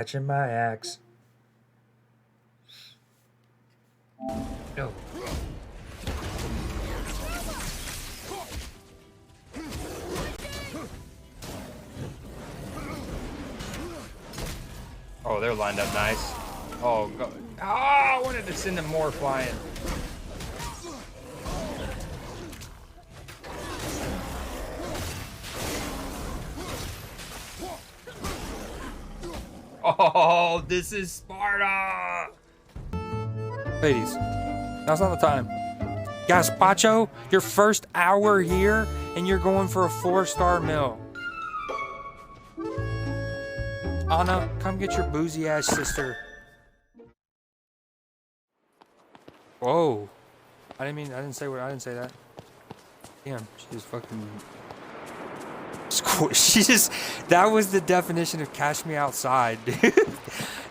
Catching my axe. No. Oh, they're lined up nice. Oh, go. Oh, I wanted to send them more flying. Oh, this is Sparta! Ladies, now's not the time. Gazpacho, your first hour here, and you're going for a 4-star meal. Anna, come get your boozy ass sister. Whoa. I didn't say that. Damn, she just fucking... that was the definition of cash me outside, dude.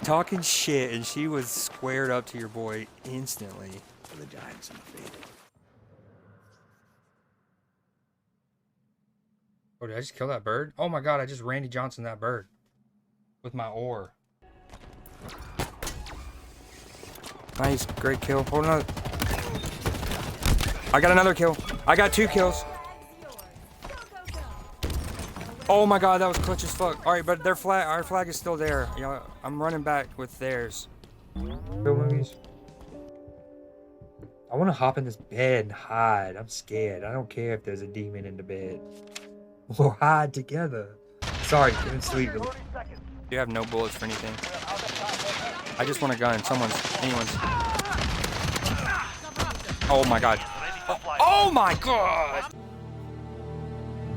Talking shit, and she was squared up to your boy instantly. For the Giants, I'm afraid. Oh, did I just kill that bird? Oh my god, I just Randy Johnson that bird. With my oar. Nice, great kill. Hold on. I got another kill. I got 2 kills. Oh my god, that was clutch as fuck. Alright, but our flag is still there. You know, I'm running back with theirs. Go movies. I want to hop in this bed and hide. I'm scared. I don't care if there's a demon in the bed. We'll hide together. Sorry, couldn't sleep. You have no bullets for anything. I just want a gun. Anyone's. Oh my god. Oh my god!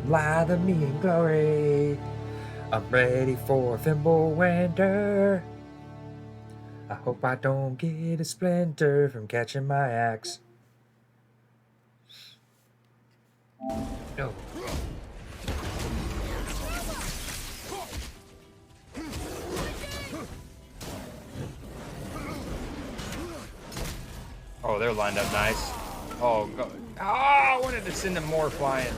Lather me in glory. I'm ready for Thimble Winter. I hope I don't get a splinter from catching my axe. No. Oh, they're lined up nice. Oh, go. Oh, I wanted to send them more flying.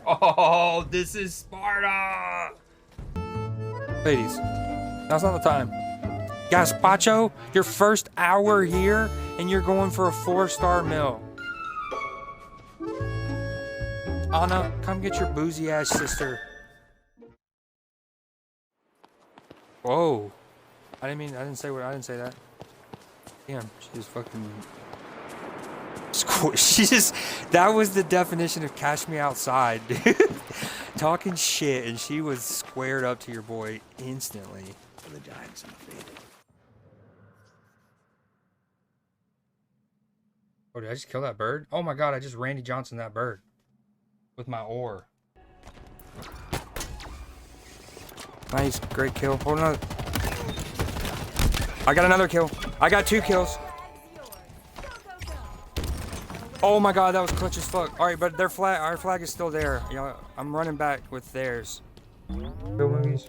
Oh, this is Sparta! Ladies, now's not the time. Gazpacho, your first hour here, and you're going for a 4-star meal. Anna, come get your boozy ass sister. Whoa. I didn't say that. Damn, she just fucking... that was the definition of cash me outside, dude. Talking shit, and she was squared up to your boy instantly. For the Giants, I'm afraid. Oh, did I just kill that bird? Oh my god, I just Randy Johnson that bird. With my oar. Nice, great kill. Hold on. I got another kill. I got 2 kills. Oh my god, that was clutch as fuck. Alright, but our flag is still there. You know, I'm running back with theirs. Go movies.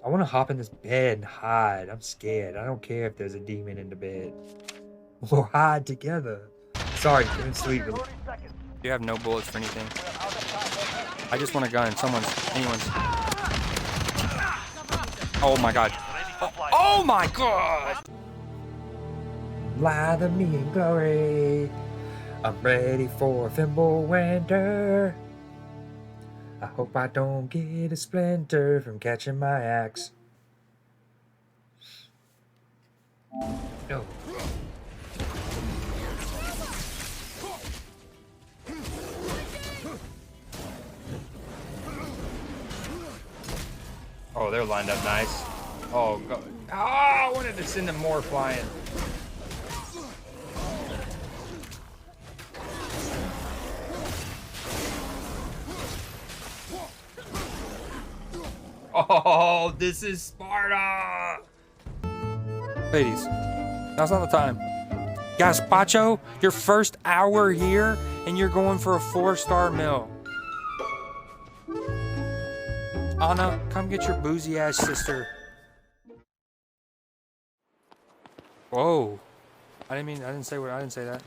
I want to hop in this bed and hide. I'm scared. I don't care if there's a demon in the bed. We'll hide together. Sorry, couldn't sleep. You have no bullets for anything. I just want a gun. Anyone's. Oh my god. Oh my god! Lather me in glory. I'm ready for Thimble Winter. I hope I don't get a splinter from catching my axe. No. Oh, they're lined up nice. Oh, go. Oh, I wanted to send them more flying. Oh, this is Sparta! Ladies, now's not the time. Gazpacho, your first hour here, and you're going for a 4-star meal. Anna, come get your boozy ass sister. Whoa. I didn't say that.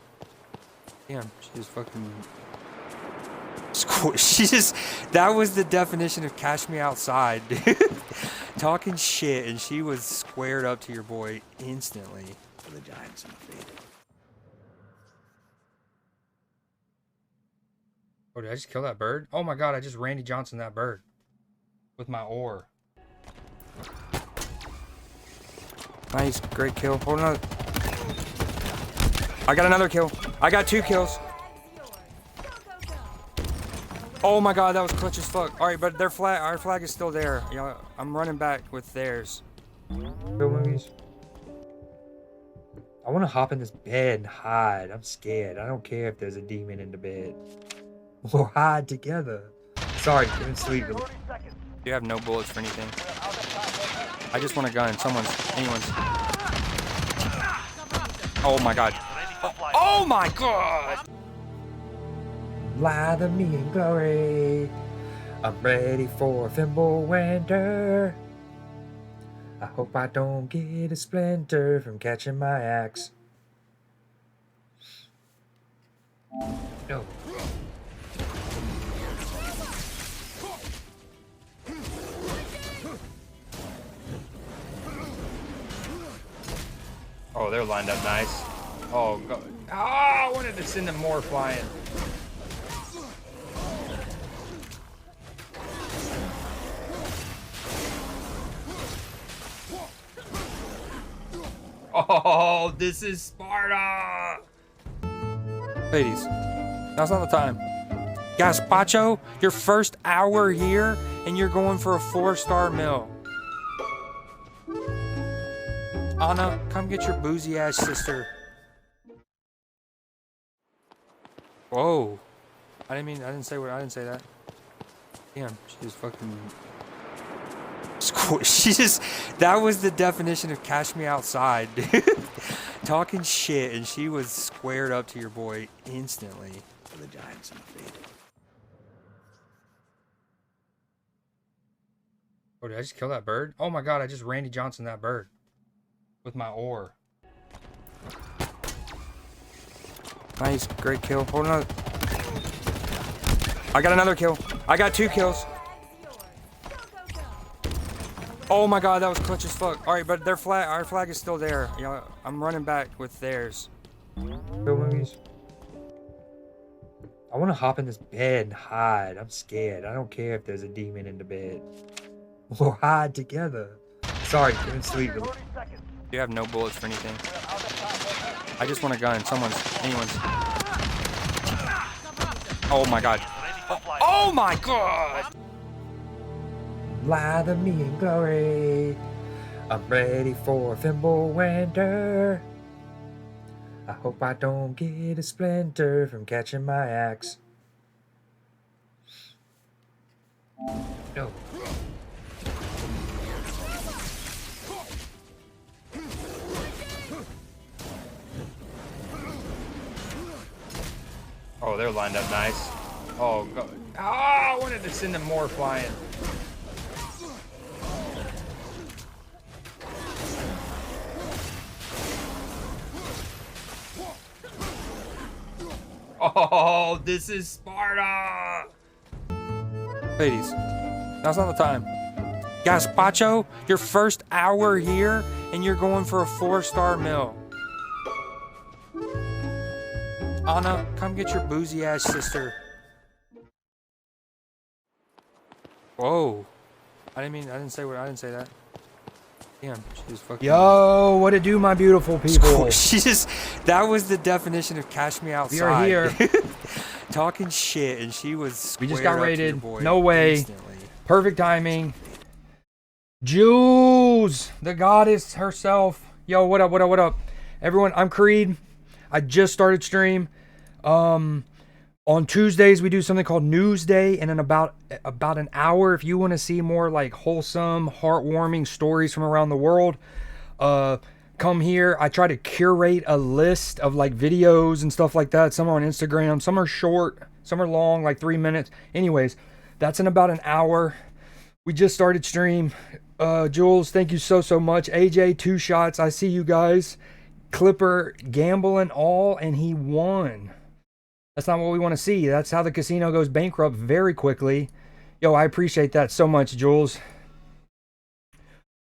Damn, she was fucking. She just. That was the definition of cash me outside, dude. Talking shit, and she was squared up to your boy instantly. For the giants, I'm afraid. Oh, did I just kill that bird? Oh my god, I just Randy Johnson that bird. With my oar. Nice, great kill. Hold on. I got another kill. I got 2 kills. Oh my god, that was clutch as fuck. Alright, but their flag, our flag is still there. Yeah, I'm running back with theirs. Go movies. I want to hop in this bed and hide. I'm scared. I don't care if there's a demon in the bed. We'll hide together. Sorry, couldn't sleep. You have no bullets for anything. I just want a gun. Anyone's. Oh my god. Oh my god! Lather me in glory. I'm ready for thimble winter. I hope I don't get a splinter from catching my axe. No. Oh, they're lined up nice. Oh, God. I wanted to send them more flying. Oh, this is Sparta! Ladies, now's not the time. Gazpacho, your first hour here, and you're going for a 4-star meal. Anna, come get your boozy ass sister. Whoa. I didn't say that. Damn, she was fucking. She just. That was the definition of cash me outside, dude. Talking shit, and she was squared up to your boy instantly. For the giants, I'm afraid. Oh, did I just kill that bird? Oh my god, I just Randy Johnson that bird. With my oar. Nice, great kill. Hold on. I got another kill. I got 2 kills. Oh my god, that was clutch as fuck. Alright, but our flag is still there. Yeah, I'm running back with theirs. Go movies. I want to hop in this bed and hide. I'm scared. I don't care if there's a demon in the bed. We'll hide together. Sorry, couldn't sleep. You have no bullets for anything. I just want a gun. Anyone's. Oh my god. Oh my god! Lather me in glory. I'm ready for thimble winter. I hope I don't get a splinter from catching my axe. No. Oh, they're lined up nice. Oh, God. I wanted to send them more flying. Oh, this is Sparta! Ladies, now's not the time. Gazpacho, your first hour here, and you're going for a 4-star meal. Anna, come get your boozy ass sister. Whoa. I didn't say that. Damn, she was fucking. Yo, what it do, my beautiful people? She just. That was the definition of cash me outside. We are here. Talking shit, and she was. We just squared got up to raided. your boy No way. instantly. Perfect timing. Jules, the goddess herself. Yo, what up, what up, what up? Everyone, I'm Creed. I just started stream. On Tuesdays we do something called Newsday, and in about an hour, if you want to see more like wholesome, heartwarming stories from around the world, come here. I try to curate a list of like videos and stuff like that. Some are on Instagram, some are short, some are long, like 3 minutes. Anyways, that's in about an hour. We just started stream. Jules, thank you so much. AJ, 2 shots. I see you guys. Clipper gamble and all, and he won. That's not what we want to see. That's how the casino goes bankrupt very quickly. Yo, I appreciate that so much, Jules.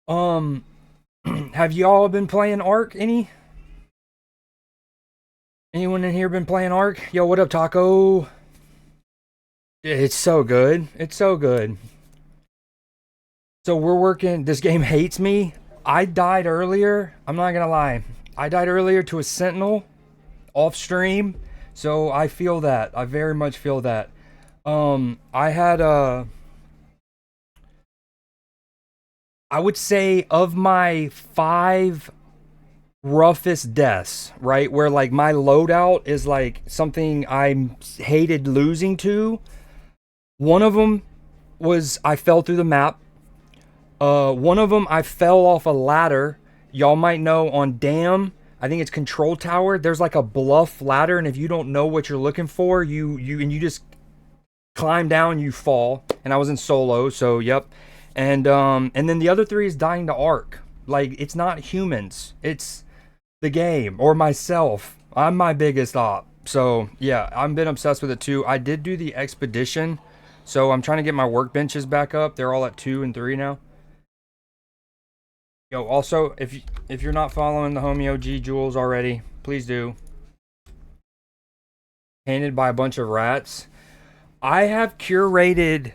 Have y'all been playing Ark any? Anyone in here been playing Ark? Yo, what up, Taco? It's so good. It's so good. So we're working. This game hates me. I died earlier. I'm not gonna lie. I died earlier to a Sentinel off stream. So I feel that. I very much feel that. I had I would say of my 5 roughest deaths, right? Where like my loadout is like something I hated losing to. One of them was I fell through the map. One of them I fell off a ladder. Y'all might know on Dam, I think it's Control Tower. There's like a bluff ladder, and if you don't know what you're looking for, you just climb down, you fall. And I was in solo, so yep. And then the other 3 is dying to Ark. Like, it's not humans, it's the game or myself. I'm my biggest op. So yeah, I've been obsessed with it too. I did do the expedition, so I'm trying to get my workbenches back up. They're all at 2 and 3 now. Yo, also, if you're not following the homie OG Jules already, please do. Painted by a bunch of rats. I have curated.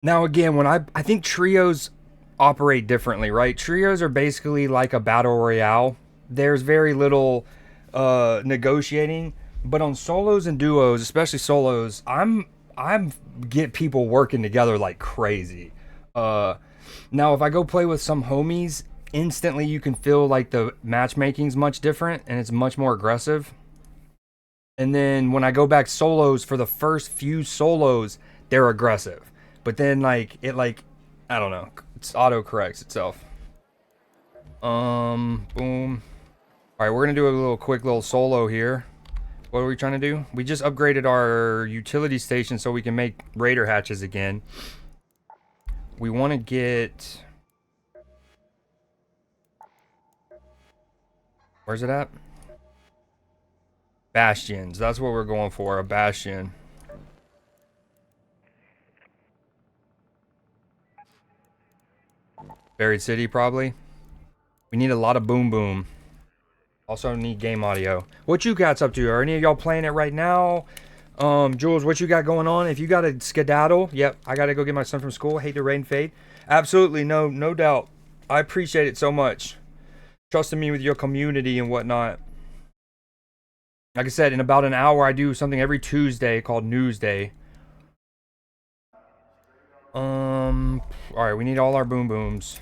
Now again, when I think trios operate differently, right? Trios are basically like a battle royale. There's very little negotiating, but on solos and duos, especially solos, I'm get people working together like crazy. Now if I go play with some homies, instantly you can feel like the matchmaking's much different and it's much more aggressive. And then when I go back solos, for the first few solos, they're aggressive. But then like I don't know, it's auto corrects itself. Boom. All right, we're gonna do a little quick little solo here. What are we trying to do? We just upgraded our utility station so we can make raider hatches again. We want to get. Where's it at? Bastions. That's what we're going for. A bastion. Buried City, probably. We need a lot of boom boom. Also need game audio. What you guys up to? Are any of y'all playing it right now? Jules, what you got going on? If you got a skedaddle, yep, I gotta go get my son from school. Hate the rain fade. Absolutely, no doubt. I appreciate it so much. Trusting me with your community and whatnot. Like I said, in about an hour, I do something every Tuesday called Newsday. All right, we need all our boom booms.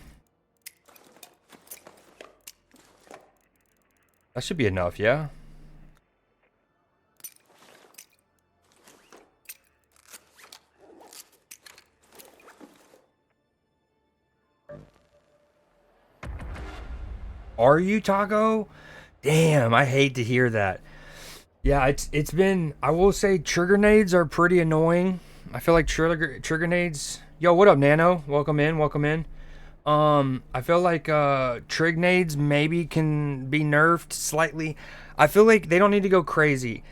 That should be enough, yeah? Are you, Taco? Damn, I hate to hear that. Yeah, it's been, I will say trigger nades are pretty annoying. I feel like trigger nades. Yo, what up, Nano? Welcome in, welcome in. I feel like trig nades maybe can be nerfed slightly. I feel like they don't need to go crazy.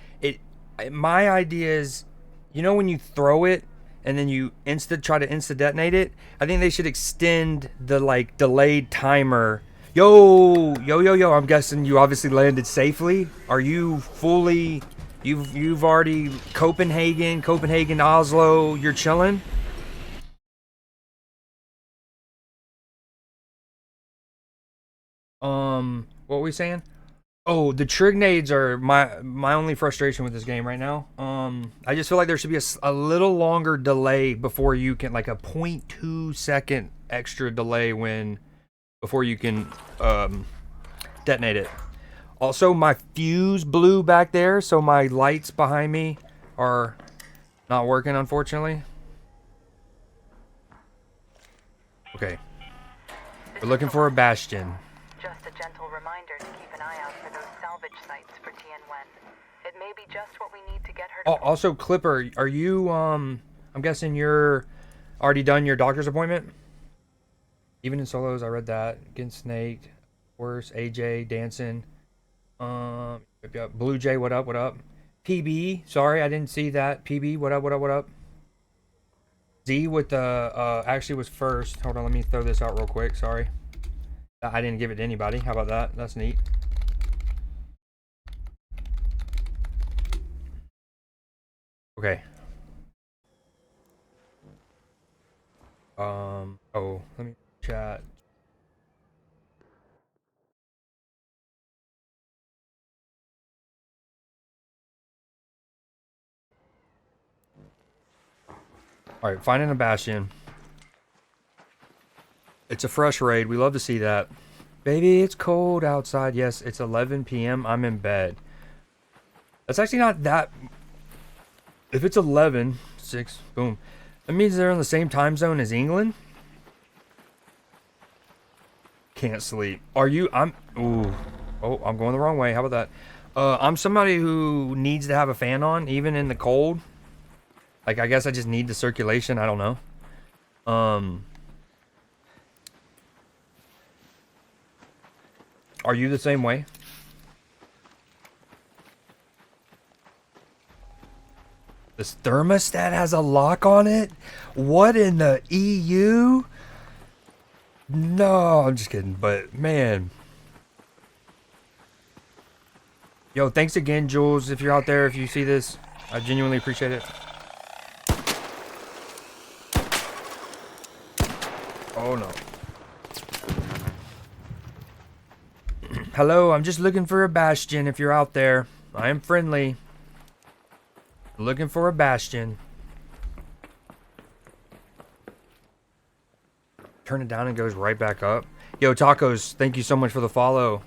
My idea is, you know, when you throw it and then you try to insta detonate it, I think they should extend the like delayed timer. Yo, I'm guessing you obviously landed safely. Are you fully, you've already Copenhagen, Oslo, you're chilling? What were we saying? Oh, the trig nades are my only frustration with this game right now. I just feel like there should be a little longer delay before you can, like a 0.2 second extra delay before you can detonate it. Also, my fuse blew back there, so my lights behind me are not working, unfortunately. Okay. We're looking for a bastion. Just a gentle reminder to keep an eye out for those salvage sites for Tien Wen. It may be just what we need to get her to... Oh, also, Clipper, are you, I'm guessing you're already done your doctor's appointment? Even in solos, I read that. Getting snaked. Worse. AJ dancing. Blue Jay, what up? What up? PB, sorry, I didn't see that. PB, what up? What up? What up? Z with the actually was first. Hold on, let me throw this out real quick. Sorry, I didn't give it to anybody. How about that? That's neat. Okay. Oh, let me chat. All right, finding a bastion. It's a fresh raid. We love to see that. Baby, it's cold outside. Yes, it's 11 p.m. I'm in bed. That's actually not that. If it's 11, 6, boom. That means they're in the same time zone as England. Can't sleep. Are you? Ooh. Oh, I'm going the wrong way. How about that? I'm somebody who needs to have a fan on, even in the cold. Like, I guess I just need the circulation. I don't know. Are you the same way? This thermostat has a lock on it? What in the EU? No, I'm just kidding. But, man. Yo, thanks again, Jules. If you're out there, if you see this, I genuinely appreciate it. Oh, no. Hello, I'm just looking for a bastion if you're out there. I am friendly. Looking for a bastion. Turn it down and goes right back up. Yo, Tacos, thank you so much for the follow.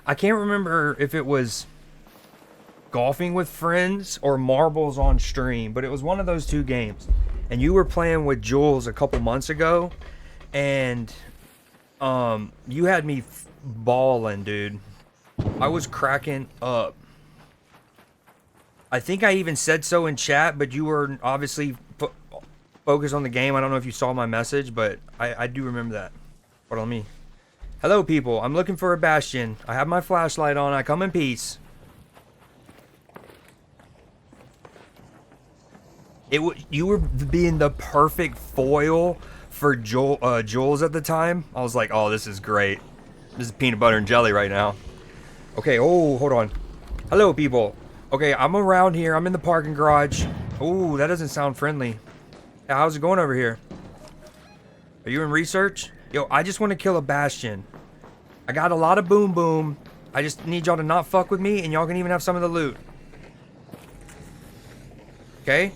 I can't remember if it was golfing with friends or marbles on stream, but it was one of those two games. And you were playing with Jules a couple months ago, and you had me balling, dude. I was cracking up. I think I even said so in chat, but you were obviously focused on the game. I don't know if you saw my message, but I do remember that. Hold on, me. Hello, people. I'm looking for a bastion. I have my flashlight on. I come in peace. You were being the perfect foil for Jules at the time. I was like, oh, this is great. This is peanut butter and jelly right now. Okay, oh, hold on. Hello, people. Okay, I'm around here. I'm in the parking garage. Oh, that doesn't sound friendly. Yeah, how's it going over here? Are you in research? Yo, I just want to kill a bastion. I got a lot of boom boom. I just need y'all to not fuck with me, and y'all can even have some of the loot. Okay?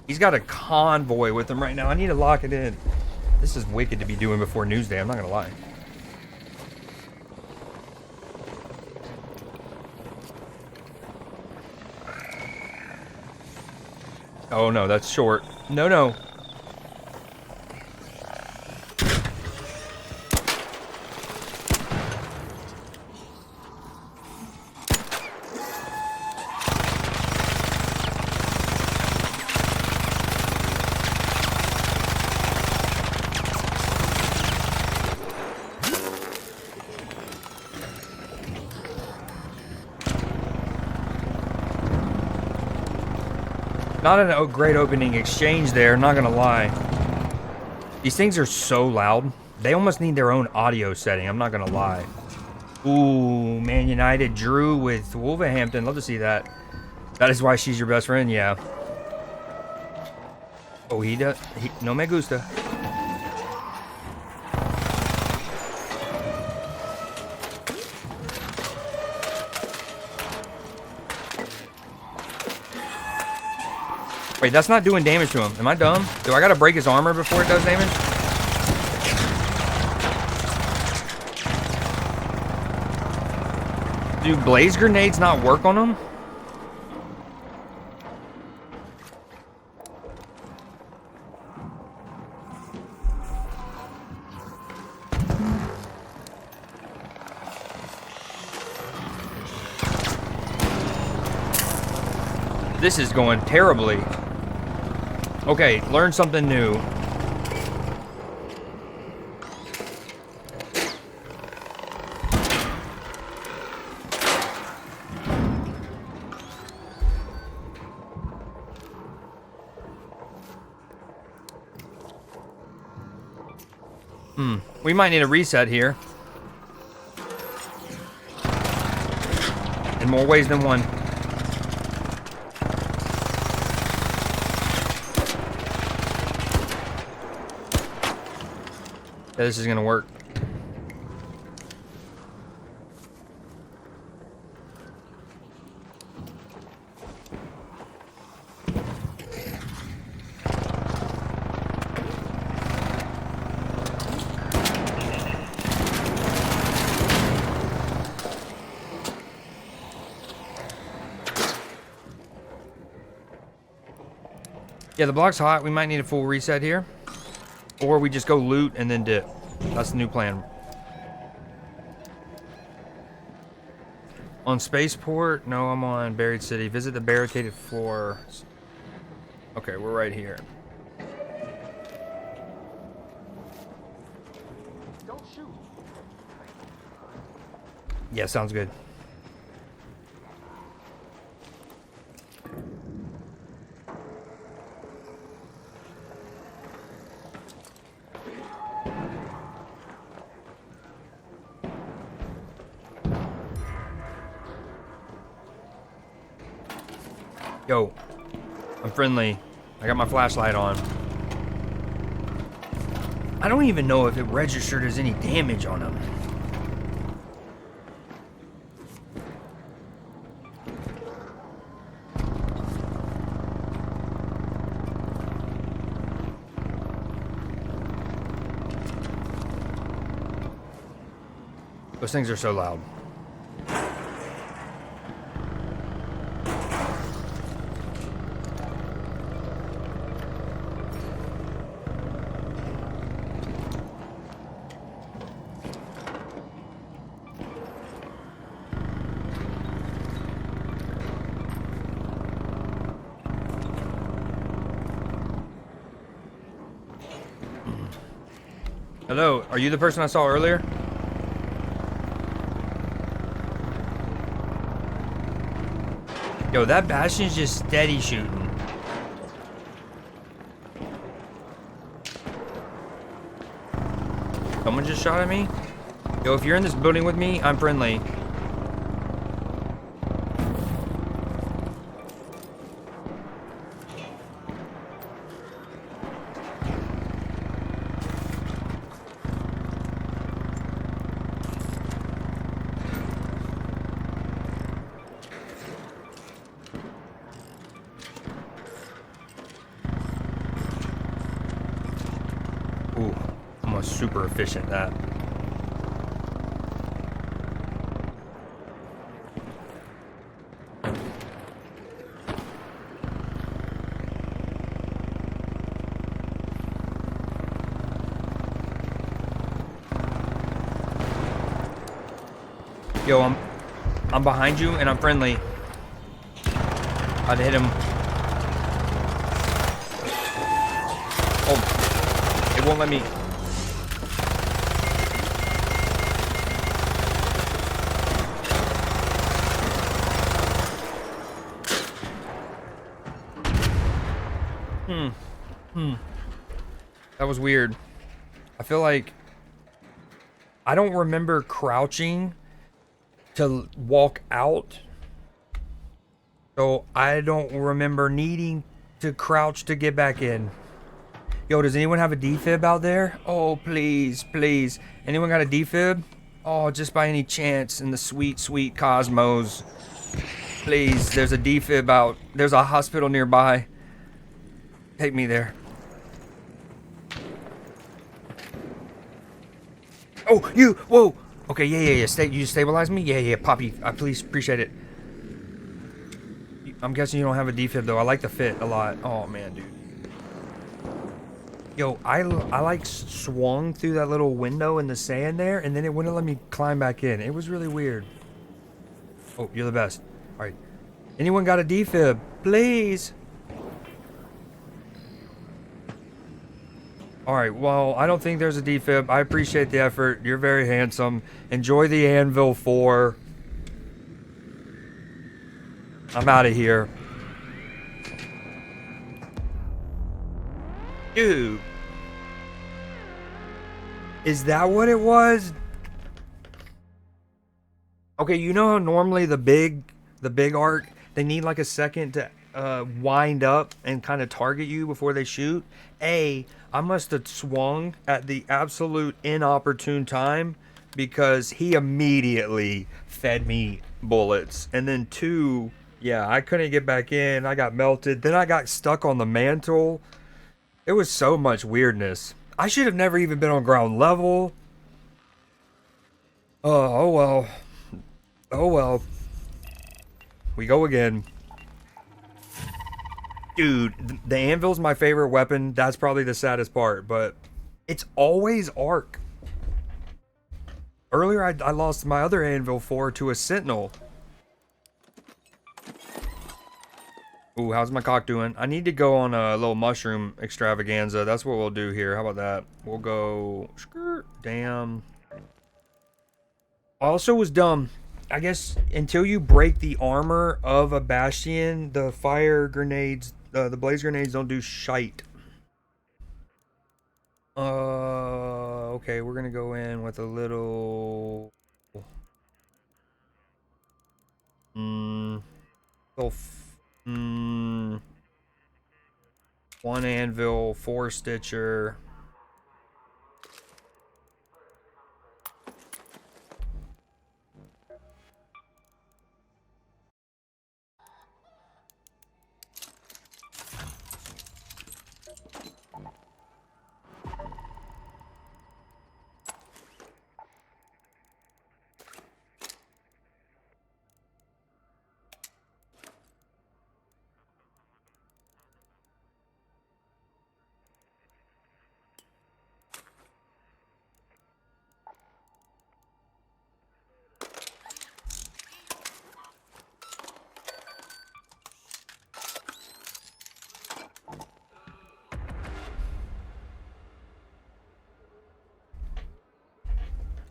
He's got a convoy with him right now. I need to lock it in. This is wicked to be doing before Newsday. I'm not gonna lie. Oh no, that's short. No, no. Not a great opening exchange there, not gonna lie. These things are so loud. They almost need their own audio setting, I'm not gonna lie. Ooh, Man United drew with Wolverhampton. Love to see that. That is why she's your best friend, yeah. Oh, he does. No me gusta. Wait, that's not doing damage to him. Am I dumb? Do I gotta break his armor before it does damage? Do blaze grenades not work on him? This is going terribly. Okay, learn something new. We might need a reset here. In more ways than one. Yeah, this is gonna work. Yeah, the block's hot. We might need a full reset here. Or we just go loot and then dip. That's the new plan. On Spaceport? No, I'm on Buried City. Visit the barricaded floor. Okay, we're right here. Don't shoot. Yeah, sounds good. Yo, I'm friendly. I got my flashlight on. I don't even know if it registered as any damage on him. Those things are so loud. Hello, are you the person I saw earlier? Yo, that Bastion's just steady shooting. Someone just shot at me? Yo, if you're in this building with me, I'm friendly. Ooh, almost super efficient that. Yo, I'm behind you and I'm friendly. I'd hit him. Oh, it won't let me. That was weird. I feel like I don't remember crouching to walk out. So I don't remember needing to crouch to get back in. Yo, does anyone have a defib out there? Oh, please, please. Anyone got a defib? Oh, just by any chance in the sweet, sweet cosmos. Please, there's a defib out. There's a hospital nearby. Take me there. Oh, you! Whoa! Okay, yeah. You stabilize me? Yeah. Poppy, I please appreciate it. I'm guessing you don't have a defib though. I like the fit a lot. Oh man, dude. Yo, I like swung through that little window in the sand there, and then it wouldn't let me climb back in. It was really weird. Oh, you're the best. All right. Anyone got a defib? Please. All right, well, I don't think there's a defib. I appreciate the effort. You're very handsome. Enjoy the Anvil 4. I'm out of here. Dude. Is that what it was? Okay, you know how normally the big arc, they need like a second to wind up and kind of target you before they shoot. I must have swung at the absolute inopportune time because he immediately fed me bullets. And then two, yeah, I couldn't get back in. I got melted. Then I got stuck on the mantle. It was so much weirdness. I should have never even been on ground level. Oh well. Oh well. We go again. Dude, the anvil's my favorite weapon. That's probably the saddest part, but it's always arc. Earlier, I lost my other anvil 4 to a sentinel. Ooh, how's my cock doing? I need to go on a little mushroom extravaganza. That's what we'll do here. How about that? We'll go... Skirt. Damn. Also was dumb. I guess until you break the armor of a bastion, the fire grenades, the blaze grenades don't do shite. Okay, we're gonna go in with a little... One anvil, 4 stitcher.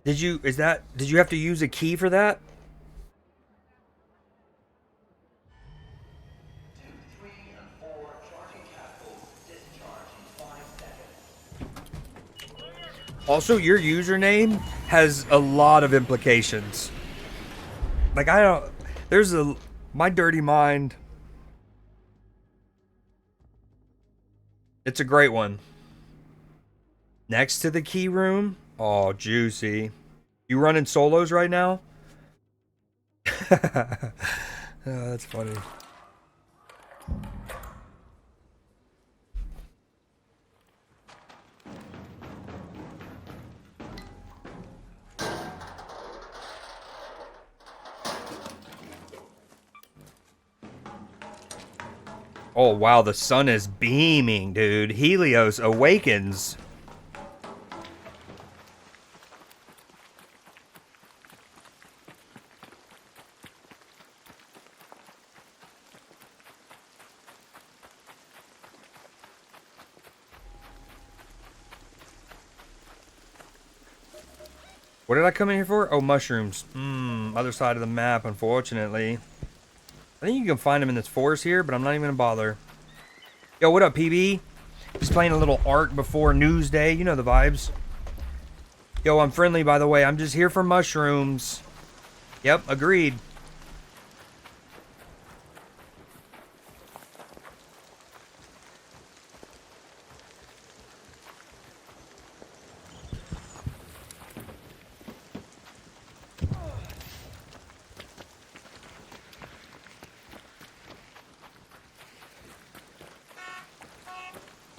Did you have to use a key for that? Also, your username has a lot of implications. Like, my dirty mind. It's a great one. Next to the key room. Oh, juicy. You running solos right now? Oh, that's funny. Oh, wow, the sun is beaming, dude. Helios awakens. What did I come in here for? Oh, mushrooms. Other side of the map, unfortunately. I think you can find them in this forest here, but I'm not even gonna bother. Yo, what up, PB? Just playing a little art before Newsday. You know the vibes. Yo, I'm friendly, by the way. I'm just here for mushrooms. Yep, agreed.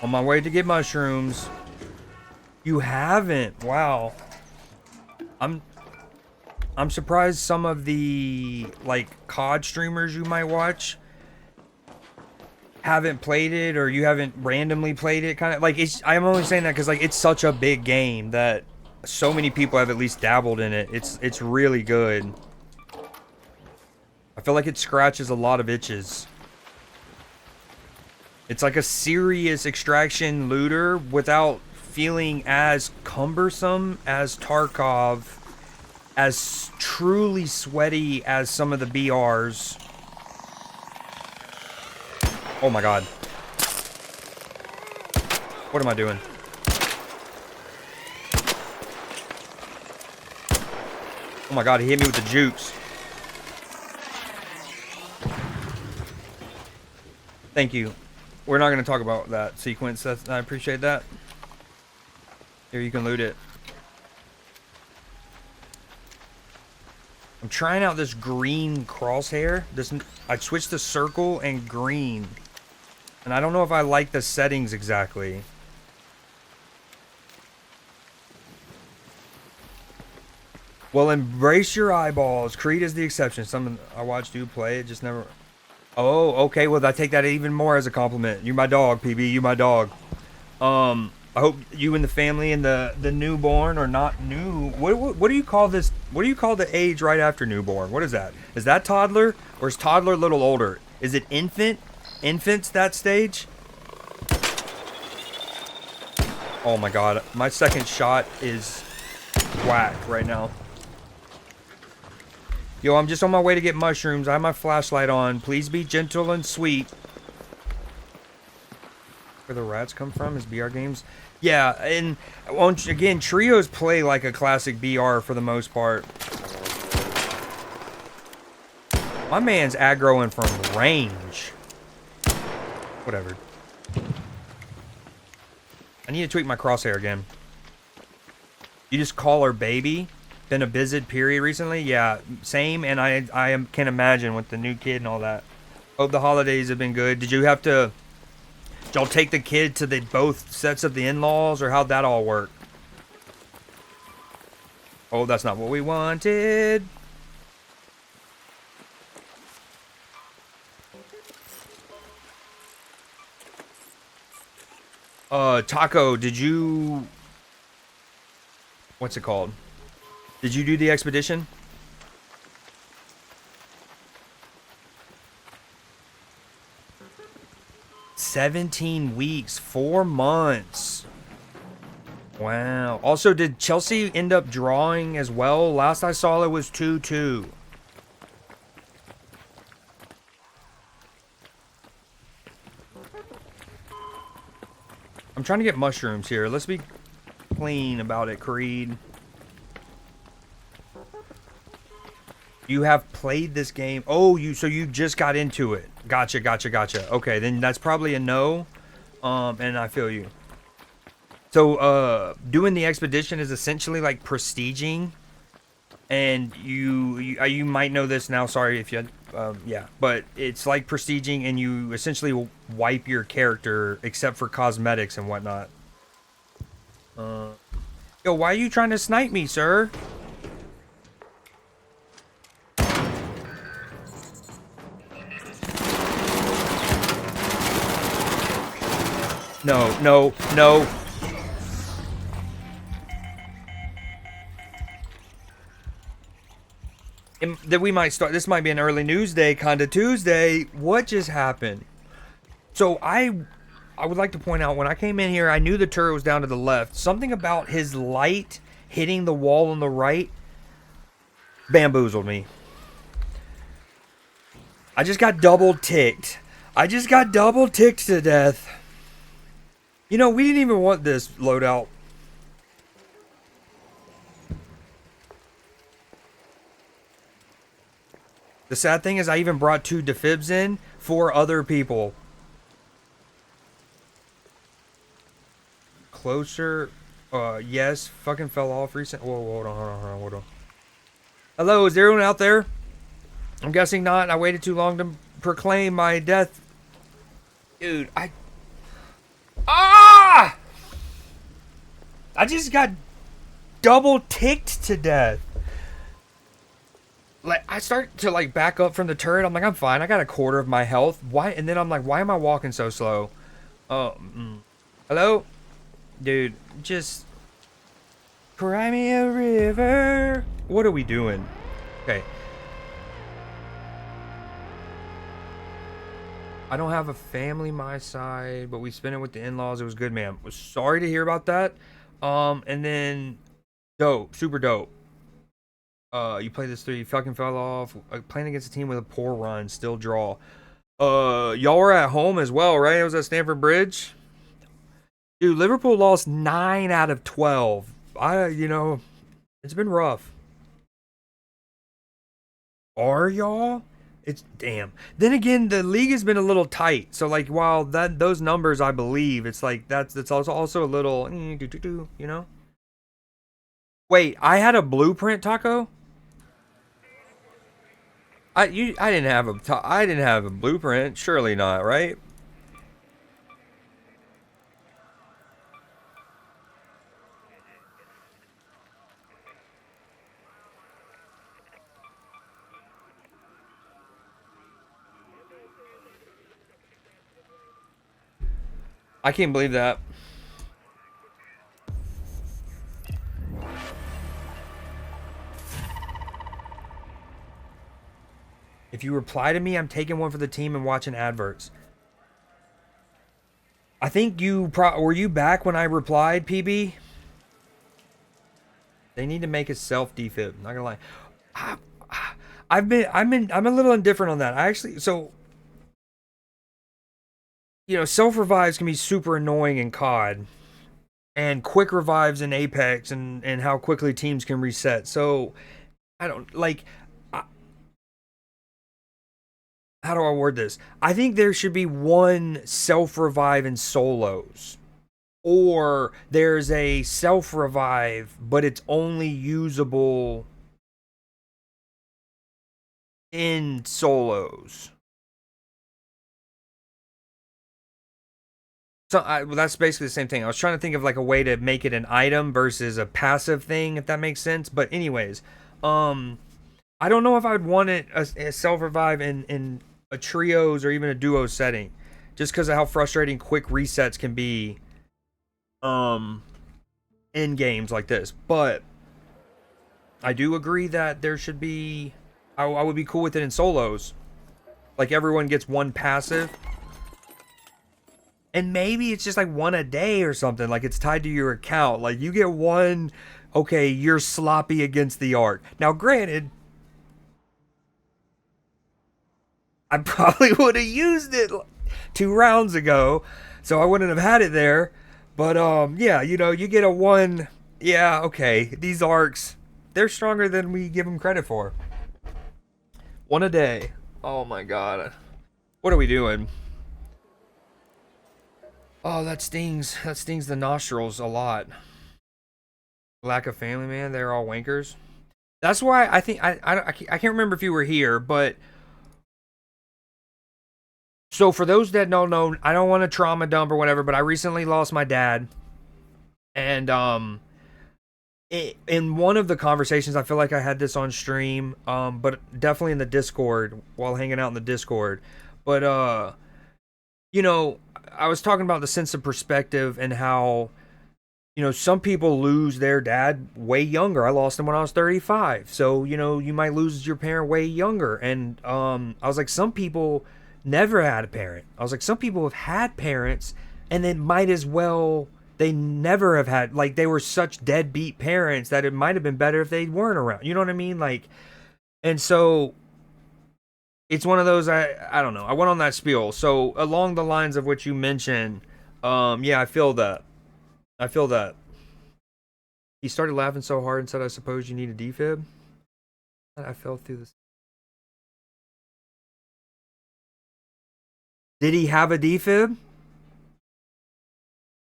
On my way to get mushrooms. You haven't. Wow. I'm surprised some of the like COD streamers you might watch haven't played it, or you haven't randomly played it. Kind of like I'm only saying that because like it's such a big game that so many people have at least dabbled in it. It's really good. I feel like it scratches a lot of itches. It's like a serious extraction looter without feeling as cumbersome as Tarkov, as truly sweaty as some of the BRs. Oh my god. What am I doing? Oh my god, he hit me with the jukes. Thank you. We're not going to talk about that sequence. I appreciate that. Here, you can loot it. I'm trying out this green crosshair. I switched to circle and green. And I don't know if I like the settings exactly. Well, embrace your eyeballs. Creed is the exception. Someone I watched you play it, just never... Oh, okay. Well, I take that even more as a compliment. You're my dog, PB. You my dog. I hope you and the family and the newborn are not new. What do you call this? What do you call the age right after newborn? What is that? Is that toddler, or is toddler a little older? Is it infant? Infant's that stage? Oh my god. My second shot is whack right now. Yo, I'm just on my way to get mushrooms. I have my flashlight on. Please be gentle and sweet. Where the rats come from is BR games. Yeah, and again, trios play like a classic BR for the most part. My man's aggroing from range. Whatever. I need to tweak my crosshair again. You just call her baby? Been a busy period recently? Yeah, same, and I can imagine with the new kid and all that. Hope the holidays have been good. Did y'all take the kid to both sets of the in-laws, or how'd that all work? Oh, that's not what we wanted. Taco, did you... What's it called? Did you do the expedition? "17 weeks, 4 months. Wow. Also, did Chelsea end up drawing as well? Last I saw it was 2-2. I'm trying to get mushrooms here. Let's be clean about it, Creed. You have played this game. Oh, so you just got into it. Gotcha. Okay, then that's probably a no. And I feel you. So, doing the expedition is essentially like prestiging. And you might know this now. Sorry if you, yeah. But it's like prestiging, and you essentially wipe your character except for cosmetics and whatnot. Yo, why are you trying to snipe me, sir? No. That we might start. This might be an early Newsday kind of Tuesday. What just happened? So I would like to point out, when I came in here, I knew the turret was down to the left. Something about his light hitting the wall on the right bamboozled me. I just got double ticked. To death. You know, we didn't even want this loadout. The sad thing is I even brought 2 defibs in for other people. Closer. Yes. Fucking fell off recent. Whoa, hold on. Hello, is there anyone out there? I'm guessing not. I waited too long to proclaim my death. Dude, I just got double ticked to death. Like, I start to like back up from the turret. I'm like, I'm fine. I got a quarter of my health. Why? And then I'm like, why am I walking so slow? Hello? Dude, just cry me a river. What are we doing? Okay. I don't have a family my side, but we spent it with the in-laws. It was good, man. Was sorry to hear about that. And then dope, super dope. You play this through, you fucking fell off. Playing against a team with a poor run, still draw. Y'all were at home as well, right? It was at Stamford Bridge. Dude, Liverpool lost 9 out of 12. It's been rough. Are y'all? It's damn. Then again, the league has been a little tight. So like, while that those numbers, I believe it's like that's also a little, you know. Wait, I had a blueprint, Taco. I didn't have a blueprint. Surely not, right? I can't believe that. If you reply to me, I'm taking one for the team and watching adverts. I think were you back when I replied, PB? They need to make a self defib. Not gonna lie, I'm a little indifferent on that. I actually, so you know, self revives can be super annoying in COD, and quick revives in Apex, and how quickly teams can reset. So I don't like. How do I word this? I think there should be one self revive in solos. Or there's a self revive, but it's only usable in solos. So well, that's basically the same thing. I was trying to think of like a way to make it an item versus a passive thing, if that makes sense. But anyways, I don't know if I'd want it a self revive in a trios or even a duo setting, just because of how frustrating quick resets can be in games like this. But I do agree that there should be, I would be cool with it in solos, like everyone gets one passive, and maybe it's just like one a day or something, like it's tied to your account, like you get one. Okay, you're sloppy against the arc. Now granted, I probably would have used it 2 rounds ago, so I wouldn't have had it there. But yeah, you know, you get a one. Yeah, okay, these arcs, they're stronger than we give them credit for. One a day. Oh my god, what are we doing? Oh, that stings. That stings the nostrils a lot. Lack of family, man. They're all wankers. That's why I think I can't remember if you were here, but so for those that don't know, I don't want to trauma dump or whatever, but I recently lost my dad, and in one of the conversations, I feel like I had this on stream, but definitely in the Discord while hanging out in the Discord, but you know, I was talking about the sense of perspective and how, you know, some people lose their dad way younger. I lost him when I was 35, so you know, you might lose your parent way younger, and I was like, some people never had a parent. I was like, some people have had parents, and it might as well they never have had, like, they were such deadbeat parents that it might have been better if they weren't around. You know what I mean? Like, and so it's one of those, I don't know. I went on that spiel. So along the lines of what you mentioned, yeah, I feel that. I feel that. He started laughing so hard and said, I suppose you need a defib. I fell through this. Did he have a defib?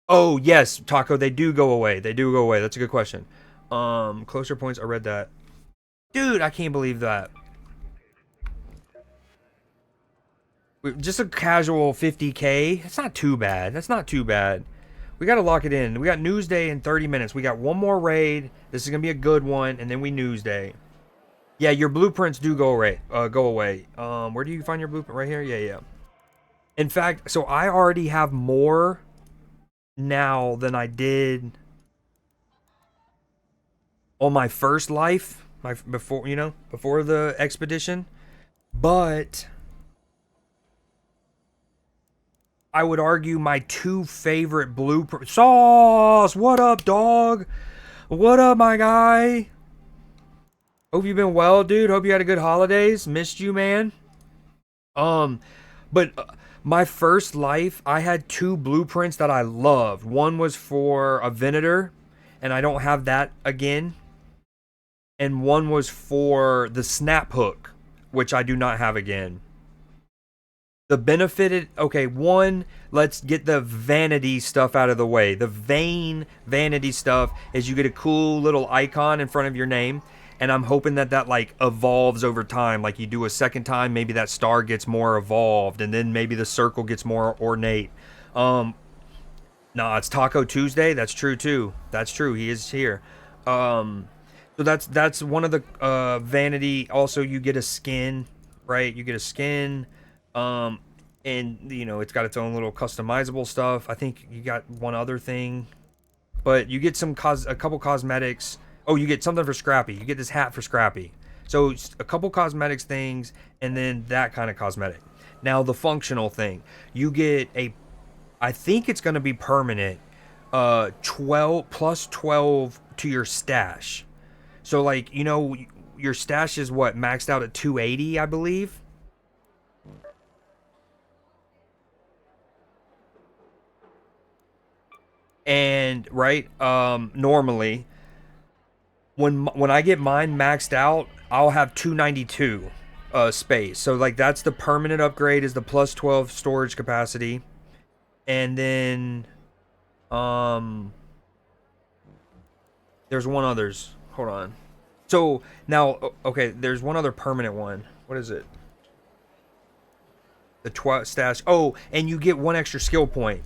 Oh, yes, Taco, they do go away. They do go away. That's a good question. Closer points, I read that. Dude, I can't believe that. Just a casual 50k. That's not too bad. That's not too bad. We got to lock it in. We got Newsday in 30 minutes. We got one more raid. This is going to be a good one, and then we Newsday. Yeah, your blueprints do go away. Where do you find your blueprint? Right here? Yeah. In fact, so I already have more now than I did on my first life, before the expedition. But I would argue my 2 favorite blueprint. Sauce, what up, dog? What up, my guy? Hope you've been well, dude. Hope you had a good holidays. Missed you, man. But my first life, I had 2 blueprints that I loved. One was for a Venator, and I don't have that again. And one was for the snap hook. which I do not have again. The benefited, okay, one, let's get the vanity stuff out of the way. The vain vanity stuff is you get a cool little icon in front of your name, and I'm hoping that that like evolves over time. Like you do a second time, maybe that star gets more evolved, and then maybe the circle gets more ornate. Nah, it's Taco Tuesday. That's true too. That's true. He is here. So that's one of the vanity. Also, you get a skin, right? You get a skin. And you know, it's got its own little customizable stuff. I think you got one other thing, but you get a couple cosmetics. Oh, you get something for Scrappy. You get this hat for Scrappy. So it's a couple cosmetics things, and then that kind of cosmetic. Now the functional thing, you get I think it's going to be permanent, 12 plus 12 to your stash. So like, you know, your stash is what, maxed out at 280, I believe. And right, normally when I get mine maxed out, I'll have 292 space. So like that's the permanent upgrade, is the plus 12 storage capacity. And then there's one others. Hold on. So now, okay, there's one other permanent one. What is it? The 12 stash. Oh, and you get one extra skill point.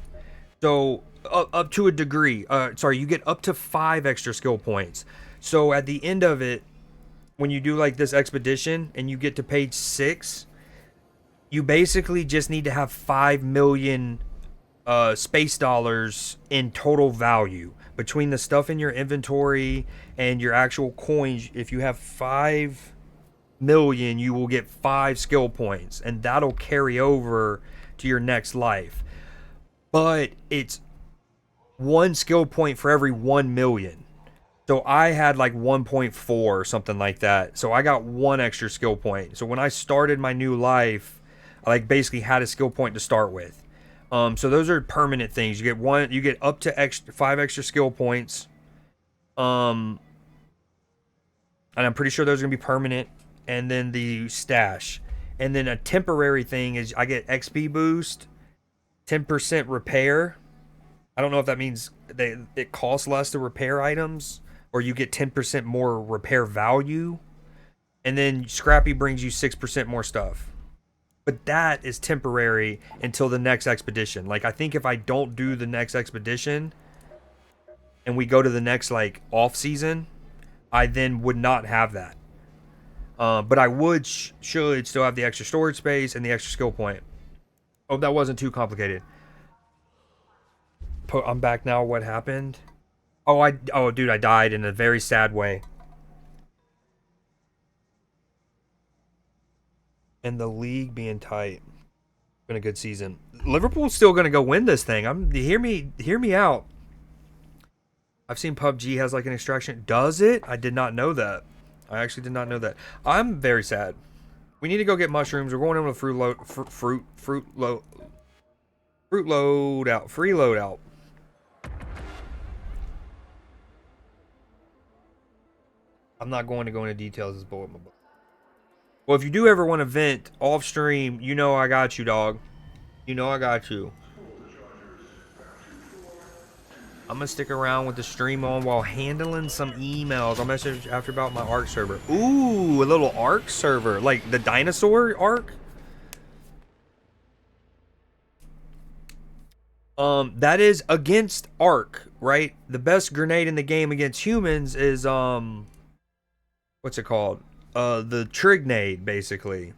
So up to a degree. Sorry, you get up to 5 extra skill points. So at the end of it, when you do like this expedition and you get to page 6, you basically just need to have 5 million space dollars in total value between the stuff in your inventory and your actual coins. If you have 5 million, you will get 5 skill points, and that'll carry over to your next life. But it's 1 skill point for every 1 million. So I had like 1.4 or something like that. So I got 1 extra skill point. So when I started my new life, I like basically had a skill point to start with. So those are permanent things. You get up to 5 extra skill points. And I'm pretty sure those are gonna be permanent. And then the stash. And then a temporary thing is I get XP boost, 10% repair. I don't know if that means it costs less to repair items, or you get 10% more repair value. And then Scrappy brings you 6% more stuff. But that is temporary until the next expedition. Like, I think if I don't do the next expedition and we go to the next, like, off season, I then would not have that. But I should still have the extra storage space and the extra skill point. Hope that wasn't too complicated. I'm back now. What happened? Oh, dude, I died in a very sad way. And the league being tight. Been a good season. Liverpool's still gonna go win this thing. Hear me out. I've seen PUBG has like an extraction. Does it? I did not know that. I actually did not know that. I'm very sad. We need to go get mushrooms. We're going in with fruit loadout. I'm not going to go into details as bullet my book. Well, if you do ever want to vent off stream, you know I got you, dog. You know I got you. I'm gonna stick around with the stream on while handling some emails. I'll message after about my ARC server. Ooh, a little ARC server, like the dinosaur ARC. That is against ARC, right? The best grenade in the game against humans is what's it called? The Trignade, basically.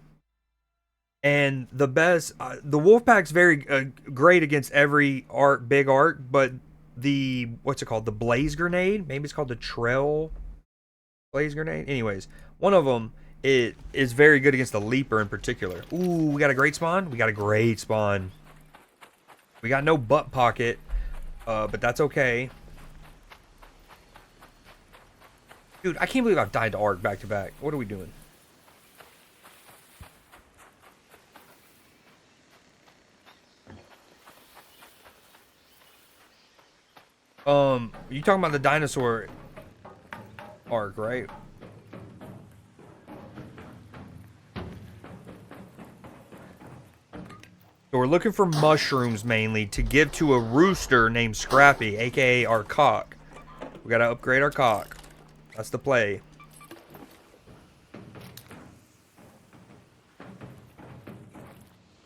And the best, the Wolfpack's very great against every big ARC, but the, what's it called? The Blaze Grenade? Maybe it's called the Trail Blaze Grenade? Anyways, one of them is very good against the Leaper in particular. Ooh, we got a great spawn? We got a great spawn. We got no butt pocket, but that's okay. Dude, I can't believe I've died to ARC back to back. What are we doing? You talking about the dinosaur ARC, right? So we're looking for mushrooms mainly to give to a rooster named Scrappy, aka our cock. We gotta upgrade our cock. That's the play.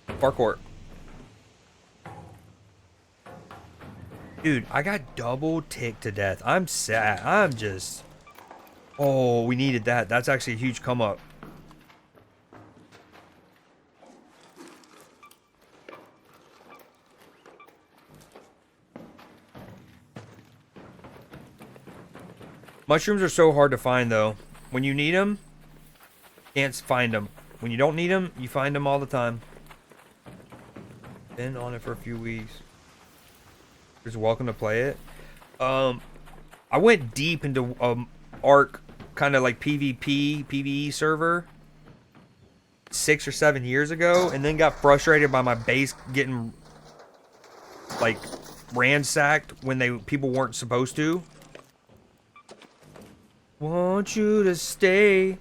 Parkour. Dude, I got double ticked to death. I'm sad. I'm just... Oh, we needed that. That's actually a huge come up. Mushrooms are so hard to find, though. When you need them, can't find them. When you don't need them, you find them all the time. Been on it for a few weeks. Just welcome to play it. I went deep into Ark, kind of like PvP, PvE server 6 or 7 years ago, and then got frustrated by my base getting like ransacked when people weren't supposed to. Want you to stay.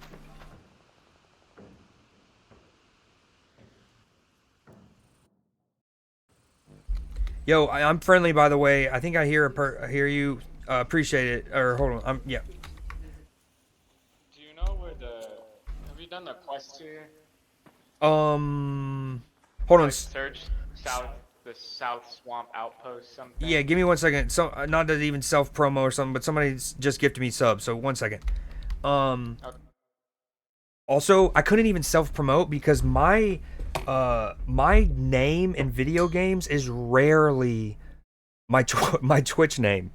Yo, I'm friendly, by the way. I think I hear hear you. Appreciate it. Or hold on. Yeah. Do you know where have you done the quest here? Hold on. Like search the South Swamp Outpost something? Yeah, give me 1 second. So, not to even self promo or something, but somebody's just gifted me subs. So 1 second. Okay. Also, I couldn't even self promote because my name in video games is rarely my Twitch name.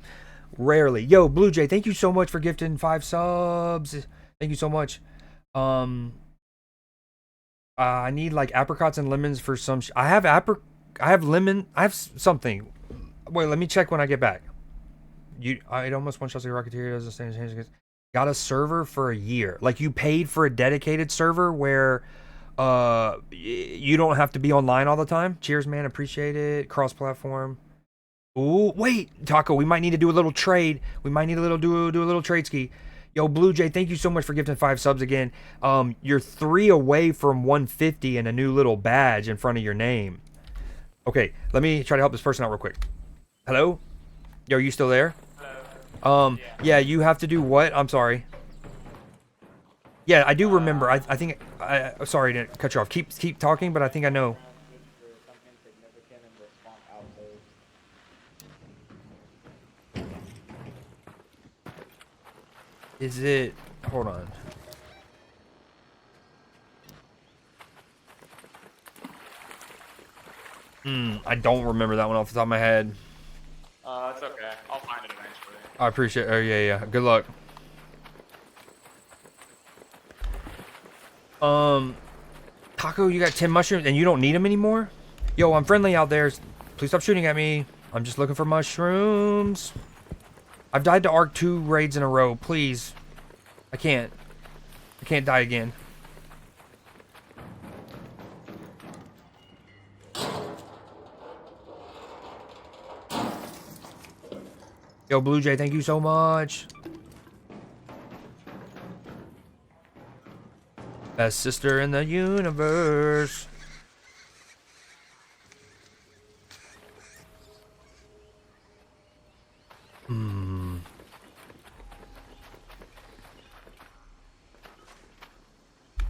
Rarely. Yo, Blue Jay, thank you so much for gifting 5 subs. Thank you so much. I need like apricots and lemons for some. I have lemon. I have something. Wait, let me check when I get back. It almost one shots like Rocketeer doesn't stand a chance. Got a server for a year. Like you paid for a dedicated server where you don't have to be online all the time. Cheers, man. Appreciate it. Cross platform. Ooh, wait, Taco. We might need to do a little trade. We might need do a little trade ski. Yo, Blue Jay, thank you so much for gifting 5 subs again. You're 3 away from 150 and a new little badge in front of your name. Okay, let me try to help this person out real quick. Hello? Yo, are you still there? Hello. Yeah, you have to do what? I'm sorry. Yeah, I do remember. I think sorry to cut you off. Keep talking, but I think I know. Something significant in the Swamp Outpost. Is it... Hold on. I don't remember that one off the top of my head. It's okay. I'll find it eventually. I appreciate it. Oh, yeah. Good luck. Taco, you got 10 mushrooms and you don't need them anymore? Yo, I'm friendly out there. Please stop shooting at me. I'm just looking for mushrooms. I've died to Ark 2 raids in a row. Please. I can't die again. Yo, Blue Jay, thank you so much. Best sister in the universe.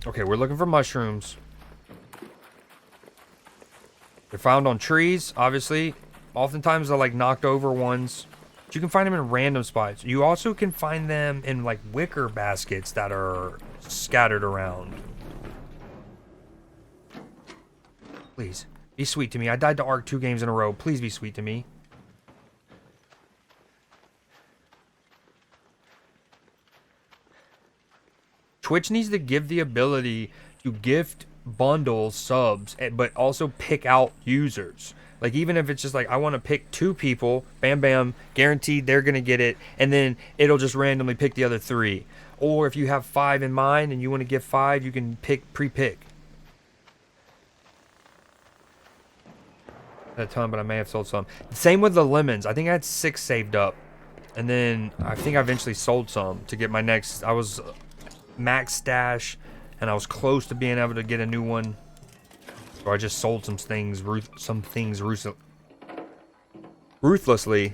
Okay, we're looking for mushrooms. They're found on trees, obviously. Oftentimes they're like knocked over ones. But you can find them in random spots. You also can find them in like wicker baskets that are scattered around. Please, be sweet to me. I died to Ark 2 games in a row. Please be sweet to me. Twitch needs to give the ability to gift bundle subs, but also pick out users. Like, even if it's just like, I want to pick 2 people, bam, bam, guaranteed they're going to get it, and then it'll just randomly pick the other 3. Or if you have 5 in mind and you want to give 5, you can pre-pick. A ton, but I may have sold some. Same with the lemons. I think I had 6 saved up. And then I think I eventually sold some to get my next... I was max stash, and I was close to being able to get a new one. So I just sold ruthlessly.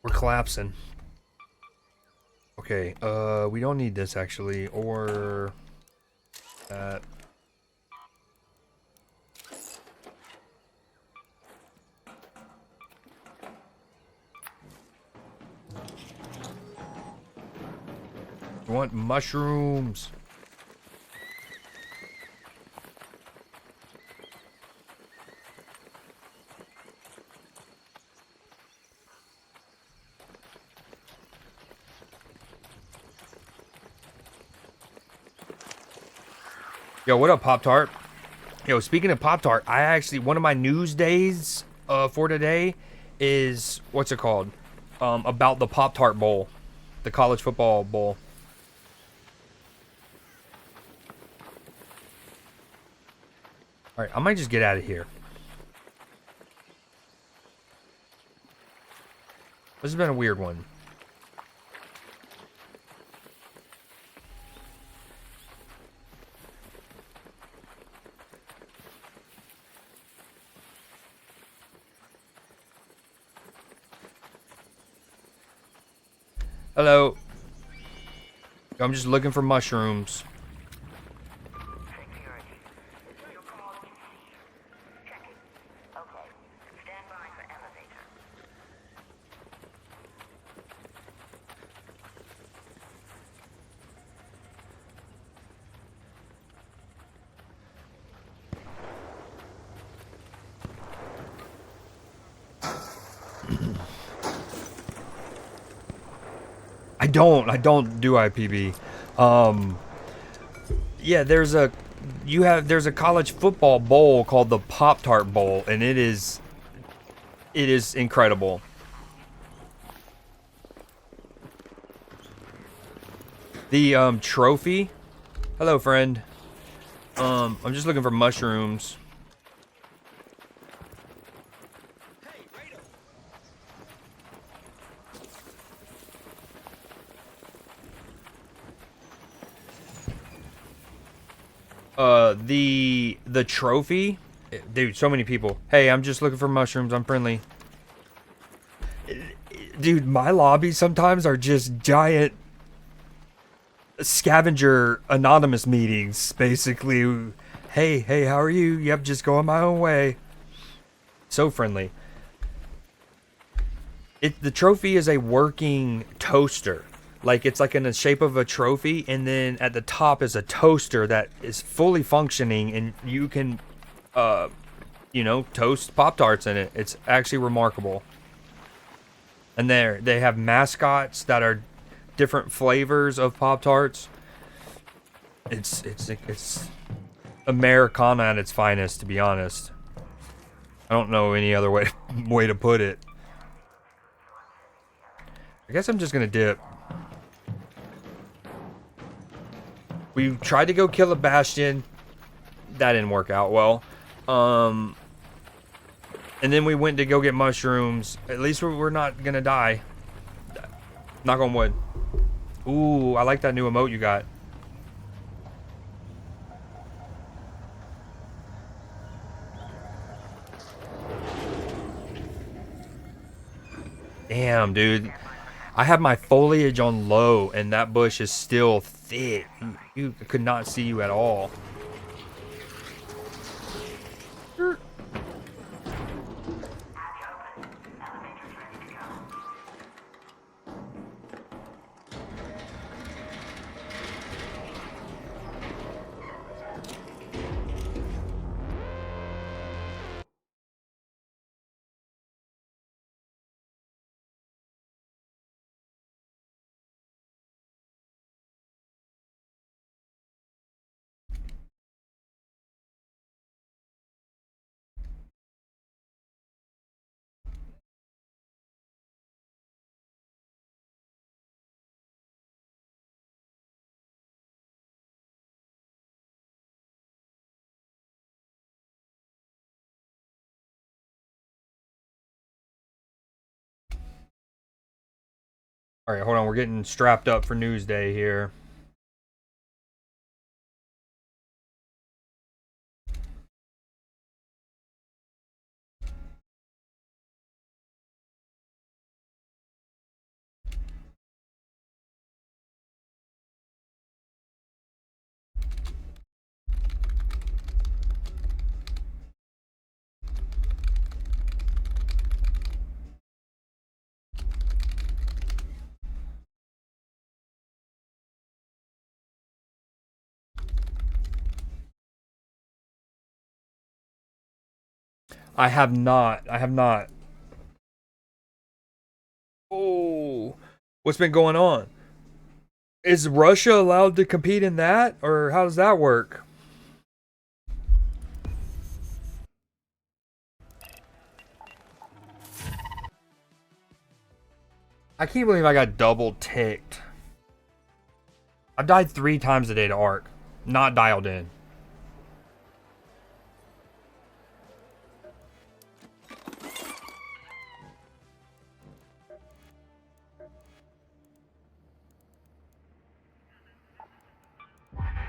We're collapsing. Okay, we don't need this actually, or that. We want mushrooms. Yo, what up, Pop-Tart? Yo, speaking of Pop-Tart, I actually, one of my news days for today is, what's it called? About the Pop-Tart Bowl. The college football bowl. Alright, I might just get out of here. This has been a weird one. Hello. I'm just looking for mushrooms. I don't do IPB. Yeah, there's a college football bowl called the Pop-Tart Bowl, and it is incredible. The trophy. Hello, friend. I'm just looking for mushrooms. The trophy, dude. So many people. Hey, I'm just looking for mushrooms. I'm friendly. Dude, my lobbies sometimes are just giant scavenger anonymous meetings. Basically, hey, how are you? Yep, just going my own way. So friendly. The trophy is a working toaster. Like, it's like in the shape of a trophy, and then at the top is a toaster that is fully functioning, and you can, toast Pop-Tarts in it. It's actually remarkable. And they have mascots that are different flavors of Pop-Tarts. It's Americana at its finest, to be honest. I don't know any other way to put it. I guess I'm just gonna dip. We tried to go kill a Bastion. That didn't work out well. And then we went to go get mushrooms. At least we're not gonna die. Knock on wood. Ooh, I like that new emote you got. Damn, dude. I have my foliage on low, and that bush is still thick. You could not see you at all. All right, hold on. We're getting strapped up for Newsday here. I have not. I have not. Oh, what's been going on? Is Russia allowed to compete in that, or how does that work? I can't believe I got double ticked. I've died 3 times a day to Ark, not dialed in.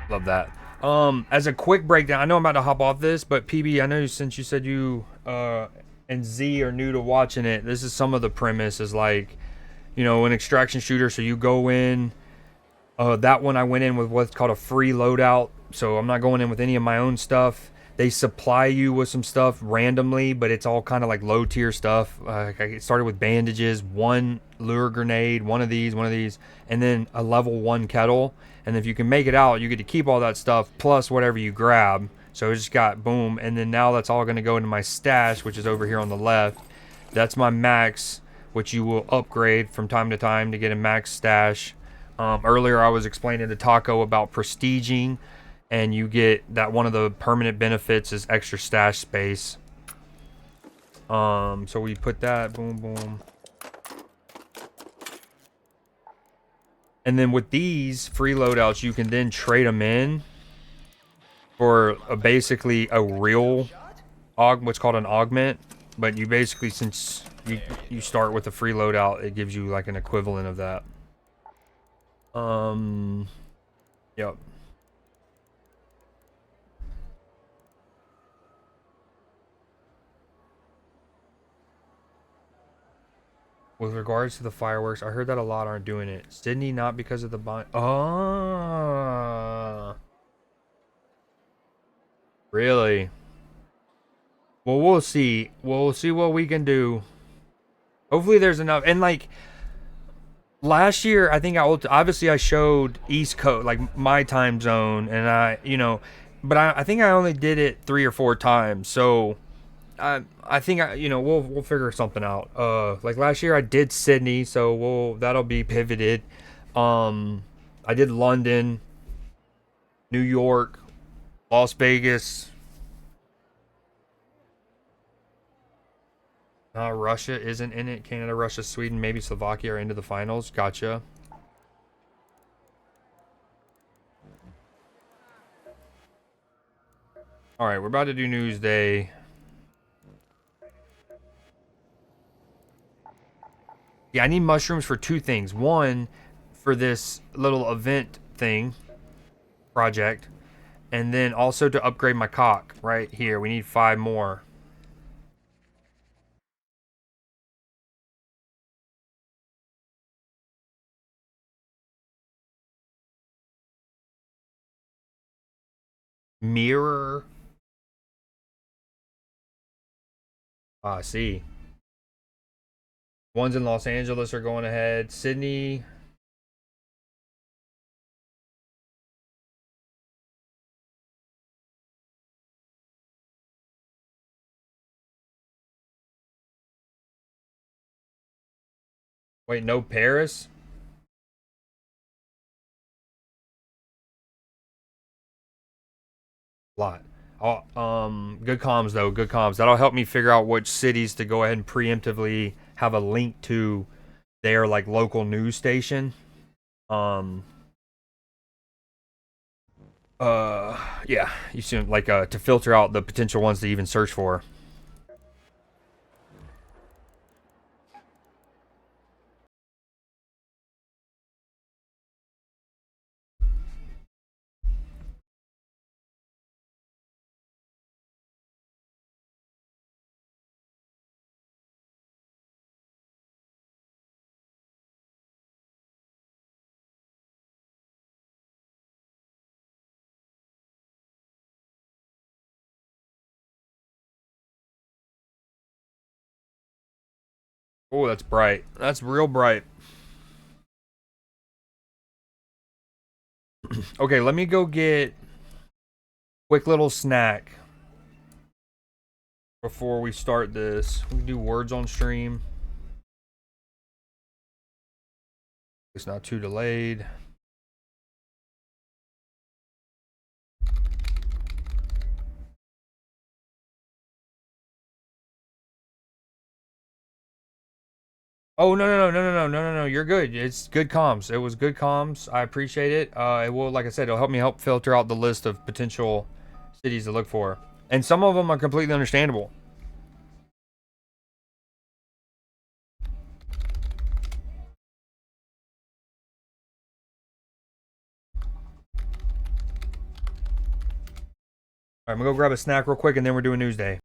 Love that. As a quick breakdown, I know I'm about to hop off this, but PB, I know since you said you and Z are new to watching it, this is some of the premise is like, you know, an extraction shooter. So you go in. That one I went in with what's called a free loadout. So I'm not going in with any of my own stuff. They supply you with some stuff randomly, but it's all kind of like low tier stuff. I started with bandages, 1 lure grenade, one of these, and then a level 1 kettle. And if you can make it out, you get to keep all that stuff plus whatever you grab. So it just got boom. And then now that's all going to go into my stash, which is over here on the left. That's my max, which you will upgrade from time to time to get a max stash. Earlier I was explaining to Taco about prestiging, and you get that one of the permanent benefits is extra stash space. So we put that, boom, boom. And then with these free loadouts, you can then trade them in for basically a real what's called an augment. But you basically, since you start with a free loadout, it gives you like an equivalent of that. Yep. With regards to the fireworks, I heard that a lot aren't doing it. Sydney, not because of the bind. Oh, really? Well, we'll see. We'll see what we can do. Hopefully, there's enough. And like last year, I think obviously I showed East Coast, like my time zone, and but I think I only did it 3 or 4 times. So I think we'll figure something out. Like last year I did Sydney, so that'll be pivoted. I did London, New York, Las Vegas. Russia isn't in it. Canada, Russia, Sweden, maybe Slovakia are into the finals. Gotcha. All right, we're about to do Newsday. Yeah, I need mushrooms for 2 things. One, for this little event thing project, and then also to upgrade my cock right here. We need 5 more. Mirror. Ah, see. Ones in Los Angeles are going ahead. Sydney. Wait, no Paris? Lot. Good comms though. Good comms. That'll help me figure out which cities to go ahead and preemptively have a link to their like local news station. Yeah. You should like to filter out the potential ones to even search for. Oh, that's bright. That's real bright. Okay, let me go get quick little snack. before we start this. We can do words on stream. It's not too delayed. Oh no! You're good. It's good comms. It was good comms. I appreciate it. It will, like I said, it'll help filter out the list of potential cities to look for, and some of them are completely understandable. All right, I'm gonna go grab a snack real quick, and then we're doing Newsday.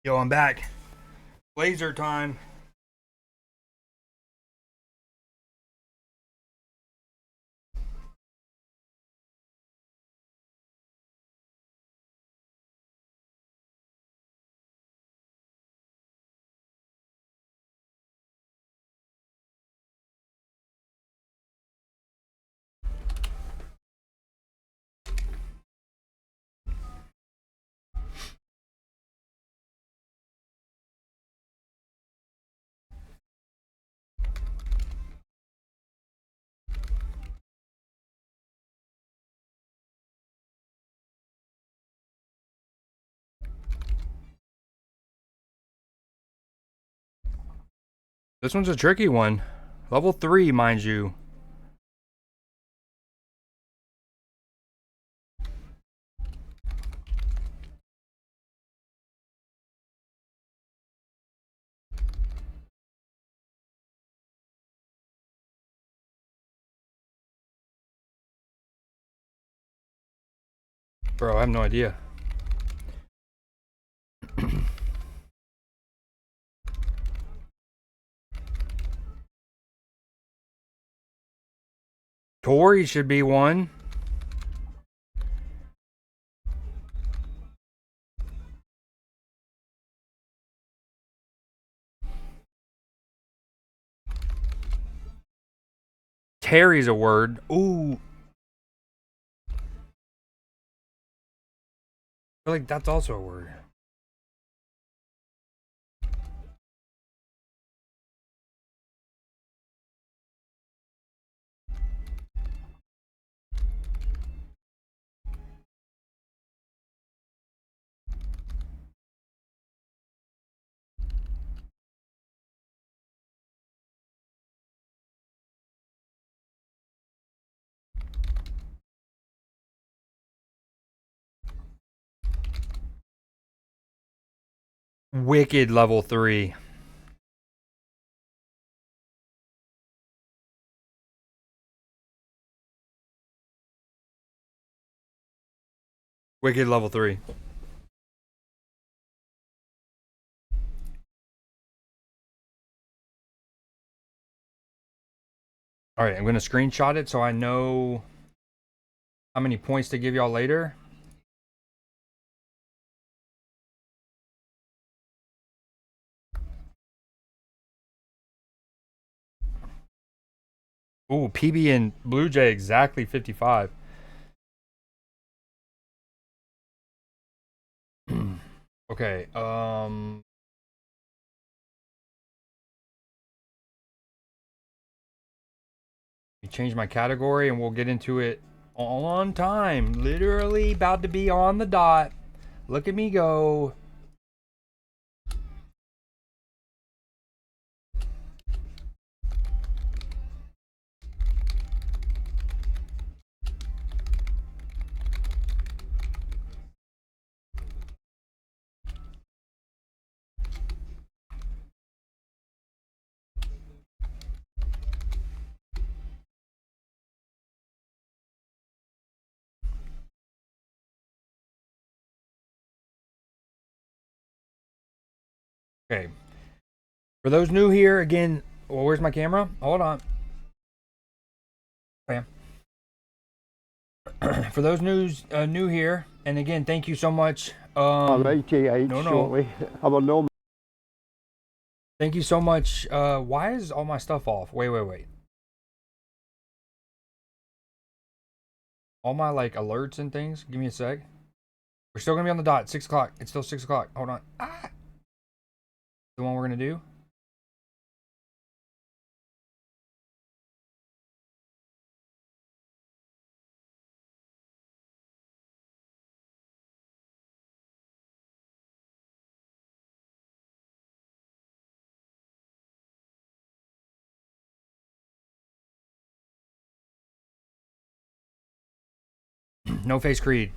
Yo, I'm back. Laser time. This one's a tricky one. Level 3, mind you. Bro, I have no idea. Tori should be one. Terry's a word. Ooh. I feel like that's also a word. Wicked level 3. Wicked level 3. Alright, I'm going to screenshot it so I know how many points to give y'all later. Ooh, PB and Blue Jay exactly 55. Okay, change my category and we'll get into it all on time. Literally about to be on the dot. Look at me go. Okay. For those new here, again, well, where's my camera? Hold on. Bam. For those new here, and again, thank you so much. I'm 88 no. shortly. I'm a normal. Thank you so much. Why is all my stuff off? Wait. All my like alerts and things. Give me a sec. We're still gonna be on the dot. 6 o'clock. It's still 6 o'clock. Hold on. Ah. The one we're gonna do. No Face Creed.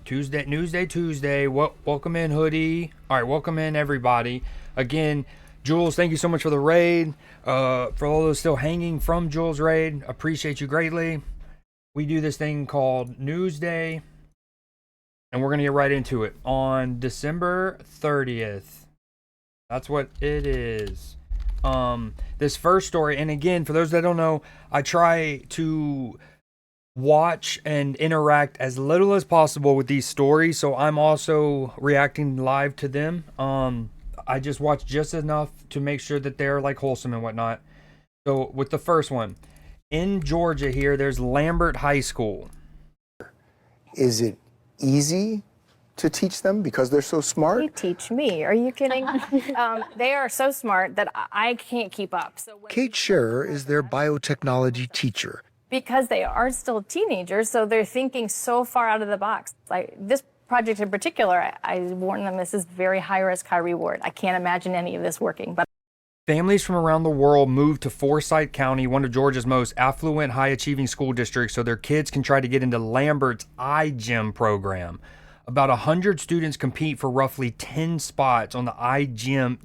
Tuesday. Welcome in, Hoodie. All right, welcome in, everybody. Again, Jules, thank you so much for the raid. For all those still hanging from Jules' raid, appreciate you greatly. We do this thing called Newsday. And we're going to get right into it. On December 30th, that's what it is. This first story, and again, for those that don't know, I try to watch and interact as little as possible with these stories, so I'm also reacting live to them. I just watch just enough to make sure that they're like wholesome and whatnot. So with the first one, in Georgia here, there's Lambert High School. Is it easy to teach them because they're so smart? They teach me. Are you kidding? They are so smart that I can't keep up. So Kate Scherer is their biotechnology teacher. because they are still teenagers, so they're thinking so far out of the box. Like this project in particular, I warn them this is very high risk, high reward. I can't imagine any of this working. But families from around the world move to Forsyth County, one of Georgia's most affluent, high-achieving school districts, so their kids can try to get into Lambert's iGym program. About 100 students compete for roughly 10 spots on the iGym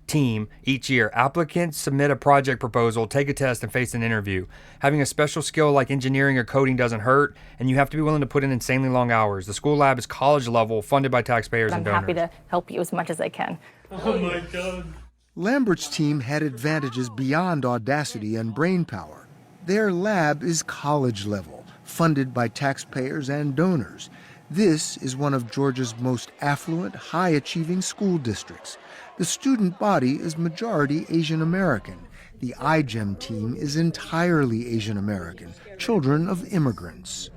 team each year. Applicants submit a project proposal, take a test, and face an interview. Having a special skill like engineering or coding doesn't hurt, and you have to be willing to put in insanely long hours. The school lab is college level, funded by taxpayers and donors. I'm happy to help you as much as I can. Oh my God. Lambert's team had advantages beyond audacity and brain power. Their lab is college level, funded by taxpayers and donors. This is one of Georgia's most affluent, high-achieving school districts. The student body is majority Asian American. The iGEM team is entirely Asian American, children of immigrants.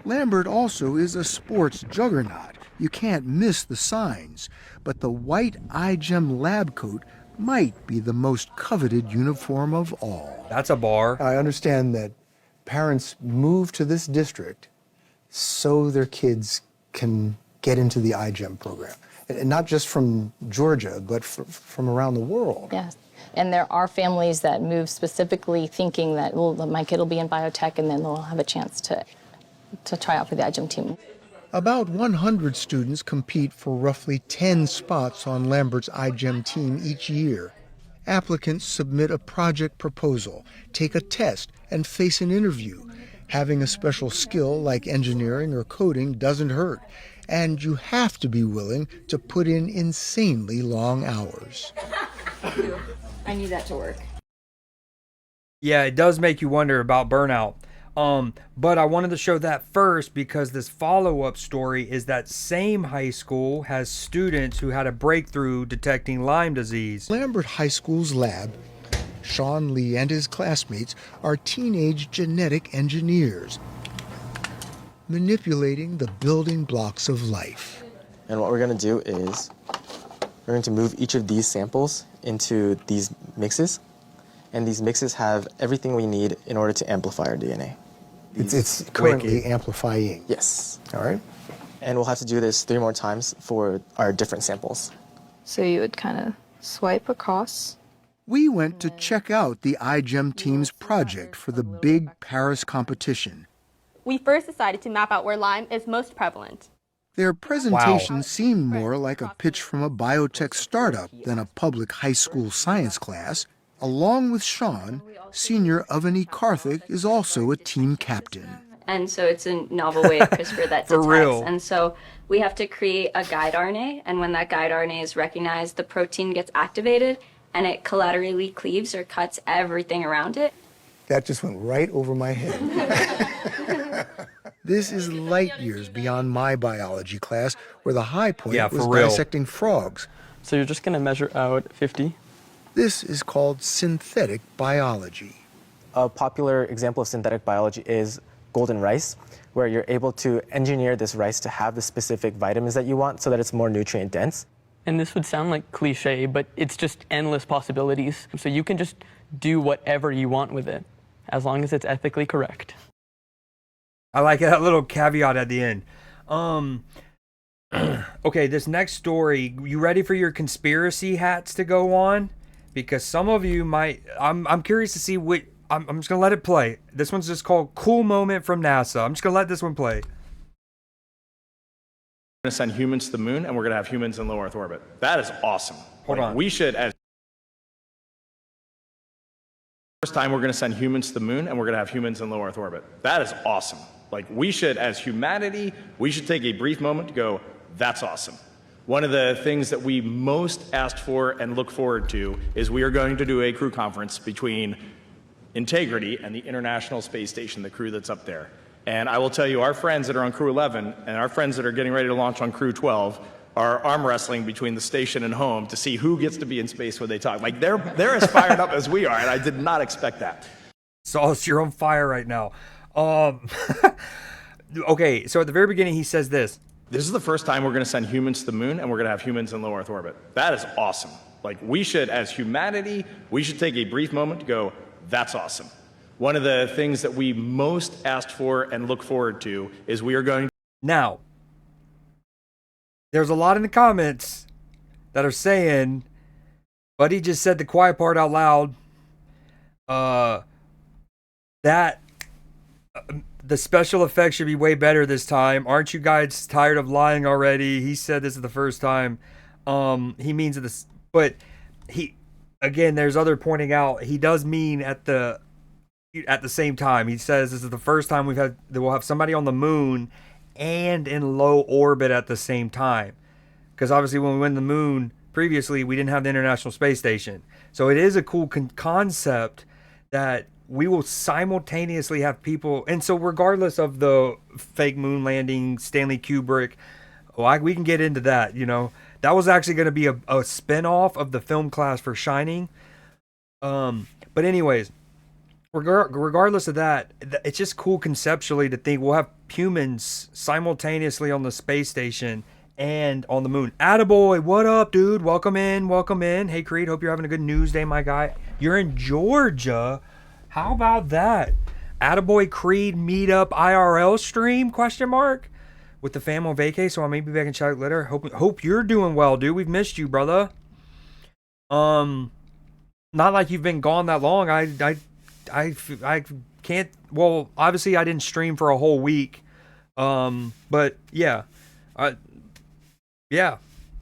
Lambert also is a sports juggernaut. You can't miss the signs. But the white iGEM lab coat might be the most coveted uniform of all. That's a bar. I understand that parents move to this district so their kids can get into the iGEM program. And not just from Georgia, but from around the world. Yes. And there are families that move specifically thinking that, well, my kid will be in biotech and then they'll have a chance to try out for the iGEM team. About 100 students compete for roughly 10 spots on Lambert's iGEM team each year. Applicants submit a project proposal, take a test, and face an interview. Having a special skill like engineering or coding doesn't hurt, and you have to be willing to put in insanely long hours. I need that to work. Yeah, it does make you wonder about burnout. But I wanted to show that first because this follow-up story is that same high school has students who had a breakthrough detecting Lyme disease. Lambert High School's lab, Sean Lee and his classmates are teenage genetic engineers, manipulating the building blocks of life. And what we're going to do is we're going to move each of these samples into these mixes. And these mixes have everything we need in order to amplify our DNA. It's currently amplifying. Yes. All right. And we'll have to do this 3 more times for our different samples. So you would kind of swipe across. We went to check out the iGEM team's project for the big Paris competition. We first decided to map out where Lyme is most prevalent. Their presentation seemed more like a pitch from a biotech startup than a public high school science class. Along with Sean, senior Avani Karthik is also a team captain. And so it's a novel way of CRISPR that For detects. real. And so we have to create a guide RNA, and when that guide RNA is recognized, the protein gets activated, and it collaterally cleaves or cuts everything around it. That just went right over my head. This is light years beyond my biology class, where the high point was dissecting frogs. So you're just going to measure out 50. This is called synthetic biology. A popular example of synthetic biology is golden rice, where you're able to engineer this rice to have the specific vitamins that you want so that it's more nutrient dense. And this would sound like cliche, but it's just endless possibilities. So you can just do whatever you want with it, as long as it's ethically correct. I like that little caveat at the end. Okay, this next story, you ready for your conspiracy hats to go on? Because some of you might, I'm curious to see what, I'm just going to let it play. This one's just called Cool Moment from NASA. I'm just going to let this one play. We're going to send humans to the moon, and we're going to have humans in low Earth orbit. That is awesome. Hold on. We should, as first time we're going to send humans to the moon, and we're going to have humans in low Earth orbit. That is awesome. Like, we should, as humanity, we should take a brief moment to go, that's awesome. One of the things that we most asked for and look forward to is we are going to do a crew conference between Integrity and the International Space Station, the crew that's up there. And I will tell you, our friends that are on Crew 11 and our friends that are getting ready to launch on Crew 12 are arm wrestling between the station and home to see who gets to be in space when they talk. Like, they're as fired up as we are, and I did not expect that. Sauce, you're on fire right now. Okay, so at the very beginning, he says this. This is the first time we're going to send humans to the moon, and we're going to have humans in low Earth orbit. That is awesome. Like, we should, as humanity, we should take a brief moment to go, that's awesome. One of the things that we most asked for and look forward to is we are going... Now, there's a lot in the comments that are saying, Buddy just said the quiet part out loud, that the special effects should be way better this time. Aren't you guys tired of lying already? He said this is the first time. He means this, but he, again, there's other pointing out, he does mean at the same time. He says this is the first time we'll have somebody on the moon and in low orbit at the same time. Because obviously when we went to the moon previously, we didn't have the International Space Station. So it is a cool concept that we will simultaneously have people. And so regardless of the fake moon landing, Stanley Kubrick, we can get into that, you know. That was actually going to be a spin-off of the film class for Shining. But anyways, regardless of that, it's just cool conceptually to think we'll have humans simultaneously on the space station and on the moon. Attaboy, what up, dude? Welcome in, welcome in. Hey, Creed, hope you're having a good news day, my guy. You're in Georgia. How about that? Attaboy Creed meetup IRL stream, question mark? With the fam on vacay, so I may be back in chat later. Hope you're doing well, dude. We've missed you, brother. Not like you've been gone that long. I can't, well, obviously I didn't stream for a whole week. But yeah. Yeah,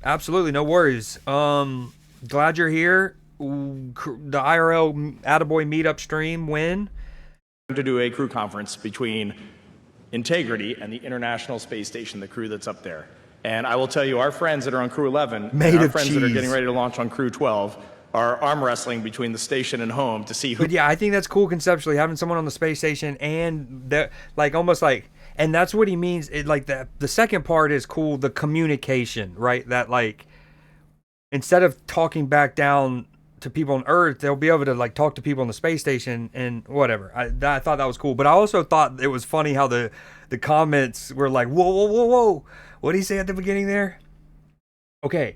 absolutely, no worries. Glad you're here. The IRL Attaboy meetup stream when? To do a crew conference between Integrity and the International Space Station, the crew that's up there. And I will tell you, our friends that are on Crew 11 and our friends that are getting ready to launch on Crew 12 are arm wrestling between the station and home to see who... But yeah, I think that's cool conceptually, having someone on the space station and like almost like... And that's what he means. Like the second part is cool, the communication, right? That like, instead of talking back down to people on Earth, they'll be able to like talk to people on the space station and whatever. I thought that was cool. But I also thought it was funny how the comments were like, whoa. What did he say at the beginning there? Okay.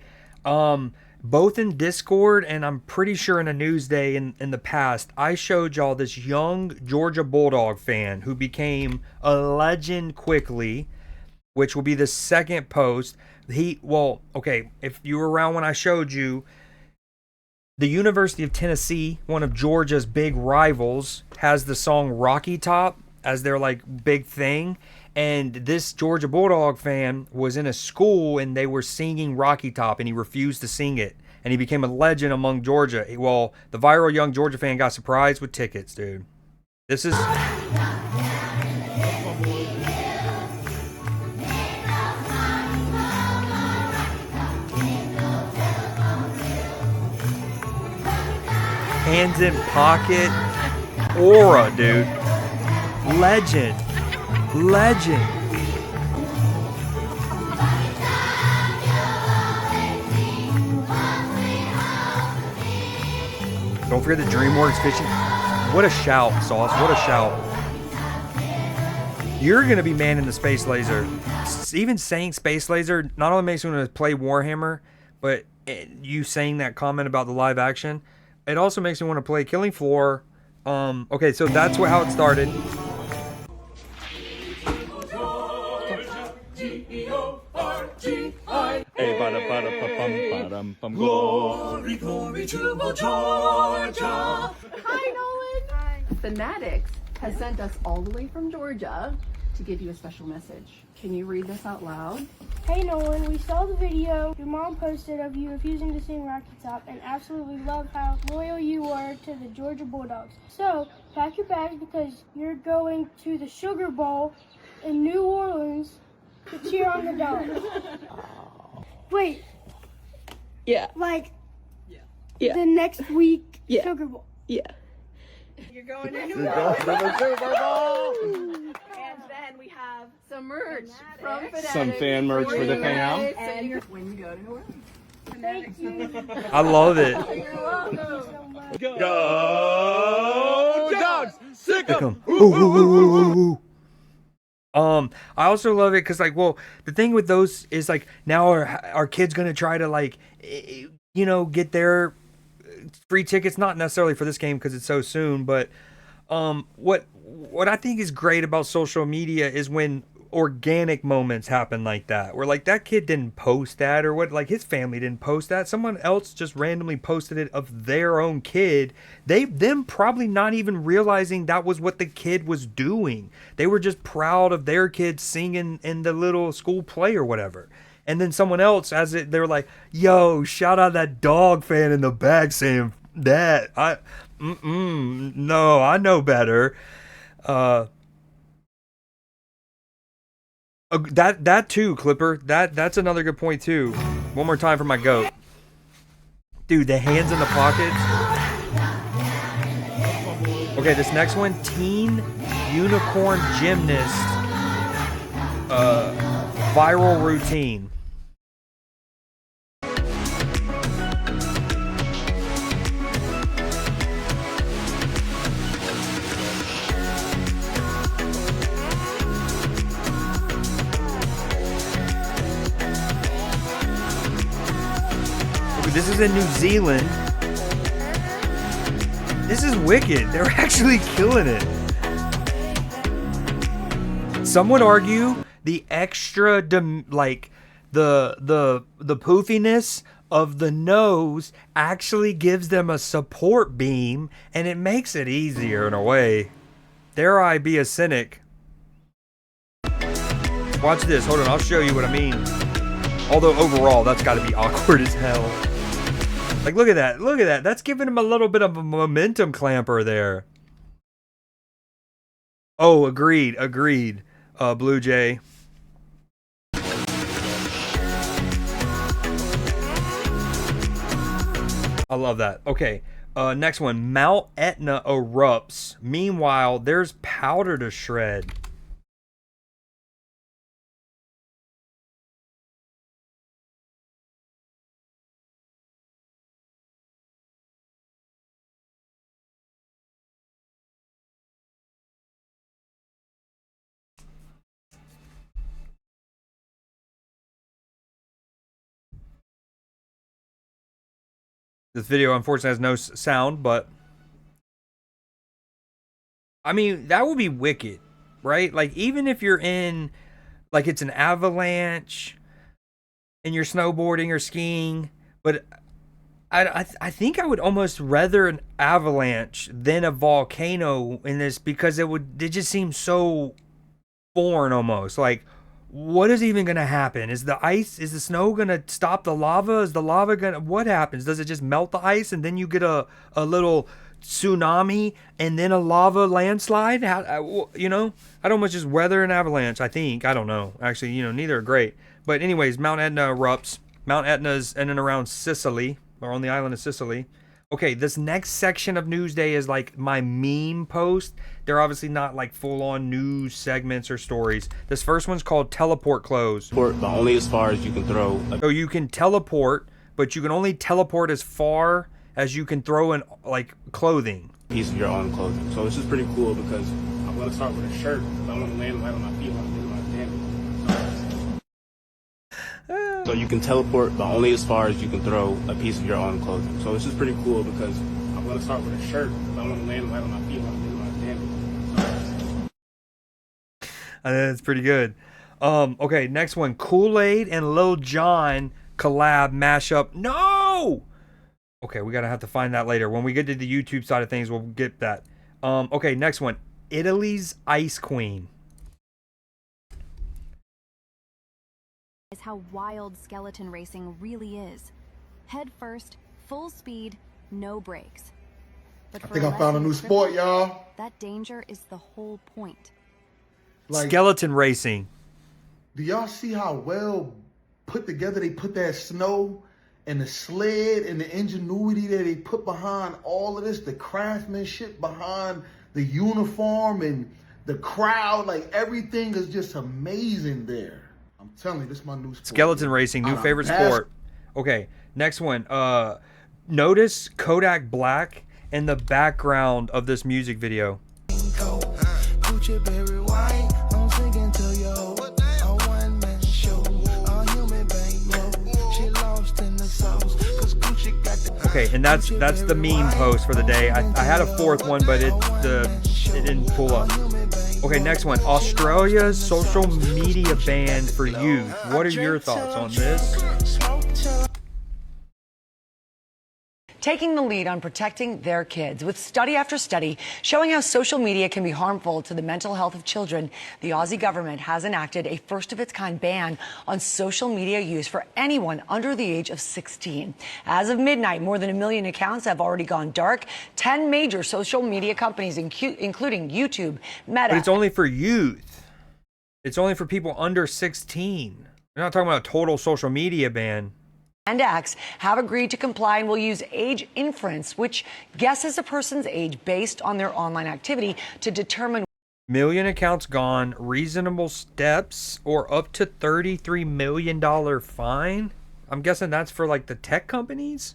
Both in Discord and I'm pretty sure in a Newsday in the past, I showed y'all this young Georgia Bulldog fan who became a legend quickly, which will be the second post. If you were around when I showed you, the University of Tennessee, one of Georgia's big rivals, has the song Rocky Top as their like big thing. And this Georgia Bulldog fan was in a school and they were singing Rocky Top and he refused to sing it. And he became a legend among Georgia. Well, the viral young Georgia fan got surprised with tickets, dude. This is... Hands in pocket. Aura, dude. Legend. Don't forget the DreamWorks fishing. What a shout, Sauce. What a shout. You're going to be manning the Space Laser. Even saying Space Laser not only makes me want to play Warhammer, but you saying that comment about the live action, it also makes me want to play Killing Floor. Okay, so that's how it started. Glory, glory to Georgia. Hi, Nolan. Hi. Fanatics has sent us all the way from Georgia to give you a special message. Can you read this out loud? Hey Nolan, we saw the video your mom posted of you refusing to sing Rocky Top and absolutely love how loyal you were to the Georgia Bulldogs. So, pack your bags because you're going to the Sugar Bowl in New Orleans to cheer on the Dogs. Wait. Yeah. Like, Yeah. the next week, Yeah. Sugar Bowl. Yeah. You're going to You're going to the Super Bowl! And then we have some merch from Fanatics. Some fan merch for the fam. And when you go to New Orleans. Thank you. I love it. You're welcome. Go Dogs! Sick 'em! I also love it because, like, well, the thing with those is, like, now our kids gonna try to, like, get their free tickets, not necessarily for this game because it's so soon, but what I think is great about social media is when organic moments happen like that, where, like, that kid didn't post that, or what, like, his family didn't post that, someone else just randomly posted it of their own kid, them probably not even realizing that was what the kid was doing. They were just proud of their kid singing in the little school play or whatever. And then someone else, they were like, yo, shout out that dog fan in the back saying that. No, I know better. That too, Clipper. That's another good point too. One more time for my goat. Dude, the hands in the pockets. Okay, this next one, teen unicorn gymnast viral routine. This is in New Zealand. This is wicked. They're actually killing it. Some would argue the extra, the poofiness of the nose actually gives them a support beam, and it makes it easier in a way. Dare I be a cynic? Watch this. Hold on. I'll show you what I mean. Although overall, that's got to be awkward as hell. Like, look at that. Look at that. That's giving him a little bit of a momentum clamper there. Oh, agreed. Agreed. Blue Jay. I love that. Okay. Next one. Mount Etna erupts. Meanwhile, there's powder to shred. This video, unfortunately, has no sound, but I mean, that would be wicked, right? Like, even if you're in, like, it's an avalanche and you're snowboarding or skiing, but I think I would almost rather an avalanche than a volcano in this, because it just seems so foreign almost. Like, what is even going to happen? Is the snow going to stop the lava? Is the lava going to, what happens? Does it just melt the ice and then you get a little tsunami and then a lava landslide? I'd almost just weather an avalanche, I think. I don't know. Actually, neither are great. But anyways, Mount Etna erupts. Mount Etna's in and around Sicily, or on the island of Sicily. Okay, this next section of Newsday is like my meme post. They're obviously not like full-on news segments or stories. This first one's called Teleport Clothes. But only as far as you can throw. So you can teleport, but you can only teleport as far as you can throw in, like, clothing. Piece of your own clothing. So this is pretty cool because I'm going to start with a shirt. I want to land right on my feet when I'm doing my damage. So you can teleport, but only as far as you can throw a piece of your own clothing. So this is pretty cool because I'm going to start with a shirt. I want to land right on my feet when I'm doing my damage. I think that's pretty good. Okay, next one. Kool-Aid and Lil Jon collab mashup. No! Okay, we gotta have to find that later. When we get to the YouTube side of things, we'll get that. Okay, next one. Italy's Ice Queen. how wild skeleton racing really is. Head first, full speed, no brakes. But I think I found a new sport, y'all. That danger is the whole point. Like, skeleton racing. do y'all see how well put together they put that snow and the sled and the ingenuity that they put behind all of this, the craftsmanship behind the uniform and the crowd, like everything is just amazing there. I'm telling you, this is my new sport. Skeleton racing, new favorite sport. Okay, next one. Notice Kodak Black in the background of this music video. Okay, and that's the meme post for the day. I had a fourth one, but it didn't pull up. Okay, next one. Australia's social media ban for youth. What are your thoughts on this? Taking the lead on protecting their kids. With study after study showing how social media can be harmful to the mental health of children, the Aussie government has enacted a first-of-its-kind ban on social media use for anyone under the age of 16. As of midnight, more than 1 million accounts have already gone dark. 10 major social media companies, including YouTube, Meta... But it's only for youth. It's only for people under 16. We're not talking about a total social media ban. And X have agreed to comply and will use age inference, which guesses a person's age based on their online activity to determine Million accounts gone, reasonable steps, or up to $33 million fine. I'm guessing that's for like the tech companies.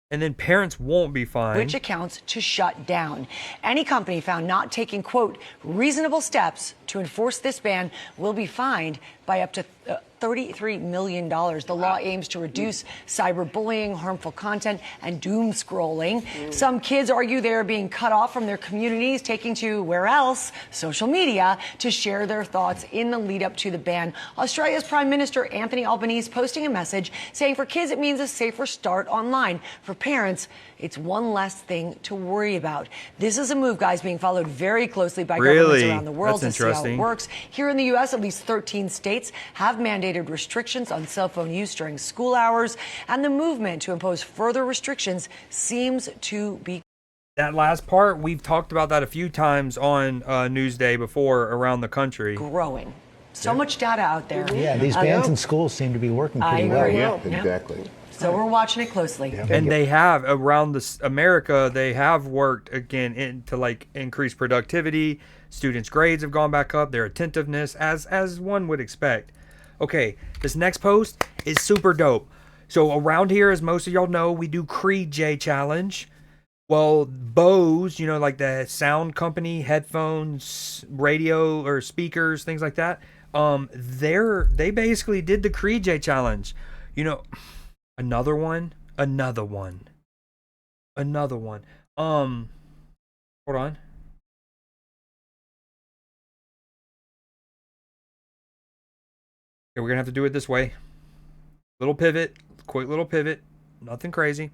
And then parents won't be fined. which accounts to shut down. Any company found not taking, quote, reasonable steps to enforce this ban will be fined by up to $33 million. The law aims to reduce cyberbullying, harmful content, and doom scrolling. Some kids argue they are being cut off from their communities, taking to where else? Social media to share their thoughts in the lead up to the ban. Australia's Prime Minister Anthony Albanese posting a message saying for kids it means a safer start online. For parents, it's one less thing to worry about. This is a move, guys, being followed very closely by governments around the world to see how it works. Here in the U.S., at least 13 states have mandated restrictions on cell phone use during school hours, and the movement to impose further restrictions seems to be. That last part, we've talked about that a few times on Newsday before around the country. Growing. So much data out there. Yeah, these bans in schools seem to be working pretty well. Yeah, exactly. So we're watching it closely. And they have around America, they have worked again to like increase productivity. Students' grades have gone back up. Their attentiveness, as one would expect. Okay, this next post is super dope. So around here, as most of y'all know, we do Creed J Challenge. Well, Bose, you know, like the sound company, headphones, radio or speakers, things like that. They basically did the Creed J Challenge. You know, another one. Hold on. Okay, we're gonna have to do it this way. Little pivot, quick little pivot, nothing crazy.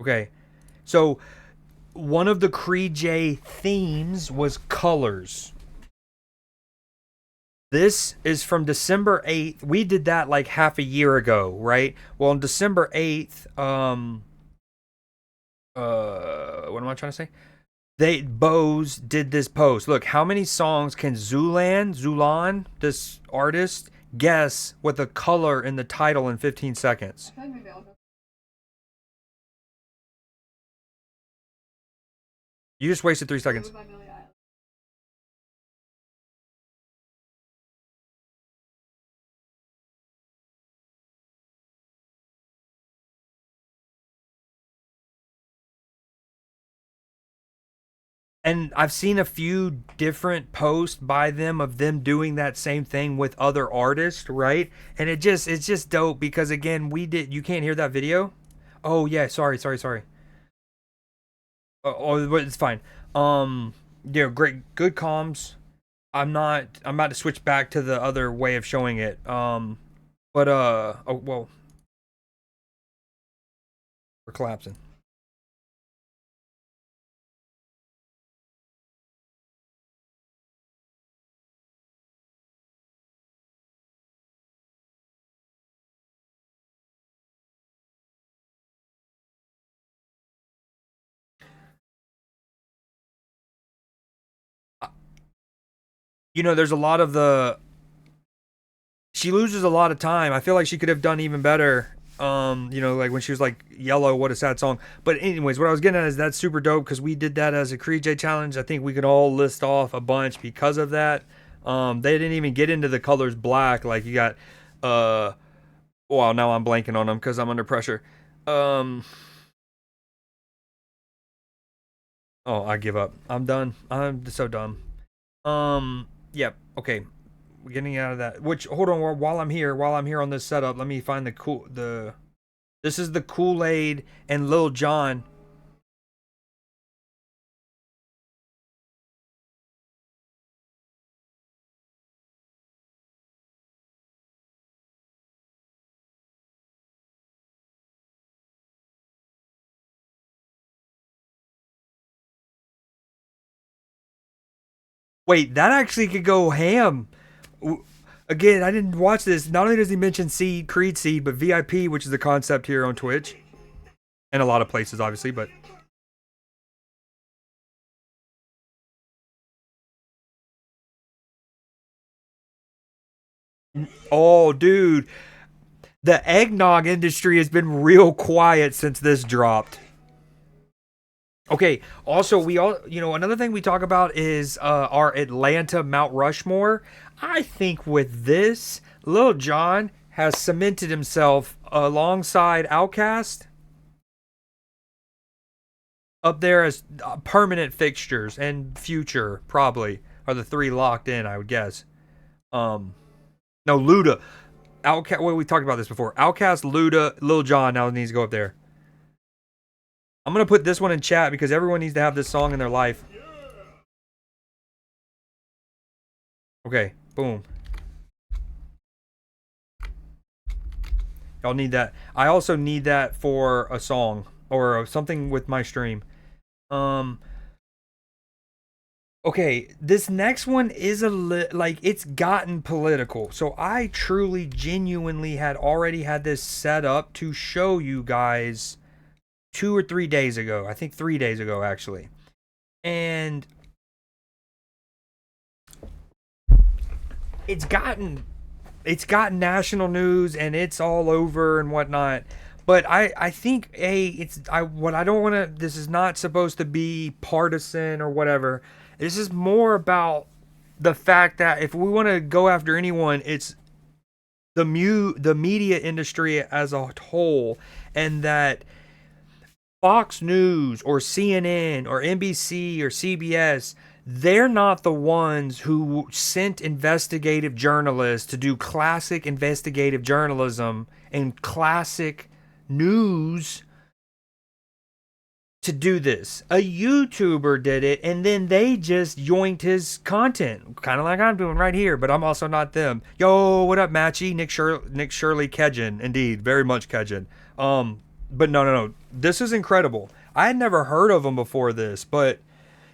Okay, so one of the Creed J themes was colors. This is from December 8th. We did that like half a year ago, right? Well, on December 8th, what am I trying to say? Bose did this post. Look, how many songs can Zulan, this artist, guess with a color in the title in 15 seconds? You just wasted 3 seconds. And I've seen a few different posts by them of them doing that same thing with other artists, right? And it's just dope because again, you can't hear that video? Oh yeah, sorry. Oh, it's fine. Yeah, great, good comms. I'm about to switch back to the other way of showing it. Oh well. We're collapsing. you know, there's a lot of she loses a lot of time. I feel like she could have done even better. You know, like when she was like Yellow, what a sad song. But anyways, what I was getting at is that's super dope because we did that as a Creed J challenge. I think we could all list off a bunch because of that. They didn't even get into the colors black. Like you got, wow, now I'm blanking on them because I'm under pressure. Oh, I give up. I'm done. I'm so dumb. Yep. Okay. We're getting out of that. Which, hold on, while I'm here on this setup, let me find this is the Kool-Aid and Lil Jon. Wait, that actually could go ham. Again, I didn't watch this. Not only does he mention Seed, Creed Seed, but VIP, which is the concept here on Twitch. And a lot of places, obviously, but... Oh, dude. The eggnog industry has been real quiet since this dropped. Okay, also, another thing we talk about is our Atlanta Mount Rushmore. I think with this, Lil Jon has cemented himself alongside Outkast up there as permanent fixtures, and Future probably are the three locked in, I would guess. No, Luda. Outkast, well, we talked about this before. Outkast, Luda, Lil Jon now needs to go up there. I'm going to put this one in chat because everyone needs to have this song in their life. Okay, boom. Y'all need that. I also need that for a song or something with my stream. Okay, this next one is it's gotten political. So I truly, genuinely had already had this set up to show you guys 2 or 3 days ago. I think 3 days ago, actually. And it's gotten national news and it's all over and whatnot. But I think what I don't want to, this is not supposed to be partisan or whatever. This is more about the fact that if we want to go after anyone, it's the media industry as a whole, and that Fox News or CNN or NBC or CBS, they're not the ones who sent investigative journalists to do classic investigative journalism and classic news to do this. A YouTuber did it, and then they just yoinked his content, kind of like I'm doing right here, but I'm also not them. Yo, what up, Matchy? Nick Shirley Kedgen, indeed, very much Kedgen. But no. This is incredible. I had never heard of him before this, but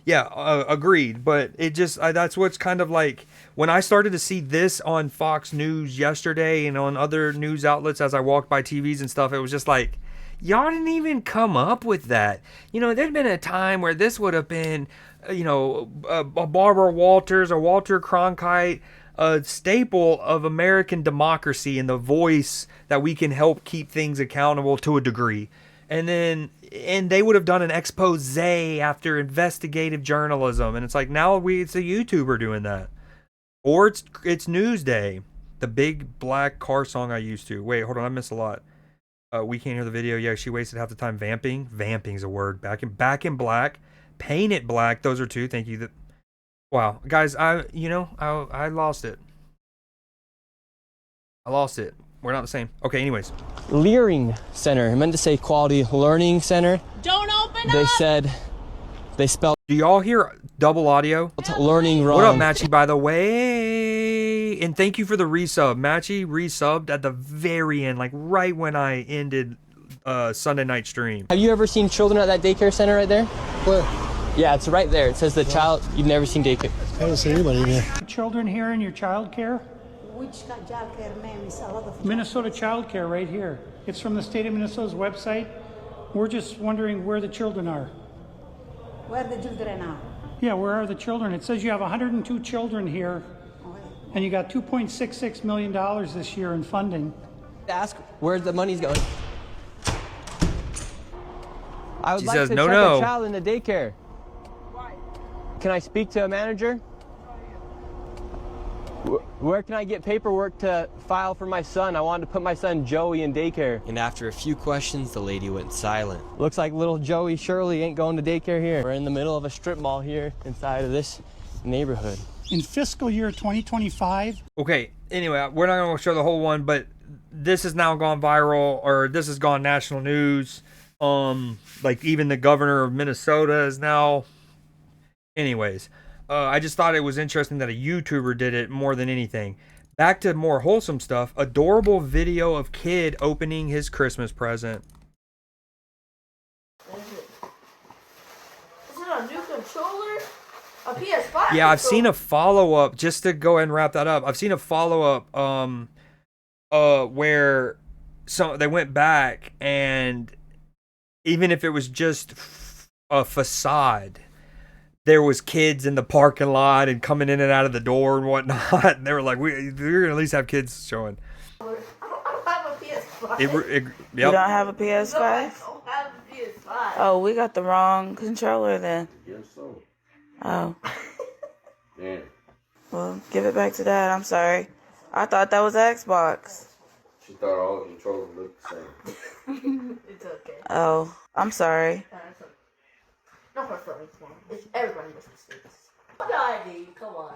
yeah, agreed. But it just, that's what's kind of like, when I started to see this on Fox News yesterday and on other news outlets as I walked by TVs and stuff, it was just like, y'all didn't even come up with that. You know, there'd been a time where this would have been, a Barbara Walters or Walter Cronkite, a staple of American democracy and the voice that we can help keep things accountable to a degree. And they would have done an expose after investigative journalism. And it's like, now it's a YouTuber doing that. Or it's Newsday, the big black car song I used to. Wait, hold on, I missed a lot. We can't hear the video. Yeah, she wasted half the time vamping. Vamping's a word. Back in black. Paint it black. Those are two. Thank you. Wow, guys, I lost it. We're not the same. Okay, anyways. Leering Center. I meant to say Quality Learning Center. Don't open They up! said they spelled. Do y'all hear double audio? Learning wrong. What up, Matchy, by the way? And thank you for the resub. Matchy resubbed at the very end, like right when I ended Sunday night stream. Have you ever seen children at that daycare center right there? Where? Yeah, it's right there. It says the child. You've never seen daycare. I haven't seen anybody in there. Children here in your child care? Which child care, ma'am? Is a lot of Minnesota Child Care right here. It's from the state of Minnesota's website. We're just wondering where the children are. Where the children are? Yeah, where are the children? It says you have 102 children here, and you got $2.66 million this year in funding. Ask where the money's going. I would She like says, to no, check no. a child in the daycare. Can I speak to a manager? Where can I get paperwork to file for my son? I wanted to put my son Joey in daycare. And after a few questions, the lady went silent. Looks like little Joey Shirley ain't going to daycare here. We're in the middle of a strip mall here inside of this neighborhood. In fiscal year 2025. Okay, anyway, we're not going to show the whole one, but this has now gone viral, or this has gone national news. Like even the governor of Minnesota is now. Anyways, I just thought it was interesting that a YouTuber did it more than anything. Back to more wholesome stuff. Adorable video of kid opening his Christmas present. Is it a new controller? A PS5? Yeah, I've seen a follow-up, just to go ahead and wrap that up. I've seen a follow-up where they went back, and even if it was just a facade, there was kids in the parking lot and coming in and out of the door and whatnot. And they were like, we're gonna at least have kids showing. I don't have a PS5. Yep. You don't have a PS5? No, I don't have a PS5. Oh, we got the wrong controller then. Yes, so. Oh. Damn. Well, give it back to Dad. I'm sorry. I thought that was Xbox. She thought all the controllers looked the same. It's okay. Oh, I'm sorry. No hard feelings, Mom. It's everybody makes mistakes. Daddy, come on.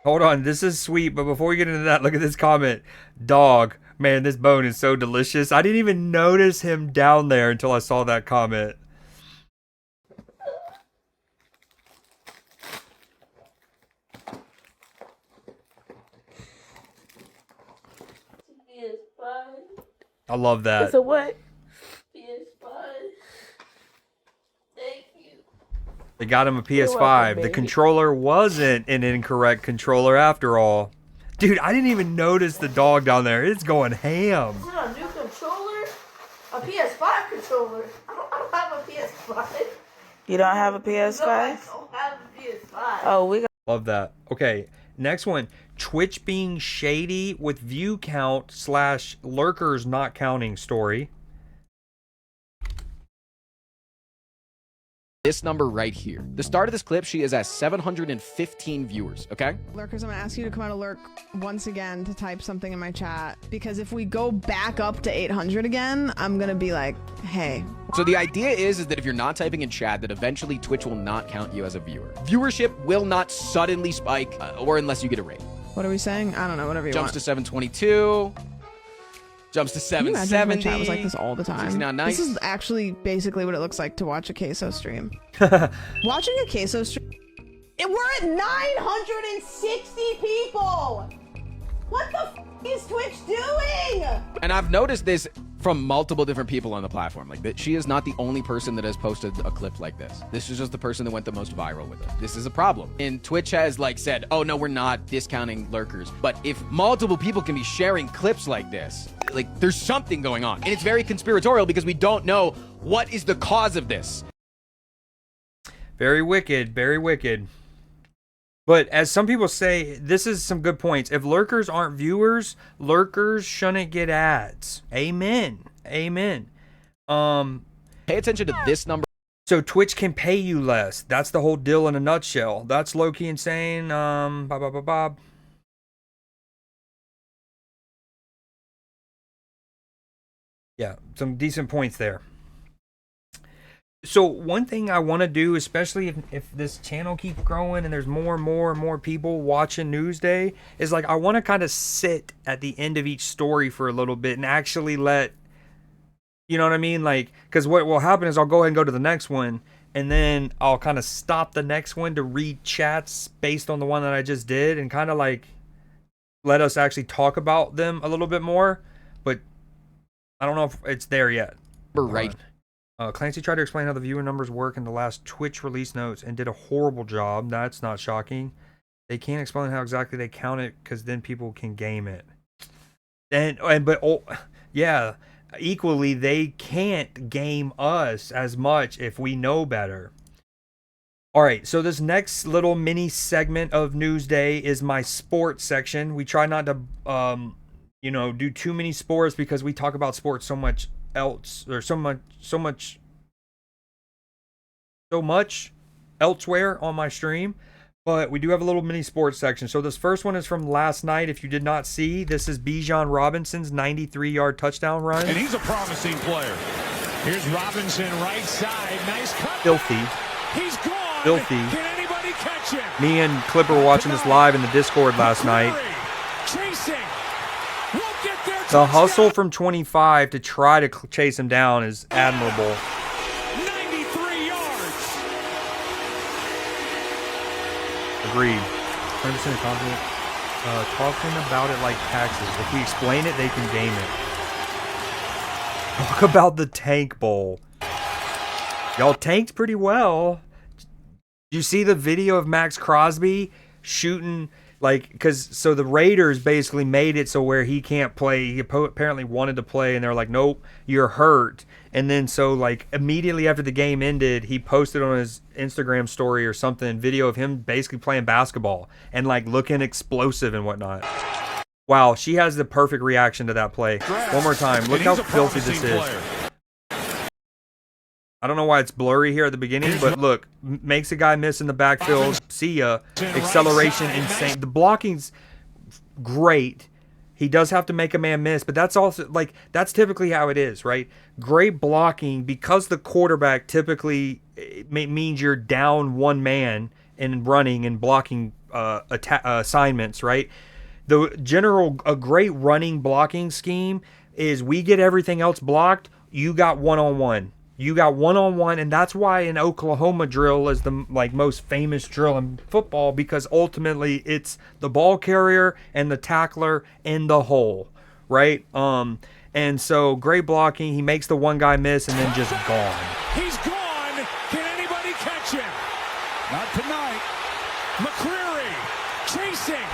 Hold on, this is sweet, but before we get into that, look at this comment. Dog, man, this bone is so delicious. I didn't even notice him down there until I saw that comment. PS5. I love that. It's a what? PS5. Thank you. They got him a PS5. welcome, The baby. controller wasn't an incorrect controller after all. Dude, I didn't even notice the dog down there. It's going ham. Is it a new controller? A PS5 controller? I don't have a PS5. You don't have a PS5? No, I don't have a PS5. Oh, we got. Love that. Okay, next one. Twitch being shady with view count / lurkers not counting story. This number right here. The start of this clip, she is at 715 viewers, okay? Lurkers, I'm gonna ask you to come out of lurk once again to type something in my chat, because if we go back up to 800 again, I'm gonna be like, hey. So the idea is that if you're not typing in chat, that eventually Twitch will not count you as a viewer. Viewership will not suddenly spike, or unless you get a raid. What are we saying? I don't know, whatever you Jumps want. to 722. Jumps to Can you imagine if 770. my chat was like this all the time? 69 nice. This is actually basically what it looks like to watch a queso stream. Watching a queso stream. We're at 960 people! What the f is Twitch doing? And I've noticed this from multiple different people on the platform. Like, that she is not the only person that has posted a clip like this. This is just the person that went the most viral with it. This is a problem. And Twitch has like said, oh no, we're not discounting lurkers. But if multiple people can be sharing clips like this, like there's something going on. And it's very conspiratorial because we don't know what is the cause of this. Very wicked, very wicked. But as some people say, this is some good points. If lurkers aren't viewers, lurkers shouldn't get ads. Amen. Amen. Pay attention to this number. So Twitch can pay you less. That's the whole deal in a nutshell. That's low-key insane. Bob. Yeah, some decent points there. So one thing I want to do, especially if this channel keeps growing and there's more and more people watching Newsday, is like I want to kind of sit at the end of each story for a little bit and actually let, you know what I mean? Like, because what will happen is I'll go ahead and go to the next one, and then I'll kind of stop the next one to read chats based on the one that I just did and kind of like let us actually talk about them a little bit more. But I don't know if it's there yet. Right. Clancy tried to explain how the viewer numbers work in the last Twitch release notes and did a horrible job. That's not shocking. They can't explain how exactly they count it because then people can game it. yeah, equally they can't game us as much if we know better. All right, so this next little mini segment of Newsday is my sports section. We try not to do too many sports because we talk about sports so much else, or so much elsewhere on my stream. But we do have a little mini sports section. So this first one is from last night. If you did not see, this is Bijan Robinson's 93-yard touchdown run. And he's a promising player. Here's Robinson right side. Nice cut. Filthy. He's gone. Filthy. Can anybody catch him? Me and Clipper were watching this live in the Discord last night. Chasing. Won't get there. The hustle from 25 to try to chase him down is admirable. 93 yards. Agreed. 100% confident. Talking about it like taxes. If we explain it, they can game it. Talk about the Tank Bowl. Y'all tanked pretty well. You see the video of Max Crosby shooting, so the Raiders basically made it so where he can't play. He apparently wanted to play, and they're like, nope, you're hurt. And then immediately after the game ended, he posted on his Instagram story or something, video of him basically playing basketball and looking explosive and whatnot. Wow, she has the perfect reaction to that play. One more time. Look how filthy this is. I don't know why it's blurry here at the beginning, but look, makes a guy miss in the backfield. See ya. Acceleration, insane. The blocking's great. He does have to make a man miss, but that's also, that's typically how it is, right? Great blocking, because the quarterback typically means you're down one man in running and blocking assignments, right? A great running blocking scheme is we get everything else blocked, you got one-on-one. You got one-on-one, and that's why an Oklahoma drill is the most famous drill in football, because ultimately it's the ball carrier and the tackler in the hole, right? And so great blocking. He makes the one guy miss and then just gone. He's gone. Can anybody catch him? Not tonight. McCreary chasing.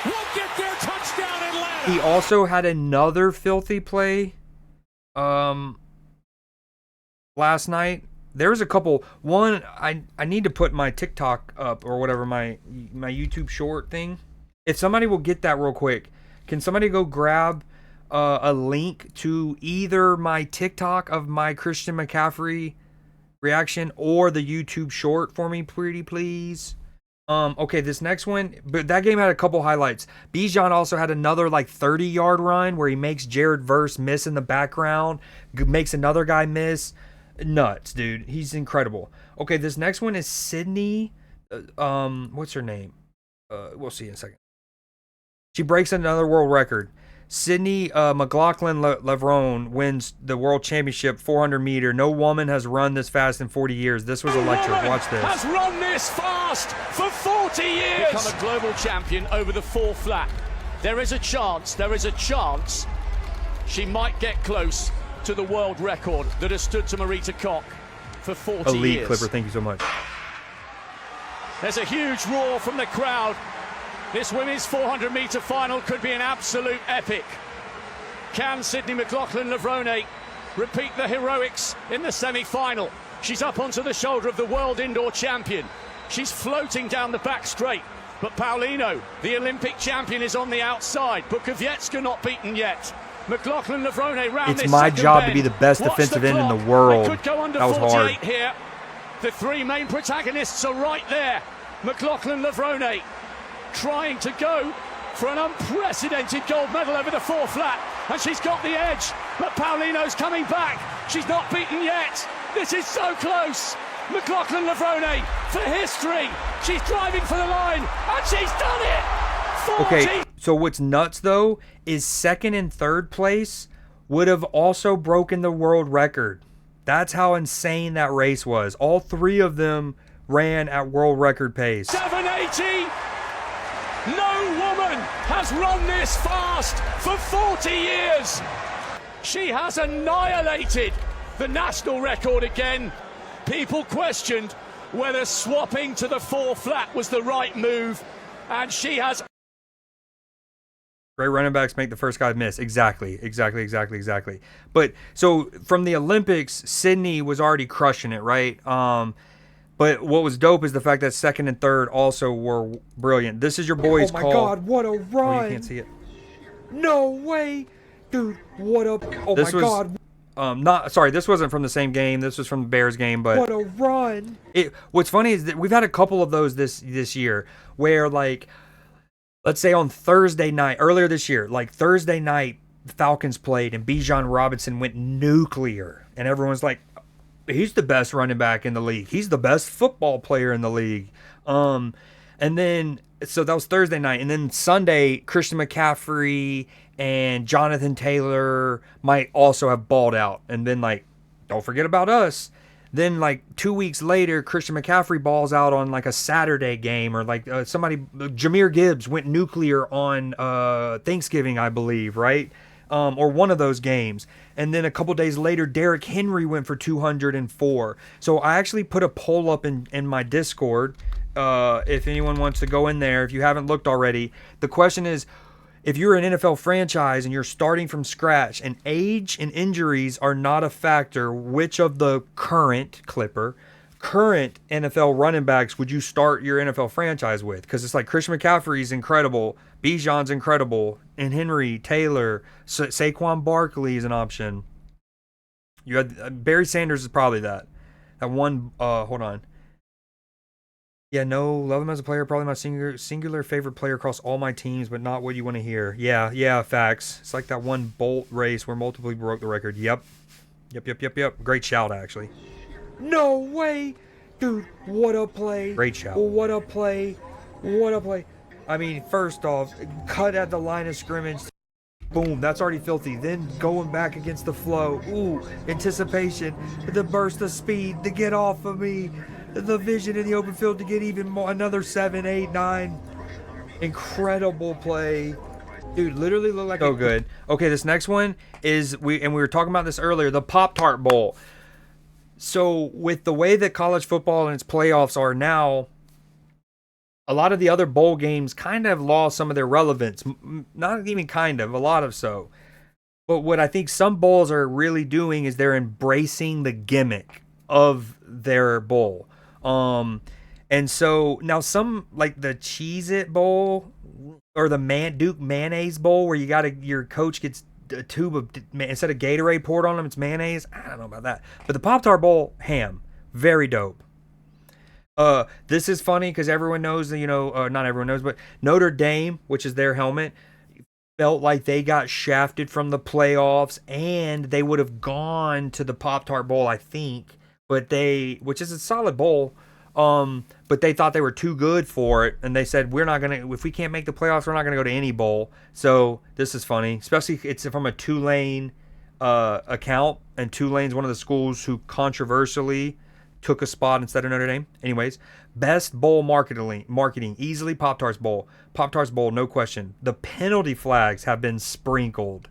Won't get their touchdown, Atlanta. He also had another filthy play. Last night, there was a couple. One, I need to put my TikTok up or whatever, my YouTube short thing. If somebody will get that real quick, can somebody go grab a link to either my TikTok of my Christian McCaffrey reaction or the YouTube short for me, pretty please? Okay, this next one, but that game had a couple highlights. Bijan also had another 30-yard run where he makes Jared Verse miss in the background, makes another guy miss. Nuts, dude. He's incredible. Okay, this next one is Sydney. What's her name? We'll see in a second. She breaks another world record. Sydney McLaughlin-Levrone wins the world championship 400 meter. No woman has run this fast in 40 years. This was electric. Watch this. Has run this fast for 40 years. Become a global champion over the 4 flat. There is a chance she might get close to the world record that has stood to Marita Koch for 40 Elite years. Clipper, thank you so much. There's a huge roar from the crowd. This women's 400-meter final could be an absolute epic. Can Sydney McLaughlin-Levrone repeat the heroics in the semi-final? She's up onto the shoulder of the world indoor champion. She's floating down the back straight, but Paulino, the Olympic champion, is on the outside. Bukowiecka not beaten yet. McLaughlin-Levrone round It's my job to be the best Watch defensive the end in clock. the world. They could go under That was 48 hard. here. The 3 main protagonists are right there. McLaughlin-Levrone trying to go for an unprecedented gold medal over the 4 flat, and she's got the edge, but Paulino's coming back. She's not beaten yet. This is so close. McLaughlin-Levrone for history. She's driving for the line, and she's done it. 40. Okay, so what's nuts though is second and third place would have also broken the world record. That's how insane that race was. All 3 of them ran at world record pace. 780. No woman has run this fast for 40 years. She has annihilated the national record again. People questioned whether swapping to the 4 flat was the right move, and she has Great running backs make the first guy miss. Exactly. But so from the Olympics, Sydney was already crushing it, right? But what was dope is the fact that second and third also were brilliant. This is your boys' call. Oh my God, what a run! Oh, you can't see it. No way, dude. What a! Oh This my was, God. this wasn't from the same game. This was from the Bears game, but What a run! What's funny is that we've had a couple of those this year where, like, let's say on Thursday night, earlier this year, like Thursday night, the Falcons played and Bijan Robinson went nuclear. And everyone's like, he's the best running back in the league. He's the best football player in the league. And then, so that was Thursday night. And then Sunday, Christian McCaffrey and Jonathan Taylor might also have balled out. And then, like, don't forget about us. Then, like, 2 weeks later, Christian McCaffrey balls out on, like, a Saturday game. Or, like, Jahmyr Gibbs went nuclear on Thanksgiving, I believe, right? Or one of those games. And then a couple days later, Derrick Henry went for 204. So I actually put a poll up in my Discord. If anyone wants to go in there, if you haven't looked already. The question is, if you're an NFL franchise and you're starting from scratch and age and injuries are not a factor, which of the current NFL running backs would you start your NFL franchise with? Because it's like Christian McCaffrey's incredible, Bijan's incredible, and Henry, Taylor, Saquon Barkley is an option. You had Barry Sanders is probably that one. Hold on. Yeah, no, love him as a player. Probably my singular favorite player across all my teams, but not what you want to hear. Yeah, facts. It's like that one Bolt race where multiple people broke the record. Yep. Great shout, actually. No way, dude. What a play. Great shout. What a play. I mean, first off, cut at the line of scrimmage. Boom, that's already filthy. Then going back against the flow. Ooh, anticipation. The burst of speed to get off of me. The vision in the open field to get even more. Another 7, 8, 9. Incredible play. Dude, literally looked like so good. Okay, this next one is, we were talking about this earlier, the Pop-Tart Bowl. So with the way that college football and its playoffs are now, a lot of the other bowl games kind of have lost some of their relevance. Not even kind of, a lot of so. But what I think some bowls are really doing is they're embracing the gimmick of their bowl. And so now some, like the Cheez-It Bowl or the Duke Mayonnaise Bowl, where your coach gets a tube of, instead of Gatorade poured on them, it's mayonnaise. I don't know about that. But the Pop-Tart Bowl, ham. Very dope. This is funny because everyone knows that, not everyone knows, but Notre Dame, which is their helmet, felt like they got shafted from the playoffs and they would have gone to the Pop-Tart Bowl, I think, which is a solid bowl. But they thought they were too good for it, and they said, if we can't make the playoffs, we're not gonna go to any bowl. So this is funny, especially it's from a Tulane account, and Tulane's one of the schools who controversially took a spot instead of Notre Dame. Anyways, best bowl marketing, easily Pop-Tarts Bowl. Pop-Tarts Bowl, no question. The penalty flags have been sprinkled.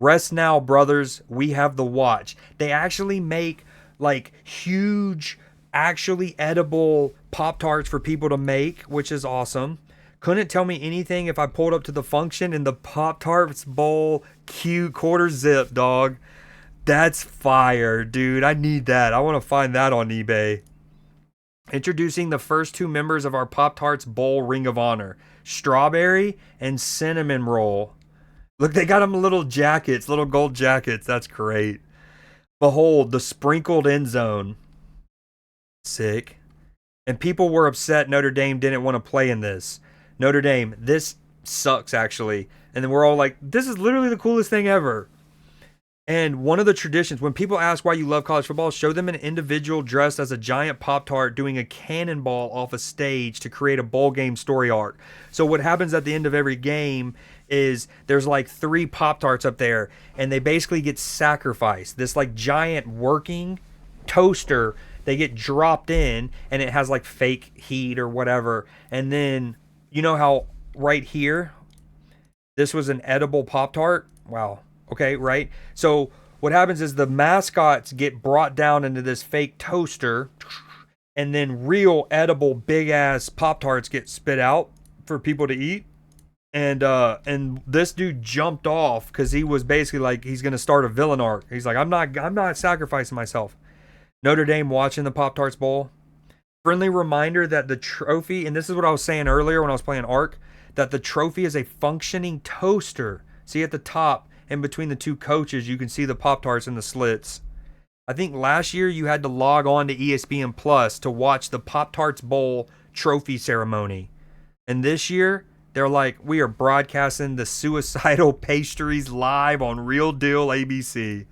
Rest now, brothers. We have the watch. They actually make like huge, actually edible Pop-Tarts for people to make, which is awesome. Couldn't tell me anything if I pulled up to the function in the Pop-Tarts Bowl cute quarter zip, dog. That's fire, dude. I need that. I want to find that on eBay. Introducing the first two members of our Pop-Tarts Bowl Ring of Honor. Strawberry and cinnamon roll. Look, they got them little jackets, little gold jackets. That's great. Behold, the sprinkled end zone. Sick. And people were upset Notre Dame didn't want to play in this. Notre Dame, this sucks, actually. And then we're all like, this is literally the coolest thing ever. And one of the traditions, when people ask why you love college football, show them an individual dressed as a giant Pop-Tart doing a cannonball off a stage to create a bowl game story arc. So what happens at the end of every game is there's like 3 Pop-Tarts up there, and they basically get sacrificed. This like giant working toaster, they get dropped in, and it has like fake heat or whatever. And then, you know how right here, this was an edible Pop-Tart? Wow. Okay, right? So what happens is the mascots get brought down into this fake toaster, and then real edible big-ass Pop-Tarts get spit out for people to eat. And this dude jumped off because he was basically like he's gonna start a villain arc. He's like, I'm not sacrificing myself. Notre Dame watching the Pop-Tarts Bowl. Friendly reminder that the trophy, and this is what I was saying earlier when I was playing Ark, that the trophy is a functioning toaster. See at the top, in between the two coaches, you can see the Pop-Tarts in the slits. I think last year you had to log on to ESPN Plus to watch the Pop-Tarts Bowl trophy ceremony. And this year, they're like, we are broadcasting the suicidal pastries live on Real Deal ABC.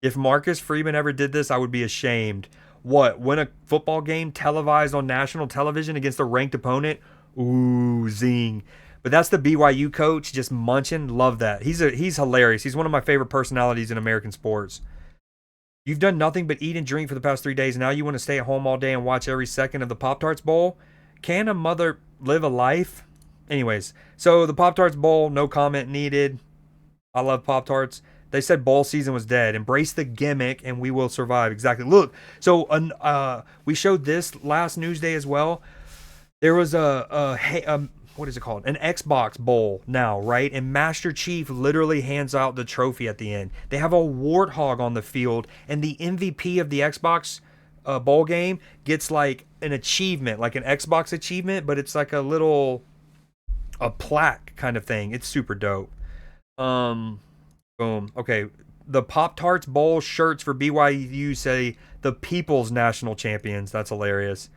If Marcus Freeman ever did this, I would be ashamed. What? Win a football game televised on national television against a ranked opponent? Ooh, zing. But that's the BYU coach just munching. Love that. He's hilarious. He's one of my favorite personalities in American sports. You've done nothing but eat and drink for the past 3 days. Now you want to stay at home all day and watch every second of the Pop-Tarts Bowl? Can a mother live a life? Anyways, so the Pop-Tarts Bowl, no comment needed. I love Pop-Tarts. They said bowl season was dead. Embrace the gimmick and we will survive. Exactly. Look, so we showed this last Newsday as well. There was what is it called? An Xbox Bowl now, right? And Master Chief literally hands out the trophy at the end. They have a warthog on the field, and the MVP of the Xbox bowl game gets like an achievement, like an Xbox achievement, but it's like a plaque kind of thing. It's super dope. Boom. Okay. The Pop-Tarts Bowl shirts for BYU say the People's National Champions. That's hilarious.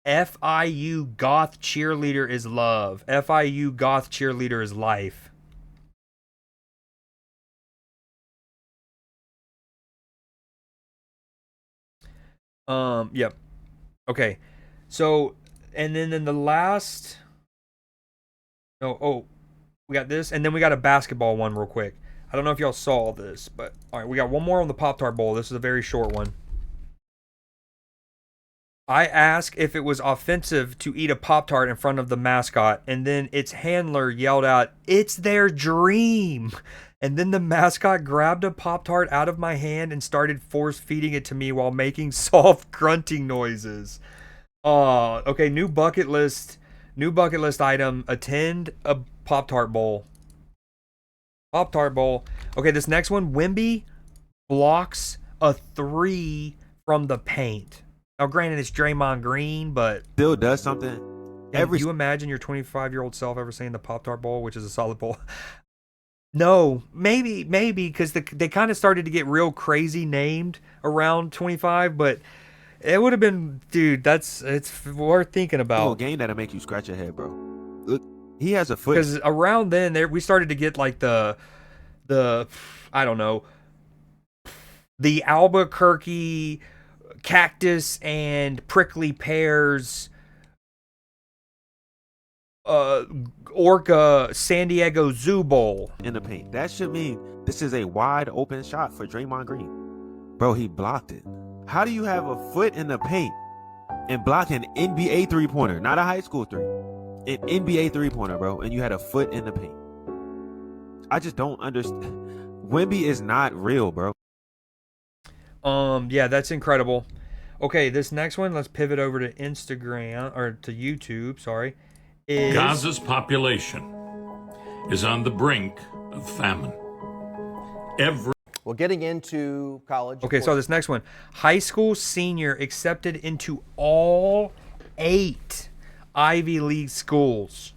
FIU Goth Cheerleader is love. FIU Goth Cheerleader is life. Yep. Okay. So, and then in the last... we got this, and then we got a basketball one real quick. I don't know if y'all saw this, but all right, we got one more on the Pop-Tart Bowl. This is a very short one. I asked if it was offensive to eat a Pop-Tart in front of the mascot, and then its handler yelled out, "It's their dream!" And then the mascot grabbed a Pop-Tart out of my hand and started force-feeding it to me while making soft grunting noises. Okay, new bucket list item, attend a Pop-Tart Bowl. Pop-Tart Bowl. Okay, this next one, Wemby blocks a 3 from the paint. Now, granted, it's Draymond Green, but... Still does something. Do you imagine your 25-year-old self ever saying the Pop-Tart Bowl, which is a solid bowl? No, maybe, because they kind of started to get real crazy named around 25, but it would have been... Dude, it's worth thinking about. A game that'll make you scratch your head, bro. Look, he has a foot. Because around then, we started to get like the I don't know, the Albuquerque cactus and prickly pears, Orca San Diego Zoo Bowl in the paint. That should mean this is a wide open shot for Draymond Green. Bro, he blocked it. How do you have a foot in the paint and block an NBA three-pointer, not a high school three? An NBA three-pointer, bro, and you had a foot in the paint. I just don't understand. Wemby is not real, bro. Yeah, that's incredible. Okay, this next one, let's pivot over to Instagram, or to YouTube, sorry. Gaza's population is on the brink of famine. Well, getting into college. Okay, so this next one. High school senior accepted into all 8 Ivy League schools.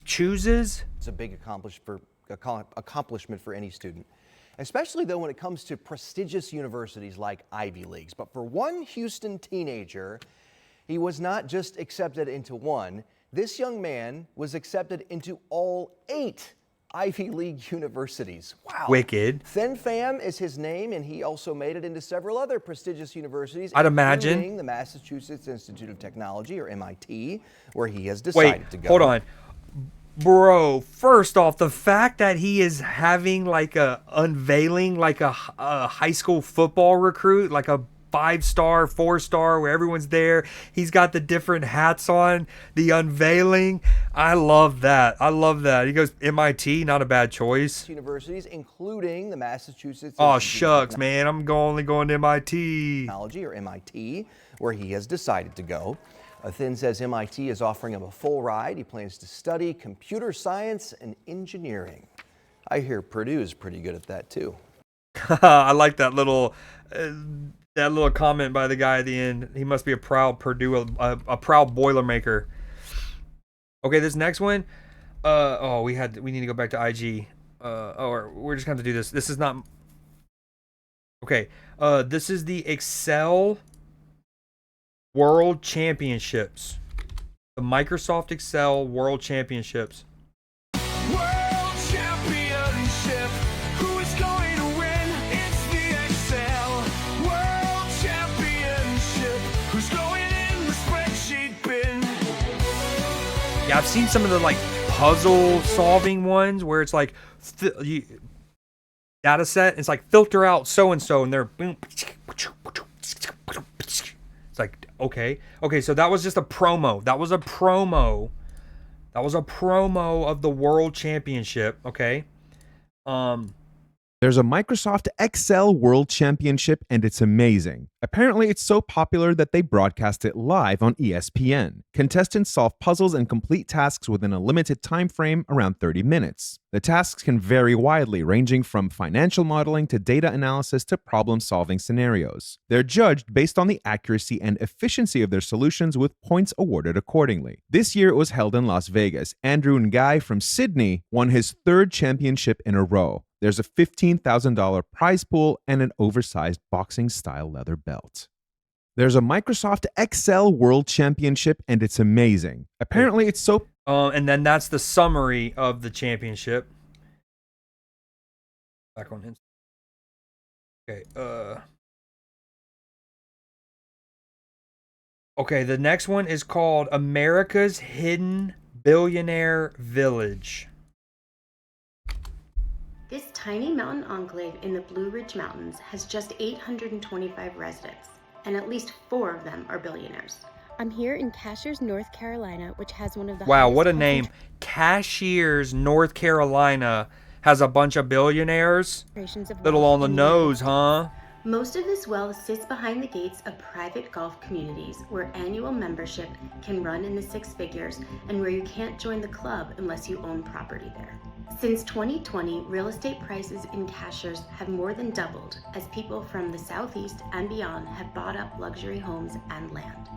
Chooses. It's a big accomplishment for any student, especially though when it comes to prestigious universities like Ivy Leagues. But for one Houston teenager, he was not just accepted into one. This young man was accepted into all 8 Ivy League universities. Wow. Wicked. Thin Pham is his name, and he also made it into several other prestigious universities. I'd imagine. Including the Massachusetts Institute of Technology, or MIT, where he has decided to go. Hold on. Bro, first off, the fact that he is having like a unveiling, like a high school football recruit, like a 5-star, 4-star, where everyone's there. He's got the different hats on, the unveiling. I love that. He goes, MIT, not a bad choice. Universities, including the Massachusetts. Oh, shucks, man. I'm only going to MIT. Technology, or MIT, where he has decided to go. Athin says MIT is offering him a full ride. He plans to study computer science and engineering. I hear Purdue's pretty good at that too. I like that little comment by the guy at the end. He must be a proud Purdue, a proud Boilermaker. Okay, this next one. We need to go back to IG. Or we're just going to do this. This is not. Okay. This is the Excel World Championships. The Microsoft Excel World Championships. World Championship. Who is going to win? It's the Excel World Championship. Who's going in the spreadsheet bin? Yeah, I've seen some of the like puzzle solving ones where it's like data set. It's like filter out so and so, and they're boom. It's like okay. So that was just a promo. That was a promo of the World Championship. Okay. There's a Microsoft Excel World Championship, and it's amazing. Apparently, it's so popular that they broadcast it live on ESPN. Contestants solve puzzles and complete tasks within a limited time frame, around 30 minutes. The tasks can vary widely, ranging from financial modeling to data analysis to problem-solving scenarios. They're judged based on the accuracy and efficiency of their solutions, with points awarded accordingly. This year it was held in Las Vegas. Andrew Ngai from Sydney won his third championship in a row. There's a $15,000 prize pool and an oversized boxing-style leather belt. There's a Microsoft Excel World Championship, and it's amazing. Apparently, it's so... And then that's the summary of the championship. Back on him. Okay, Okay, the next one is called America's Hidden Billionaire Village. This tiny mountain enclave in the Blue Ridge Mountains has just 825 residents, and at least 4 of them are billionaires. I'm here in Cashiers, North Carolina, which has one of the Wow, what a name. Cashiers, North Carolina has a bunch of billionaires. Little on the nose, huh? Most of this wealth sits behind the gates of private golf communities where annual membership can run in the 6 figures and where you can't join the club unless you own property there. Since 2020, real estate prices in Cashiers have more than doubled as people from the Southeast and beyond have bought up luxury homes and land.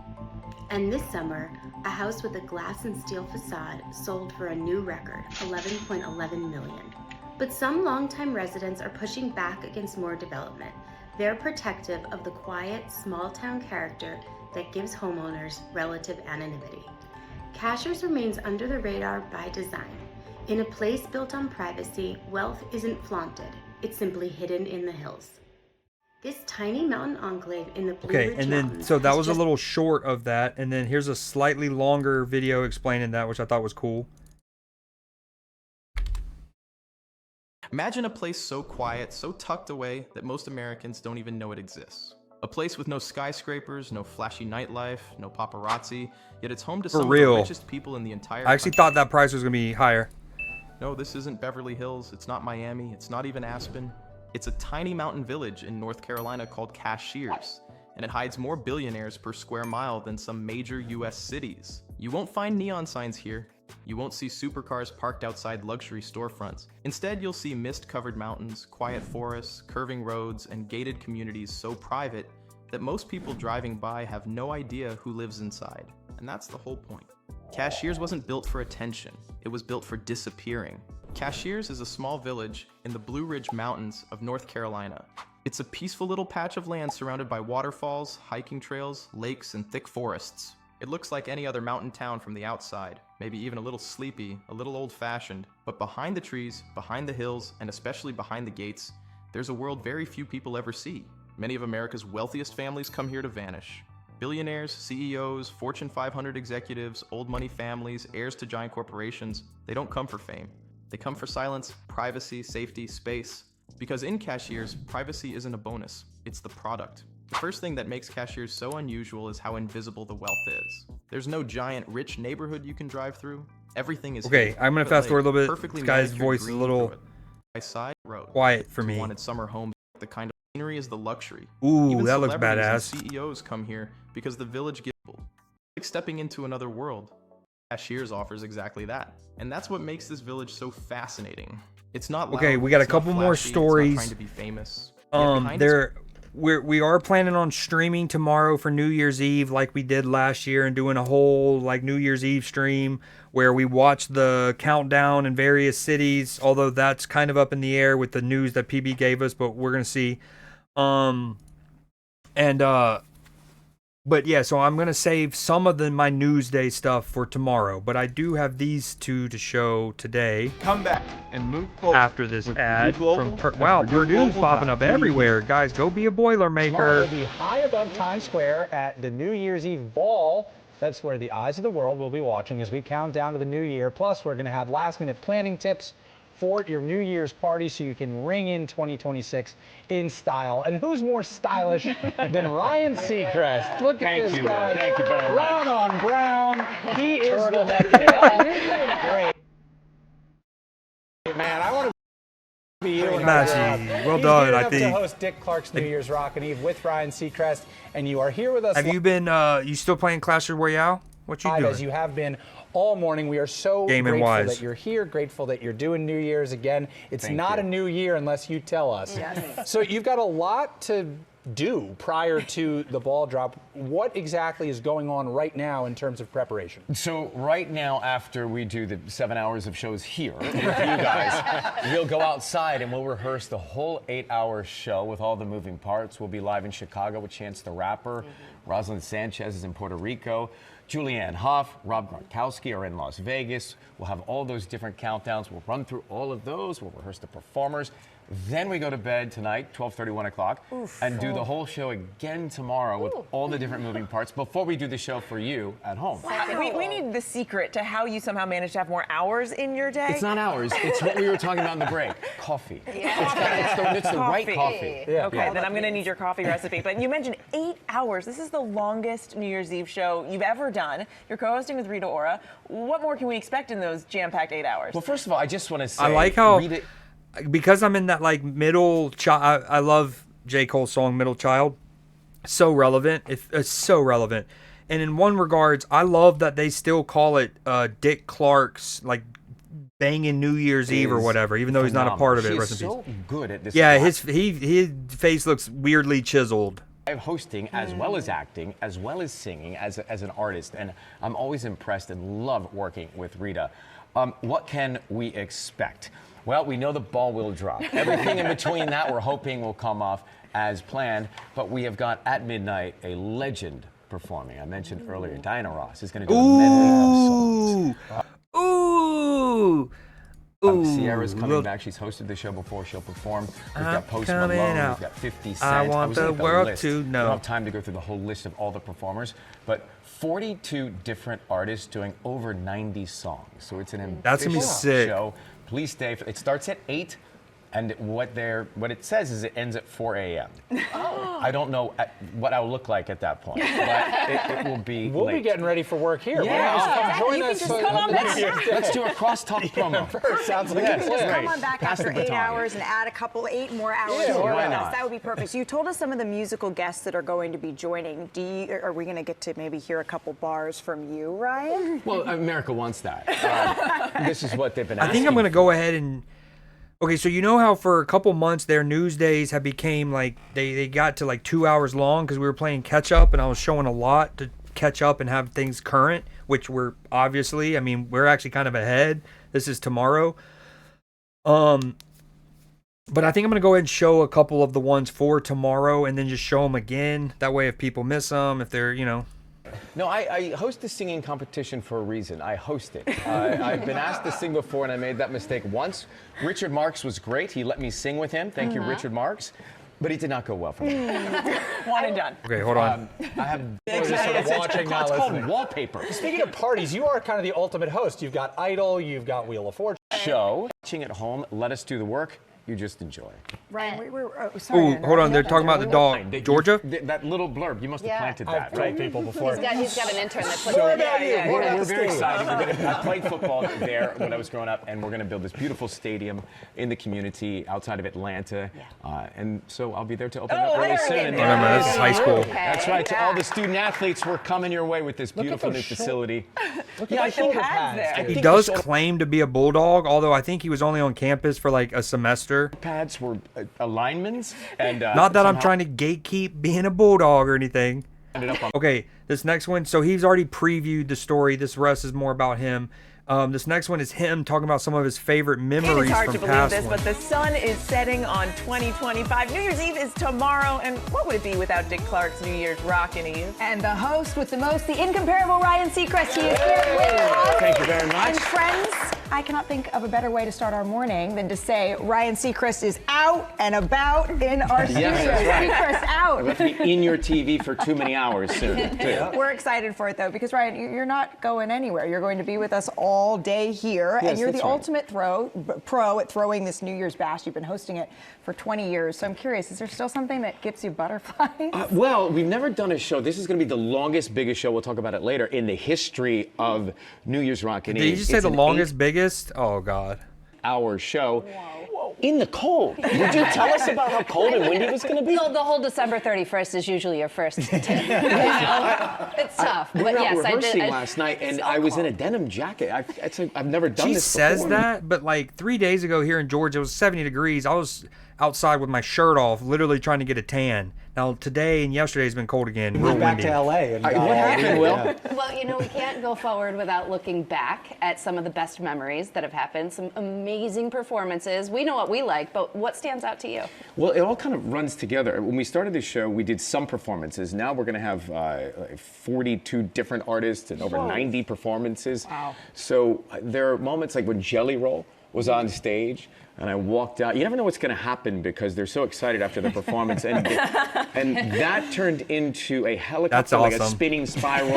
And this summer, a house with a glass and steel facade sold for a new record, $11.11 million. But some longtime residents are pushing back against more development. They're protective of the quiet, small-town character that gives homeowners relative anonymity. Cashiers remains under the radar by design. In a place built on privacy, wealth isn't flaunted, it's simply hidden in the hills. This tiny mountain enclave in the Blue Ridge and then Mountains so that has was a little short of that, and then here's a slightly longer video explaining that, which I thought was cool. Imagine a place so quiet, so tucked away that most Americans don't even know it exists. A place with no skyscrapers, no flashy nightlife, no paparazzi, yet it's home to some of the richest people in the entire country. I actually thought that price was going to be higher. No, this isn't Beverly Hills, it's not Miami, it's not even Aspen. It's a tiny mountain village in North Carolina called Cashiers, and it hides more billionaires per square mile than some major US cities. You won't find neon signs here. You won't see supercars parked outside luxury storefronts. Instead, you'll see mist-covered mountains, quiet forests, curving roads, and gated communities so private that most people driving by have no idea who lives inside. And that's the whole point. Cashiers wasn't built for attention. It was built for disappearing. Cashiers is a small village in the Blue Ridge Mountains of North Carolina. It's a peaceful little patch of land surrounded by waterfalls, hiking trails, lakes, and thick forests. It looks like any other mountain town from the outside, maybe even a little sleepy, a little old-fashioned, but behind the trees, behind the hills, and especially behind the gates, there's a world very few people ever see. Many of America's wealthiest families come here to vanish. Billionaires, CEOs, Fortune 500 executives, old money families, heirs to giant corporations, they don't come for fame. They come for silence, privacy, safety, space. Because in Cashiers, privacy isn't a bonus, it's the product. The first thing that makes Cashiers so unusual is how invisible the wealth is. There's no giant, rich neighborhood you can drive through. Everything is okay. hidden, I'm gonna fast forward a little bit. This guy's voice is a little quiet for me. Wanted summer home. The kind of scenery is the luxury. Ooh, Even that looks celebrities badass. and CEOs come here because the village gives. stepping into another world. Cashiers offers exactly that. And that's what makes this village so fascinating. It's not loud, Okay, we got a it's not couple more flashy, stories. It's not trying to be famous. Yet behind its We are planning on streaming tomorrow for New Year's Eve like we did last year, and doing a whole like New Year's Eve stream where we watch the countdown in various cities, although that's kind of up in the air with the news that PB gave us, but we're going to see. But yeah, so I'm going to save some of my Newsday stuff for tomorrow, but I do have these two to show today. Come back and move forward. After this ad from wow, Purdue's popping up everywhere. Guys, go be a Boilermaker. Tomorrow will be high above Times Square at the New Year's Eve ball. That's where the eyes of the world will be watching as we count down to the new year. Plus, we're going to have last-minute planning tips for your New Year's party so you can ring in 2026 in style. And who's more stylish than Ryan Seacrest? Look at this guy. Thank you very much. Brown on brown. He is great. Man, I want to be you. Matchy, well He's done, geared I up think. to host Dick Clark's New Year's Rockin' Eve with Ryan Seacrest, and you are here with us. Have you been, you still playing Clash Royale? What you live doing? as you have been all morning. We are so Gaming grateful wise. that you're here, grateful that you're doing New Year's again. It's not a new year unless you tell us. Yes. So you've got a lot to do prior to the ball drop. What exactly is going on right now in terms of preparation? So right now, after we do the 7 hours of shows here with you guys, we'll go outside and we'll rehearse the whole 8-hour show with all the moving parts. We'll be live in Chicago with Chance the Rapper. Rosalind Sanchez is in Puerto Rico. Julianne Hough, Rob Gronkowski are in Las Vegas. We'll have all those different countdowns. We'll run through all of those. We'll rehearse the performers. Then we go to bed tonight, 12:30, 1 o'clock, and do the whole show again tomorrow with all the different moving parts before we do the show for you at home. We need the secret to how you somehow manage to have more hours in your day. It's not hours. It's what we were talking about in the break. Coffee. It's the right coffee. Okay, then I'm going to need your coffee recipe. But you mentioned 8 hours. This is the longest New Year's Eve show you've ever done. You're co-hosting with Rita Ora. What more can we expect in those jam-packed 8 hours? Well, first of all, I just want to say, I like how, Rita, because I'm in that like middle child, I love J. Cole's song Middle Child. So relevant. It's so relevant. And in one regards, I love that they still call it Dick Clark's like banging New Year's Eve or whatever, even though he's not a part of it. She's so good at this. Yeah, his face looks weirdly chiseled. I'm hosting as well as acting, as well as singing as an artist, and I'm always impressed and love working with Rita. What can we expect? Well, we know the ball will drop. Everything in between that we're hoping will come off as planned, but we have got at midnight a legend performing. I mentioned earlier, Diana Ross is going to do a medley of songs. Sierra's coming back. She's hosted the show before. She'll perform. We've got Post Malone. We've got 50 Cent. I want the world to know. I don't have time to go through the whole list of all the performers, but 42 different artists doing over 90 songs. So it's an ambitious show. Please stay. It starts at 8. And what it says is it ends at 4 a.m. I don't know what I'll look like at that point, but it will be We'll late. be getting ready for work here. Yeah, Join us. Let's do a crosstalk promo. Sounds like Yes, a Just plan. come on back Pass after the 8 baton. hours and add eight more hours. Yeah, to why your not? list. That would be perfect. So you told us some of the musical guests that are going to be joining. Are we going to get to maybe hear a couple bars from you, Ryan? Well, America wants that. This is what they've been I asking. think I'm going to go ahead and... Okay, so you know how for a couple months their news days have became like, they got to like 2 hours long because we were playing catch up and I was showing a lot to catch up and have things current, which we're obviously, I mean, we're actually kind of ahead. This is tomorrow. But I think I'm going to go ahead and show a couple of the ones for tomorrow and then just show them again. That way if people miss them, if they're, you know... No, I host the singing competition for a reason. I host it. I've been asked to sing before, and I made that mistake once. Richard Marx was great. He let me sing with him. Thank you, Richard Marx. But it did not go well for me. One and done. Okay, hold on. I have Watching, not it's called listening. wallpaper. Speaking of parties, you are kind of the ultimate host. You've got Idol, you've got Wheel of Fortune. Show. Watching at home, let us do the work. You just enjoy. Ryan, we were Oh, hold on. They're talking about the dog. Georgia? That little blurb, you must have planted that, I've right? told people before. He's got an intern that puts So, it we're very excited. I played football there when I was growing up, and we're going to build this beautiful stadium in the community outside of Atlanta. And so I'll be there to open it up really soon. This is high school. That's right. To all the student athletes, we're coming your way with this beautiful new facility. I think there. He does claim to be a bulldog, although I think he was only on campus for like a semester. Pads were linemen's, and not that I'm trying to gatekeep being a bulldog or anything. Okay, this next one. So he's already previewed the story. This rest is more about him. This next one is him talking about some of his favorite memories It is hard from to believe past this, ones. but the sun is setting on 2025. New Year's Eve is tomorrow, and what would it be without Dick Clark's New Year's Rockin' Eve? And the host with the most, the incomparable Ryan Seacrest, he is here with us. Thank you very much. And friends, I cannot think of a better way to start our morning than to say Ryan Seacrest is out and about in our studio. Yes, that's right. Seacrest out. I'm going to be in your TV for too many hours soon, too. We're excited for it, though, because, Ryan, you're not going anywhere. You're going to be with us all day here, Yes, and you're the that's right. ultimate pro at throwing this New Year's bash. You've been hosting it for 20 years, so I'm curious, is there still something that gives you butterflies? Well, we've never done a show. This is going to be the longest, biggest show, we'll talk about it later, in the history of New Year's Rockin' Eve. Did you just say the longest, biggest? Oh, God. Hour show. In the cold. Did you tell us about how cold and windy it was going to be? No, the whole December 31st is usually your first tip. It's tough. We But were out yes, I rehearsing did. last night, and I was in a denim jacket. I've never done She this says before. that, but like 3 days ago here in Georgia, it was 70 degrees. I was outside with my shirt off, literally trying to get a tan. Now today and yesterday's been cold again. Real Back windy. to LA. And What happened, Will? Well, you know, we can't go forward without looking back at some of the best memories that have happened, some amazing performances. We know what we like, but what stands out to you? Well, it all kind of runs together. When we started the show, we did some performances. Now we're going to have 42 different artists and over 90 performances. Wow. So there are moments like when Jelly Roll was on stage, and I walked out. You never know what's going to happen because they're so excited after the performance. And that turned into a helicopter, That's like a awesome. spinning spiral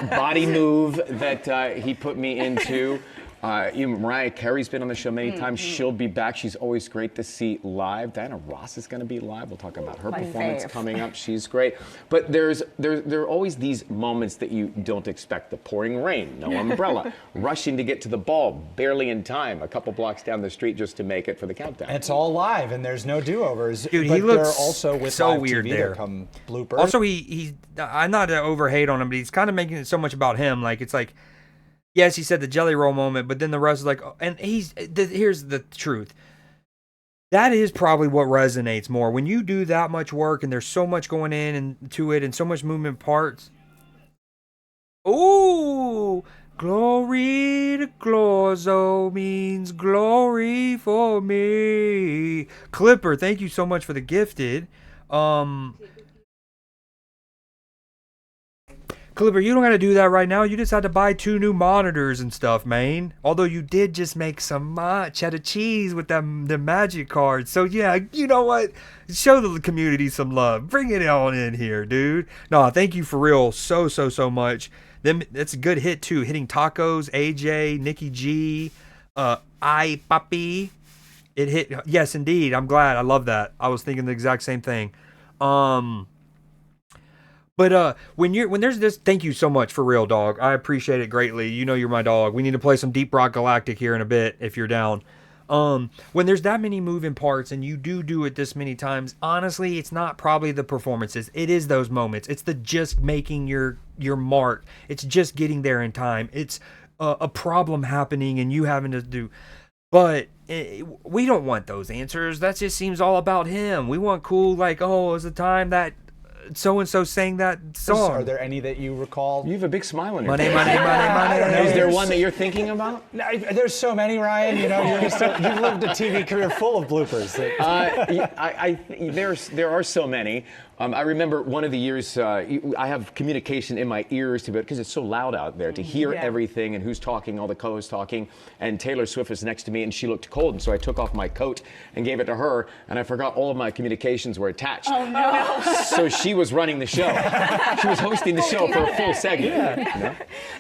body move that he put me into. Even Mariah Carey's been on the show many times. She'll be back. She's always great to see live. Diana Ross is going to be live. We'll talk about her My performance fave. coming up. She's great. But there are always these moments that you don't expect. The pouring rain, no umbrella, rushing to get to the ball, barely in time, a couple blocks down the street just to make it for the countdown. It's all live, and there's no do-overs. Dude, but he looks there are also with so live weird TV, there. come bloopers. Also, he's I'm not to overhate on him, but he's kind of making it so much about him. Like it's like, yes, he said the Jelly Roll moment, but then the rest is like, oh, and here's the truth. That is probably what resonates more when you do that much work and there's so much going into it and so much moving parts. Ooh, glory to Glorzo means glory for me. Clipper, thank you so much for the gifted. Clipper, you don't gotta do that right now. You just had to buy 2 new monitors and stuff, man. Although you did just make some cheddar cheese with the magic cards. So yeah, you know what? Show the community some love. Bring it on in here, dude. No, thank you for real so much. That's a good hit too. Hitting tacos, AJ, Nikki G, I Papi. It hit. Yes, indeed. I'm glad. I love that. I was thinking the exact same thing. But when there's this, thank you so much for real, dog. I appreciate it greatly. You know you're my dog. We need to play some Deep Rock Galactic here in a bit if you're down. When there's that many moving parts and you do it this many times, honestly, it's not probably the performances. It is those moments. It's the just making your mark. It's just getting there in time. It's a problem happening and you having to do. But we don't want those answers. That just seems all about him. We want cool, like, oh, it was the time that so-and-so sang that song. Are there any that you recall? You have a big smile on your Money, face. money, money, money. Is there one that you're thinking about? No, there's so many, Ryan. You know, you've lived a TV career full of bloopers. There are so many. I remember one of the years, I have communication in my ears to it because it's so loud out there to hear everything and who's talking, all the co-hosts talking. And Taylor Swift was next to me and she looked cold. And so I took off my coat and gave it to her. And I forgot all of my communications were attached. Oh, no. So she was running the show. She was hosting the show for a full segment. Yeah. You know?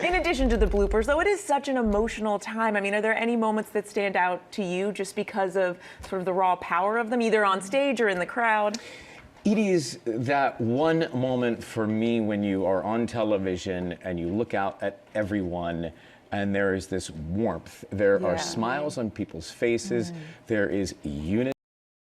In addition to the bloopers, though, it is such an emotional time. I mean, are there any moments that stand out to you just because of sort of the raw power of them, either on stage or in the crowd? It is that one moment for me when you are on television and you look out at everyone and there is this warmth. There are smiles on people's faces. There is unity.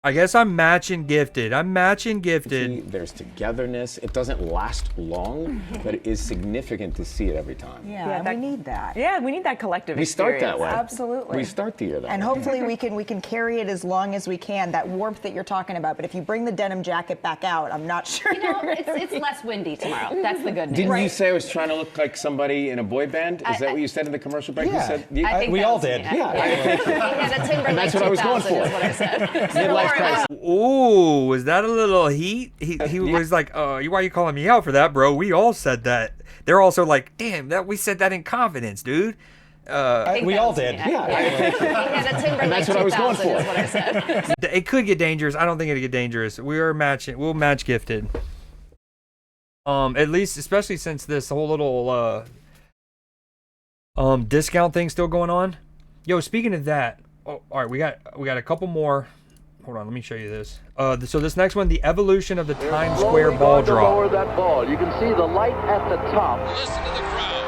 I guess I'm matching gifted. I'm matching gifted. There's togetherness. It doesn't last long, but it is significant to see it every time. Yeah, we need that. Yeah, we need that collective We start experience. that way. Absolutely. We start the year that And way. hopefully we can carry it as long as we can, that warmth that you're talking about. But if you bring the denim jacket back out, I'm not sure. You know, it's less windy tomorrow. That's the good news. Didn't you say I was trying to look like somebody in a boy band? Is that what you said in the commercial break? Yeah. You said, I think we that all was did. me. Yeah. Thank you. Yeah, the Timberlake And that's what I was going 2000 for. is what I said. Midlife crisis. Ooh, was that a little heat? He was like, why are you calling me out for that, bro? We all said that. They're also like, damn, that we said that in confidence, dude. We all did. Yeah, the Timberlake And that's what I was going 2000 is for. what I said. It could get dangerous. I don't think it'll get dangerous. We'll match gifted. At least, especially since this whole little discount thing still going on. Yo, speaking of that, all right, we got a couple more. Hold on, let me show you this. So this next one, the evolution of the Times Square ball drop. Lower that ball. You can see the light at the top. Listen to the crowd.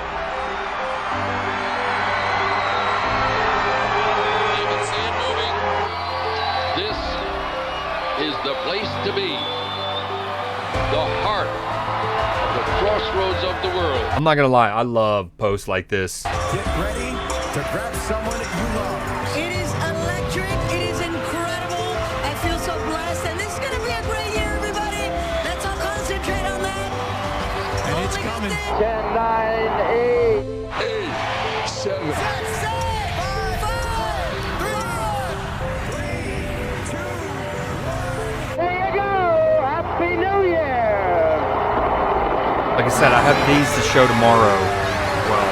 You can see it moving. This is the place to be. The heart of the crossroads of the world. I'm not gonna lie, I love posts like this. Get ready to grab someone you love. It is electric. It is incredible. I feel so blessed. And this is going to be a great year, everybody. Let's all concentrate on that. And it's coming. 10, 9, 8, 8, 7. 6, 5, 4, 3, 2, 1. There you go. Happy New Year. Like I said, I have these to show tomorrow. Well,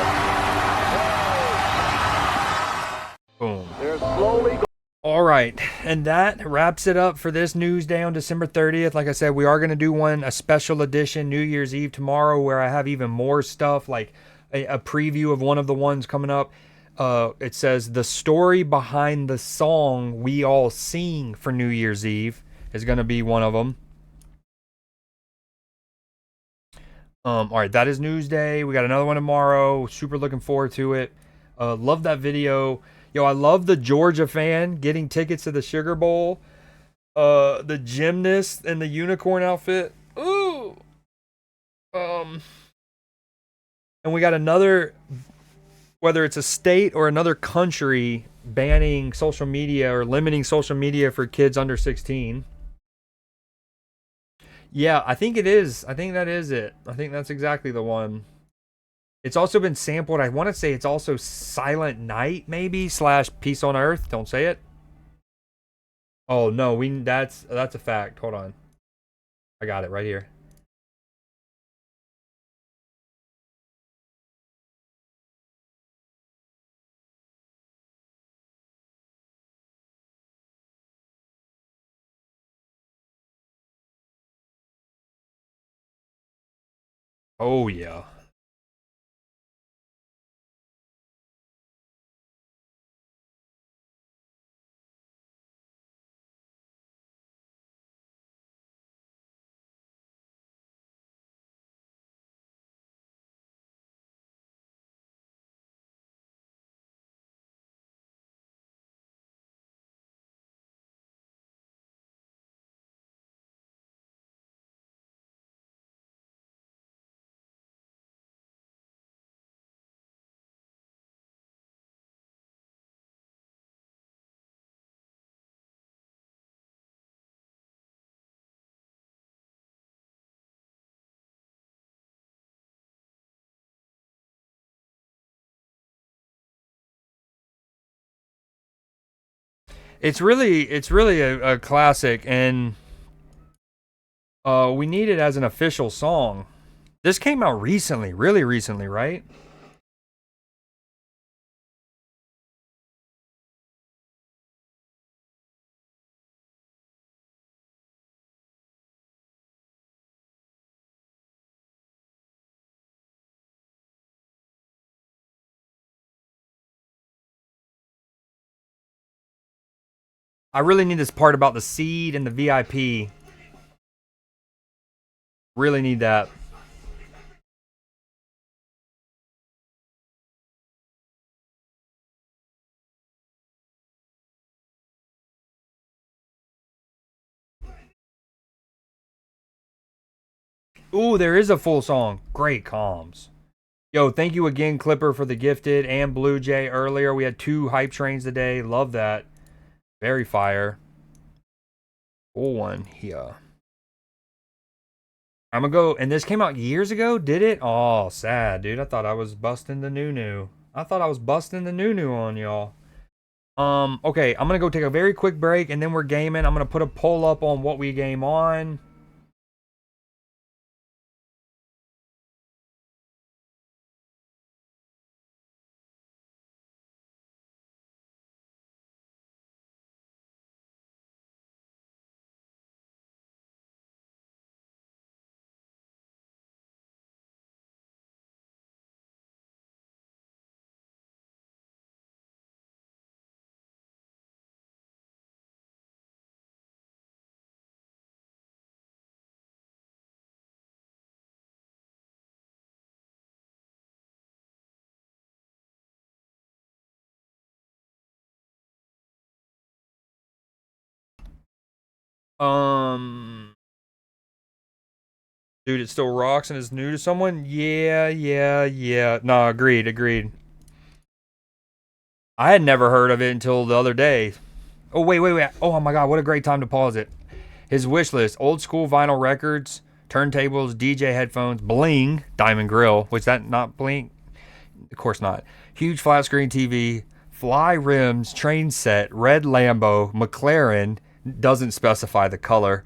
boom. They're slowly going. All right, and that wraps it up for this Newsday on December 30th. Like I said, we are going to do a special edition New Year's Eve tomorrow where I have even more stuff, like a preview of one of the ones coming up. It says the story behind the song we all sing for New Year's Eve is going to be one of them. All right, that is Newsday. We got another one tomorrow. Super looking forward to it. Love that video. Yo, I love the Georgia fan getting tickets to the Sugar Bowl. The gymnast and the unicorn outfit. Ooh. And we got another, whether it's a state or another country banning social media or limiting social media for kids under 16. Yeah, I think it is. I think that is it. I think that's exactly the one. It's also been sampled. I want to say it's also Silent Night, maybe / Peace on Earth. Don't say it. Oh no, that's a fact. Hold on, I got it right here. Oh yeah. It's really a classic, and We need it as an official song. This came out recently, really recently, right? I really need this part about the seed and the VIP. Really need that. Ooh, there is a full song. Great comms. Yo, thank you again, Clipper, for the gifted and Blue Jay earlier. We had 2 hype trains today. Love that. Very fire. Full one here. I'm gonna go, and this came out years ago, did it? Oh, sad, dude. I thought I was busting the new. I thought I was busting the new on y'all. Okay, I'm gonna go take a very quick break, and then we're gaming. I'm gonna put a poll up on what we game on. Dude, it still rocks and is new to someone? Yeah. No, agreed. I had never heard of it until the other day. Oh, wait. Oh my god, what a great time to pause it. His wish list: old school vinyl records, turntables, DJ headphones, bling, diamond grill, which that not bling? Of course not. Huge flat screen TV, fly rims, train set, red Lambo, McLaren, doesn't specify the color.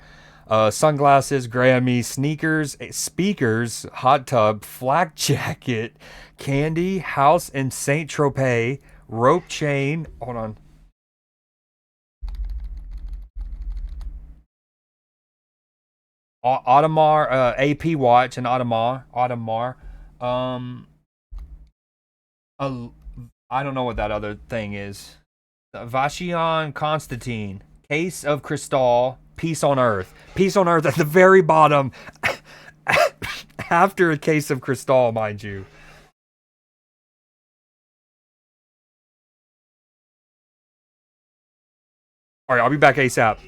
Sunglasses, Grammy, sneakers, speakers, hot tub, flak jacket, candy, house in Saint Tropez, rope chain. Hold on. Audemars, AP watch and Audemars. Um, I don't know what that other thing is. Vachion Constantine, case of Cristal, peace on earth. Peace on earth at the very bottom. After a case of Cristal, mind you. All right, I'll be back ASAP.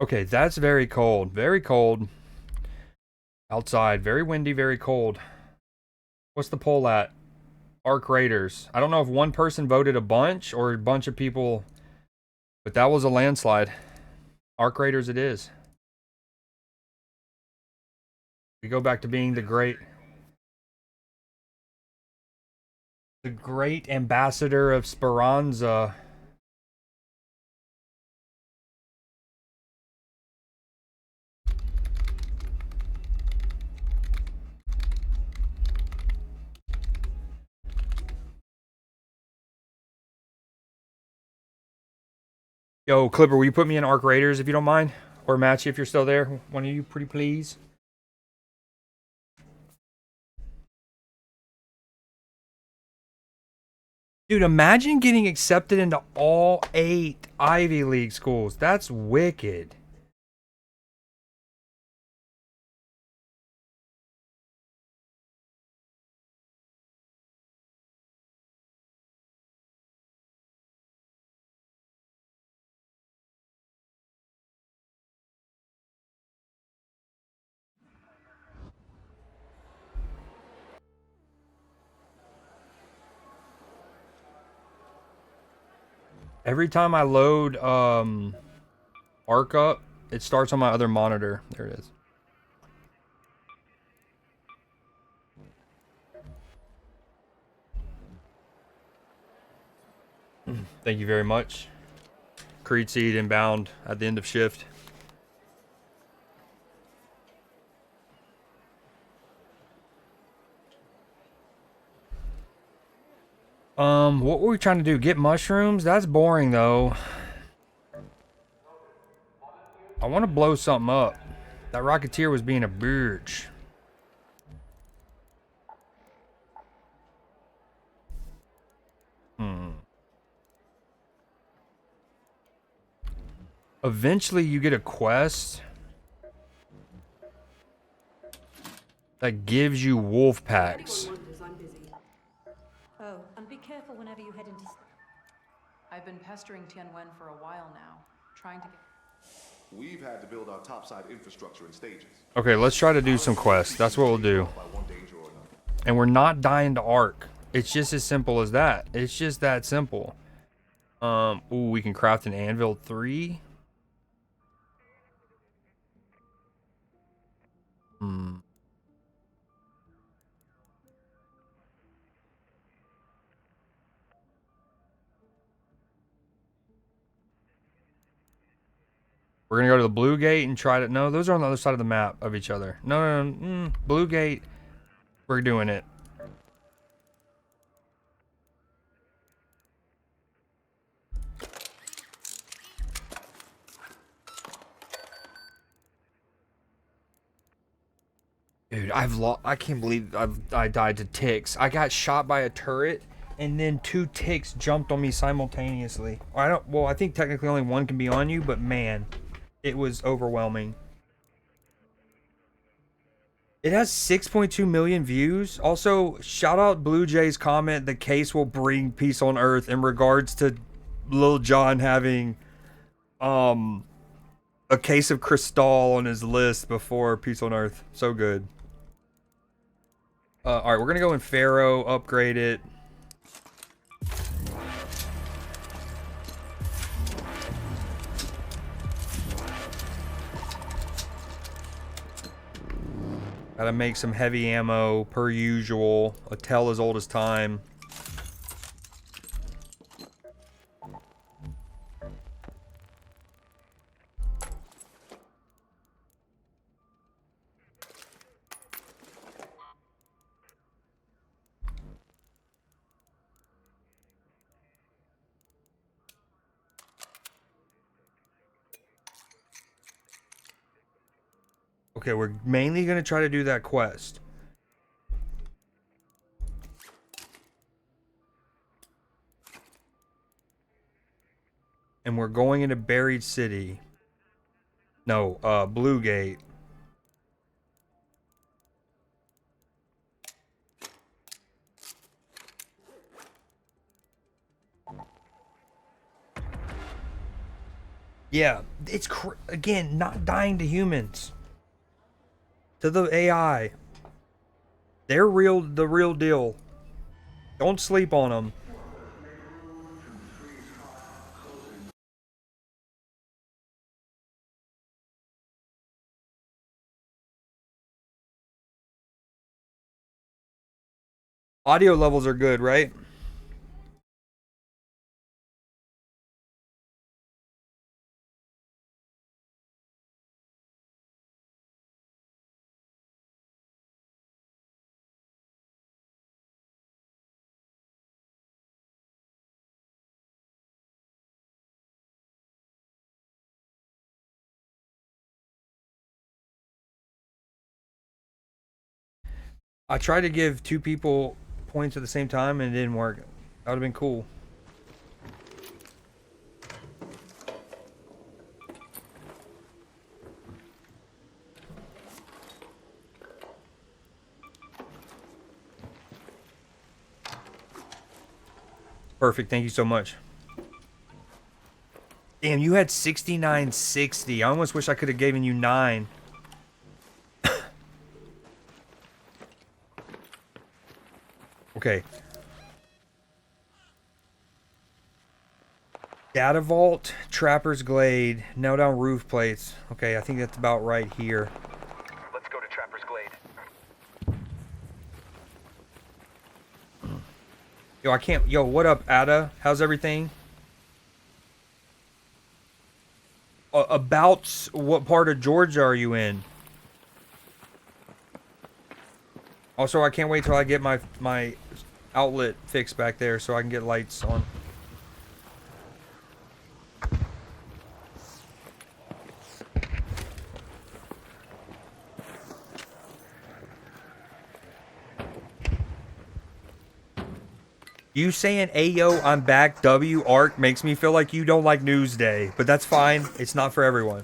Okay, that's very cold. Very cold. Outside. Very windy, very cold. What's the poll at? Arc Raiders. I don't know if one person voted a bunch or a bunch of people, but that was a landslide. Arc Raiders it is. We go back to being the great ambassador of Speranza. Yo, Clipper, will you put me in Arc Raiders if you don't mind? Or Matchy if you're still there. One of you, pretty please. Dude, imagine getting accepted into all 8 Ivy League schools. That's wicked. Every time I load Arc up, it starts on my other monitor. There it is. Thank you very much. Creed Seed inbound at the end of shift. What were we trying to do? Get mushrooms? That's boring though. I want to blow something up. That Rocketeer was being a bitch. Eventually you get a quest that gives you wolf packs. Oh, and be careful whenever you head into... I've been pestering Tianwen for a while now, trying to get... We've had to build our topside infrastructure in stages. Okay, let's try to do some quests. That's what we'll do. And we're not dying to Arc. It's just as simple as that. It's just that simple. Ooh, we can craft an anvil 3. We're gonna go to the blue gate and try to... No, those are on the other side of the map of each other. No. Blue gate. We're doing it. Dude, I can't believe I died to ticks. I got shot by a turret, and then 2 ticks jumped on me simultaneously. I think technically only one can be on you, but man, it was overwhelming. It has 6.2 million views. Also, shout out Blue Jay's comment, the case will bring peace on Earth in regards to Lil Jon having a case of Cristal on his list before Peace on Earth. So good. Alright, we're gonna go in Pharaoh, upgrade it. Gotta make some heavy ammo, per usual. A tell as old as time. Okay, we're mainly going to try to do that quest. And we're going into Buried City. No, Blue Gate. Yeah, it's again not dying to humans. To the AI. They're the real deal. Don't sleep on them. Audio levels are good, right? I tried to give 2 people points at the same time and it didn't work. That would have been cool. Perfect. Thank you so much. Damn, you had 6960. I almost wish I could have given you 9. Okay. Data vault, trapper's glade, nail down roof plates. Okay, I think that's about right here. Let's go to Trapper's Glade. Yo, I can't. Yo, what up, Ada? How's everything? About what part of Georgia are you in? Also, I can't wait till I get my outlet fixed back there so I can get lights on. You saying "Ayo, I'm back, W Arc" makes me feel like you don't like Newsday, but that's fine. It's not for everyone.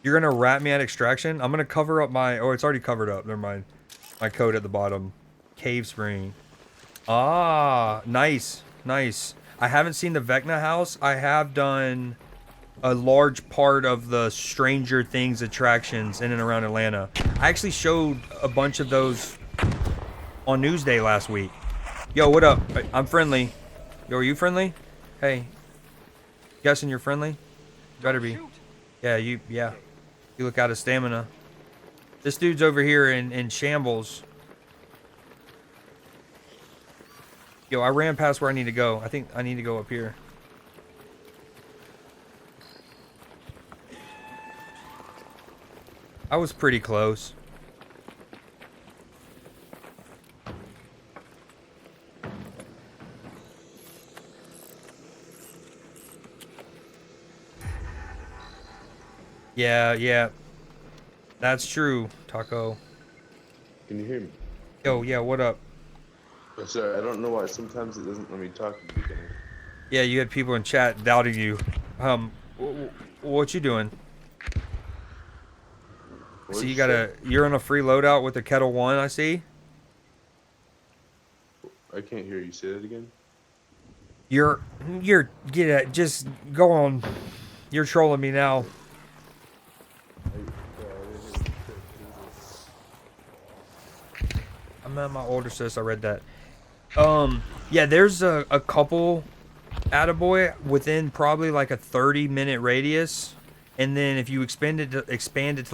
You're gonna rat me at extraction? I'm gonna cover up my... Oh, it's already covered up. Never mind. My code at the bottom. Cave Spring. Ah, nice. Nice. I haven't seen the Vecna house. I have done a large part of the Stranger Things attractions in and around Atlanta. I actually showed a bunch of those on Newsday last week. Yo, what up? I'm friendly. Yo, are you friendly? Hey. Guessing you're friendly? Better be. Yeah, yeah. You look out of stamina. This dude's over here in shambles. Yo, I ran past where I need to go. I think I need to go up here. I was pretty close. Yeah. That's true, Taco. Can you hear me? Yo, yeah, what up? Oh, sorry, I don't know why sometimes it doesn't let me talk at the beginning. Yeah, you had people in chat doubting you. What you doing? So you're on a free loadout with the Kettle One, I see. I can't hear you. Say that again. Just go on. You're trolling me now. I'm at my older sis. I read that. Yeah, there's a couple attaboy within probably like a 30-minute radius, and then if you expand it to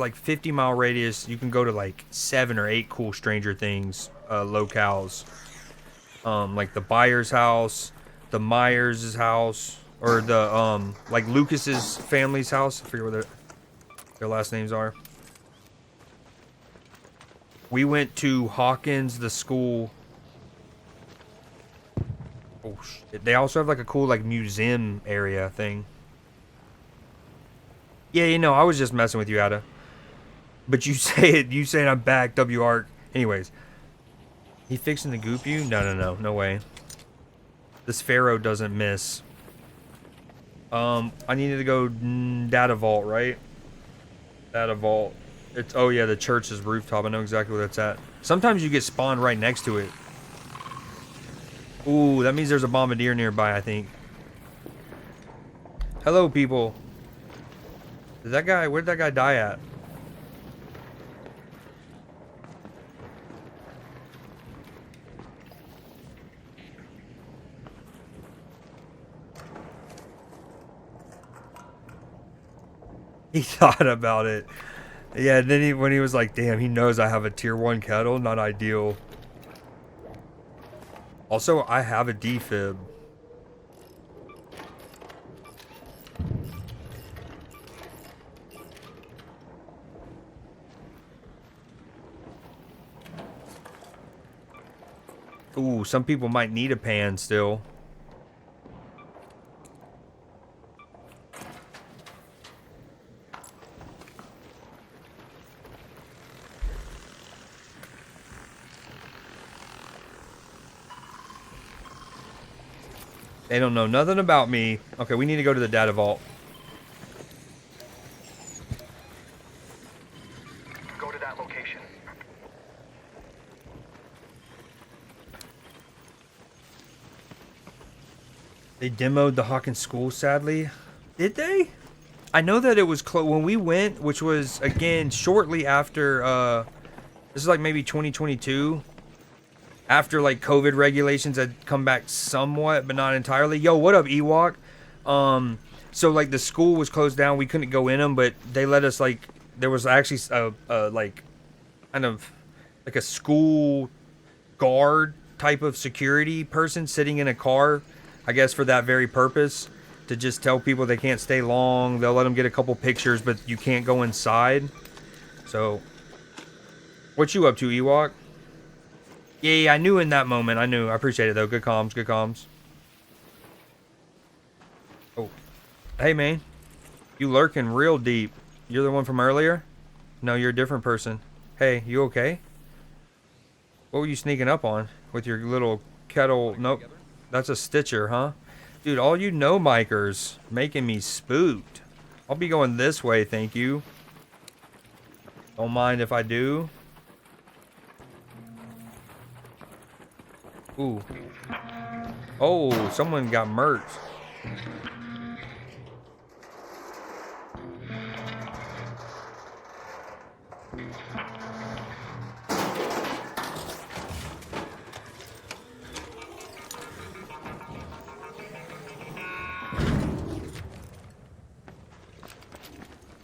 like 50-mile radius, you can go to like 7 or 8 cool Stranger Things locales. Like the Byers house, the Myers' house, or the like Lucas's family's house. I forget what their last names are. We went to Hawkins, the school. Oh shit. They also have like a cool like museum area thing. Yeah, I was just messing with you, Ada. But you saying I'm back, W Arc. Anyways. He fixing to goop you? No way. This Pharaoh doesn't miss. I needed to go data vault, right? Data vault. Oh yeah, the church's rooftop. I know exactly where that's at. Sometimes you get spawned right next to it. Ooh, that means there's a bombardier nearby, I think. Hello, people. Where did that guy die at? He thought about it. Yeah, and then when he was like, damn, he knows I have a tier 1 kettle, not ideal. Also, I have a defib. Ooh, some people might need a pan still. They don't know nothing about me. Okay, we need to go to the data vault. Go to that location. They demoed the Hawkins school, sadly. Did they? I know that it was close when we went, which was, again, shortly after, this is like maybe 2022. After, like, COVID regulations had come back somewhat, but not entirely. Yo, what up, Ewok? So, like, the school was closed down. We couldn't go in them, but they let us, like, there was actually, like, kind of, like a school guard type of security person sitting in a car, I guess for that very purpose, to just tell people they can't stay long. They'll let them get a couple pictures, but you can't go inside. So, what you up to, Ewok? Yeah, I knew in that moment. I knew. I appreciate it, though. Good comms, good comms. Oh. Hey, man. You lurking real deep. You're the one from earlier? No, you're a different person. Hey, you okay? What were you sneaking up on with your little kettle? Nope. That's a Stitcher, huh? Dude, all you know micers making me spooked. I'll be going this way, thank you. Don't mind if I do. Ooh. Oh, someone got murked.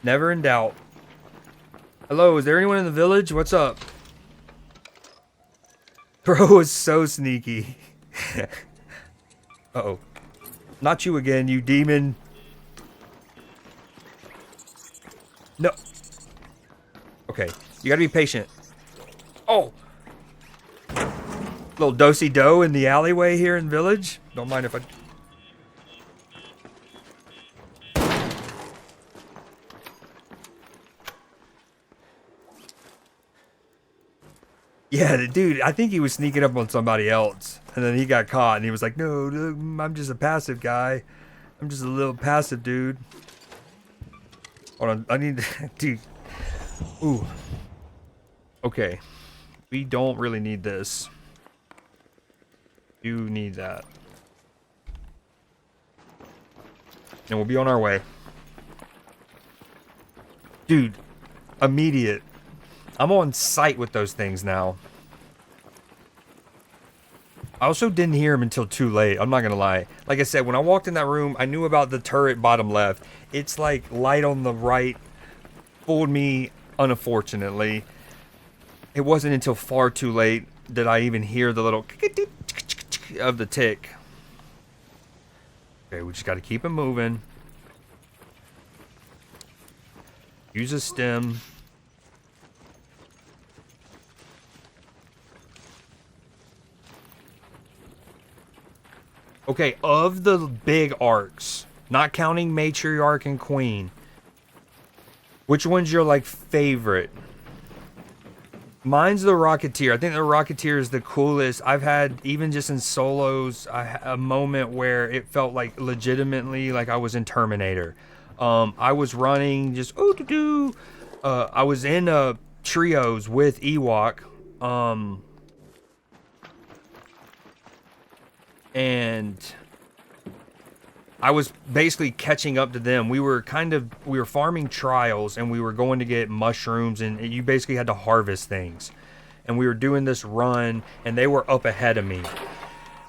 Never in doubt. Hello, is there anyone in the village? What's up? Bro is so sneaky. Uh-oh. Not you again, you demon. No. Okay, you gotta be patient. Oh! Little do-si-do in the alleyway here in village. Don't mind if I... Yeah, dude, I think he was sneaking up on somebody else. And then he got caught, and he was like, no, I'm just a passive guy. I'm just a little passive dude. Hold on, I need to... Dude. Ooh. Okay. We don't really need this. You need that. And we'll be on our way. Dude. Immediate. I'm on site with those things now. I also didn't hear him until too late. I'm not going to lie. Like I said, when I walked in that room, I knew about the turret bottom left. It's like light on the right. Fooled me, unfortunately. It wasn't until far too late that I even hear the little of the tick. Okay, we just got to keep it moving. Use a stem. Okay, of the big arcs, not counting Matriarch and Queen, which one's your, like, favorite? Mine's the Rocketeer. I think the Rocketeer is the coolest. I've had, even just in solos, a moment where it felt like legitimately like I was in Terminator. I was running just, I was in trios with Ewok. And I was basically catching up to them. We were farming trials, and we were going to get mushrooms, and you basically had to harvest things. And we were doing this run, and they were up ahead of me.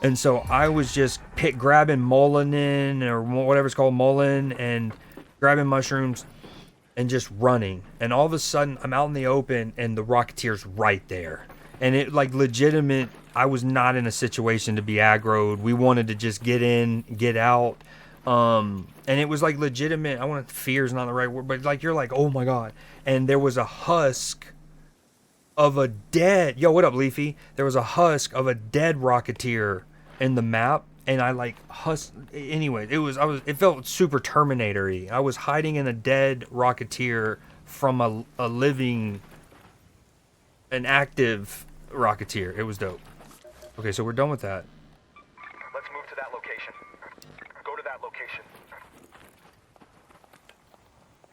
And so I was just grabbing mullein, or whatever it's called, mullein, and grabbing mushrooms and just running. And all of a sudden, I'm out in the open, and the Rocketeer's right there. And it, like, legitimate, I was not in a situation to be aggroed. We wanted to just get in, get out. And it was, like, legitimate. Fear's not the right word, but, like, you're like, oh, my God. And there was a husk of a dead... Yo, what up, Leafy? There was a husk of a dead Rocketeer in the map, and I like anyway, it felt super Terminator-y. I was hiding in a dead Rocketeer from an active Rocketeer. It was dope. Okay, so we're done with that. Let's move to that location. Go to that location.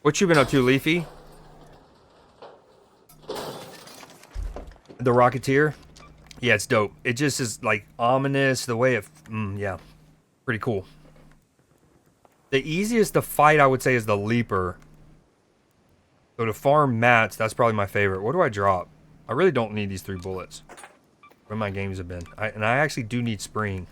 What you been up to, Leafy? The Rocketeer? Yeah, it's dope. It just is, like, ominous, the way it... yeah. Pretty cool. The easiest to fight, I would say, is the Leaper. So to farm mats, that's probably my favorite. What do I drop? I really don't need these 3 bullets. Where my games have been. And I actually do need Spring.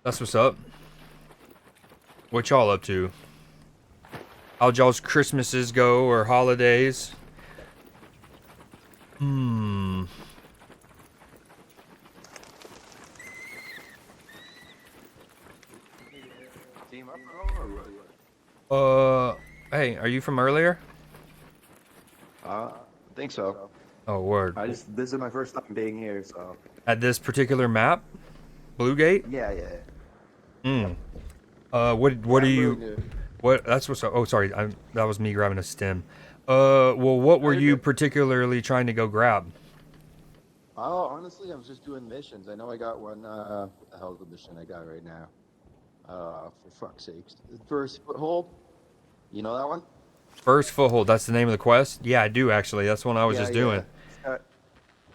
That's what's up. What y'all up to? How'd y'all's Christmases go, or holidays? Hey, are you from earlier? I think so. Oh, word. This is my first time being here, so. At this particular map? Bluegate? Yeah. What are you... What? That's what's up. Oh, sorry. That was me grabbing a stem. Well, what were you particularly trying to go grab? Oh, honestly, I was just doing missions. I know I got one, what the hell is the mission I got right now? For fuck's sakes. First Foothold? You know that one? First Foothold, that's the name of the quest? Yeah, I do, actually. That's the one I was just doing.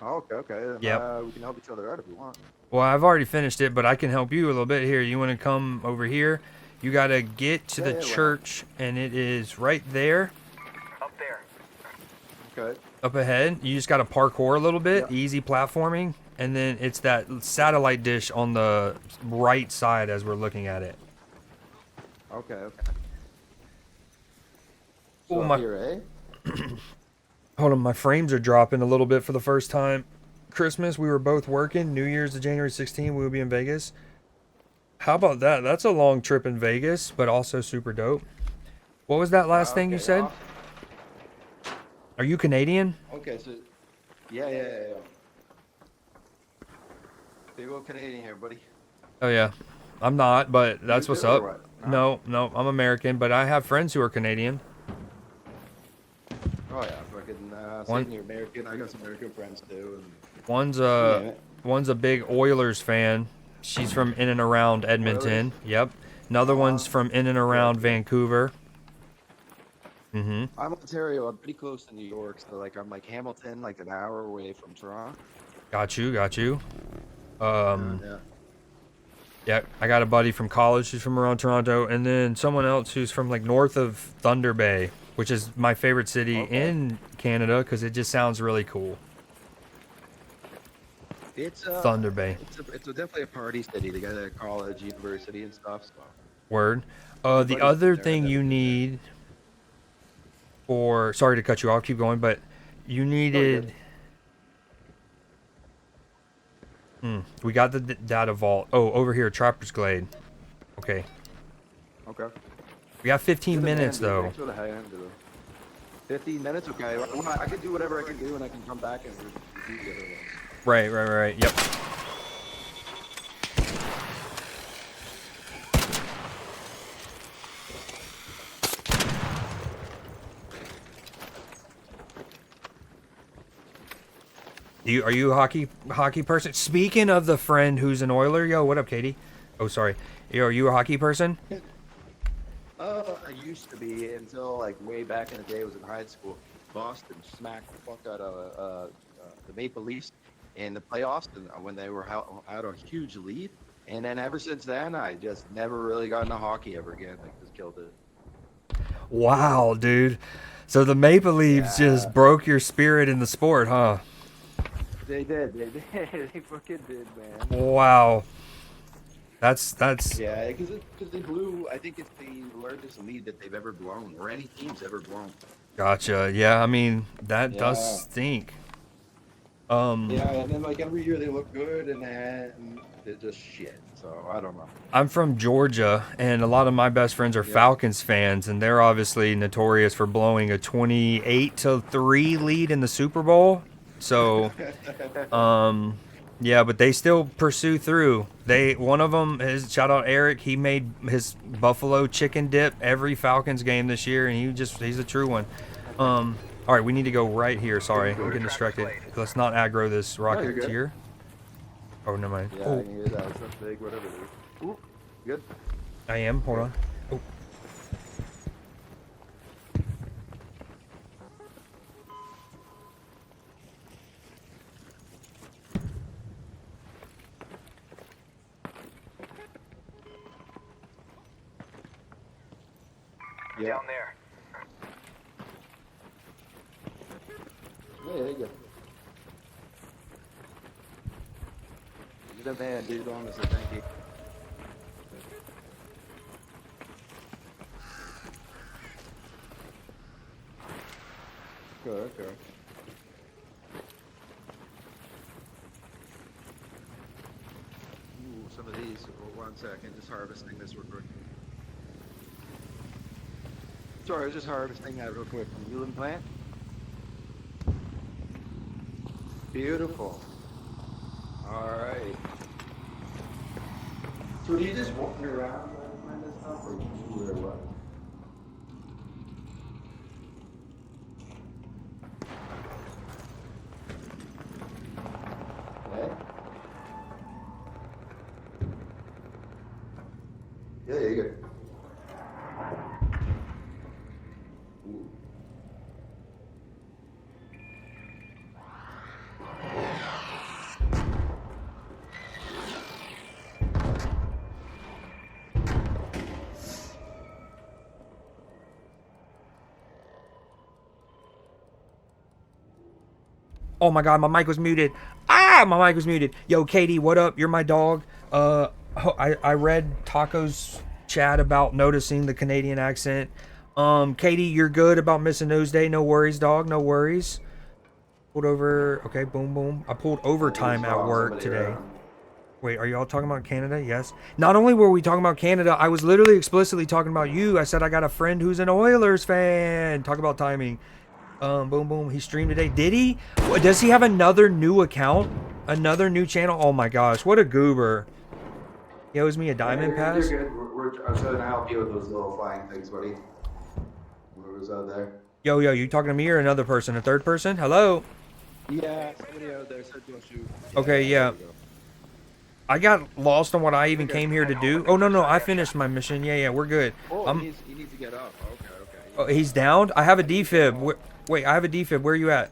Oh, okay. Yep. We can help each other out if we want. Well, I've already finished it, but I can help you a little bit here. You want to come over here? You got to get to the church, and it is right there. Up there. Okay. Up ahead. You just got to parkour a little bit, easy platforming, and then it's that satellite dish on the right side as we're looking at it. Okay. Oh, So here, Hold on, my frames are dropping a little bit for the first time. Christmas, we were both working. New Year's to January 16th, we will be in Vegas. How about that? That's a long trip in Vegas, but also super dope. What was that last thing you said? Are you Canadian? Okay, so yeah. Big old Canadian here, buddy. Oh yeah, I'm not, but that's what's too, or up. what? No, I'm American, but I have friends who are Canadian. Oh yeah, fucking same here, American. I got some American friends too. And... One's a big Oilers fan. She's from in and around Edmonton. Yep. Another one's from in and around Vancouver. I'm Ontario. I'm pretty close to New York, so like I'm like Hamilton, like an hour away from Toronto. Got you. Yeah, I got a buddy from college who's from around Toronto, and then someone else who's from like north of Thunder Bay, which is my favorite city in Canada because it just sounds really cool. It's Thunder Bay. It's definitely a party city. They got a college, university, and stuff. So. Word. The other thing you need for... Sorry to cut you off. Keep going, but you needed... We got the data vault. Oh, over here, Trapper's Glade. Okay. We got 15 minutes, though. 15 minutes? Okay. Well, I can do whatever I can do, and I can come back and review the other ones. Right. Yep. Are you a hockey person? Speaking of the friend who's an Oiler, yo, what up, Katie? Oh, sorry. Yo, are you a hockey person? I used to be until like way back in the day. I was in high school. Boston smacked the fuck out of the Maple Leafs in the playoffs, and when they were out a huge lead. And then ever since then, I just never really got into hockey ever again. I just killed it. Wow, dude. So the Maple Leafs just broke your spirit in the sport, huh? They did. They fucking did, man. Wow. That's Yeah, because they blew. I think it's the largest lead that they've ever blown, or any team's ever blown. Gotcha. Yeah, I mean that Yeah. does stink. Yeah, and then like every year they look good, and then they're just shit. So I don't know. I'm from Georgia, and a lot of my best friends are Falcons fans, and they're obviously notorious for blowing a 28-3 lead in the Super Bowl. So, yeah, but they still pursue through. One of them is, shout out Eric. He made his buffalo chicken dip every Falcons game this year, and he's a true one. All right, we need to go right here. Sorry, I'm getting distracted. Let's not aggro this Rocketeer. Oh, never mind. Yeah, Oh. I can hear that. It's not big, whatever it is. Ooh, good. I am. Hold on. Oh. Yeah. Down there. Yeah, there you go. You're the man, dude. Honestly, thank you. Okay. Ooh, some of these. Oh, 1 second, just harvesting this real quick. Sorry, I was just harvesting that real quick. Mulin plant. Beautiful. All right. So do you just walking around trying to find this stuff, or you or what? Okay. Yeah, you go. Oh my god, my mic was muted. Ah, my mic was muted. Yo, Katie, what up? You're my dog. I read Taco's chat about noticing the Canadian accent. Katie, you're good about missing Nuesday. No worries, dog. No worries. Pulled over. Okay, boom, boom. I pulled overtime at work today. Wait, are y'all talking about Canada? Yes. Not only were we talking about Canada, I was literally explicitly talking about you. I said I got a friend who's an Oilers fan. Talk about timing. Boom, boom. He streamed today. Did he? Does he have another new account? Another new channel? Oh my gosh, what a goober. He owes me a diamond pass. You're good. I'm trying to help you with those little flying things, buddy. Whoever's out there. Yo, you talking to me or another person? A third person? Hello? Yeah, somebody out there said don't shoot. Okay, yeah. I got lost on what I even came here to do. Oh, no, I finished my mission. Yeah, we're good. Oh, he needs to get up. Okay. Oh, he's downed? I have a defib. Wait, I have a defib. Where are you at?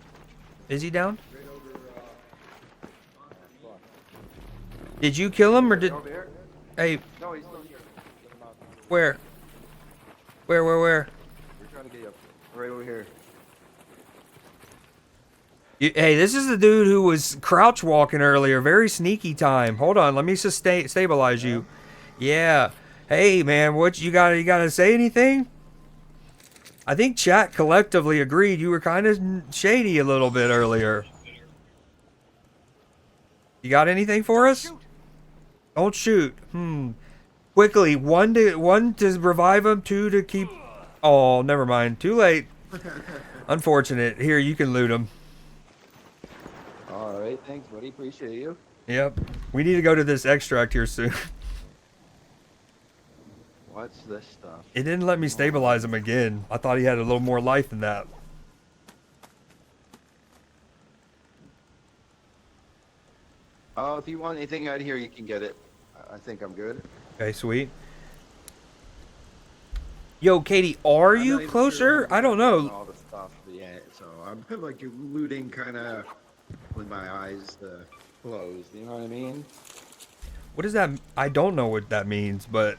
Is he down? Did you kill him or did... Hey. No, he's still here. Where? Where? We're trying to get you up. Right over here. Hey, this is the dude who was crouch walking earlier. Very sneaky time. Hold on, let me stabilize you. Yeah. Hey, man, what you got? You got to say anything? I think chat collectively agreed you were kind of shady a little bit earlier. You got anything for us? Don't shoot. Quickly, one to revive him, 2 to keep. Oh, never mind. Too late. Unfortunate. Here, you can loot him. All right, thanks, buddy. Appreciate you. Yep. We need to go to this extract here soon. What's this stuff? It didn't let me stabilize him again. I thought he had a little more life than that. Oh, if you want anything out here, you can get it. I think I'm good. Okay, sweet. Yo, Katie, are you closer? I don't know. All the stuff, yeah. So I'm like looting, kind of with my eyes closed. You know what I mean? What does that? I don't know what that means, but.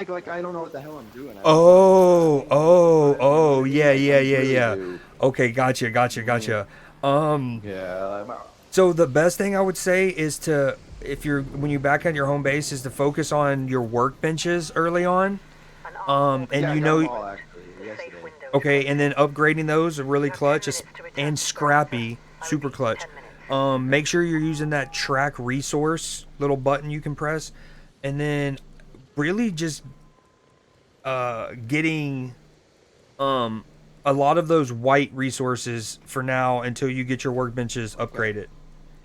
Like I don't know what the hell I'm doing. Oh, yeah. really do. Okay, gotcha. Yeah, I'm out. So the best thing I would say is to, when you back at your home base, is to focus on your workbenches early on. And Yeah, you I got them know, all, actually, yesterday. okay, and then upgrading those are really clutch, and scrappy, super clutch. Make sure you're using that track resource little button you can press, and then really just getting a lot of those white resources for now until you get your workbenches upgraded.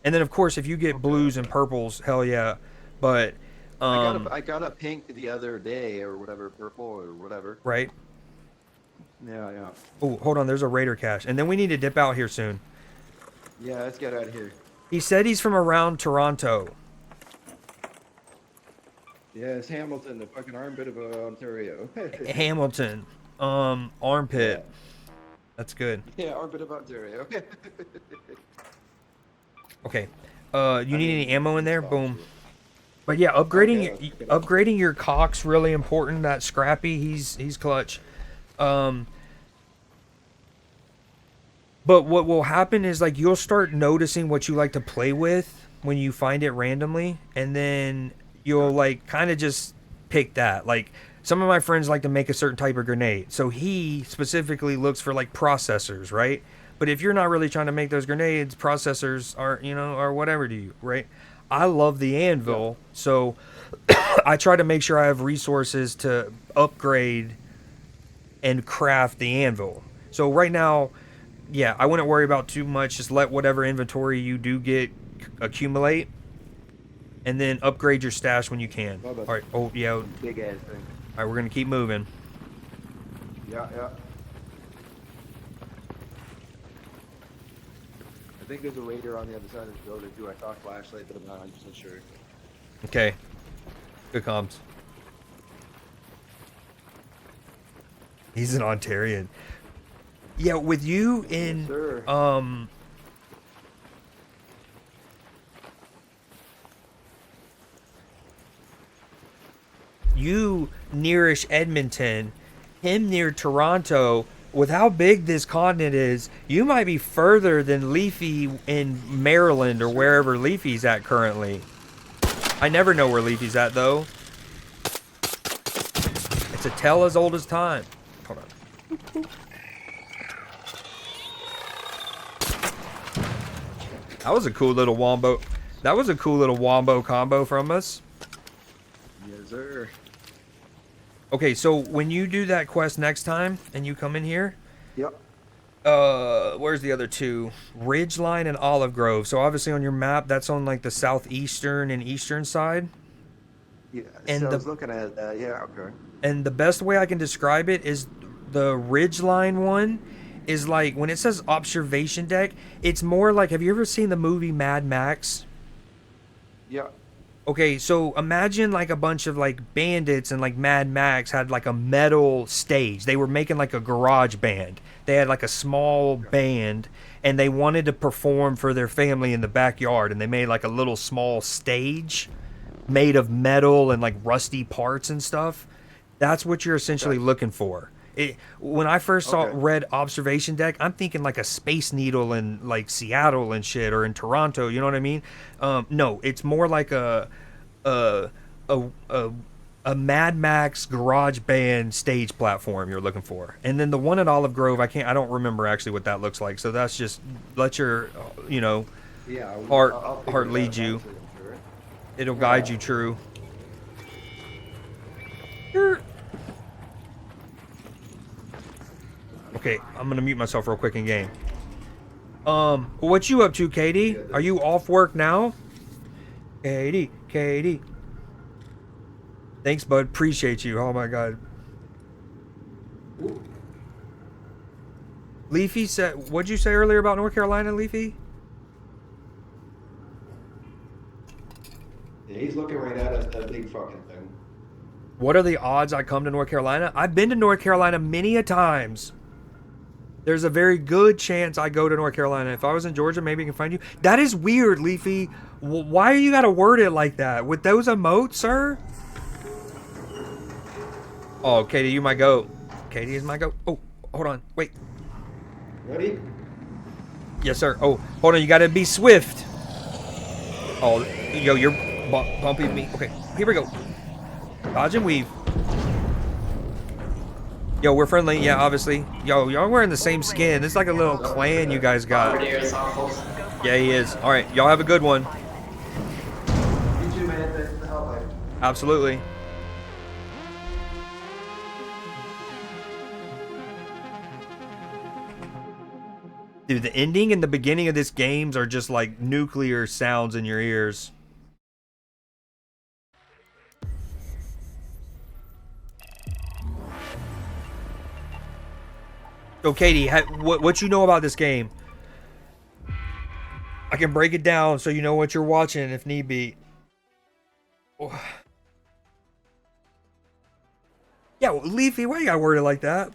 And then of course if you get blues and purples, hell yeah. But I got a pink the other day or whatever, purple or whatever. right? Yeah. Oh, hold on, there's a raider cache. And then we need to dip out here soon. Yeah, let's get out of here. He said he's from around Toronto. Yeah, it's Hamilton, the fucking armpit of Ontario. Hamilton. Armpit. Yeah. That's good. Yeah, armpit of Ontario. Okay. You need any ammo in there? Boom. But yeah, upgrading your cock's really important. That Scrappy, he's clutch. But what will happen is like you'll start noticing what you like to play with when you find it randomly, and then you'll like kind of just pick that. Like some of my friends like to make a certain type of grenade, so he specifically looks for like processors, right? But if you're not really trying to make those grenades, processors are, or whatever to you, right? I love the anvil, so I try to make sure I have resources to upgrade and craft the anvil. So right now, yeah, I wouldn't worry about too much. Just let whatever inventory you do get accumulate, and then upgrade your stash when you can. All right. Oh yeah. Big ass thing. All right, we're gonna keep moving. Yeah. I think there's a raider on the other side of the building too. I saw a flashlight, but I'm not 100% sure. Okay. Good comms. He's an Ontarian. Yeah, with you in you nearish Edmonton, him near Toronto, with how big this continent is, you might be further than Leafy in Maryland or wherever Leafy's at currently. I never know where Leafy's at though. It's a tale as old as time. Hold on. That was a cool little wombo. That was a cool little wombo combo from us. Yes, sir. Okay, so when you do that quest next time and you come in here, yep. Where's the other two? Ridgeline and Olive Grove. So obviously on your map, that's on like the southeastern and eastern side. Yeah. And so I was looking at yeah, okay. And the best way I can describe it is the Ridgeline one is like when it says observation deck, it's more like, have you ever seen the movie Mad Max? Yeah. Okay, so imagine like a bunch of like bandits and like Mad Max had like a metal stage. They were making like a garage band. They had like a small band and they wanted to perform for their family in the backyard, and they made like a little small stage made of metal and like rusty parts and stuff. That's what you're essentially looking for. When I first read observation deck, I'm thinking like a Space Needle in like Seattle and shit, or in Toronto. You know what I mean? No, it's more like a Mad Max garage band stage platform you're looking for. And then the one at Olive Grove, I don't remember actually what that looks like. So that's just let your heart lead you. It'll guide you true. Okay, I'm gonna mute myself real quick in game. What you up to, Katie? Are you off work now? Katie. Thanks, bud. Appreciate you. Oh my god. Leafy said, what'd you say earlier about North Carolina, Leafy? Yeah, he's looking right at us, that big fucking thing. What are the odds I come to North Carolina? I've been to North Carolina many a times. There's a very good chance I go to North Carolina. If I was in Georgia, maybe I can find you. That is weird, Leafy. Why you gotta word it like that? With those emotes, sir? Oh, Katie, you might go. Katie is my go. Oh, hold on. Wait. Ready? Yes, sir. Oh, hold on. You gotta be swift. Oh, yo, you're bumping me. Okay, here we go. Dodge and weave. Yo, we're friendly. Yeah, obviously. Yo, y'all wearing the same skin. It's like a little clan you guys got. Yeah, he is. All right, y'all have a good one. You too, man. Thanks for the help. Absolutely. Dude, the ending and the beginning of this games are just like nuclear sounds in your ears. So, Katie, what you know about this game? I can break it down so you know what you're watching if need be. Oh. Yeah, well, Leafy, why you gotta word it like that?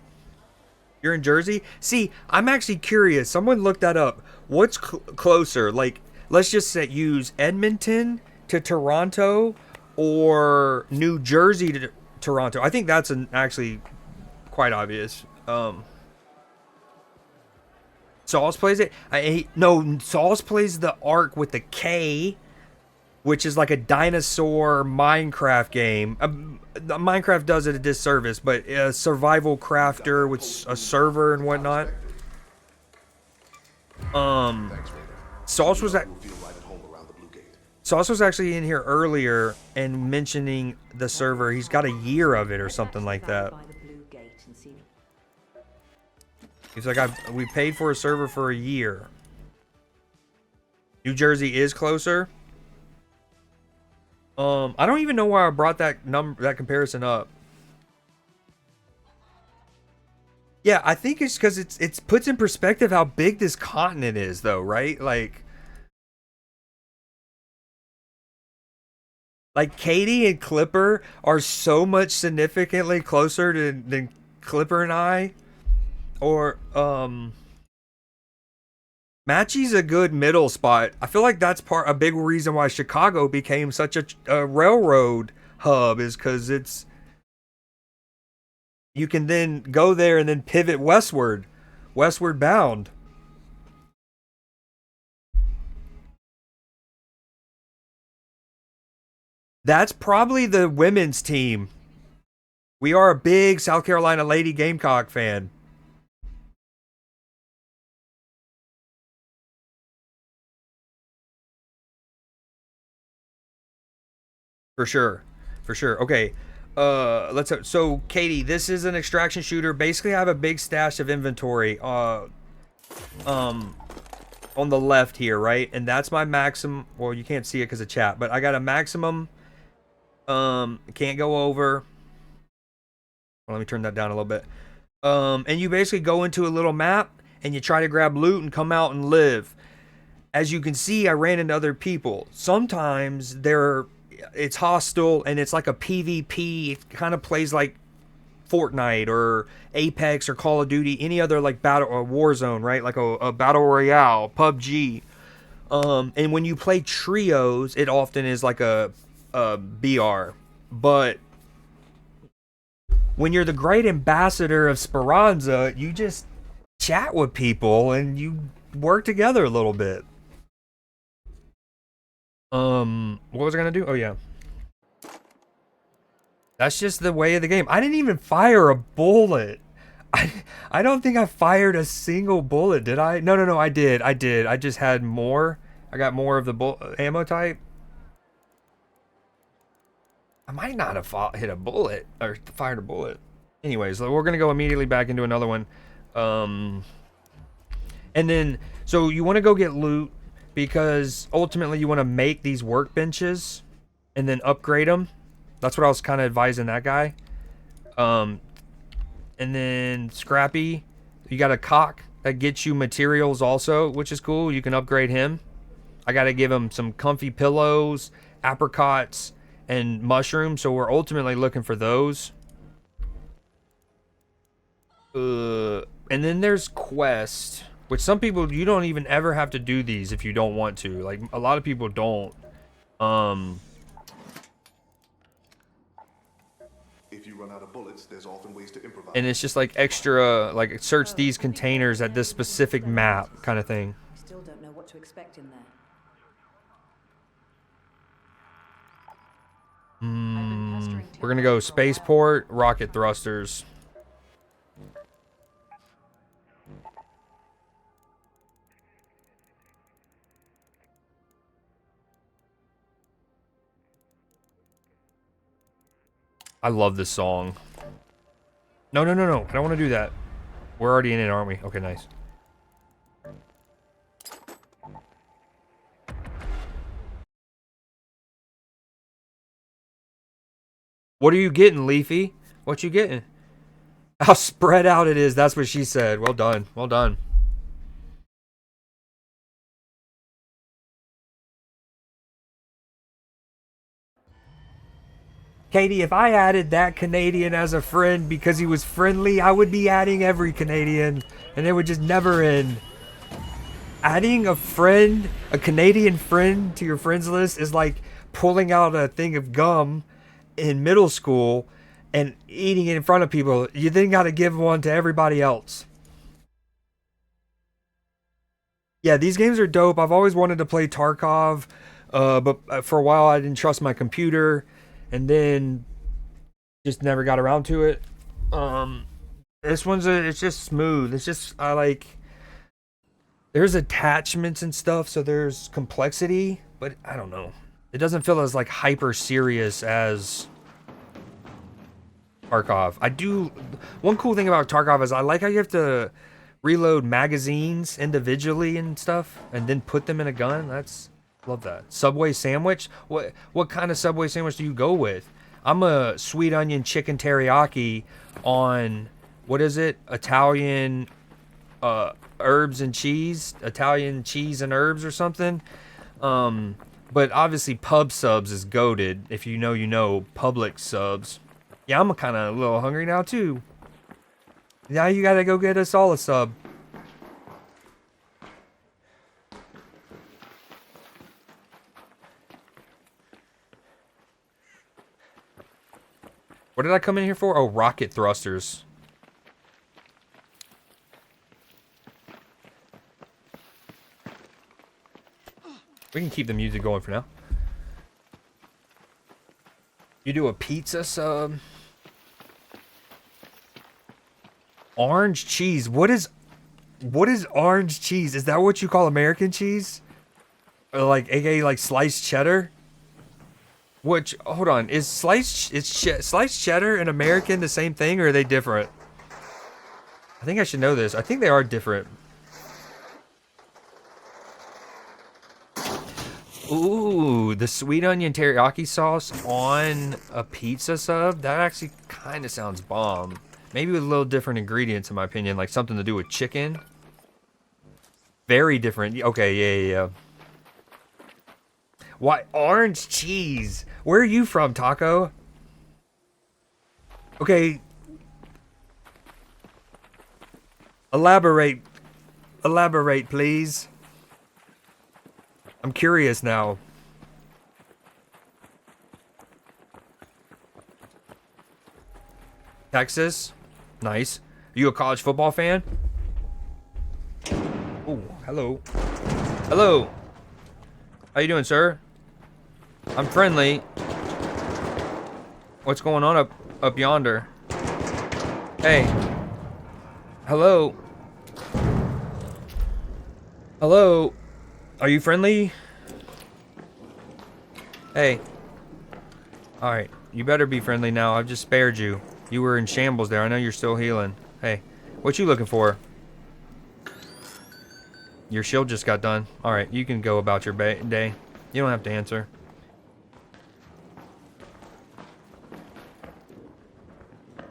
You're in Jersey? See, I'm actually curious. Someone looked that up. What's closer? Like, let's just say use Edmonton to Toronto or New Jersey to Toronto. I think that's actually quite obvious. Sauce plays it. No, Sauce plays the Ark with the K, which is like a dinosaur Minecraft game. Minecraft does it a disservice, but a survival crafter with a server and whatnot. Sauce was actually in here earlier and mentioning the server. He's got a year of it or something like that. He's like, we paid for a server for a year. New Jersey is closer. I don't even know why I brought that comparison up. Yeah, I think it's because it's puts in perspective how big this continent is, though, right? Like Katie and Clipper are so much significantly closer than Clipper and I. Or Matchy's a good middle spot. I feel like that's a big reason why Chicago became such a railroad hub, is because you can then go there and then pivot westward bound. That's probably the women's team. We are a big South Carolina Lady Gamecock fan. For sure. Okay. So Katie, this is an extraction shooter. Basically, I have a big stash of inventory on the left here, right? And that's my maximum. Well, you can't see it because of chat, but I got a maximum. Can't go over. Well, let me turn that down a little bit. And you basically go into a little map and you try to grab loot and come out and live. As you can see, I ran into other people. Sometimes it's hostile and it's like a PvP. It kind of plays like Fortnite or Apex or Call of Duty, any other like battle or Warzone, right? Like a battle royale, PUBG. And when you play trios, it often is like a BR. But when you're the great ambassador of Speranza, you just chat with people and you work together a little bit. What was I gonna do? Oh yeah. That's just the way of the game. I didn't even fire a bullet. I don't think I fired a single bullet, did I? No, I did. I just had more. I got more of the ammo type. I might not have hit a bullet or fired a bullet. Anyways, we're gonna go immediately back into another one. And then, so you want to go get loot because ultimately you want to make these workbenches and then upgrade them. That's what I was kind of advising that guy. And then Scrappy, you got a cock that gets you materials also, which is cool. You can upgrade him. I got to give him some comfy pillows, apricots, and mushrooms. So we're ultimately looking for those. And then there's Quest, which some people, you don't even ever have to do these if you don't want to. Like, a lot of people don't. If you run out of bullets, there's often ways to improvise. And it's just like extra, like search these containers at this specific map kind of thing. I still don't know what to expect in there. We're gonna go spaceport, rocket thrusters. I love this song. No, no, no, no. I don't want to do that. We're already in it, aren't we? Okay, nice. What are you getting, Leafy? What you getting? How spread out it is. That's what she said. Well done. Well done. Katie, if I added that Canadian as a friend because he was friendly, I would be adding every Canadian, and it would just never end. Adding a friend, a Canadian friend to your friends list is like pulling out a thing of gum in middle school and eating it in front of people. You then got to give one to everybody else. Yeah, these games are dope. I've always wanted to play Tarkov, but for a while I didn't trust my computer, and then just never got around to it. This one's it's just smooth. It's just there's attachments and stuff, so there's complexity, but I don't know. It doesn't feel as like hyper serious as Tarkov. One cool thing about Tarkov is I like how you have to reload magazines individually and stuff, and then put them in a gun. Love that. Subway sandwich. What kind of Subway sandwich do you go with? I'm a sweet onion chicken teriyaki on what is it? Italian herbs and cheese, Italian cheese and herbs or something. But obviously pub subs is goated. If you know, you know. Public subs. Yeah, I'm kind of a little hungry now too. Now you gotta go get us all a sub. What did I come in here for? Oh, rocket thrusters. We can keep the music going for now. You do a pizza sub. Orange cheese. What is orange cheese? Is that what you call American cheese? Or like, aka like sliced cheddar? Which, hold on, is sliced cheddar and American the same thing, or are they different? I think I should know this. I think they are different. Ooh, the sweet onion teriyaki sauce on a pizza sub? That actually kind of sounds bomb. Maybe with a little different ingredients, in my opinion, like something to do with chicken. Very different. Okay, yeah. Why, orange cheese? Where are you from, Taco? Okay. Elaborate, please. I'm curious now. Texas? Nice. Are you a college football fan? Oh, hello. Hello. How you doing, sir? I'm friendly. What's going on up yonder? Hey. Hello. Hello. Are you friendly? Hey. Alright. You better be friendly now. I've just spared you. You were in shambles there. I know you're still healing. Hey. What you looking for? Your shield just got done. Alright. You can go about your day. You don't have to answer.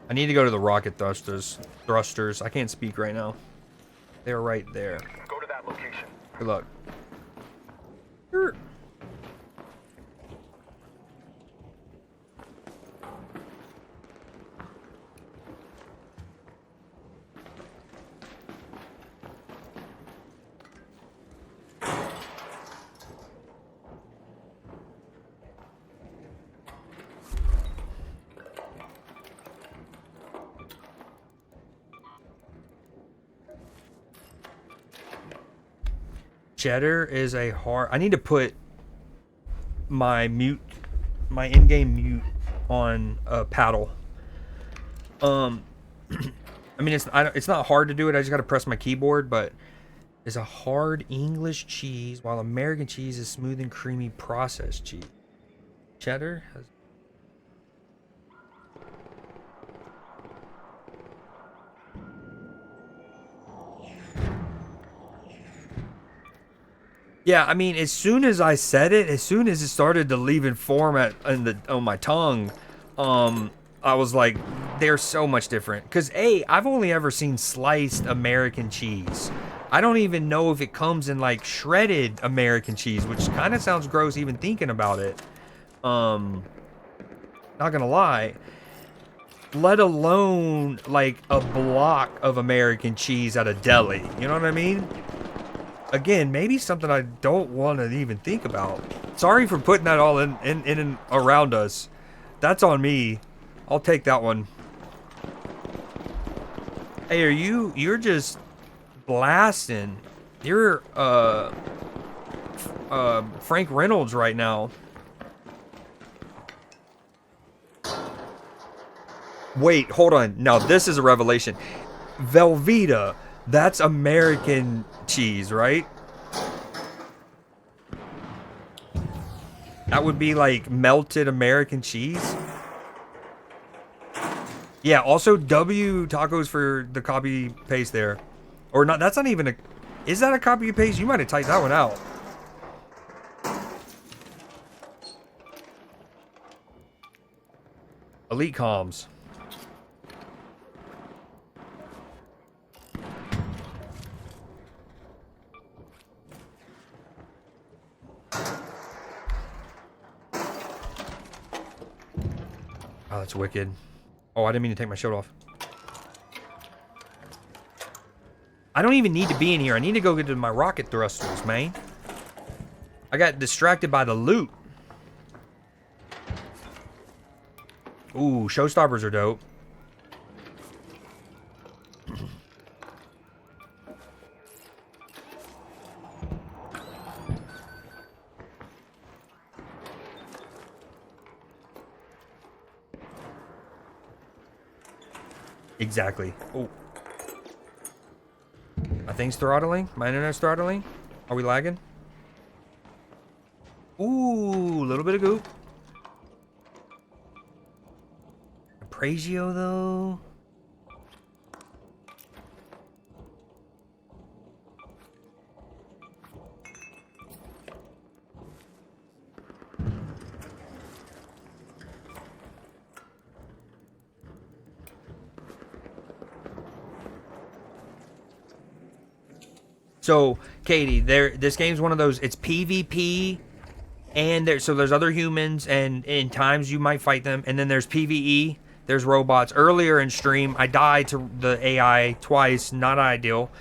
I need to go to the rocket thrusters. I can't speak right now. They're right there. Go to that location. Good luck. Cheddar is a hard. I need to put my in-game mute on paddle. I mean, it's not hard to do it. I just got to press my keyboard, but it's a hard English cheese, while American cheese is smooth and creamy processed cheese. Cheddar has. Yeah, I mean, as soon as I said it, as soon as it started to leave in form on my tongue, I was like, they're so much different. Because I've only ever seen sliced American cheese. I don't even know if it comes in like shredded American cheese, which kind of sounds gross even thinking about it. Not gonna lie. Let alone like a block of American cheese at a deli. You know what I mean? Again, maybe something I don't want to even think about. Sorry for putting that all in and around us. That's on me. I'll take that one. Hey, you're just blasting. You're Frank Reynolds right now. Wait, hold on. Now this is a revelation. Velveeta, that's American cheese, right? That would be like melted American cheese. Yeah, also W tacos for the copy paste there. Or not, that's not even a... Is that a copy paste? You might have typed that one out. Elite comms. Oh, that's wicked. Oh, I didn't mean to take my shirt off. I don't even need to be in here. I need to go get to my rocket thrusters, man. I got distracted by the loot. Ooh, showstoppers are dope. Exactly. Oh. My thing's throttling. My internet's throttling. Are we lagging? Ooh, a little bit of goop. Appraisio, though. So, Katie, this game's one of those, it's PvP, and there's other humans, and in times you might fight them, and then there's PvE, there's robots. Earlier in stream, I died to the AI twice, not ideal.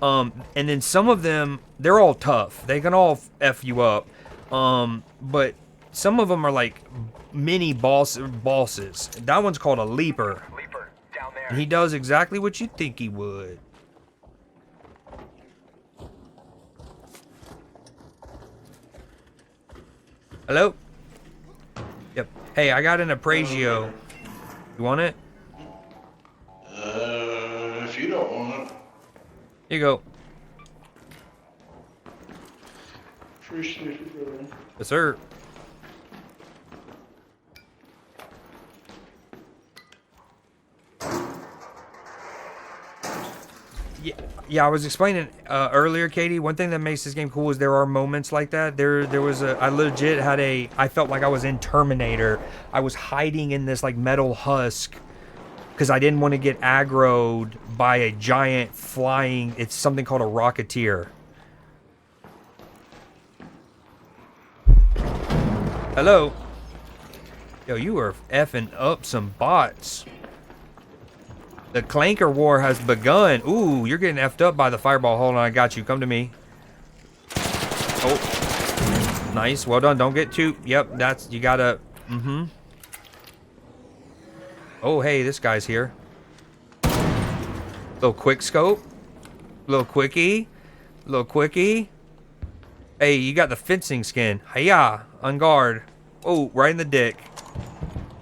And then some of them, they're all tough. They can all F you up. But some of them are like mini bosses. That one's called a leaper. Leaper, down there. And he does exactly what you think he would. Hello? Yep. Hey, I got an Appraisio. You want it? If you don't want it. Here you go. Appreciate it, brother. Yes, sir. Yeah, I was explaining earlier, Katie. One thing that makes this game cool is there are moments like that. There was I legit had I felt like I was in Terminator. I was hiding in this like metal husk because I didn't want to get aggroed by a giant flying. It's something called a Rocketeer. Hello. Yo, you are effing up some bots. The Clanker War has begun. Ooh, you're getting effed up by the fireball. Hold on, I got you. Come to me. Oh. Nice. Well done. Don't get too... Yep, that's... You gotta... Mm-hmm. Oh, hey, this guy's here. Little quick scope. Little quickie. Little quickie. Hey, you got the fencing skin. Hiya, on guard. Oh, right in the dick.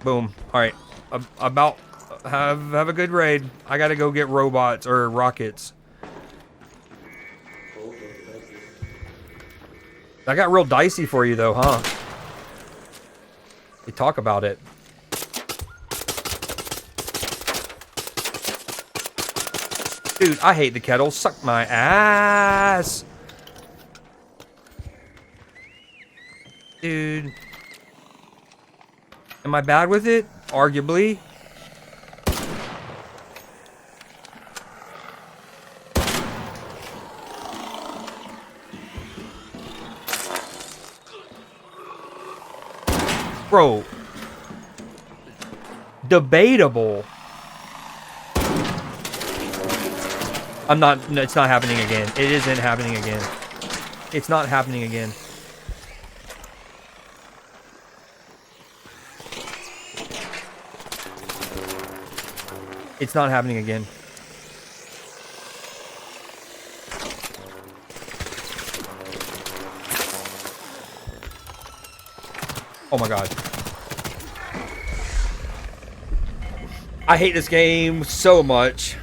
Boom. All right, about have a good raid. I gotta go get robots or rockets. I got real dicey for you though, huh? We talk about it. Dude, I hate the kettle. Suck my ass. Dude. Am I bad with it? Arguably. Bro. Debatable. I'm not, no, it's not happening again. It isn't happening again. It's not happening again. It's not happening again. Oh my god. I hate this game so much.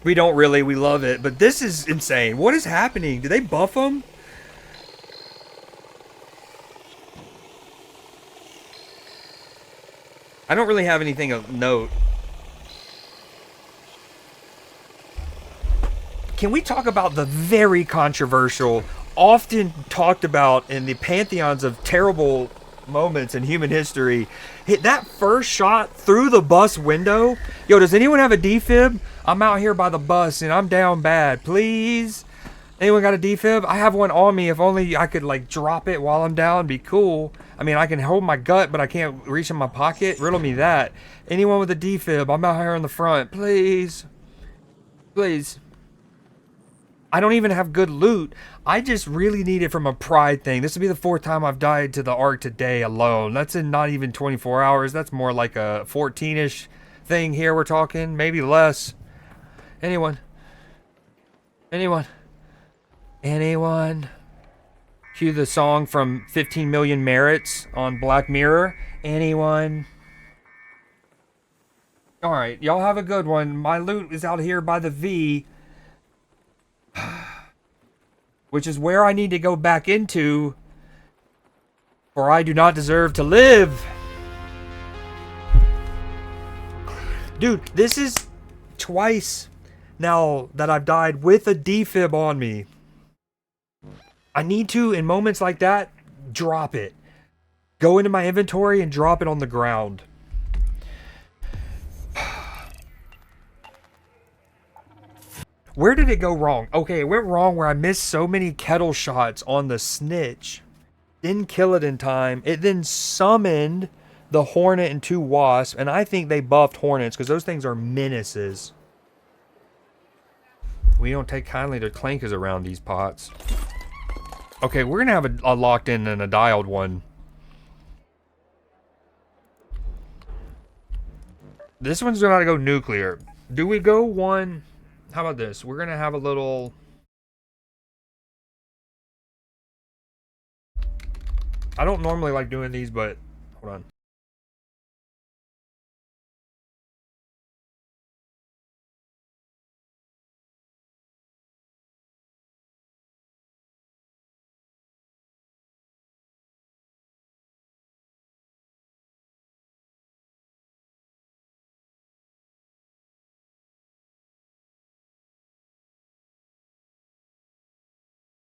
We don't really, we love it, but this is insane. What is happening? Did they buff them? I don't really have anything of note. Can we talk about the very controversial, often talked about in the pantheons of terrible moments in human history? Hit that first shot through the bus window. Yo, does anyone have a defib? I'm out here by the bus and I'm down bad. Please? Anyone got a defib? I have one on me. If only I could like drop it while I'm down, be cool. I mean, I can hold my gut, but I can't reach in my pocket. Riddle me that. Anyone with a defib? I'm out here in the front. Please. Please. I don't even have good loot. I just really need it from a pride thing. This will be the 4th time I've died to the Ark today alone. That's in not even 24 hours. That's more like a 14-ish thing here we're talking. Maybe less. Anyone? Anyone? Anyone? Cue the song from 15 Million Merits on Black Mirror. Anyone? Alright, y'all have a good one. My loot is out here by the V. Which is where I need to go back into. For I do not deserve to live. Dude, this is twice now that I've died with a defib on me. I need to, in moments like that, drop it. Go into my inventory and drop it on the ground. Where did it go wrong? Okay, it went wrong where I missed so many kettle shots on the snitch. Didn't kill it in time. It then summoned the hornet and 2 wasps, and I think they buffed hornets because those things are menaces. We don't take kindly to clankers around these pots. Okay, we're gonna have a locked in and a dialed one. This one's gonna go nuclear. Do we go one? How about this? We're gonna have a little. I don't normally like doing these, but hold on.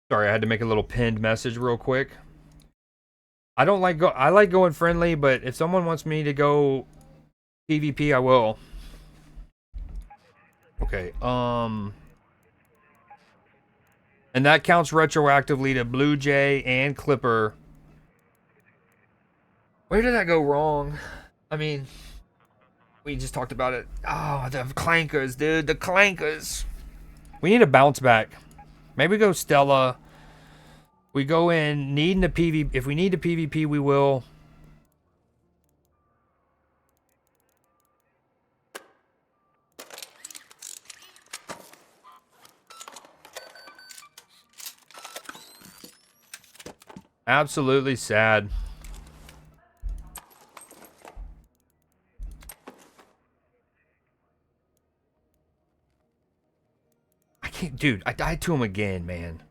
Sorry, I had to make a little pinned message real quick. I don't like I like going friendly, but if someone wants me to go PvP, I will. Okay, and that counts retroactively to Blue Jay and Clipper. Where did that go wrong? I mean, we just talked about it. Oh, the clankers, dude, the clankers. We need a bounce back. Maybe go Stella. We go in needing the PvP. If we need the PvP, we will. Absolutely sad. I can't, dude, I died to him again, man.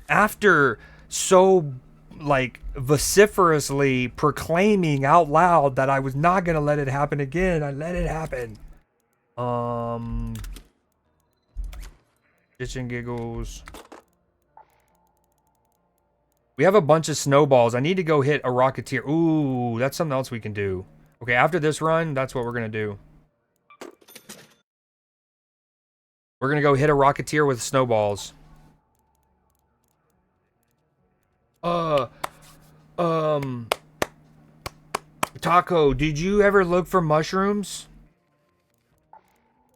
After so, like, vociferously proclaiming out loud that I was not gonna let it happen again, I let it happen. Shits and giggles. We have a bunch of snowballs. I need to go hit a Rocketeer. Ooh, that's something else we can do. Okay, after this run, that's what we're gonna do. We're gonna go hit a Rocketeer with snowballs. Taco, did you ever look for mushrooms?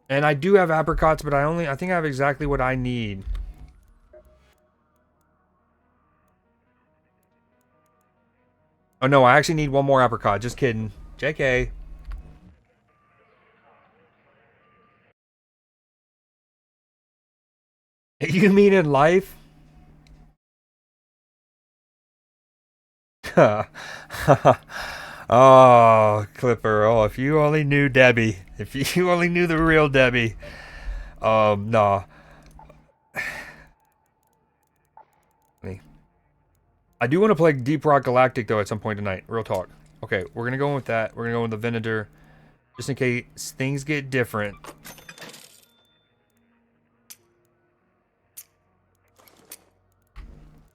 And I do have apricots, but I think I have exactly what I need. Oh no, I actually need one more apricot. Just kidding. JK. You mean in life? Oh, Clipper. Oh, if you only knew Debbie. If you only knew the real Debbie. Nah. I do want to play Deep Rock Galactic, though, at some point tonight. Real talk. Okay, we're going to go with that. We're going to go with the Venator. Just in case things get different.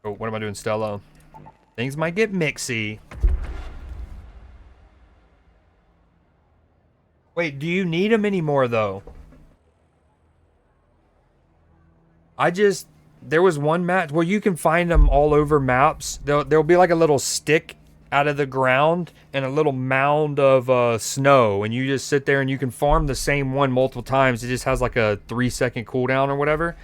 Oh, what am I doing, Stella? Things might get mixy. Wait, do you need them anymore, though? There was one match. Well, you can find them all over maps. There'll be like a little stick out of the ground and a little mound of snow. And you just sit there and you can farm the same one multiple times. It just has like a 3-second cooldown or whatever.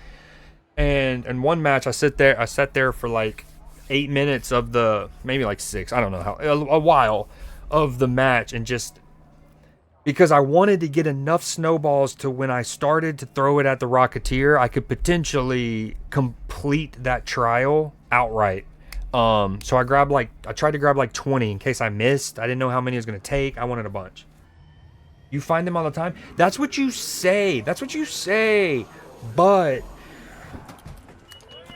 And in one match, I sat there for like 8 minutes of the, maybe like 6, I don't know how, a while of the match, and just because I wanted to get enough snowballs to when I started to throw it at the Rocketeer, I could potentially complete that trial outright. So I tried to grab like 20 in case I missed. I didn't know how many it was going to take. I wanted a bunch. You find them all the time? That's what you say. That's what you say. But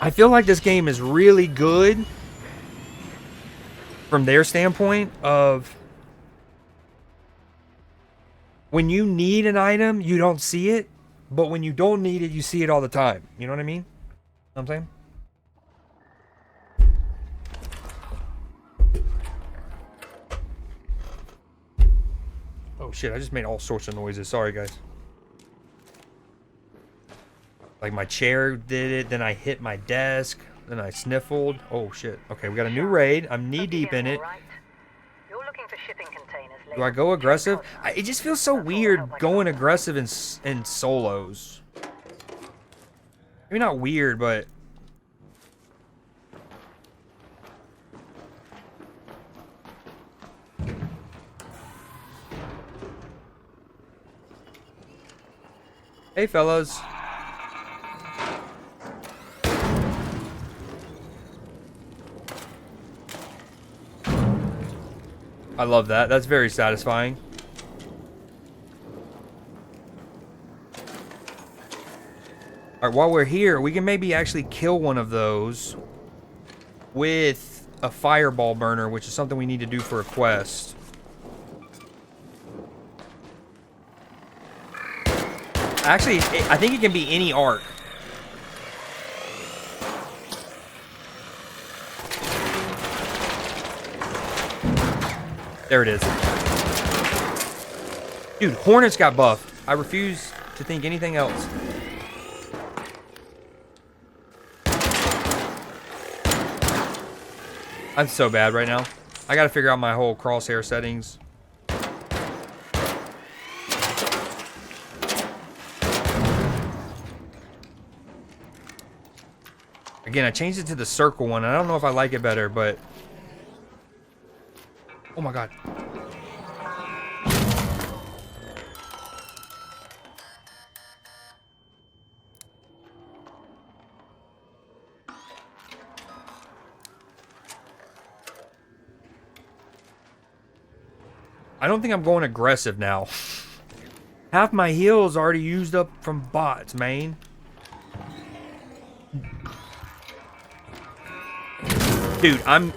I feel like this game is really good from their standpoint of when you need an item, you don't see it, but when you don't need it, you see it all the time. You know what I mean? Know what I'm saying? Oh shit, I just made all sorts of noises. Sorry, guys. Like my chair did it, then I hit my desk, then I sniffled. Oh shit. Okay, we got a new raid. I'm knee deep in it. Do I go aggressive? It just feels so weird going aggressive in solos. Maybe not weird, but hey fellas. I love that. That's very satisfying. Alright, while we're here, we can maybe actually kill one of those with a fireball burner, which is something we need to do for a quest. Actually, I think it can be any arc. There it is. Dude, Hornets got buffed. I refuse to think anything else. I'm so bad right now. I gotta figure out my whole crosshair settings. Again, I changed it to the circle one. I don't know if I like it better, but... Oh my god. I don't think I'm going aggressive now. Half my heals already used up from bots, man. Dude, I'm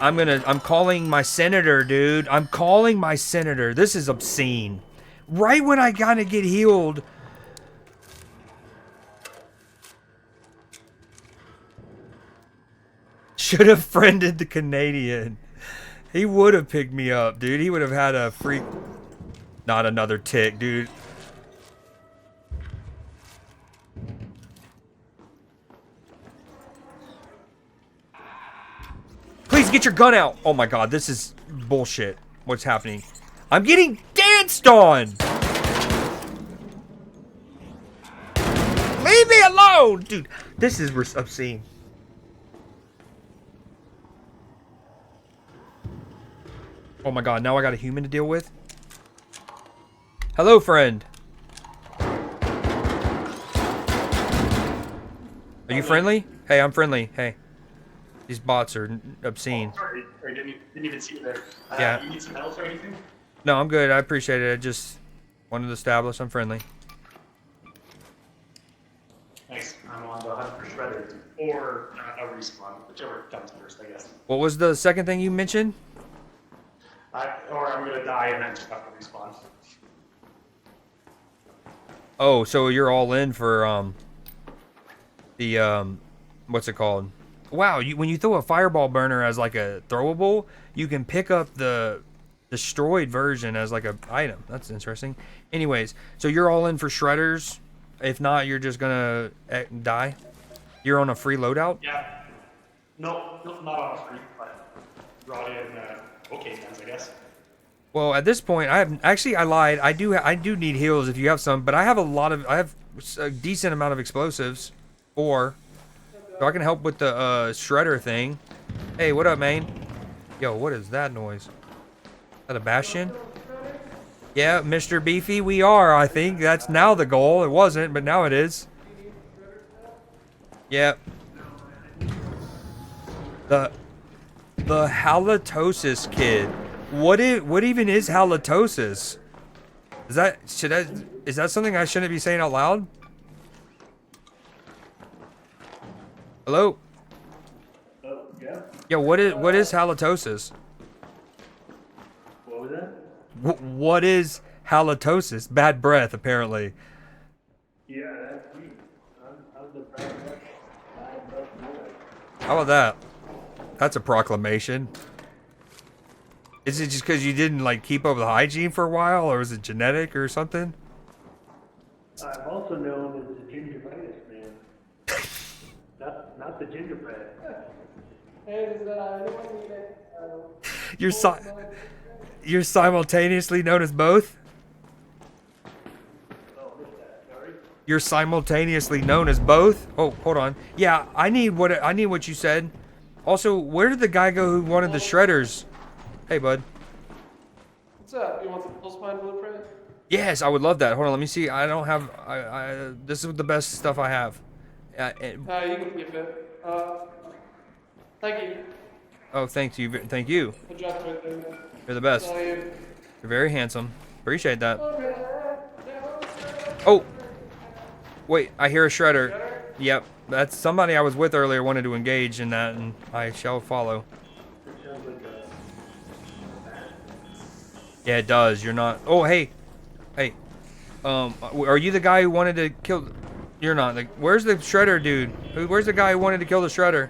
calling my senator, dude. I'm calling my senator. This is obscene. Right when I gotta get healed. Should have friended the Canadian. He would have picked me up, dude. He would have had a free... Not another tick, dude. Please get your gun out. Oh my god, this is bullshit. What's happening? I'm getting danced on. Leave me alone, dude. This is obscene. Oh my god, now I got a human to deal with. Hello, friend. Are you friendly? Hey, I'm friendly. Hey. These bots are obscene. Oh, sorry, I didn't even see you there. Yeah. You need some help or anything? No, I'm good. I appreciate it. I just wanted to establish I'm friendly. Nice. I'm on the hunt for shredders or a respawn, whichever comes first, I guess. What was the second thing you mentioned? Or I'm gonna die and then just have to respawn. Oh, so you're all in for the what's it called? Wow, when you throw a fireball burner as like a throwable, you can pick up the destroyed version as like a item. That's interesting. Anyways, so you're all in for shredders. If not, you're just gonna die. You're on a free loadout. Yeah. No, not on a free, but brought in okay guns, I guess. Well, at this point, I lied. I do need heals if you have some, but I have a decent amount of explosives. 4. So I can help with the shredder thing. Hey, what up, man? Yo, what is that noise? Is that a Bastion? Yeah, Mr. Beefy, we are, I think. That's now the goal. It wasn't, but now it is. Yep. The halitosis kid. What even is halitosis? Is that something I shouldn't be saying out loud? Hello? Yeah. Yo, what is halitosis? What was that? What is halitosis? Bad breath, apparently. Yeah, that's me. I'm the bad breath boy. How about that? That's a proclamation. Is it just because you didn't like keep up with hygiene for a while, or is it genetic or something? I'm also known as the gingivitis man. not the gingerbread. You're simultaneously known as both? You're simultaneously known as both? Oh, hold on. Yeah, I need what you said. Also, where did the guy go who wanted the shredders? Hey, bud. What's up? You want the full spine blueprint? Yes, I would love that. Hold on, let me see. I don't have. This is the best stuff I have. You can keep it. Thank you. Oh, thank you. Thank you. I dropped it right there. You're the best. All you. You're very handsome. Appreciate that. Oh, wait. I hear a shredder. Yep, that's somebody I was with earlier wanted to engage in that, and I shall follow. Yeah, it does. You're not. Oh, hey. Are you the guy who wanted to kill? You're not. Like, where's the shredder dude? Where's the guy who wanted to kill the shredder?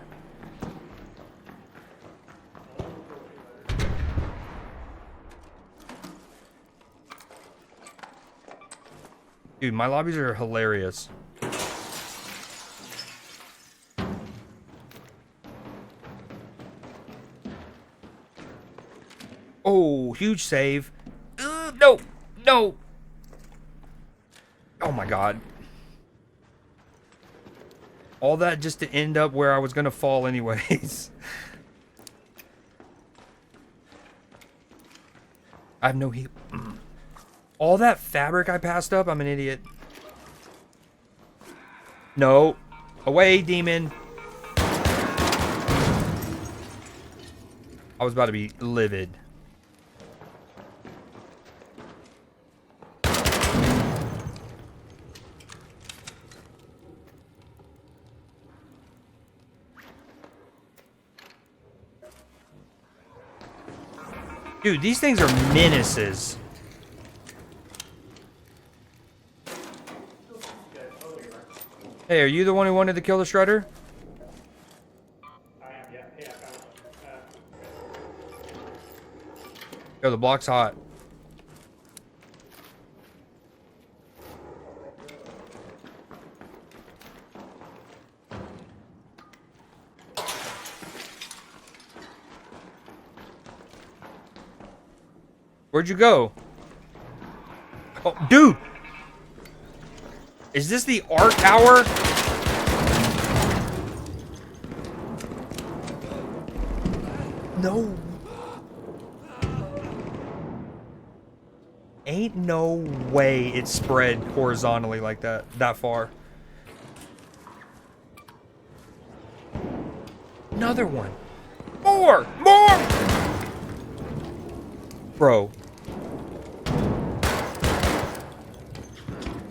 Dude, my lobbies are hilarious. Oh, huge save. No. No. Oh my god. All that just to end up where I was gonna fall anyways. I have no heal. All that fabric I passed up, I'm an idiot. No. Away, demon. I was about to be livid. Dude, these things are menaces. Hey, are you the one who wanted to kill the shredder? Yo, the block's hot. Where'd you go? Oh, dude! Is this the art hour? No. Ain't no way it spread horizontally like that far. Another one. More! Bro.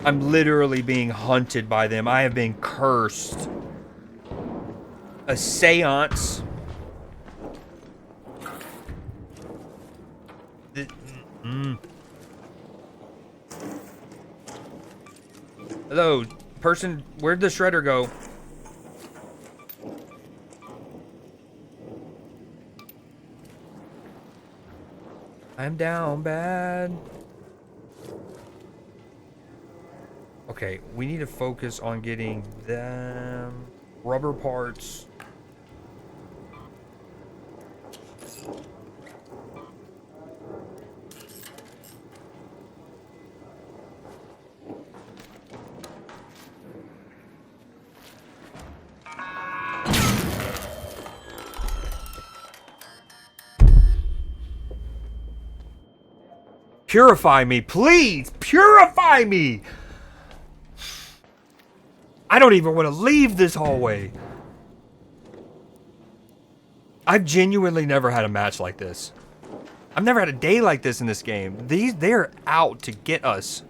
I'm literally being hunted by them. I have been cursed. A seance. Hello, person. Where'd the shredder go? I'm down bad. Okay, we need to focus on getting them rubber parts. Purify me, please! Purify me! I don't even want to leave this hallway. I've genuinely never had a match like this. I've never had a day like this in this game. They're out to get us.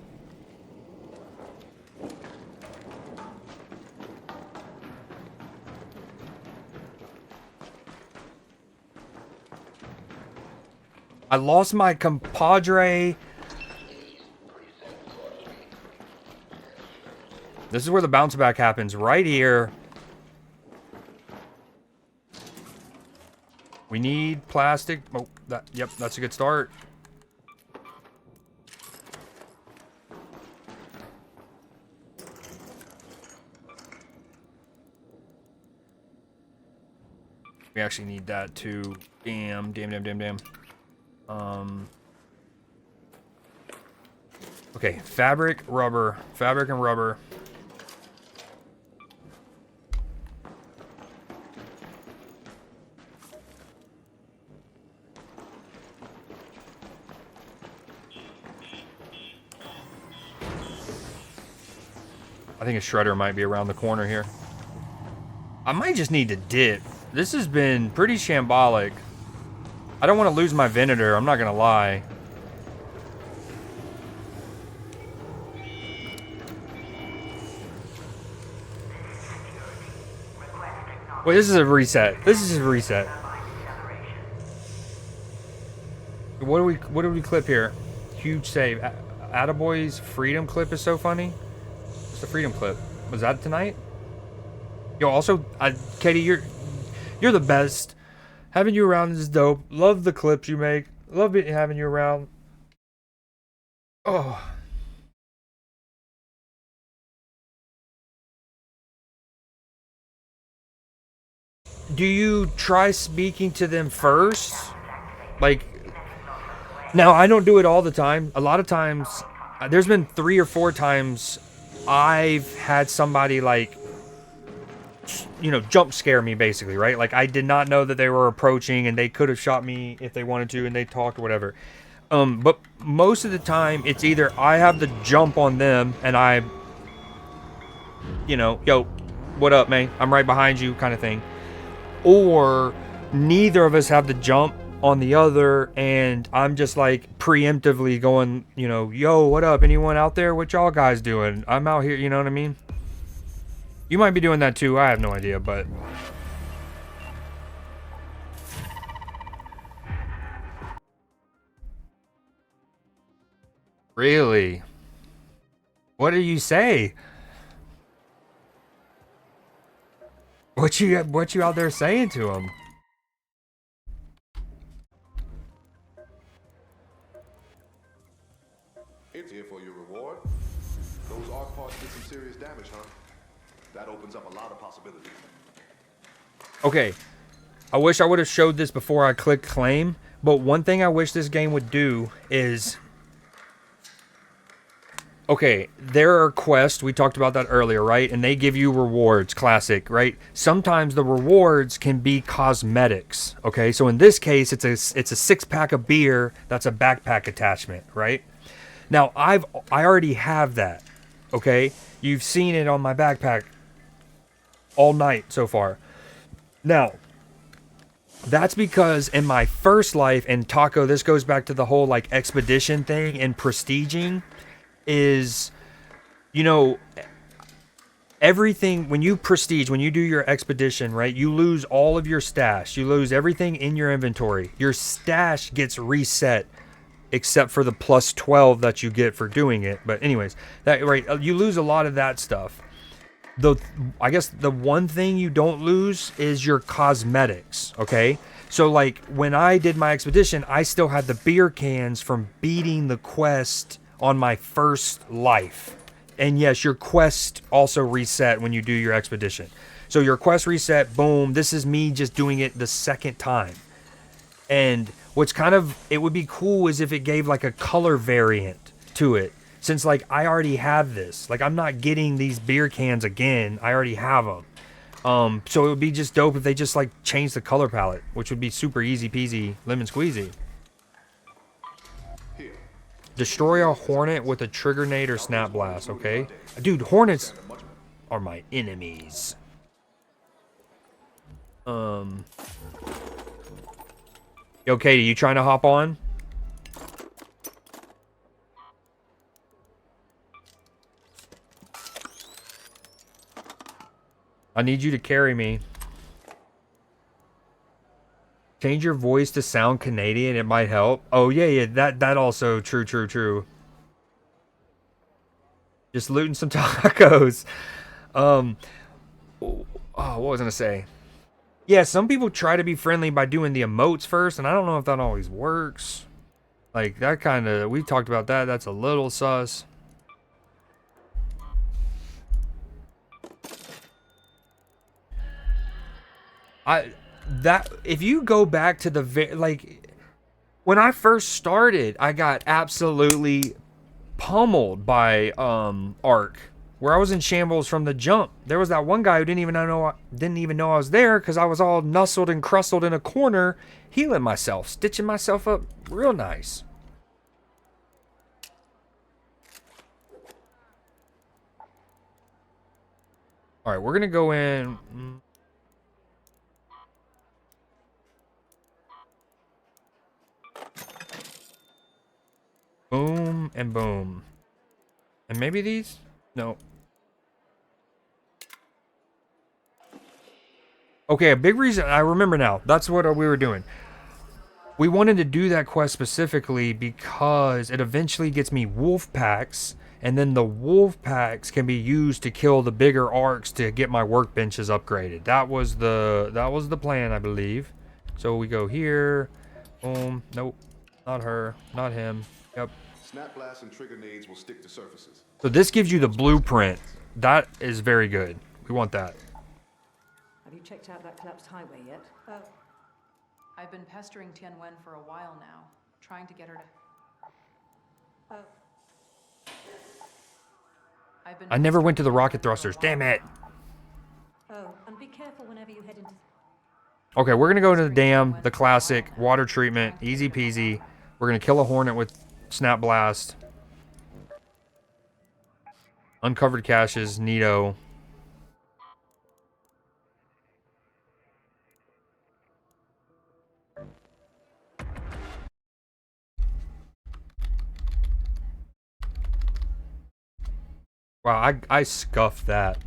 I lost my compadre. This is where the bounce back happens, right here. We need plastic. Oh, yep, that's a good start. We actually need that too. Damn. Okay, fabric, rubber. Fabric and rubber. I think a shredder might be around the corner here. I might just need to dip. This has been pretty shambolic. I don't want to lose my Venator, I'm not gonna lie. Wait, this is a reset. This is a reset. What do we clip here? Huge save. Attaboy's freedom clip is so funny. What's the freedom clip? Was that tonight? Yo, also, Katie, you're the best. Having you around is dope. Love the clips you make. Love having you around. Oh. Do you try speaking to them first? Like, now I don't do it all the time. A lot of times, there's been 3 or 4 times I've had somebody like, you know, jump scare me basically, right? Like I did not know that they were approaching and they could have shot me if they wanted to and they talked or whatever. But most of the time it's either I have the jump on them and I, you know, yo, what up, man? I'm right behind you kind of thing. Or neither of us have the jump on the other and I'm just like preemptively going, you know, yo, what up? Anyone out there? What y'all guys doing? I'm out here, you know what I mean? You might be doing that too, I have no idea, but... Really? What do you say? What you out there saying to him? It's here for your reward. Those arc parts did some serious damage, huh? That opens up a lot of possibilities. Okay. I wish I would have showed this before I clicked claim, but one thing I wish this game would do is... Okay, there are quests, we talked about that earlier, right? And they give you rewards, classic, right? Sometimes the rewards can be cosmetics, okay? So in this case, it's a 6-pack of beer that's a backpack attachment, right? Now, I already have that, okay? You've seen it on my backpack all night so far. Now, that's because in my first life, and Taco, this goes back to the whole like expedition thing and prestiging, is, you know, everything, when you prestige, when you do your expedition, right, you lose all of your stash. You lose everything in your inventory. Your stash gets reset except for the plus 12 that you get for doing it. But anyways, that right, you lose a lot of that stuff. I guess the one thing you don't lose is your cosmetics, okay? So like when I did my expedition, I still had the beer cans from beating the quest on my first life. And yes, your quest also reset when you do your expedition. So your quest reset, boom, this is me just doing it the second time. And what's kind of, it would be cool is if it gave like a color variant to it. Since like I already have this, like I'm not getting these beer cans again. I already have them. So it would be just dope if they just like changed the color palette, which would be super easy peasy lemon squeezy. Destroy a hornet with a trigger nade or snap blast, okay? Dude, hornets are my enemies. Yo, Katie, you trying to hop on? I need you to carry me. Change your voice to sound Canadian, it might help. Oh, yeah, that also, true. Just looting some tacos. Oh, what was I gonna say? Yeah, some people try to be friendly by doing the emotes first, and I don't know if that always works. Like, that kind of, we talked about that, that's a little sus. If you go back to the like when I first started, I got absolutely pummeled by Ark, where I was in shambles from the jump. There was that one guy who didn't even know I was there because I was all nuzzled and crustled in a corner, healing myself, stitching myself up real nice. All right, we're gonna go in. Boom and boom. And maybe these? No. Okay, a big reason, I remember now. That's what we were doing. We wanted to do that quest specifically because it eventually gets me wolf packs, and then the wolf packs can be used to kill the bigger arcs to get my workbenches upgraded. That was the plan, I believe. So we go here. Boom. Nope. Not her. Not him. Yep. Snap blasts and trigger nades will stick to surfaces. So this gives you the blueprint. That is very good. We want that. Have you checked out that collapsed highway yet? I've been pestering Tianwen for a while now, trying to get her to... I never went to the rocket thrusters. Damn it. Oh, and be careful whenever you head into... Okay, we're gonna go to the dam, the classic, water treatment, easy peasy. We're gonna kill a hornet with snap blast. Uncovered caches, neato. Wow, I scuffed that.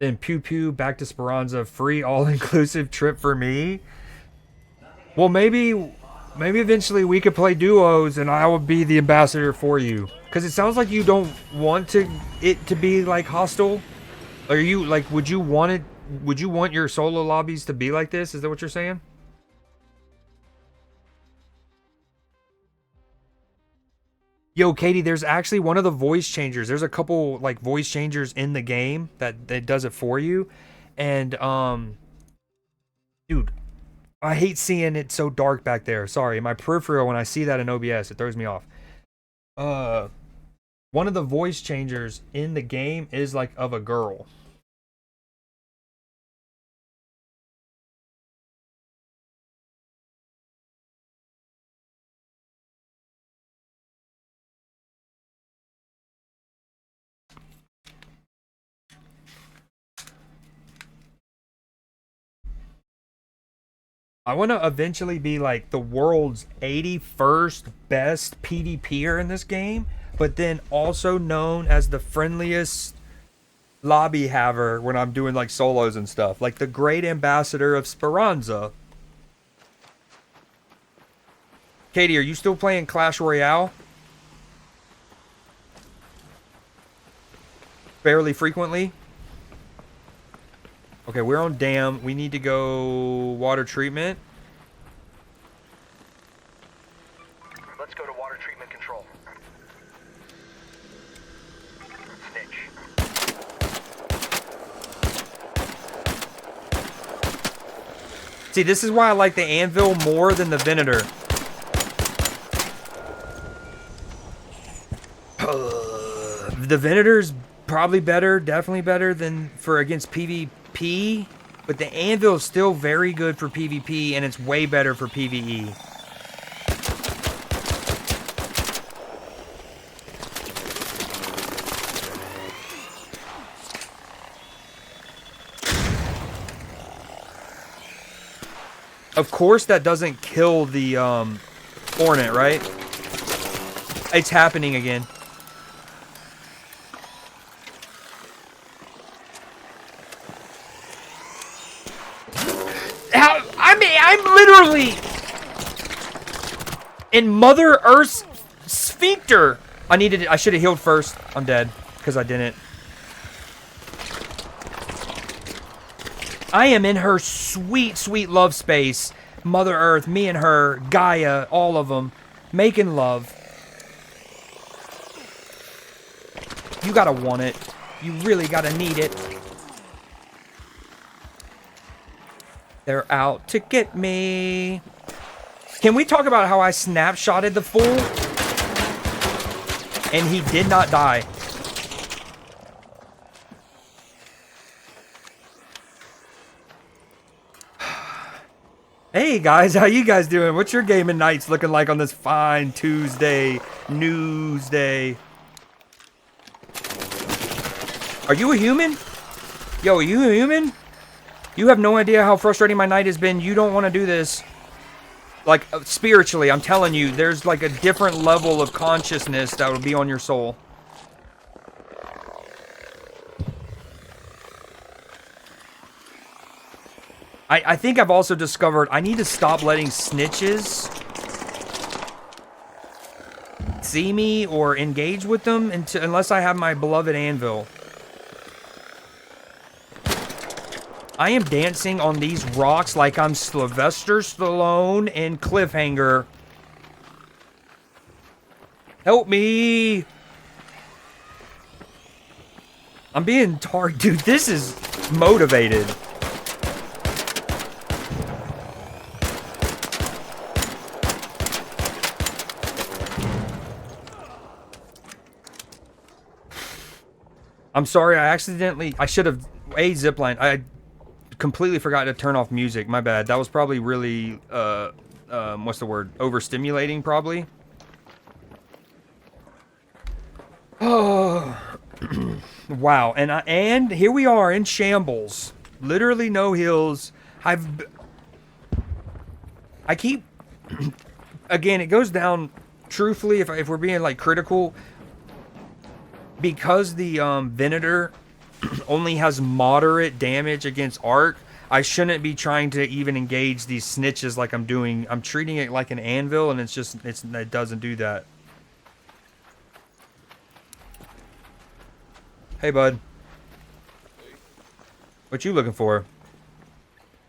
Then pew pew back to Speranza, free all-inclusive trip for me. Well, maybe eventually we could play duos, and I would be the ambassador for you. Cause it sounds like you don't want it to be like hostile. Are you like? Would you want it? Would you want your solo lobbies to be like this? Is that what you're saying? Yo, Katie, there's actually one of the voice changers. There's a couple like voice changers in the game that does it for you, and dude, I hate seeing it so dark back there. Sorry, my peripheral when I see that in OBS, it throws me off. One of the voice changers in the game is like of a girl. I want to eventually be like the world's 81st best PvPer in this game, but then also known as the friendliest lobby haver when I'm doing like solos and stuff. Like the great ambassador of Speranza. Katie, are you still playing Clash Royale? Fairly frequently? Okay, we're on dam. We need to go water treatment. Let's go to water treatment control. Snitch. See, this is why I like the anvil more than the Venator. The Venator's probably better, definitely better than for against PvP, but the anvil is still very good for PvP, and it's way better for PvE. Of course, that doesn't kill the Hornet, right? It's happening again. I'm literally in Mother Earth's sphincter. I should have healed first. I'm dead because I didn't. I am in her sweet, sweet love space. Mother Earth, me and her, Gaia, all of them, making love. You gotta want it. You really gotta need it. They're out to get me. Can we talk about how I snapshotted the fool? And he did not die. Hey guys, how you guys doing? What's your gaming nights looking like on this fine Tuesday, Newsday? Are you a human? Yo, are you a human? You have no idea how frustrating my night has been. You don't want to do this. Like, spiritually, I'm telling you, there's like a different level of consciousness that will be on your soul. I think I've also discovered I need to stop letting snitches see me or engage with them unless I have my beloved anvil. I am dancing on these rocks like I'm Sylvester Stallone in Cliffhanger. Help me! I'm being targeted. Dude, this is motivated. I'm sorry, I should have, zipline. I completely forgot to turn off music. My bad. That was probably really, what's the word? Overstimulating, probably. Oh, wow. And here we are in shambles. Literally no heals. I keep, again, it goes down, truthfully, if we're being, like, critical, because the Venator only has moderate damage against arc, I shouldn't be trying to even engage these snitches like I'm doing. I'm treating it like an anvil, and it doesn't do that. Hey, bud. What you looking for?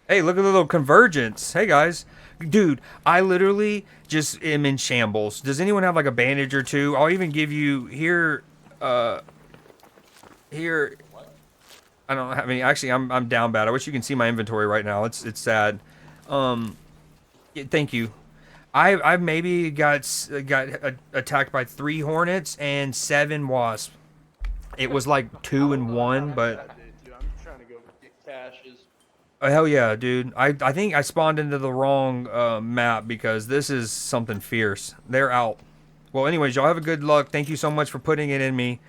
Hey, look at the little convergence. Hey, guys. Dude, I literally just am in shambles. Does anyone have like a bandage or two? I'll even give you here. Here. I don't have any. Actually, I'm down bad. I wish you can see my inventory right now. It's sad. Yeah, thank you. I've maybe got attacked by 3 hornets and 7 wasps. It was like 2 and 1, but. I'm trying to go get caches. Oh, hell yeah, dude. I think I spawned into the wrong map because this is something fierce. They're out. Well, anyways, y'all have a good luck. Thank you so much for putting it in me.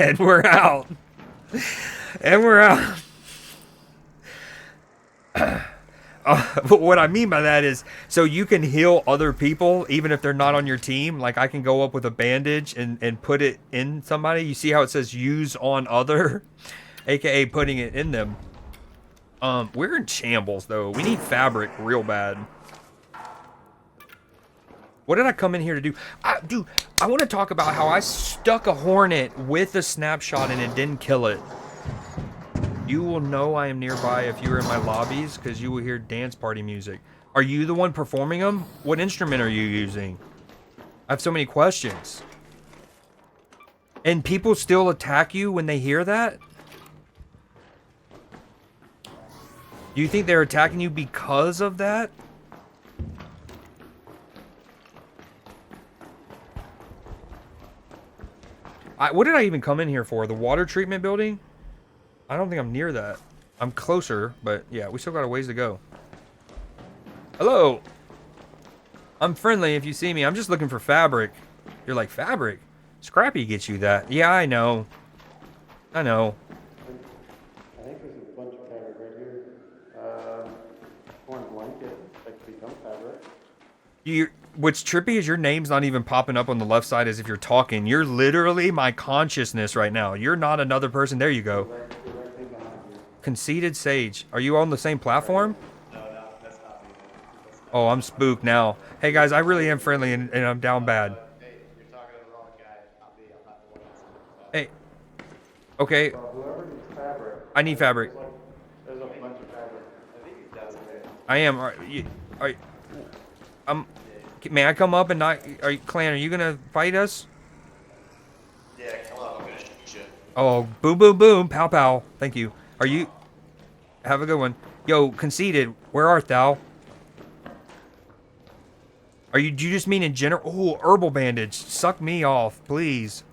And we're out. And we're out. But what I mean by that is, so you can heal other people even if they're not on your team. Like I can go up with a bandage and put it in somebody. You see how it says use on other, aka putting it in them. We're in shambles though. We need fabric real bad. What did I come in here to do? Dude, I want to talk about how I stuck a hornet with a snapshot and it didn't kill it. You will know I am nearby if you are in my lobbies because you will hear dance party music. Are you the one performing them? What instrument are you using? I have so many questions. And people still attack you when they hear that? Do you think they're attacking you because of that? What did I even come in here for? The water treatment building? I don't think I'm near that. I'm closer, but yeah, we still got a ways to go. Hello. I'm friendly if you see me. I'm just looking for fabric. You're like, fabric? Scrappy gets you that. Yeah, I know. I know. I think there's a bunch of fabric right here. One blanket that could become fabric. What's trippy is your name's not even popping up on the left side as if you're talking. You're literally my consciousness right now. You're not another person. There you go. Conceited Sage. Are you on the same platform? No, that's not me. Oh, I'm spooked now. Hey guys, I really am friendly and I'm down bad. Hey, you're talking to the wrong guy. I'm not the one that's Hey. Okay. So whoever needs fabric. I need fabric. There's a bunch of fabric. I think he's down there. I am. May I come up and not? Clan, are you gonna fight us? Yeah, come on, I'm gonna shoot you. Oh, boom, boom, boom, pow, pow. Thank you. Are you? Have a good one. Yo, Conceited, where art thou? Do you just mean in general? Oh, herbal bandage. Suck me off, please.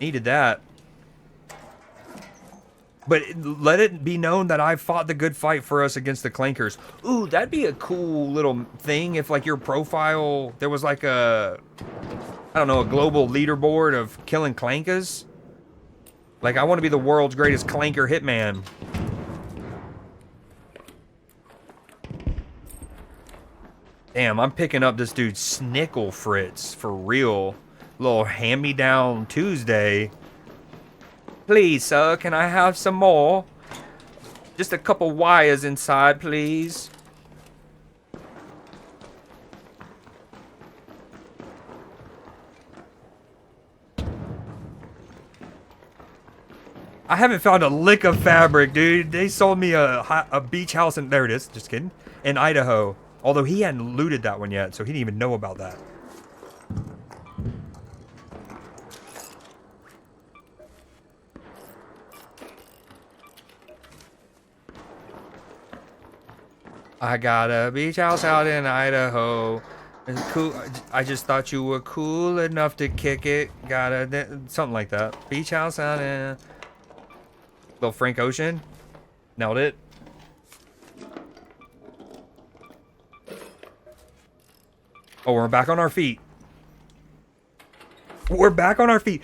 Needed that. But let it be known that I fought the good fight for us against the clankers. Ooh, that'd be a cool little thing if, like, your profile, there was like a, I don't know, a global leaderboard of killing clankers. Like, I want to be the world's greatest clanker hitman. Damn, I'm picking up this dude's Snickle Fritz for real. Little hand-me-down Tuesday. Please, sir, can I have some more? Just a couple wires inside, please. I haven't found a lick of fabric, dude. They sold me a beach house in, there it is, just kidding, in Idaho. Although he hadn't looted that one yet, so he didn't even know about that. I got a beach house out in Idaho. It's cool. I just thought you were cool enough to kick it. Got a something like that. Beach house out in little Frank Ocean. Nailed it. Oh, we're back on our feet. We're back on our feet.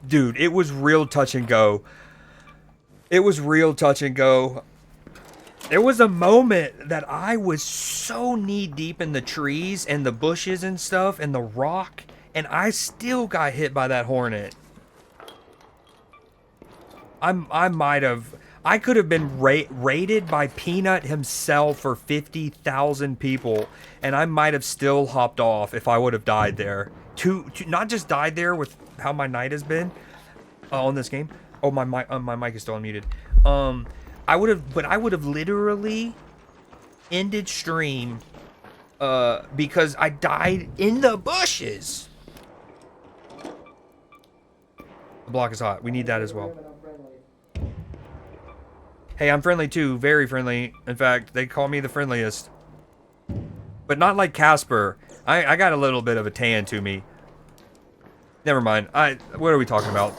Dude, it was real touch and go. It was real touch and go. There was a moment that I was so knee deep in the trees and the bushes and stuff and the rock, and I still got hit by that hornet. I could have been raided by Peanut himself for 50,000 people, and I might have still hopped off if I would have died there. Not just died there with how my night has been on this game. Oh, my mic is still unmuted. I would have literally ended stream because I died in the bushes. The block is hot. We need that as well. Hey, I'm friendly too. Very friendly. In fact, they call me the friendliest. But not like Casper. I got a little bit of a tan to me. Never mind. What are we talking about?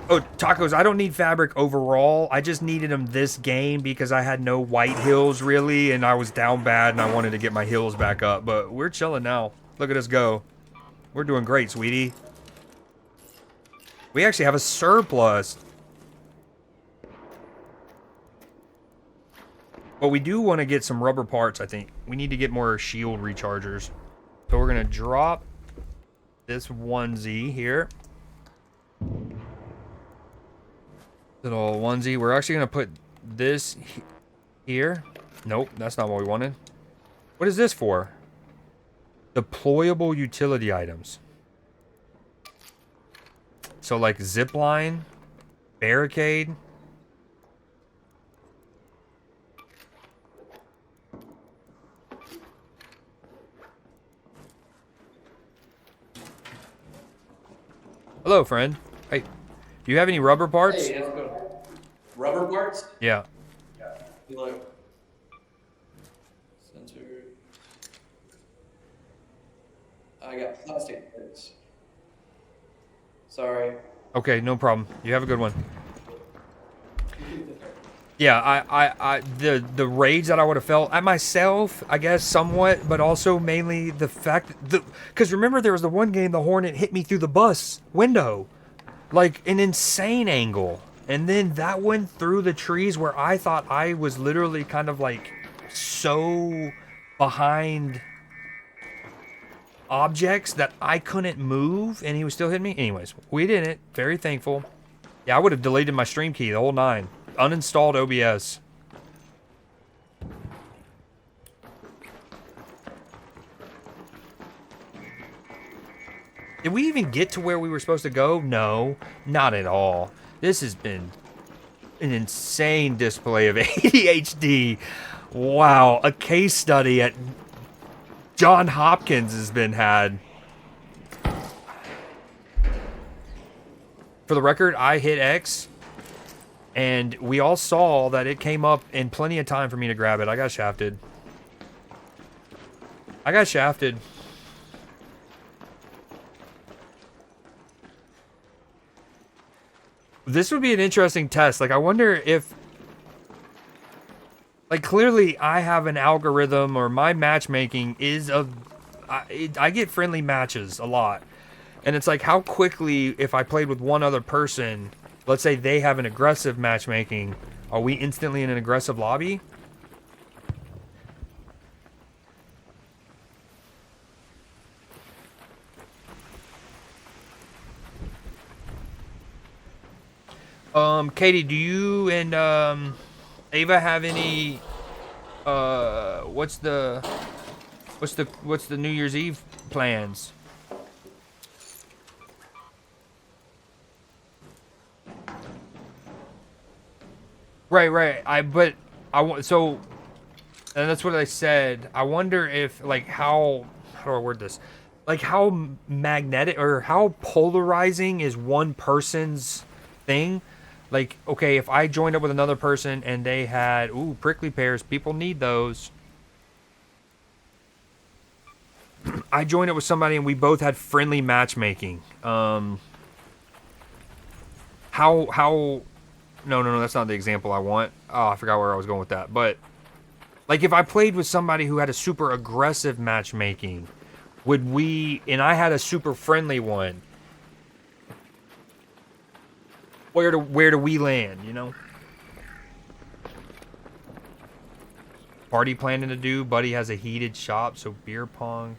Oh, tacos. I don't need fabric overall. I just needed them this game because I had no white hills really, and I was down bad and I wanted to get my hills back up. But we're chilling now. Look at us go. We're doing great, sweetie. We actually have a surplus. But we do want to get some rubber parts, I think. We need to get more shield rechargers. So we're going to drop this onesie here. Little onesie. We're actually going to put this here. Nope, that's not what we wanted. What is this for? Deployable utility items. So like zip line, barricade. Hello, friend. Hey, do you have any rubber parts? Hey, let's go. Rubber parts? Yeah. Look. Sensor. I got plastic parts. Sorry. Okay, no problem. You have a good one. Yeah, the rage that I would have felt at myself, I guess, somewhat, but also mainly the fact that because remember there was the one game the Hornet hit me through the bus window, like an insane angle, and then that went through the trees where I thought I was literally kind of like so behind objects that I couldn't move, and he was still hitting me. Anyways, we didn't. Very thankful. Yeah, I would have deleted my stream key, the whole 9. Uninstalled OBS. Did we even get to where we were supposed to go? No, not at all. This has been an insane display of ADHD. Wow, a case study at John Hopkins has been had. For the record, I hit X, and we all saw that it came up in plenty of time for me to grab it. I got shafted. This would be an interesting test. Like, I wonder if... Like, clearly, I have an algorithm, or my matchmaking is of... I get friendly matches a lot. And it's like, how quickly, if I played with one other person, let's say they have an aggressive matchmaking, are we instantly in an aggressive lobby? Katie, do you and Ava have any what's the New Year's Eve plans? Right. So, and that's what I said. I wonder if, like, how do I word this? Like, how magnetic or how polarizing is one person's thing? Like, okay, if I joined up with another person and they had, ooh, prickly pears, people need those. I joined up with somebody and we both had friendly matchmaking. No, that's not the example I want. Oh, I forgot where I was going with that. But, like, if I played with somebody who had a super aggressive matchmaking, would we, and I had a super friendly one, where do we land, you know? party planning to do. Buddy has a heated shop, so beer pong.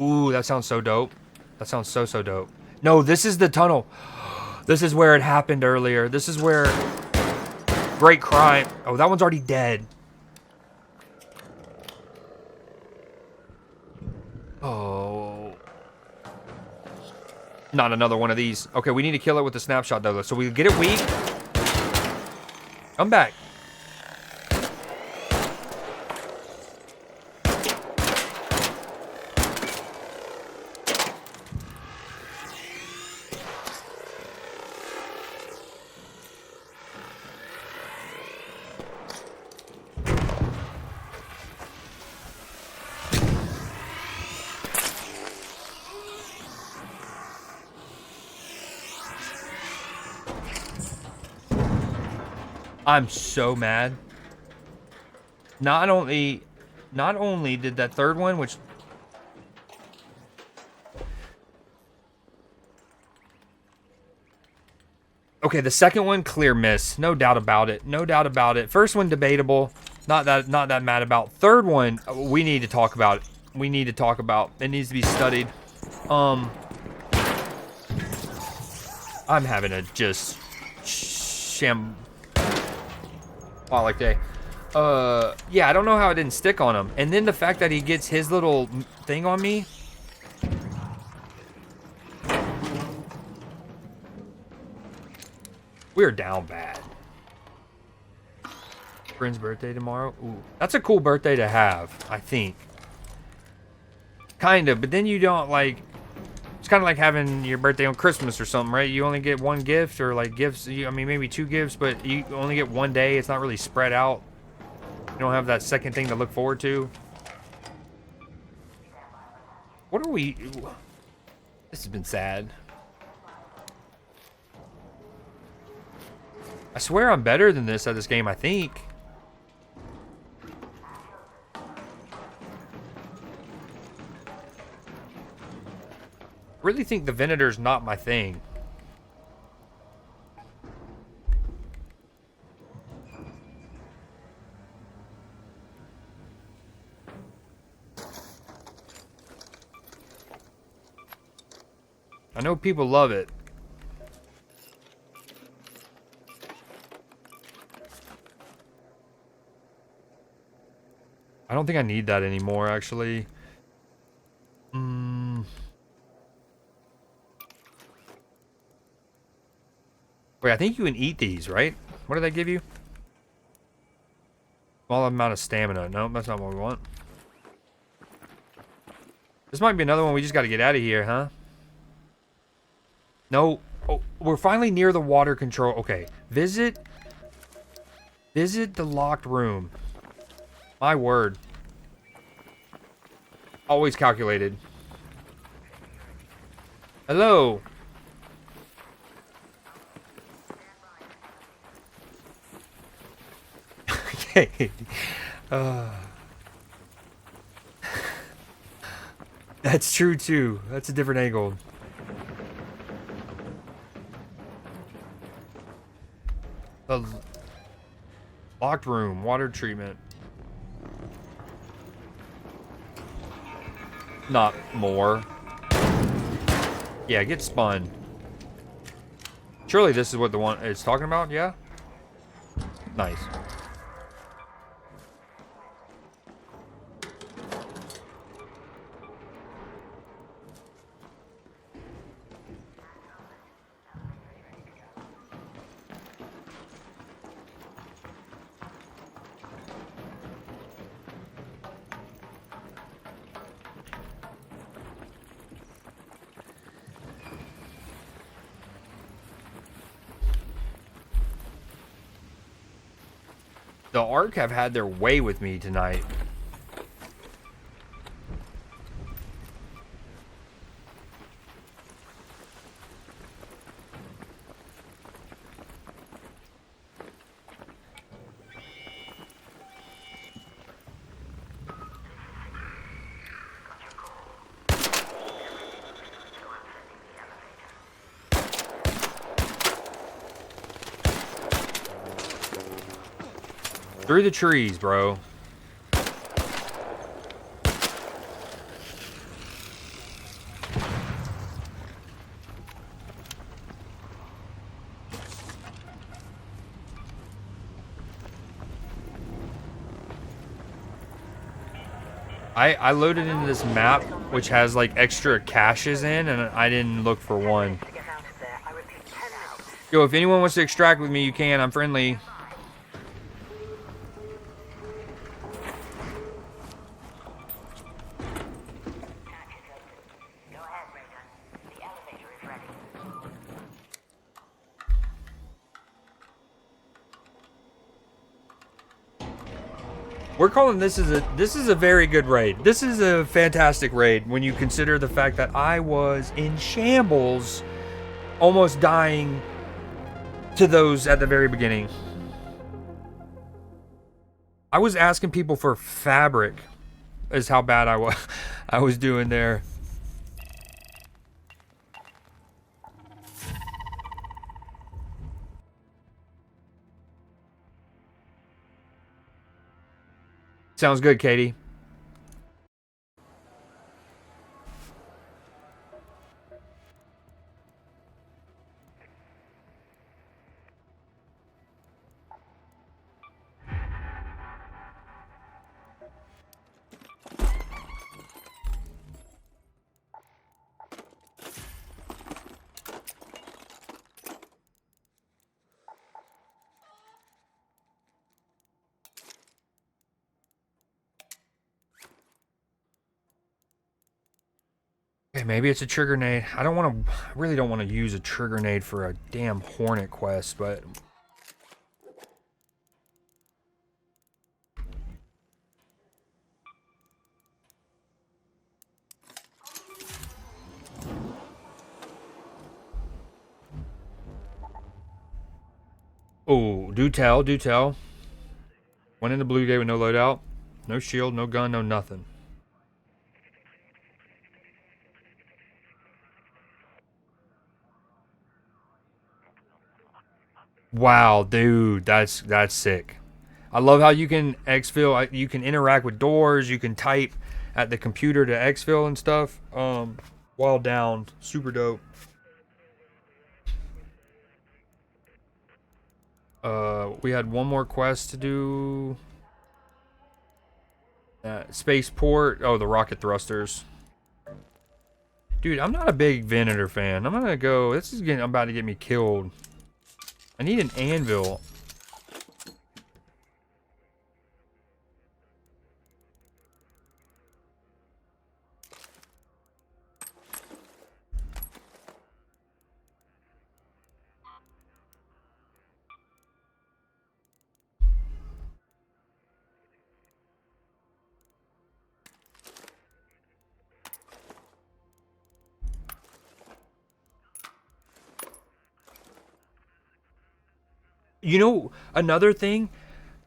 Ooh, that sounds so dope. That sounds so dope. No, this is the tunnel. This is where it happened earlier. This is where great crime. Oh, that one's already dead. Oh. Not another one of these. Okay, we need to kill it with the snapshot, though. So we get it weak. Come back. I'm so mad. Not only did that third one, which okay, the second one clear miss, no doubt about it. No doubt about it. First one debatable, not that mad about. Third one we need to talk about it. We need to talk about. It needs to be studied. I'm having a just like day. Yeah, I don't know how it didn't stick on him. And then the fact that he gets his little thing on me. We're down bad. Friend's birthday tomorrow. Ooh, that's a cool birthday to have, I think. Kind of, but then you don't like. It's kind of like having your birthday on Christmas or something, right? You only get one gift, or like gifts. I mean, maybe two gifts, but you only get one day. It's not really spread out. You don't have that second thing to look forward to. What are we? This has been sad. I swear I'm better than this at this game, I think. I really think the Venator's not my thing. I know people love it. I don't think I need that anymore, actually. Wait, I think you can eat these, right? What did they give you? Small amount of stamina. No, that's not what we want. This might be another one we just got to get out of here, huh? No. Oh, we're finally near the water control. Okay. Visit the locked room. My word. Always calculated. Hello. Okay. That's true too. That's a different angle. The locked room, water treatment. Not more. Yeah, get spun. Surely this is what the one is talking about, yeah? Nice. The Ark have had their way with me tonight. Through the trees, bro. I loaded into this map, which has like extra caches in, and I didn't look for one. Yo, if anyone wants to extract with me, you can. I'm friendly. We're calling this is a very good raid. This is a fantastic raid when you consider the fact that I was in shambles, almost dying to those at the very beginning. I was asking people for fabric, is how bad I was doing there. Sounds good, Katie. Okay, maybe it's a trigger nade. I really don't want to use a trigger nade for a damn Hornet quest, but oh, do tell, do tell. Went in the blue gate with no loadout, no shield, no gun, no nothing. Wow, dude, that's sick. I love how you can exfil. You can interact with doors. You can type at the computer to exfil and stuff. While down, super dope. We had one more quest to do. Spaceport. Oh, the rocket thrusters. Dude, I'm not a big Venator fan. I'm gonna go. This is about to get me killed. I need an anvil. You know, another thing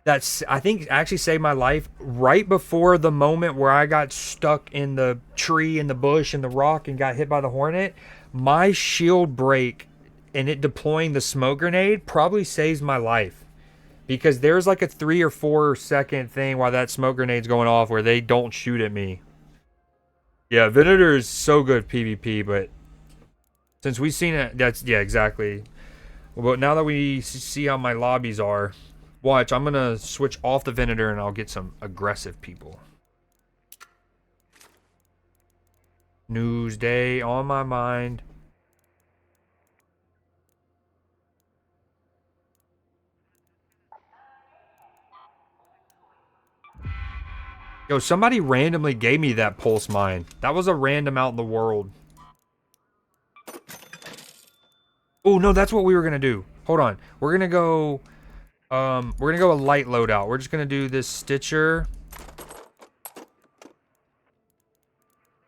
that's I think actually saved my life right before the moment where I got stuck in the tree and the bush and the rock and got hit by the Hornet, my shield break and it deploying the smoke grenade probably saves my life. Because there's like a 3 or 4 second thing while that smoke grenade's going off where they don't shoot at me. Yeah, Venator is so good PvP, but since we've seen it, yeah, exactly. But now that we see how my lobbies are, watch, I'm going to switch off the Venator and I'll get some aggressive people. Nuesday on my mind. Yo, somebody randomly gave me that pulse mine. That was a random out in the world. Oh, no, that's what we were going to do. Hold on. We're going to go a light loadout. We're just going to do this Stitcher.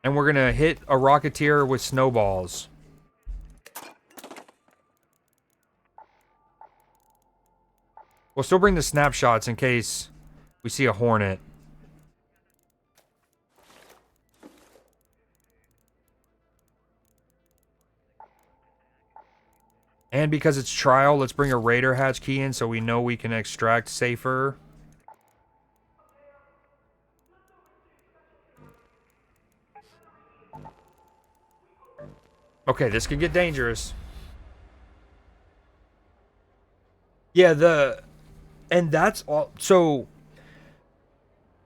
And we're going to hit a Rocketeer with snowballs. We'll still bring the snapshots in case we see a Hornet. And because it's trial, let's bring a Raider hatch key in so we know we can extract safer. Okay, this could get dangerous. Yeah, and that's all. So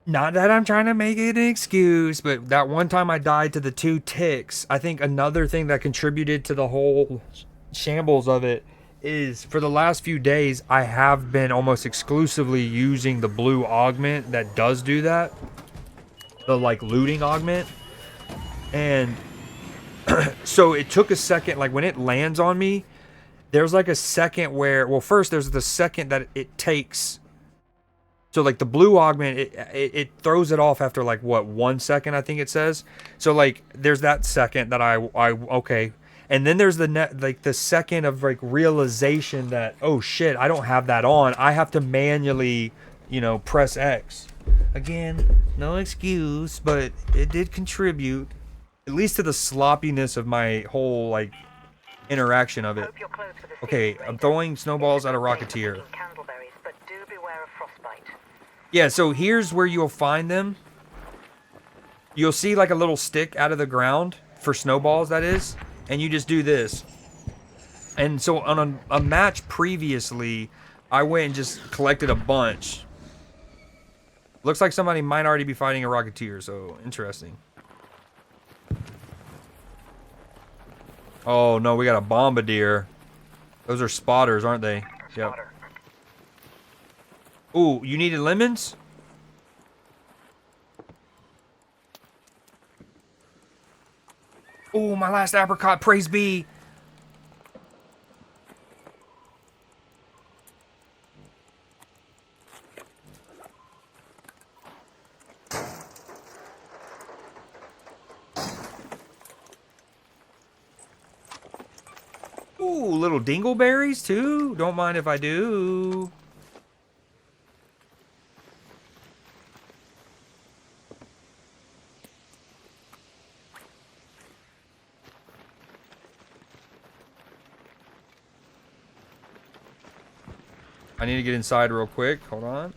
Not that I'm trying to make it an excuse, but that one time I died to the 2 ticks. I think another thing that contributed to the whole shambles of it is for the last few days, I have been almost exclusively using the blue augment that does do that. The like looting augment. And so it took a second, like when it lands on me, there's like a second where, well, first there's the second that it takes. So like the blue augment, it throws it off after like what, 1 second, I think it says. So like there's that second that I okay. And then there's the second of like realization that, oh shit, I don't have that on. I have to manually, you know, press X. Again, no excuse, but it did contribute, at least to the sloppiness of my whole like interaction of it. Okay, I'm throwing snowballs at a Rocketeer. Yeah, so here's where you'll find them. You'll see like a little stick out of the ground for snowballs, that is, and you just do this. And so on a match previously, I went and just collected a bunch. Looks like somebody might already be fighting a Rocketeer, so interesting. Oh no, we got a Bombardier. Those are spotters, aren't they? Yep. Ooh, you needed lemons? Ooh, my last apricot, praise be. Ooh, little dingleberries too? Don't mind if I do. I need to get inside real quick. Hold on.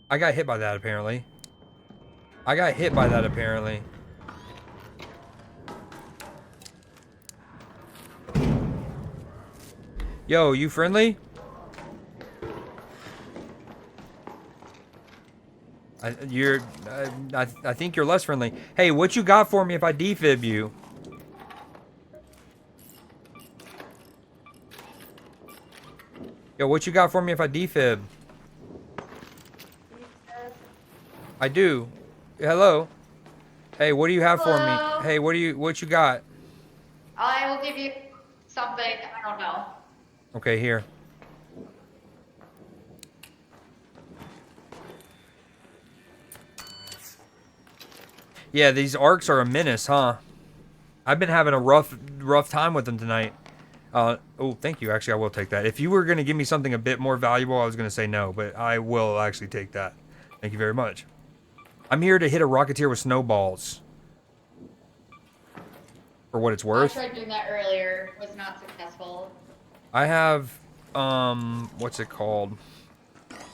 I got hit by that apparently. Yo, you friendly? I think you're less friendly. Hey, what you got for me if I defib you? Yo, what you got for me if I defib? I do. Hello. Hey, what do you have for me? Hey, what you got? I will give you something. I don't know. Okay, here. Yeah, these arcs are a menace, huh? I've been having a rough time with them tonight. Oh, thank you. Actually, I will take that. If you were going to give me something a bit more valuable, I was going to say no, but I will actually take that. Thank you very much. I'm here to hit a Rocketeer with snowballs. For what it's worth. I tried doing that earlier. Was not successful. I have, what's it called?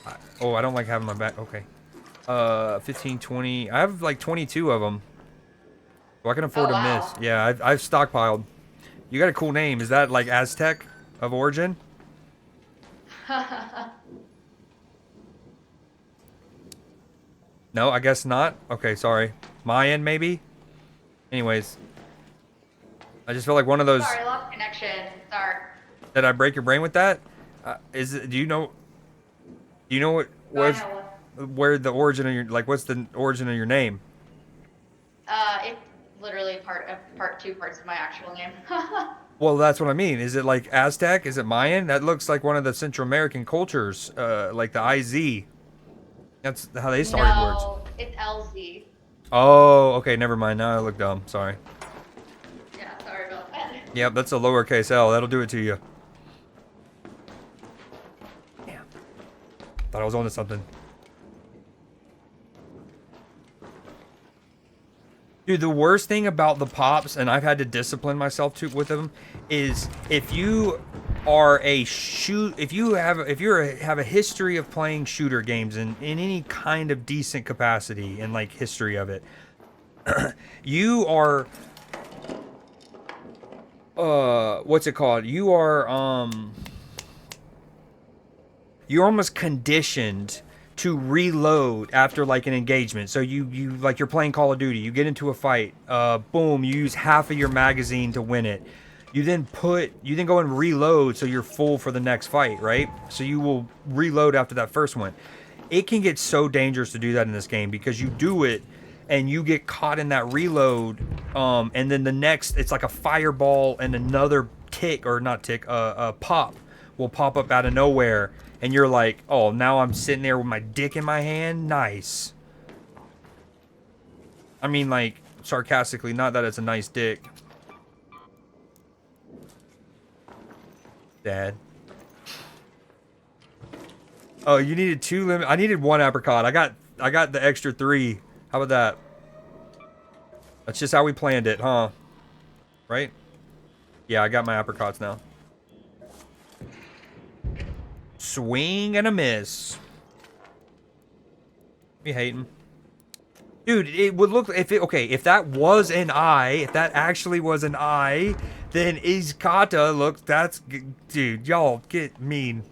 I don't like having my back. Okay. 15, 20. I have like 22 of them. So I can afford to miss. Yeah, I've stockpiled. You got a cool name. Is that like Aztec of origin? No, I guess not. Okay, sorry. Mayan, maybe? Anyways. I just feel like one of those... Sorry, lost connection. Sorry. Did I break your brain with that? Do you know what was... Where the origin of your... Like, what's the origin of your name? It's literally two parts of my actual name. Well, that's what I mean. Is it like Aztec? Is it Mayan? That looks like one of the Central American cultures, like the IZ. That's how they started words. No, it's LZ. Oh, okay, never mind. Now I look dumb. Sorry. Yeah, sorry about that. Yep, that's a lowercase L. That'll do it to you. Damn. Thought I was onto something. Dude, the worst thing about the pops, and I've had to discipline myself with them, is if you are if you have a history of playing shooter games in any kind of decent capacity and like history of it, you are what's it called? You're almost conditioned to reload after like an engagement. So you like you're playing Call of Duty, you get into a fight, boom, you use half of your magazine to win it. You then go and reload so you're full for the next fight, right? So you will reload after that first one. It can get so dangerous to do that in this game because you do it and you get caught in that reload, and then the next, it's like a fireball and another pop will pop up out of nowhere. And you're like, oh, now I'm sitting there with my dick in my hand? Nice. I mean, like, sarcastically, not that it's a nice dick. Dad. Oh, you needed 2 lemon. I needed 1 apricot. I got the extra 3. How about that? That's just how we planned it, huh? Right? Yeah, I got my apricots now. Swing and a miss. You hating? Dude, it would look if that was an eye, if that actually was an eye, then Izkata looks. Dude, y'all get mean.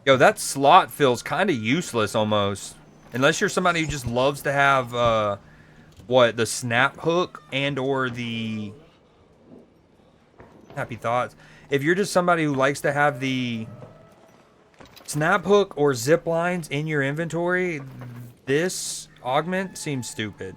Yo, that slot feels kind of useless almost. Unless you're somebody who just loves to have, the snap hook and or the... Happy thoughts. If you're just somebody who likes to have the snap hook or zip lines in your inventory, this augment seems stupid.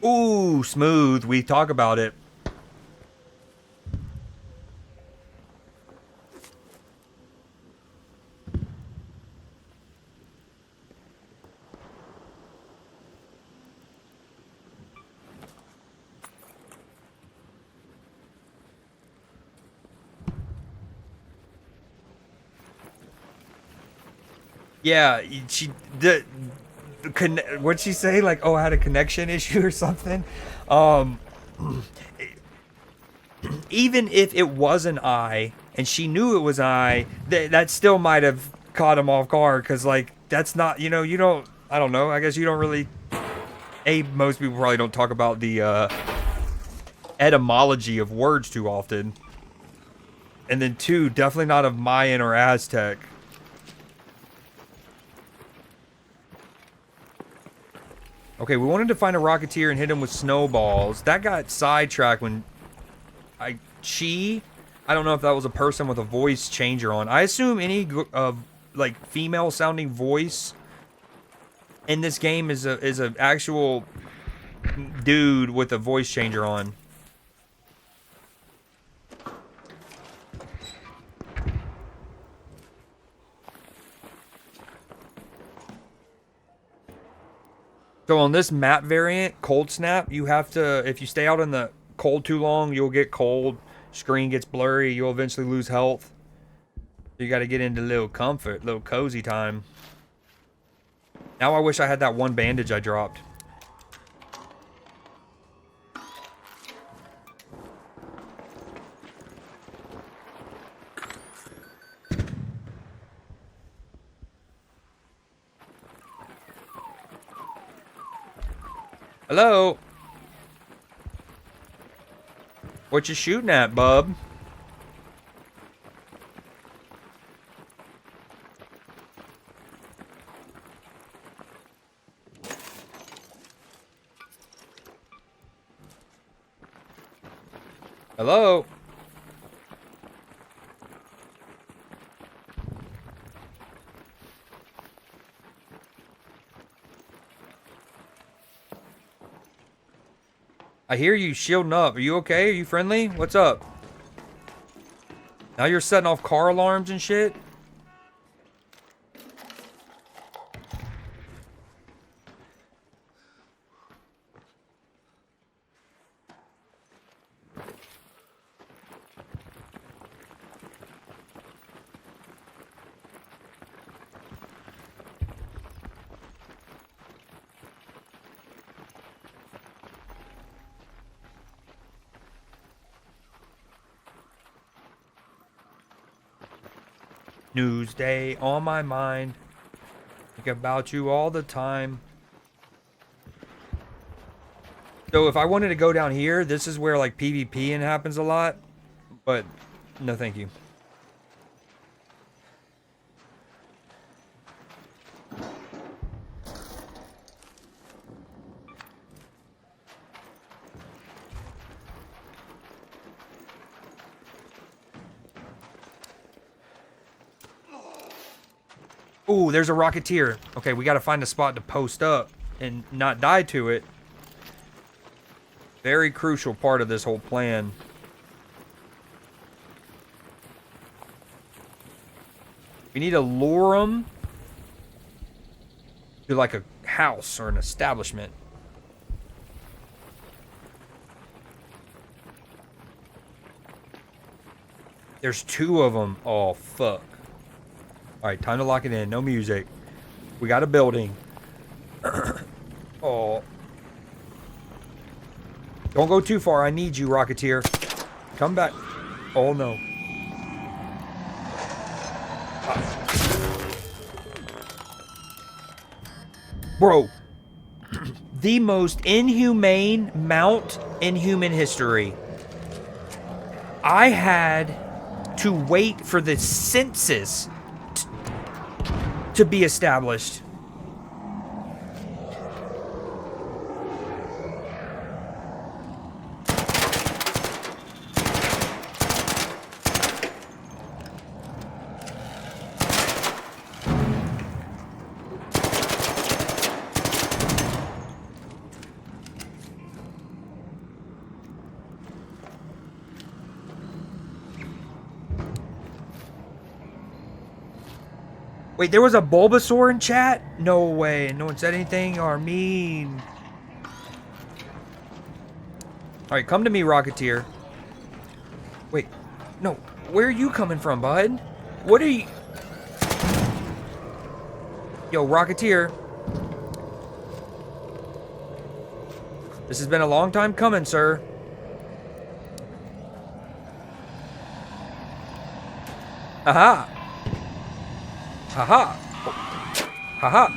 Ooh, smooth. We talk about it. Yeah, what'd she say? Like, oh, I had a connection issue or something. Even if it was an eye and she knew it was an eye, that still might have caught him off guard because, like, that's not, you don't. I don't know. I guess you don't really. Most people probably don't talk about the etymology of words too often. And then 2, definitely not of Mayan or Aztec. Okay, we wanted to find a Rocketeer and hit him with snowballs. That got sidetracked when I don't know if that was a person with a voice changer on. I assume any like female sounding voice in this game is a actual dude with a voice changer on. So on this map variant, Cold Snap, you have to, if you stay out in the cold too long, you'll get cold. Screen gets blurry. You'll eventually lose health. You got to get into a little comfort, little cozy time. Now I wish I had that 1 bandage I dropped. Hello? What you shooting at, bub? Hello? I hear you shielding up. Are you okay? Are you friendly? What's up? Now you're setting off car alarms and shit? Newsday on my mind. Think about you all the time. So if I wanted to go down here, this is where like PvPing happens a lot. But no thank you. Ooh, there's a Rocketeer. Okay, we gotta find a spot to post up and not die to it. Very crucial part of this whole plan. We need to lure them to like a house or an establishment. There's 2 of them. Oh, fuck. Alright, time to lock it in. No music. We got a building. Oh. Don't go too far. I need you, Rocketeer. Come back. Oh, no. Bro. The most inhumane mount in human history. I had to wait for the census to be established. Wait, there was a Bulbasaur in chat? No way. No one said anything or mean. Alright, come to me, Rocketeer. Wait. No. Where are you coming from, bud? What are you... Yo, Rocketeer. This has been a long time coming, sir. Aha! Haha! Haha!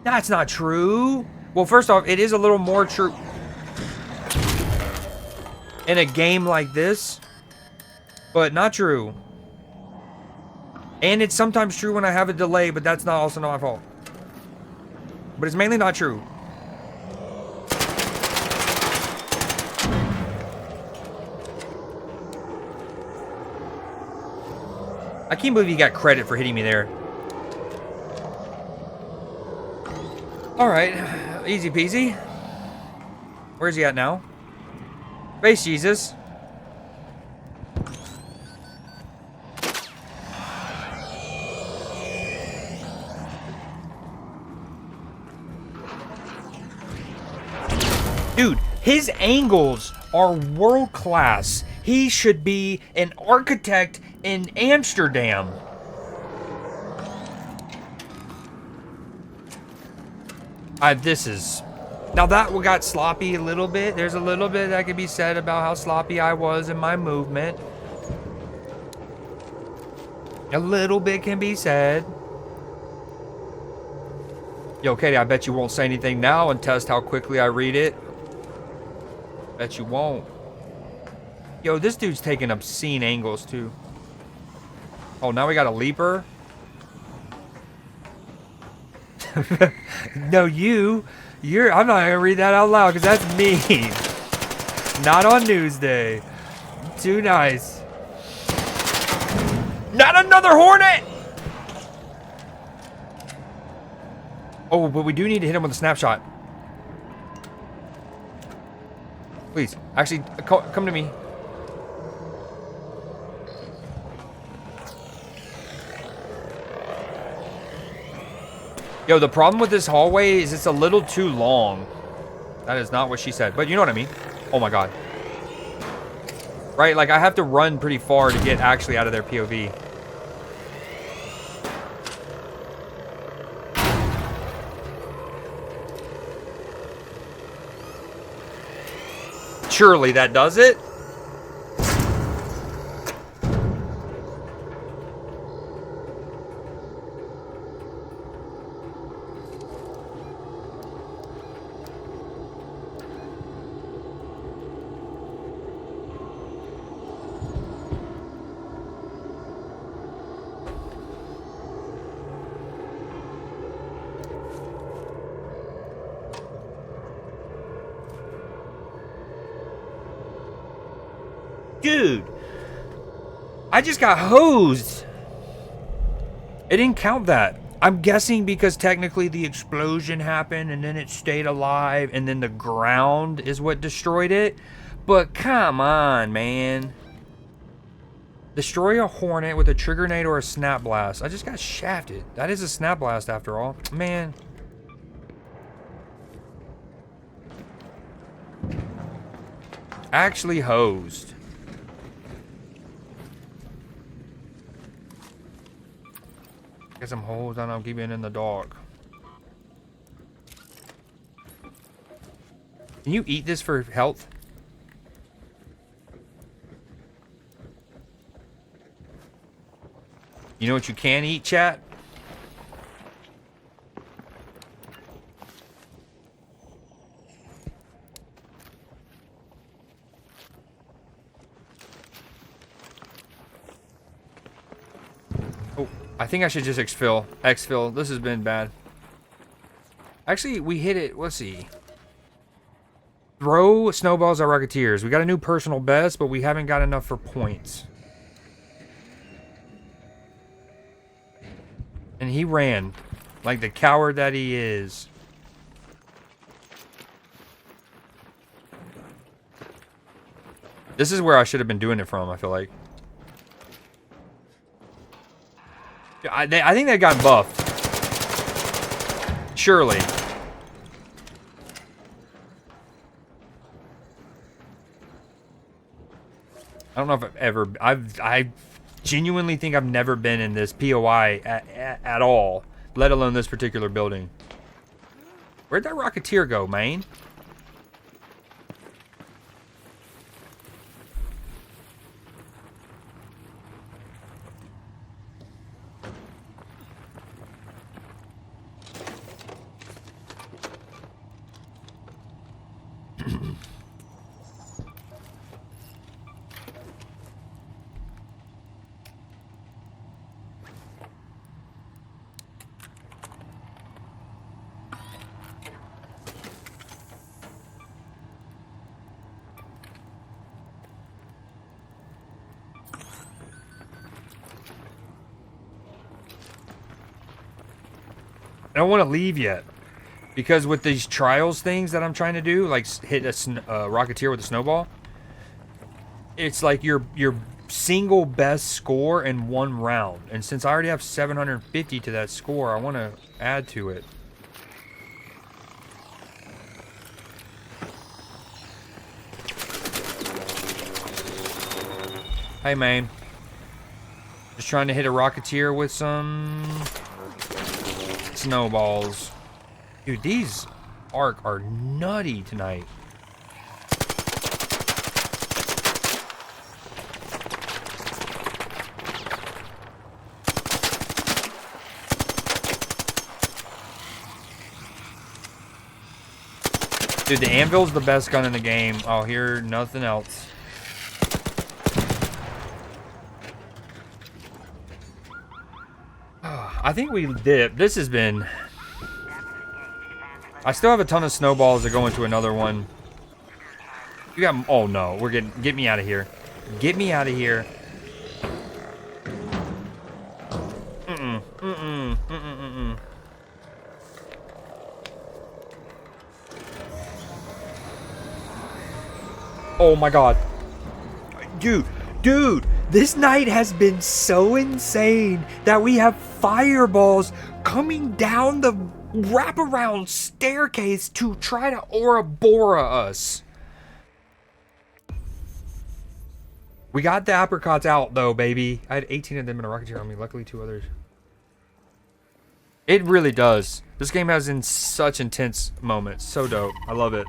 That's not true. Well, first off, it is a little more true in a game like this, but not true. And it's sometimes true when I have a delay, but that's also not my fault. But it's mainly not true. I can't believe you got credit for hitting me there. Alright, easy peasy. Where's he at now? Space Jesus. Dude, his angles are world class. He should be an architect in Amsterdam. This is... Now that got sloppy a little bit. There's a little bit that could be said about how sloppy I was in my movement. A little bit can be said. Yo, Katie, I bet you won't say anything now and test how quickly I read it. Bet you won't. Yo, this dude's taking obscene angles, too. Oh, now we got a leaper? No, you're... I'm not gonna read that out loud, because that's me. Not on Newsday. Too nice. Not another Hornet! Oh, but we do need to hit him with a snapshot. Please, actually, come to me. Yo, the problem with this hallway is it's a little too long. That is not what she said, but you know what I mean. Oh my god. Right, like I have to run pretty far to get actually out of their POV. Surely that does it? Dude, I just got hosed. It didn't count that. I'm guessing because technically the explosion happened and then it stayed alive and then the ground is what destroyed it. But come on, man. Destroy a Hornet with a trigger grenade or a snap blast. I just got shafted. That is a snap blast after all. Man. Actually hosed. Get some holes and I'm keeping in the dark. Can you eat this for health? You know what you can eat, chat? Oh, I think I should just exfil. Exfil. This has been bad. Actually, we hit it. Let's see. Throw snowballs at Rocketeers. We got a new personal best, but we haven't got enough for points. And he ran like the coward that he is. This is where I should have been doing it from, I feel like. I think they got buffed. Surely. I don't know if I've ever... I genuinely think I've never been in this POI at all, let alone this particular building. Where'd that Rocketeer go, man? I don't want to leave yet because with these trials things that I'm trying to do, like hit a Rocketeer with a snowball, it's like your single best score in one round. And since I already have 750 to that score, I want to add to it. Hey, man. Just trying to hit a Rocketeer with some snowballs. Dude, these arc are nutty tonight. Dude, the Anvil's the best gun in the game. I'll hear nothing else. I think we did. This has been... I still have a ton of snowballs to go into another one. You got... Oh, no. We're getting... Get me out of here. Get me out of here. Oh, my God. Dude, this night has been so insane that we have fireballs coming down the wraparound staircase to try to Ouroboros us. We got the apricots out, though, baby. I had 18 of them in a Rocketeer on me. Luckily, 2 others. It really does. This game has in such intense moments. So dope. I love it.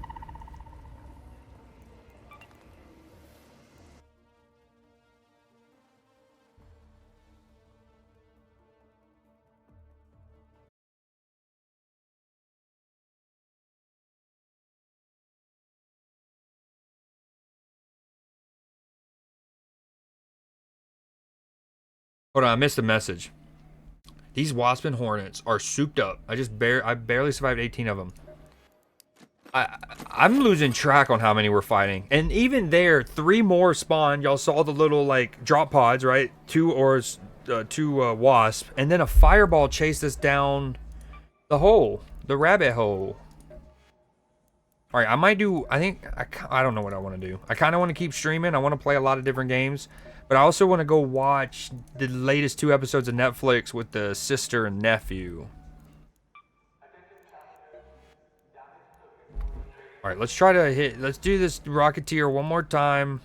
Hold on, I missed a message. These wasp and hornets are souped up. I barely survived 18 of them. I'm losing track on how many we're fighting. And even there, 3 more spawned. Y'all saw the little like drop pods, right? 2 ores, 2 wasp, and then a fireball chased us down the hole, the rabbit hole. All right, I might do. I don't know what I want to do. I kind of want to keep streaming. I want to play a lot of different games, but I also want to go watch the latest 2 episodes of Netflix with the sister and nephew. All right, let's try to hit. Let's do this Rocketeer one more time.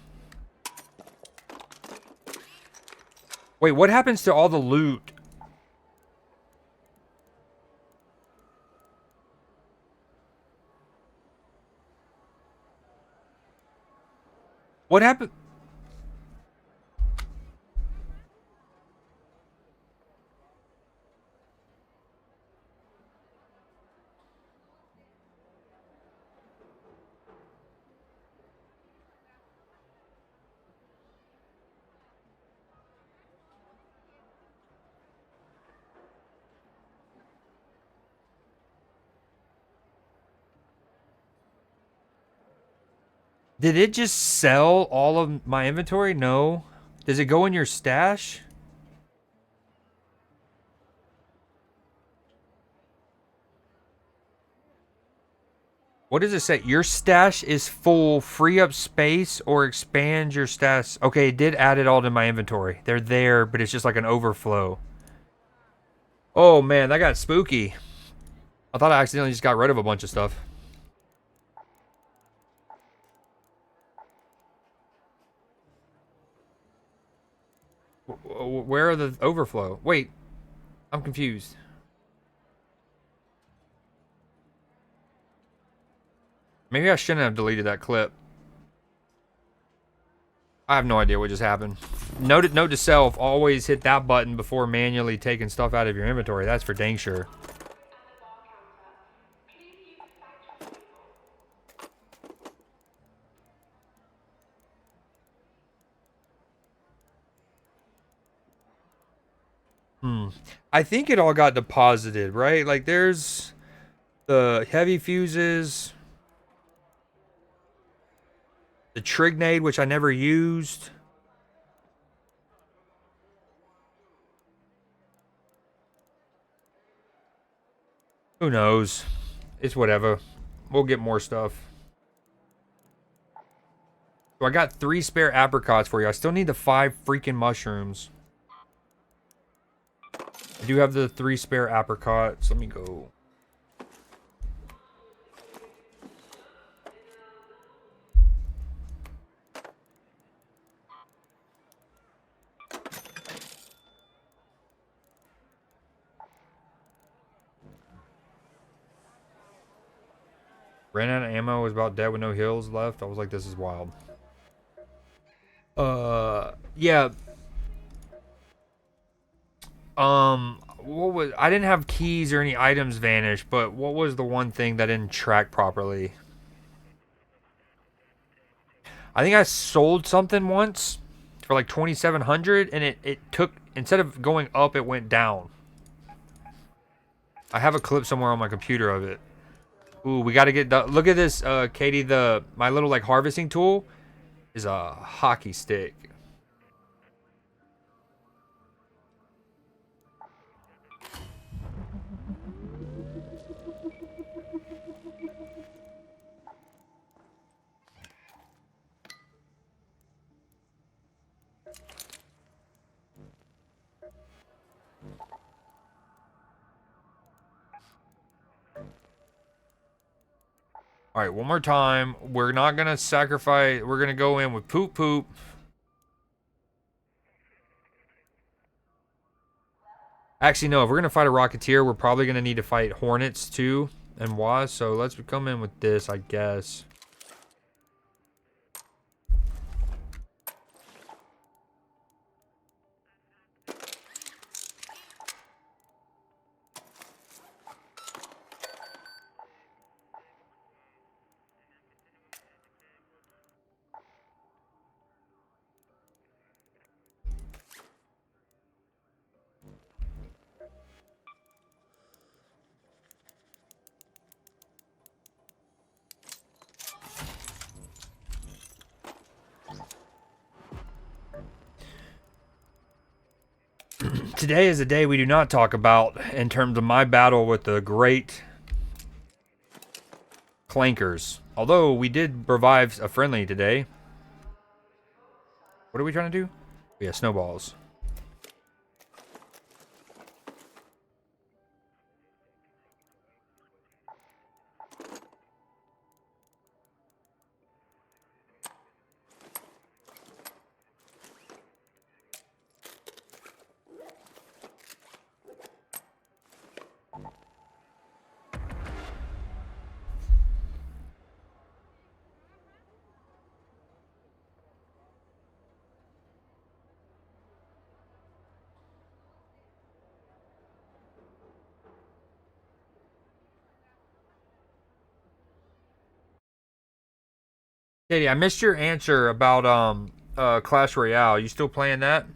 Wait, what happens to all the loot? What happened? Did it just sell all of my inventory? No. Does it go in your stash? What does it say? Your stash is full. Free up space or expand your stash. Okay, it did add it all to my inventory. They're there, but it's just like an overflow. Oh man, that got spooky. I thought I accidentally just got rid of a bunch of stuff. Where are the overflow? Wait, I'm confused. Maybe I shouldn't have deleted that clip. I have no idea what just happened. Note to self, always hit that button before manually taking stuff out of your inventory. That's for dang sure. I think it all got deposited, right? Like there's the heavy fuses, the Trignade, which I never used. Who knows? It's whatever. We'll get more stuff. So I got 3 spare apricots for you. I still need the 5 freaking mushrooms. I do have the 3 spare apricots. Let me go. Ran out of ammo, was about dead with no heals left. I was like, this is wild. Yeah. What was, I didn't have keys or any items vanish, but what was the one thing that didn't track properly? I think I sold something once for like 2,700 and it took, instead of going up, it went down. I have a clip somewhere on my computer of it. Ooh, we got to get the, look at this, Katie, my little like harvesting tool is a hockey stick. All right, one more time. We're not going to sacrifice. We're going to go in with poop poop. Actually, no. If we're going to fight a Rocketeer, we're probably going to need to fight Hornets too and Wasp. So let's come in with this, I guess. today is a day we do not talk about in terms of my battle with the great clankers. Although we did revive a friendly today. What are we trying to do? Yeah, snowballs. Katie, I missed your answer about Clash Royale. You still playing that?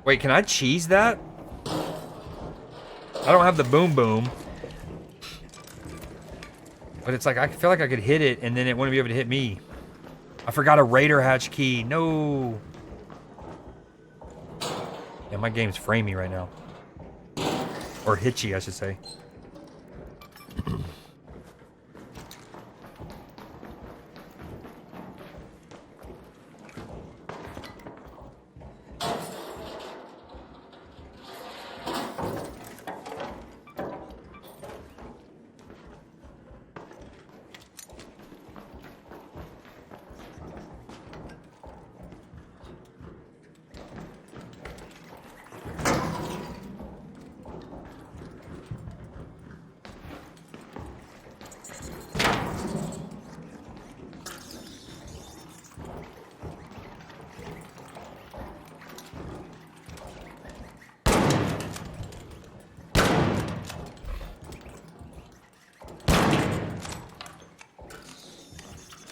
Wait, can I cheese that? I don't have the boom boom. But it's like, I feel like I could hit it and then it wouldn't be able to hit me. I forgot a Raider hatch key. No. Yeah, my game's framey right now. Or hitchy, I should say.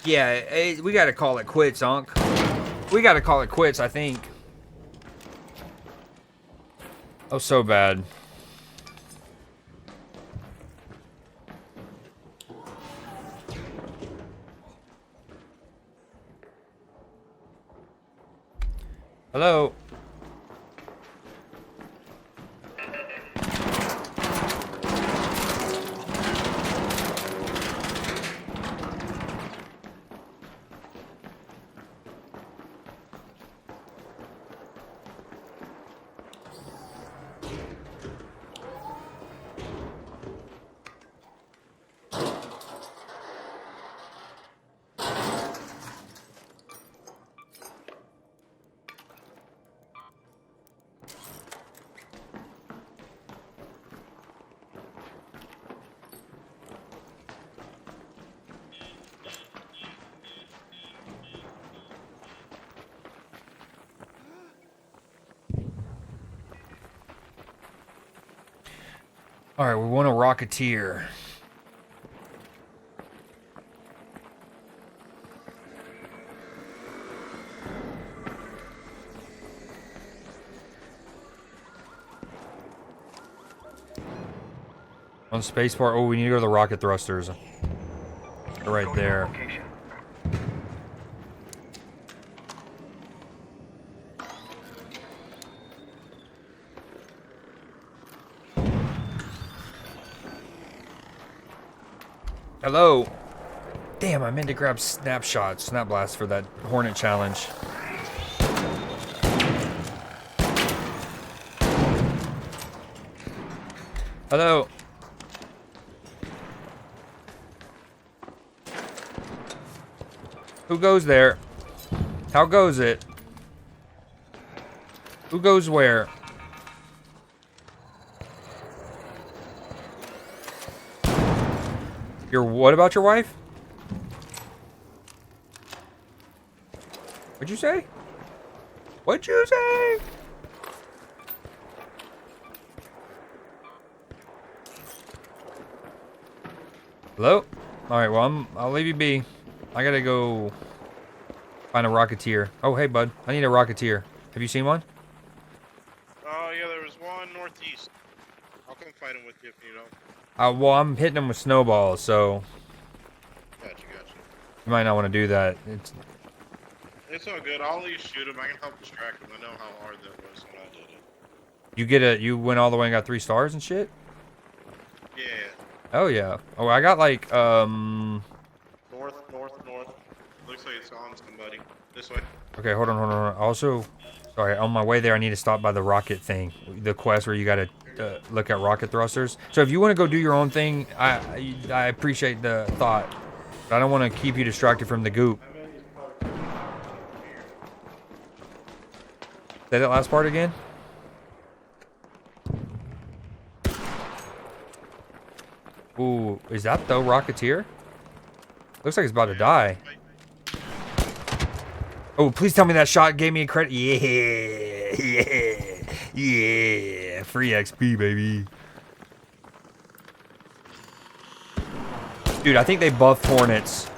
Yeah, we gotta call it quits, Unc. We gotta call it quits, I think. Oh, so bad. Hello? Alright, we want a Rocketeer. On spacebar. Oh, we need to go to the rocket thrusters. They're right there. Hello. Damn, I meant to grab snap blast for that Hornet challenge. Hello. Who goes there? How goes it? Who goes where? What about your wife? What'd you say? What'd you say? Hello? Alright, well, I'll leave you be. I gotta go find a Rocketeer. Oh, hey, bud. I need a Rocketeer. Have you seen one? Oh, yeah, there was one northeast. I'll come fight him with you if you know. Well, I'm hitting them with snowballs, so Gotcha. you might not want to do that. It's all good. I'll at least shoot him. I can help distract him. I know how hard that was when I did it. You went all the way and got 3 stars and shit? Yeah. Oh, yeah. Oh, I got like, North. Looks like it's on somebody. This way. Okay, hold on. Also, sorry, on my way there, I need to stop by the rocket thing. The quest where you gotta look at rocket thrusters. So if you want to go do your own thing, I appreciate the thought. But I don't want to keep you distracted from the goop. Say that last part again? Ooh, is that the Rocketeer? Looks like it's about to die. Oh, please tell me that shot gave me a credit. Yeah. Free XP, baby. Dude, I think they buffed Hornets.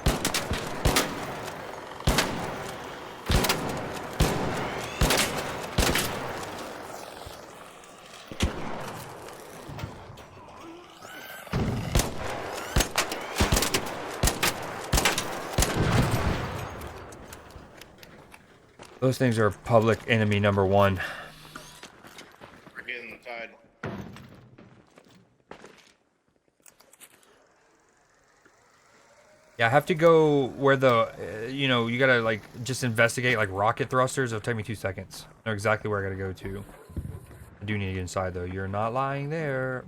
Those things are public enemy number 1. We're getting the tide. Yeah, I have to go where the, you gotta, like, just investigate, like, rocket thrusters. It'll take me 2 seconds. I know exactly where I gotta go to. I do need to get inside, though. You're not lying there.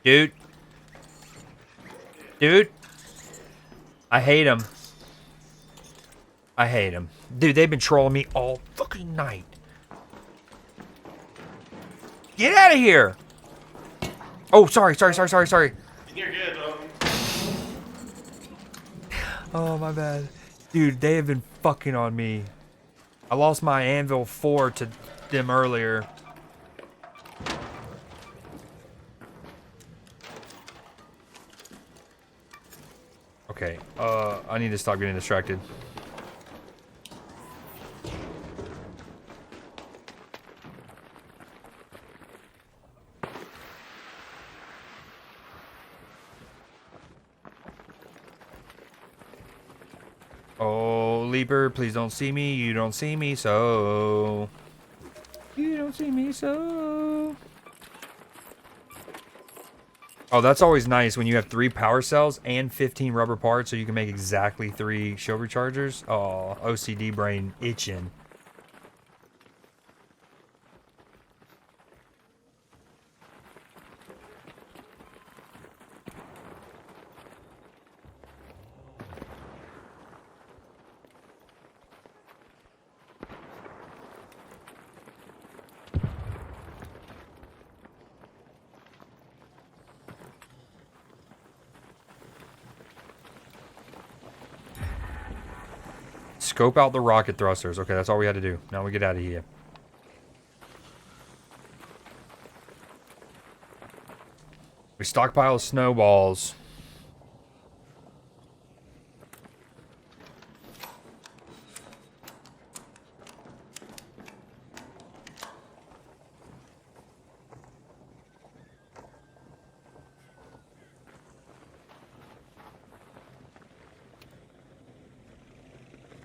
Dude. I hate him. Dude, they've been trolling me all fucking night. Get out of here! Oh, sorry. You're good, Oh, my bad. Dude, they have been fucking on me. I lost my Anvil 4 to them earlier. Okay, I need to stop getting distracted. Oh, Leaper, please don't see me. You don't see me, so... You don't see me, so... Oh, that's always nice when you have 3 power cells and 15 rubber parts, so you can make exactly 3 shield rechargers. Oh, OCD brain itching. Scope out the rocket thrusters. Okay, that's all we had to do. Now we get out of here. We stockpile snowballs.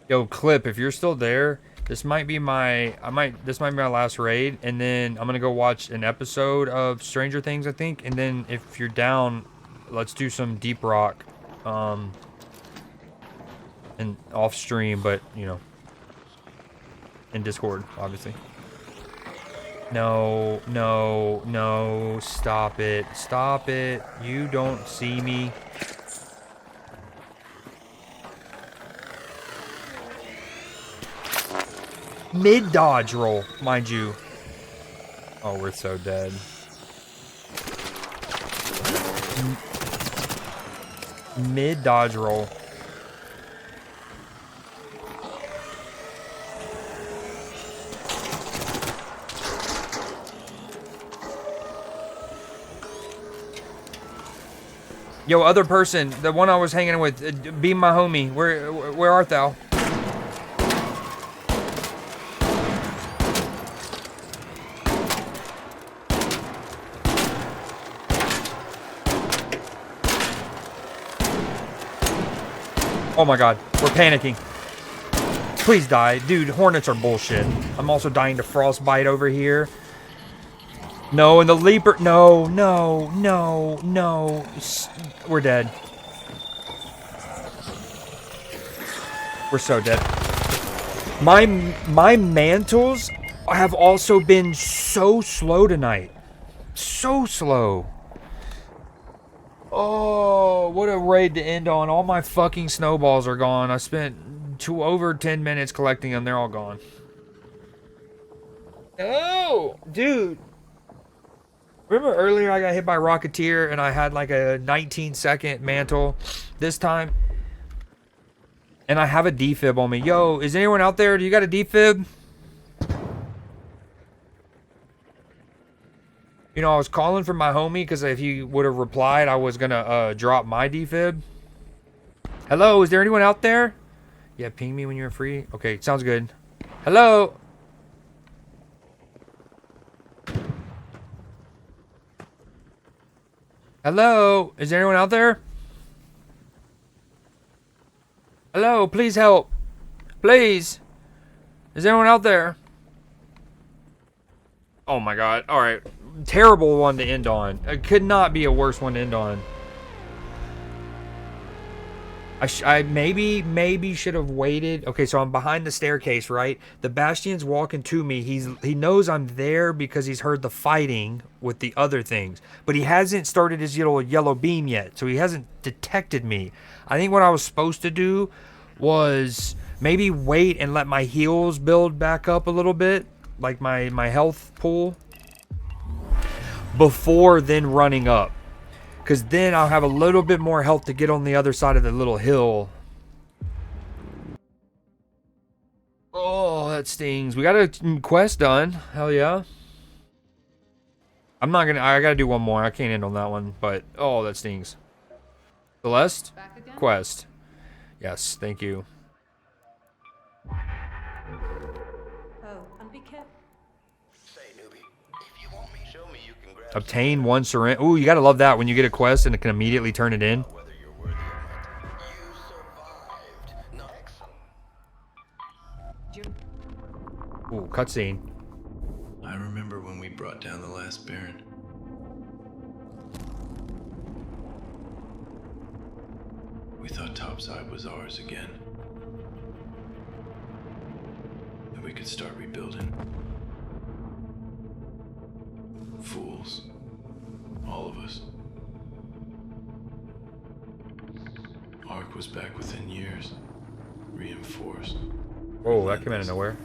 Yo, Clip, if you're still there, this might be my last raid, and then I'm gonna go watch an episode of Stranger Things, I think, and then if you're down, let's do some Deep Rock. and off stream, but you know, in Discord, obviously. No, no, no, stop it. Stop it. You don't see me. Mid dodge roll, mind you. Oh, we're so dead. Mid dodge roll. Yo, other person, the one I was hanging with, be my homie. Where art thou? Oh my god, we're panicking. Please die. Dude, hornets are bullshit. I'm also dying to frostbite over here. No, and the leaper. No, no, no, no. We're dead. We're so dead. My mantles have also been so slow tonight. So slow. Oh, what a raid to end on. All my fucking snowballs are gone. I spent over 10 minutes collecting them. They're all gone. Oh, dude. Remember earlier I got hit by Rocketeer and I had like a 19-second mantle this time? And I have a defib on me. Yo, is anyone out there? Do you got a defib? You know, I was calling for my homie because if he would have replied, I was going to drop my defib. Hello, is there anyone out there? Yeah, ping me when you're free. Okay, sounds good. Hello? Hello? Is there anyone out there? Hello, please help. Please. Is anyone out there? Oh my god. Alright. Terrible one to end on. It could not be a worse one to end on. I maybe should have waited. Okay, so I'm behind the staircase, right? The Bastion's walking to me. He knows I'm there because he's heard the fighting with the other things. But he hasn't started his little yellow beam yet, so he hasn't detected me. I think what I was supposed to do was maybe wait and let my heals build back up a little bit, like my health pool, before then running up. Because then I'll have a little bit more health to get on the other side of the little hill. Oh, that stings. We got a quest done. Hell yeah. I gotta do one more. I can't end on that one. But, oh, that stings. Celeste? Quest. Yes, thank you. Oh, and be careful. Obtain one syringe. Ooh, you gotta love that when you get a quest and it can immediately turn it in. Ooh, cutscene. I remember when we brought down the last Baron. We thought topside was ours again. And we could start rebuilding. Fools. All of us. Ark was back within years. Reinforced. Oh, that came out of nowhere.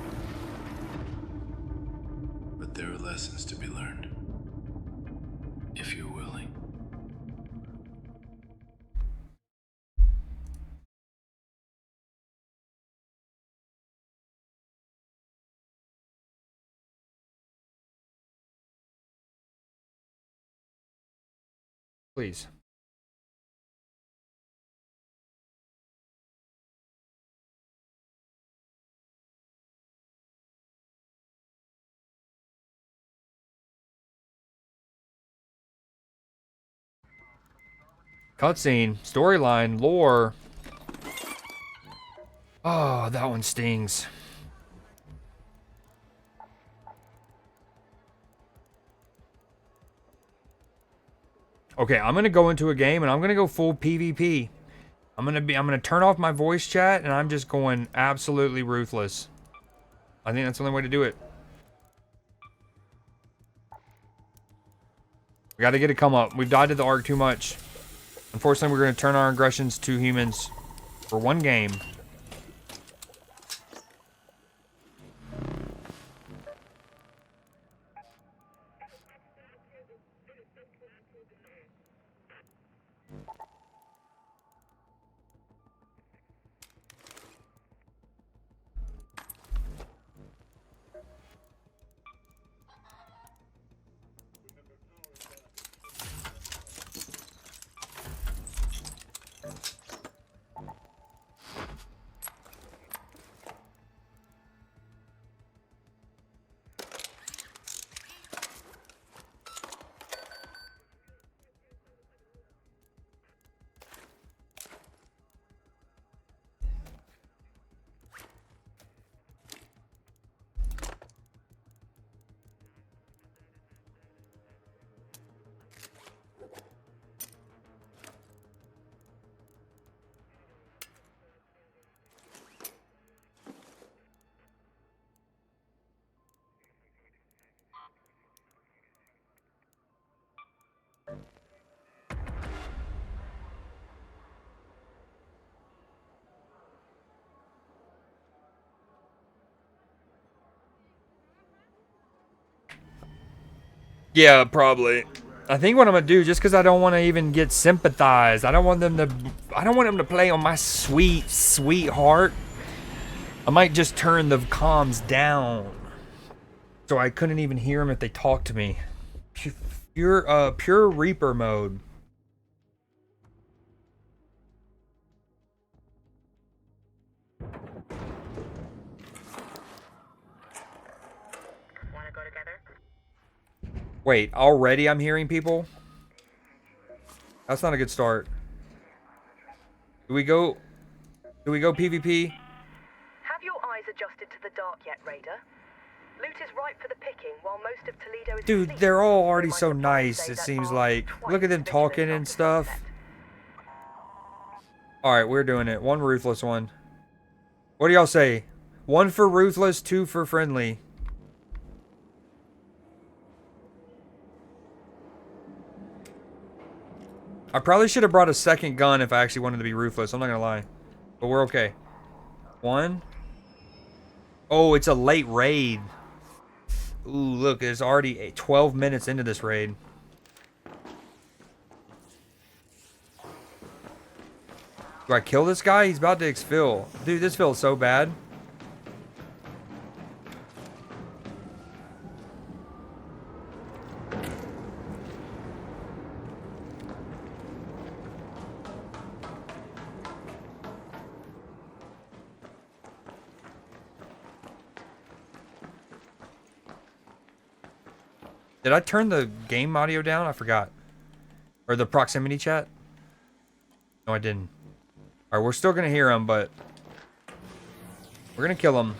But there are lessons to be learned. If you're willing. Please. Cutscene, storyline, lore. Oh, that one stings. Okay, I'm gonna go into a game and I'm gonna go full PvP. I'm gonna turn off my voice chat, and I'm just going absolutely ruthless. I think that's the only way to do it. We got to get a come up. We've died to the Ark too much. Unfortunately, we're going to turn our aggressions to humans for one game. Yeah, probably. I think what I'm gonna do, just because I don't want to even get sympathized, I don't want them to play on my sweet, sweet heart. I might just turn the comms down, so I couldn't even hear them if they talked to me. Pure Reaper mode. Wait, already I'm hearing people? That's not a good start. Do we go PvP? Have your eyes adjusted to the dark yet, Raider? Loot is ripe for the picking, while most of Toledo is Dude, asleep. they're all already so nice, it seems like. Look at them talking and stuff. Alright, we're doing it. One ruthless one. What do y'all say? 1 for ruthless, 2 for friendly. I probably should have brought a second gun if I actually wanted to be ruthless. I'm not gonna lie. But we're okay. 1. Oh, it's a late raid. Ooh, look, it's already 12 minutes into this raid. Do I kill this guy? He's about to exfil. Dude, this feels so bad. Did I turn the game audio down? I forgot. Or the proximity chat? No, I didn't. Alright, we're still gonna hear him, but we're gonna kill him.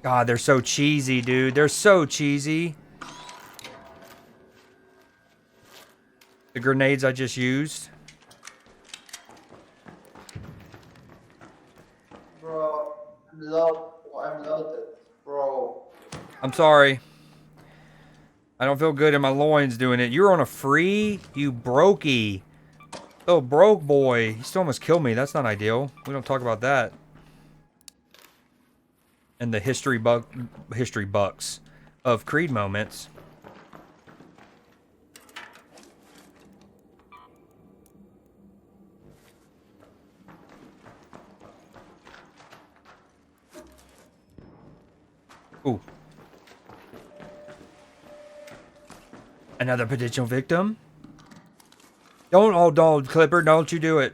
God, they're so cheesy, dude. They're so cheesy. The grenades I just used. Bro, I'm loaded, bro. I'm sorry. I don't feel good in my loins doing it. You're on a free? You brokey. Oh, broke boy. He still almost killed me. That's not ideal. We don't talk about that. And the history bucks of Creed moments. Ooh. Another potential victim? Don't, Clipper, don't you do it.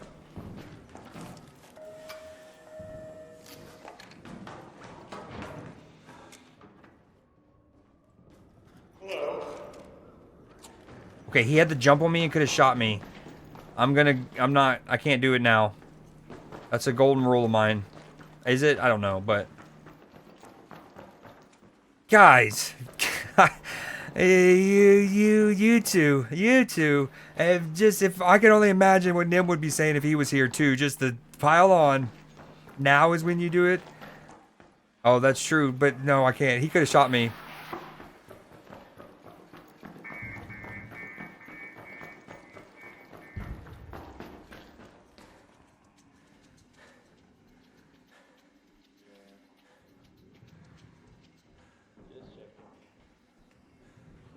Okay, he had to jump on me and could have shot me. I can't do it now. That's a golden rule of mine. Is it? I don't know, but guys, you two. If I could only imagine what Nim would be saying if he was here too, just to pile on. Now is when you do it. Oh, that's true, but no, I can't. He could have shot me.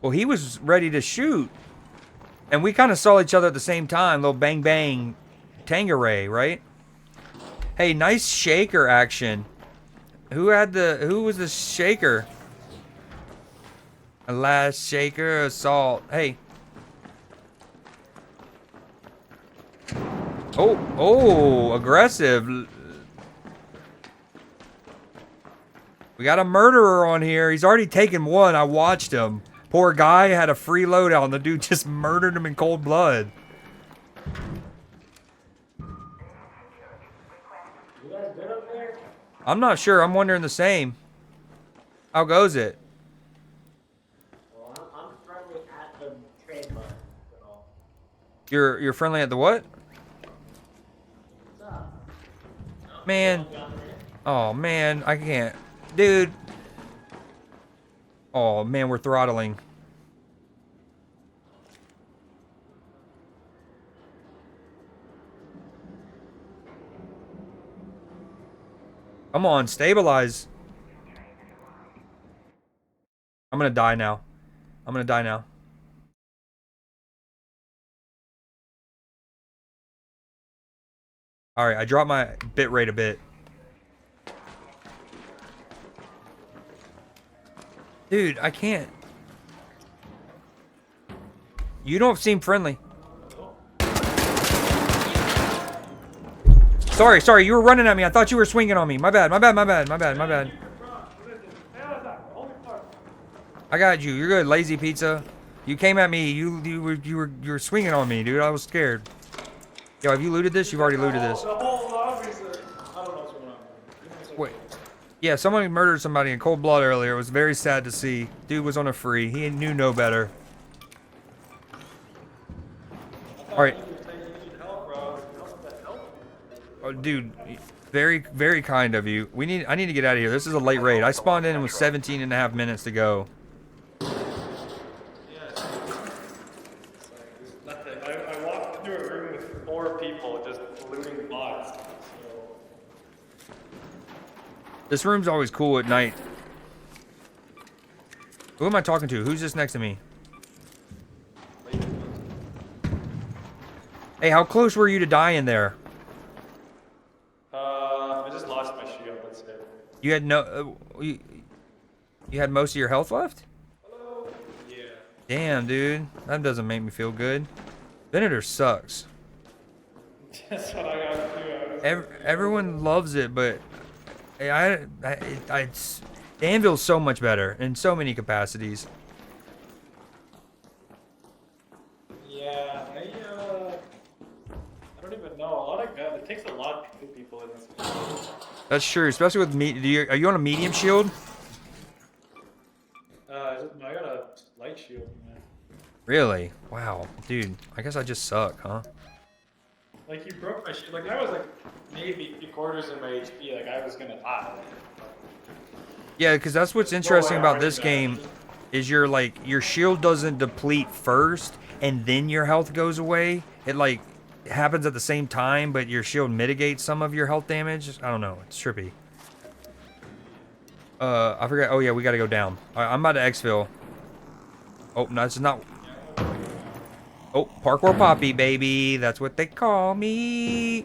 Well, he was ready to shoot. And we kind of saw each other at the same time. Little bang bang Tangeray, right? Hey, nice shaker action. Who was the shaker? A last shaker assault. Hey. Oh, aggressive. We got a murderer on here. He's already taken one. I watched him. Poor guy had a free loadout and the dude just murdered him in cold blood. I'm not sure. I'm wondering the same. How goes it? Well, I'm friendly at the trade button. So. You're friendly at the what? What's up? Man. Oh man, I can't. Dude. Oh man, we're throttling. Come on, stabilize. I'm gonna die now. Alright, I dropped my bit rate a bit. Dude, I can't. You don't seem friendly. Sorry, you were running at me. I thought you were swinging on me. My bad. I got you. You're good, lazy pizza. You came at me. You were swinging on me, dude. I was scared. Yo, have you looted this? You've already looted this. Wait. Yeah, someone murdered somebody in cold blood earlier. It was very sad to see. Dude was on a free. He knew no better. Alright. Oh, dude, very, very kind of you. I need to get out of here. This is a late raid. I spawned in with 17.5 minutes to go. I walked into a room with 4 people just looting bots. So. This room's always cool at night. Who am I talking to? Who's this next to me? Hey, how close were you to dying there? I just lost my shield, that's it. You had no... you had most of your health left? Hello? Yeah. Damn, dude. That doesn't make me feel good. Venator sucks. That's what I got to do. Everyone loves it, but... the Anvil's so much better in so many capacities. Yeah, I don't even know. A lot of guns. It takes a lot to kill people in this game. That's true, especially with me. Are you on a medium shield? I got a light shield, man. Really? Wow, dude. I guess I just suck, huh? Like, you broke my shield. Like, I was like maybe 3/4 of my HP. Like, I was gonna die. Yeah, because that's what's interesting about this game is your shield doesn't deplete first and then your health goes away. It like happens at the same time, but your shield mitigates some of your health damage. I don't know. It's trippy. I forgot. Oh yeah, we gotta go down. All right, I'm about to exfil. Oh no, it's not. Oh, parkour poppy, baby. That's what they call me.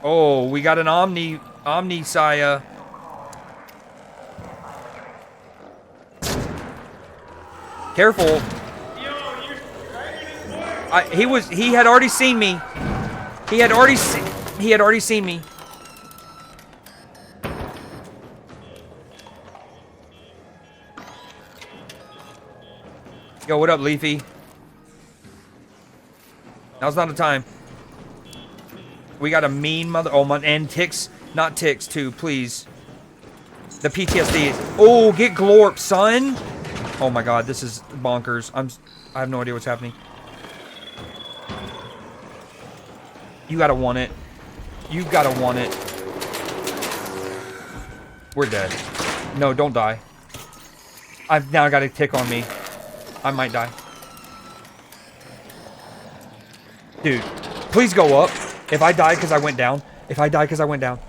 Oh, we got an Omni Saya. Careful. He had already seen me. He had already seen me. Yo, what up, Leafy? Now's not the time. We got a mean mother. Oh, my. And ticks. Not ticks, too, please. The PTSD. Oh, get glorp, son. Oh, my God. This is bonkers. I have no idea what's happening. You gotta want it. You gotta want it. We're dead. No, don't die. I've now got a tick on me. I might die. Dude, please go up. If I die because I went down. If I die because I went down.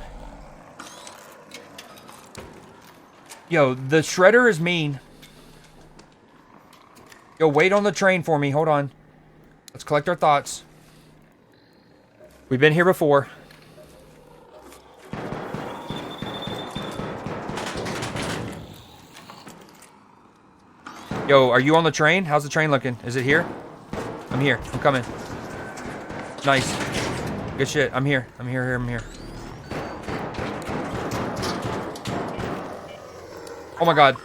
Yo, the shredder is mean. Yo, wait on the train for me. Hold on. Let's collect our thoughts. We've been here before. Yo, are you on the train? How's the train looking? Is it here? I'm here. I'm coming. Nice. Good shit. I'm here. I'm here. I'm here. Oh my God.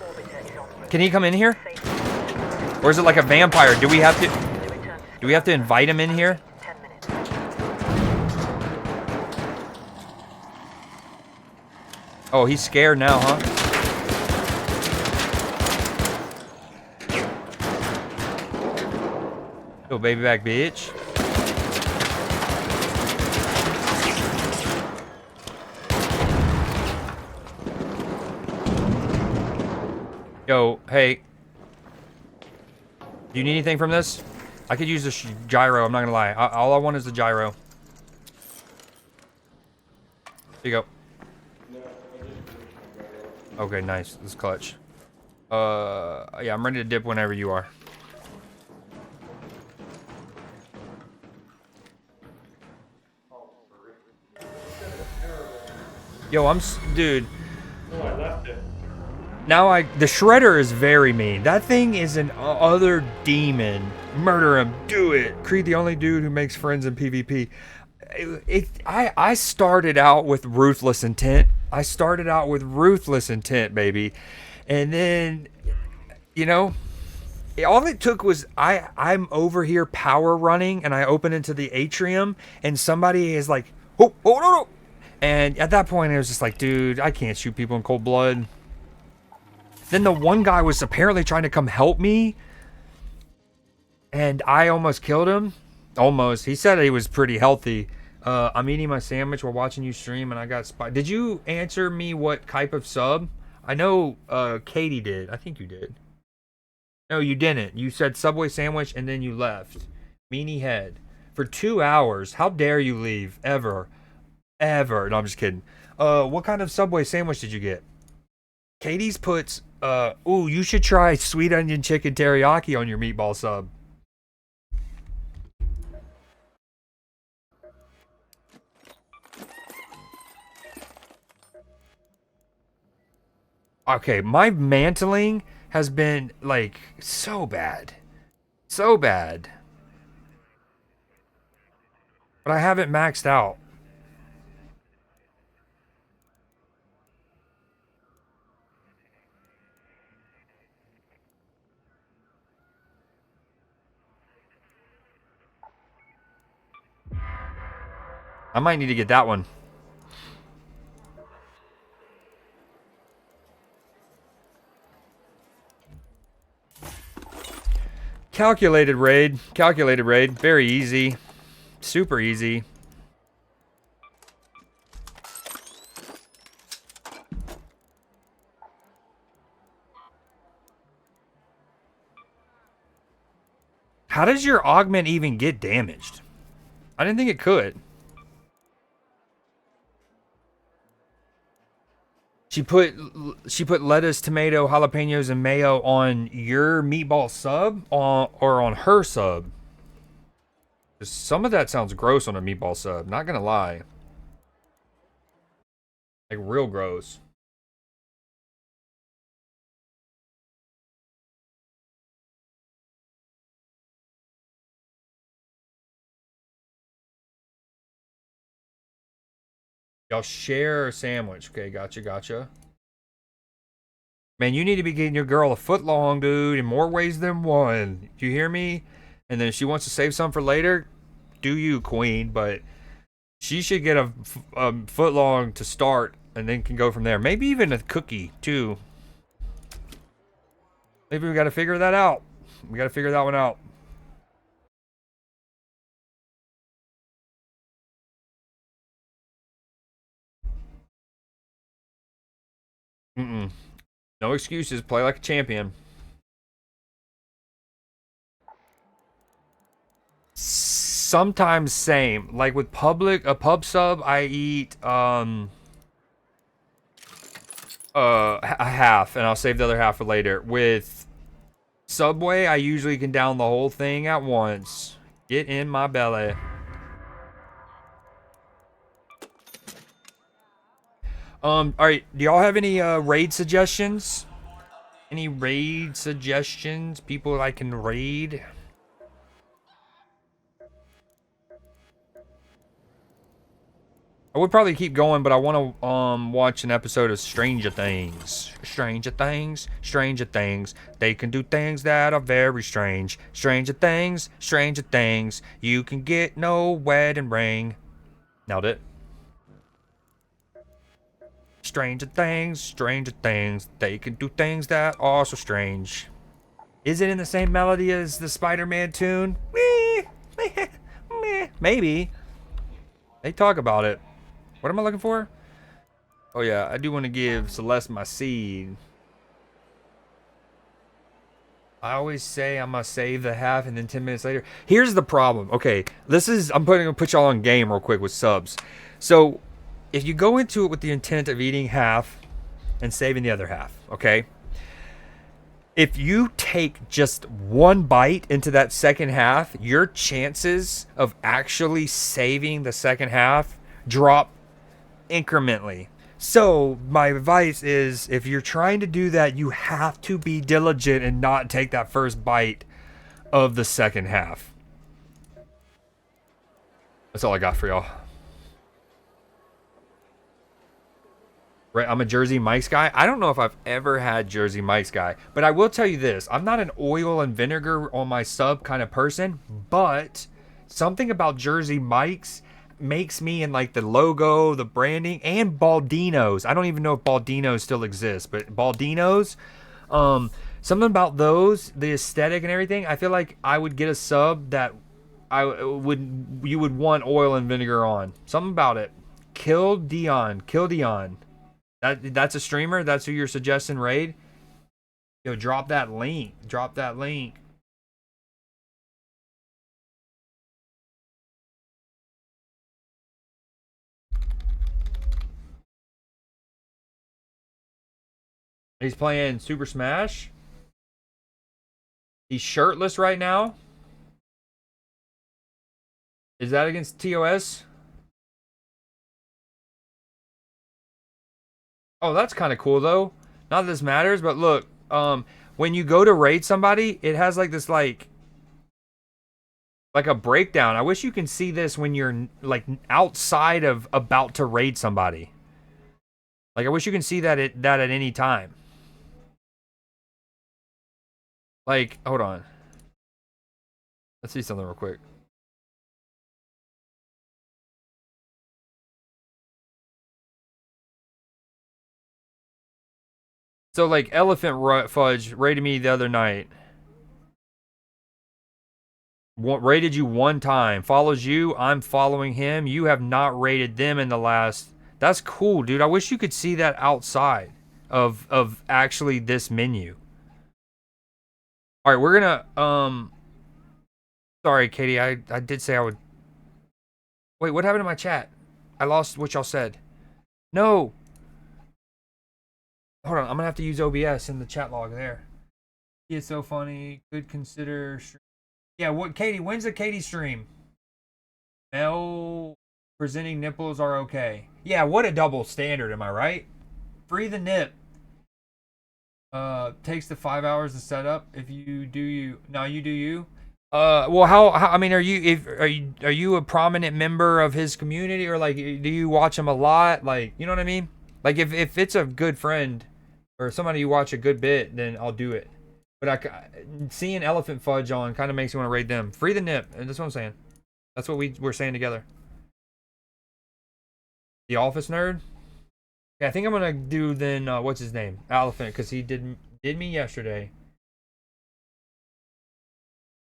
Can he come in here? Or is it like a vampire? Do we have to invite him in here? Oh, he's scared now, huh? Yo, baby back, bitch. Yo, hey. Do you need anything from this? I could use the gyro, I'm not gonna lie. All I want is the gyro. Here you go. Okay, nice. This is clutch. Yeah, I'm ready to dip whenever you are. Yo, dude. Oh, I left it. Now the shredder is very mean. That thing is an other demon. Murder him. Do it. Creed, the only dude who makes friends in PvP. I started out with ruthless intent. Baby. And then, you know, all it took was I'm over here power running and I open into the atrium and somebody is like, oh, no. And at that point, it was just like, dude, I can't shoot people in cold blood. Then the one guy was apparently trying to come help me. And I almost killed him. Almost. He said he was pretty healthy. I'm eating my sandwich while watching you stream and I got spot. Did you answer me what type of sub? I know Katie did. I think you did. No, you didn't. You said Subway sandwich and then you left. Meanie head. For 2 hours. How dare you leave? Ever. No, I'm just kidding. What kind of Subway sandwich did you get? Katie's puts, ooh, you should try sweet onion chicken teriyaki on your meatball sub. Okay, my mantling has been, like, so bad. So bad. But I haven't maxed out. I might need to get that one. Calculated raid. Very easy. Super easy. How does your augment even get damaged? I didn't think it could. She put lettuce, tomato, jalapenos, and mayo on your meatball sub or on her sub. Some of that sounds gross on a meatball sub. Not gonna lie. Like real gross. Y'all share a sandwich. Okay, gotcha. Man, you need to be getting your girl a foot long, dude, in more ways than one. Do you hear me? And then if she wants to save some for later, do you, queen. But she should get a foot long to start and then can go from there. Maybe even a cookie, too. Maybe we got to figure that out. We got to figure that one out. No excuses. Play like a champion. Sometimes same. Like with a pub sub, I eat a half, and I'll save the other half for later. With Subway, I usually can down the whole thing at once. Get in my belly. All right. Do y'all have any raid suggestions? Any raid suggestions? People I can raid? I would probably keep going, but I want to watch an episode of Stranger Things. Stranger Things, Stranger Things. They can do things that are very strange. Stranger Things, Stranger Things. You can get no wedding ring. Nailed it. Stranger Things, Stranger Things. They can do things that are so strange. Is it in the same melody as the Spider-Man tune? Maybe. They talk about it. What am I looking for? Oh yeah, I do want to give Celeste my seed. I always say I'm gonna save the half and then 10 minutes later. Here's the problem. Okay, I'm gonna put y'all on game real quick with subs. So if you go into it with the intent of eating half and saving the other half, okay? If you take just one bite into that second half, your chances of actually saving the second half drop incrementally. So my advice is, if you're trying to do that, you have to be diligent and not take that first bite of the second half. That's all I got for y'all. Right, I'm a Jersey Mike's guy. I don't know if I've ever had Jersey Mike's guy, but I will tell you this. I'm not an oil and vinegar on my sub kind of person, but something about Jersey Mike's makes me, in like the logo, the branding, and Baldino's. I don't even know if Baldino's still exists, but Baldino's, something about those, the aesthetic and everything, I feel like I would get a sub that you would want oil and vinegar on. Something about it. Kill Dion. That's a streamer. That's who you're suggesting raid. Yo, drop that link. Drop that link. He's playing Super Smash. He's shirtless right now. Is that against TOS? Oh, that's kind of cool though. Not that this matters, but look, when you go to raid somebody, it has like this like a breakdown. I wish you can see this when you're like outside of about to raid somebody. Like I wish you can see that at any time. Like, hold on. Let's see something real quick. So like Elephant Fudge raided me the other night. Raided you one time. Follows you. I'm following him. You have not raided them in the last. That's cool, dude. I wish you could see that outside of actually this menu. All right, we're gonna sorry, Katie. I did say I would. Wait, what happened to my chat? I lost what y'all said. No. Hold on, I'm gonna have to use OBS in the chat log there. It's so funny. Could consider. Yeah, what, Katie? When's the Katie stream? Mel presenting nipples are okay. Yeah, what a double standard, am I right? Free the nip. Takes the 5 hours to set up. If you do you. No, you do you. Well, how I mean, are you a prominent member of his community, or like do you watch him a lot? Like, you know what I mean? Like if it's a good friend, or somebody you watch a good bit, then I'll do it. But seeing Elephant Fudge on kind of makes me want to raid them. Free the nip, and that's what I'm saying. That's what we're saying together. The Office Nerd. Yeah, I think I'm gonna do then. What's his name? Elephant, because he did me yesterday.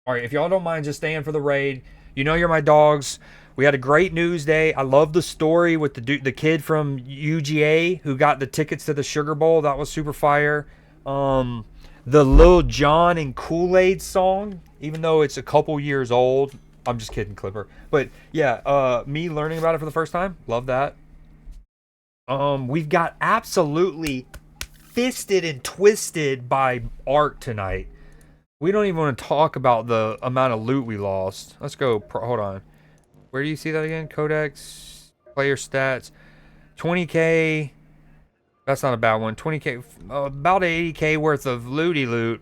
All right, if y'all don't mind just staying for the raid, you know you're my dogs. We had a great news day. I love the story with the kid from UGA who got the tickets to the Sugar Bowl. That was super fire. The Lil Jon and Kool-Aid song, even though it's a couple years old. I'm just kidding, Clipper. But yeah, me learning about it for the first time. Love that. We've got absolutely fisted and twisted by Art tonight. We don't even want to talk about the amount of loot we lost. Let's go. Hold on. Where do you see that again? Codex, player stats, 20k. That's not a bad one. 20k, about 80k worth of looty loot.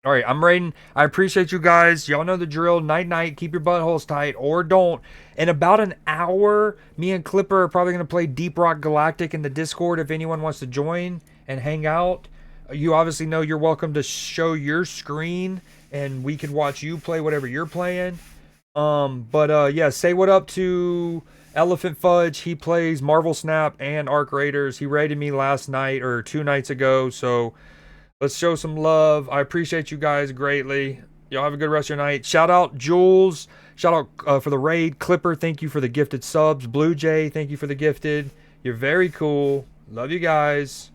All right, I'm raiding. I appreciate you guys. Y'all know the drill. Night, night. Keep your buttholes tight or don't. In about an hour, me and Clipper are probably going to play Deep Rock Galactic in the Discord if anyone wants to join and hang out. You obviously know you're welcome to show your screen and we can watch you play whatever you're playing. Yeah, say what up to Elephant Fudge. He plays Marvel Snap and Arc Raiders. He raided me last night or 2 nights ago, so let's show some love. I appreciate you guys greatly. Y'all have a good rest of your night. Shout out Jules. Shout out for the raid. Clipper, thank you for the gifted subs. Blue Jay, thank you for the gifted. You're very cool. Love you guys.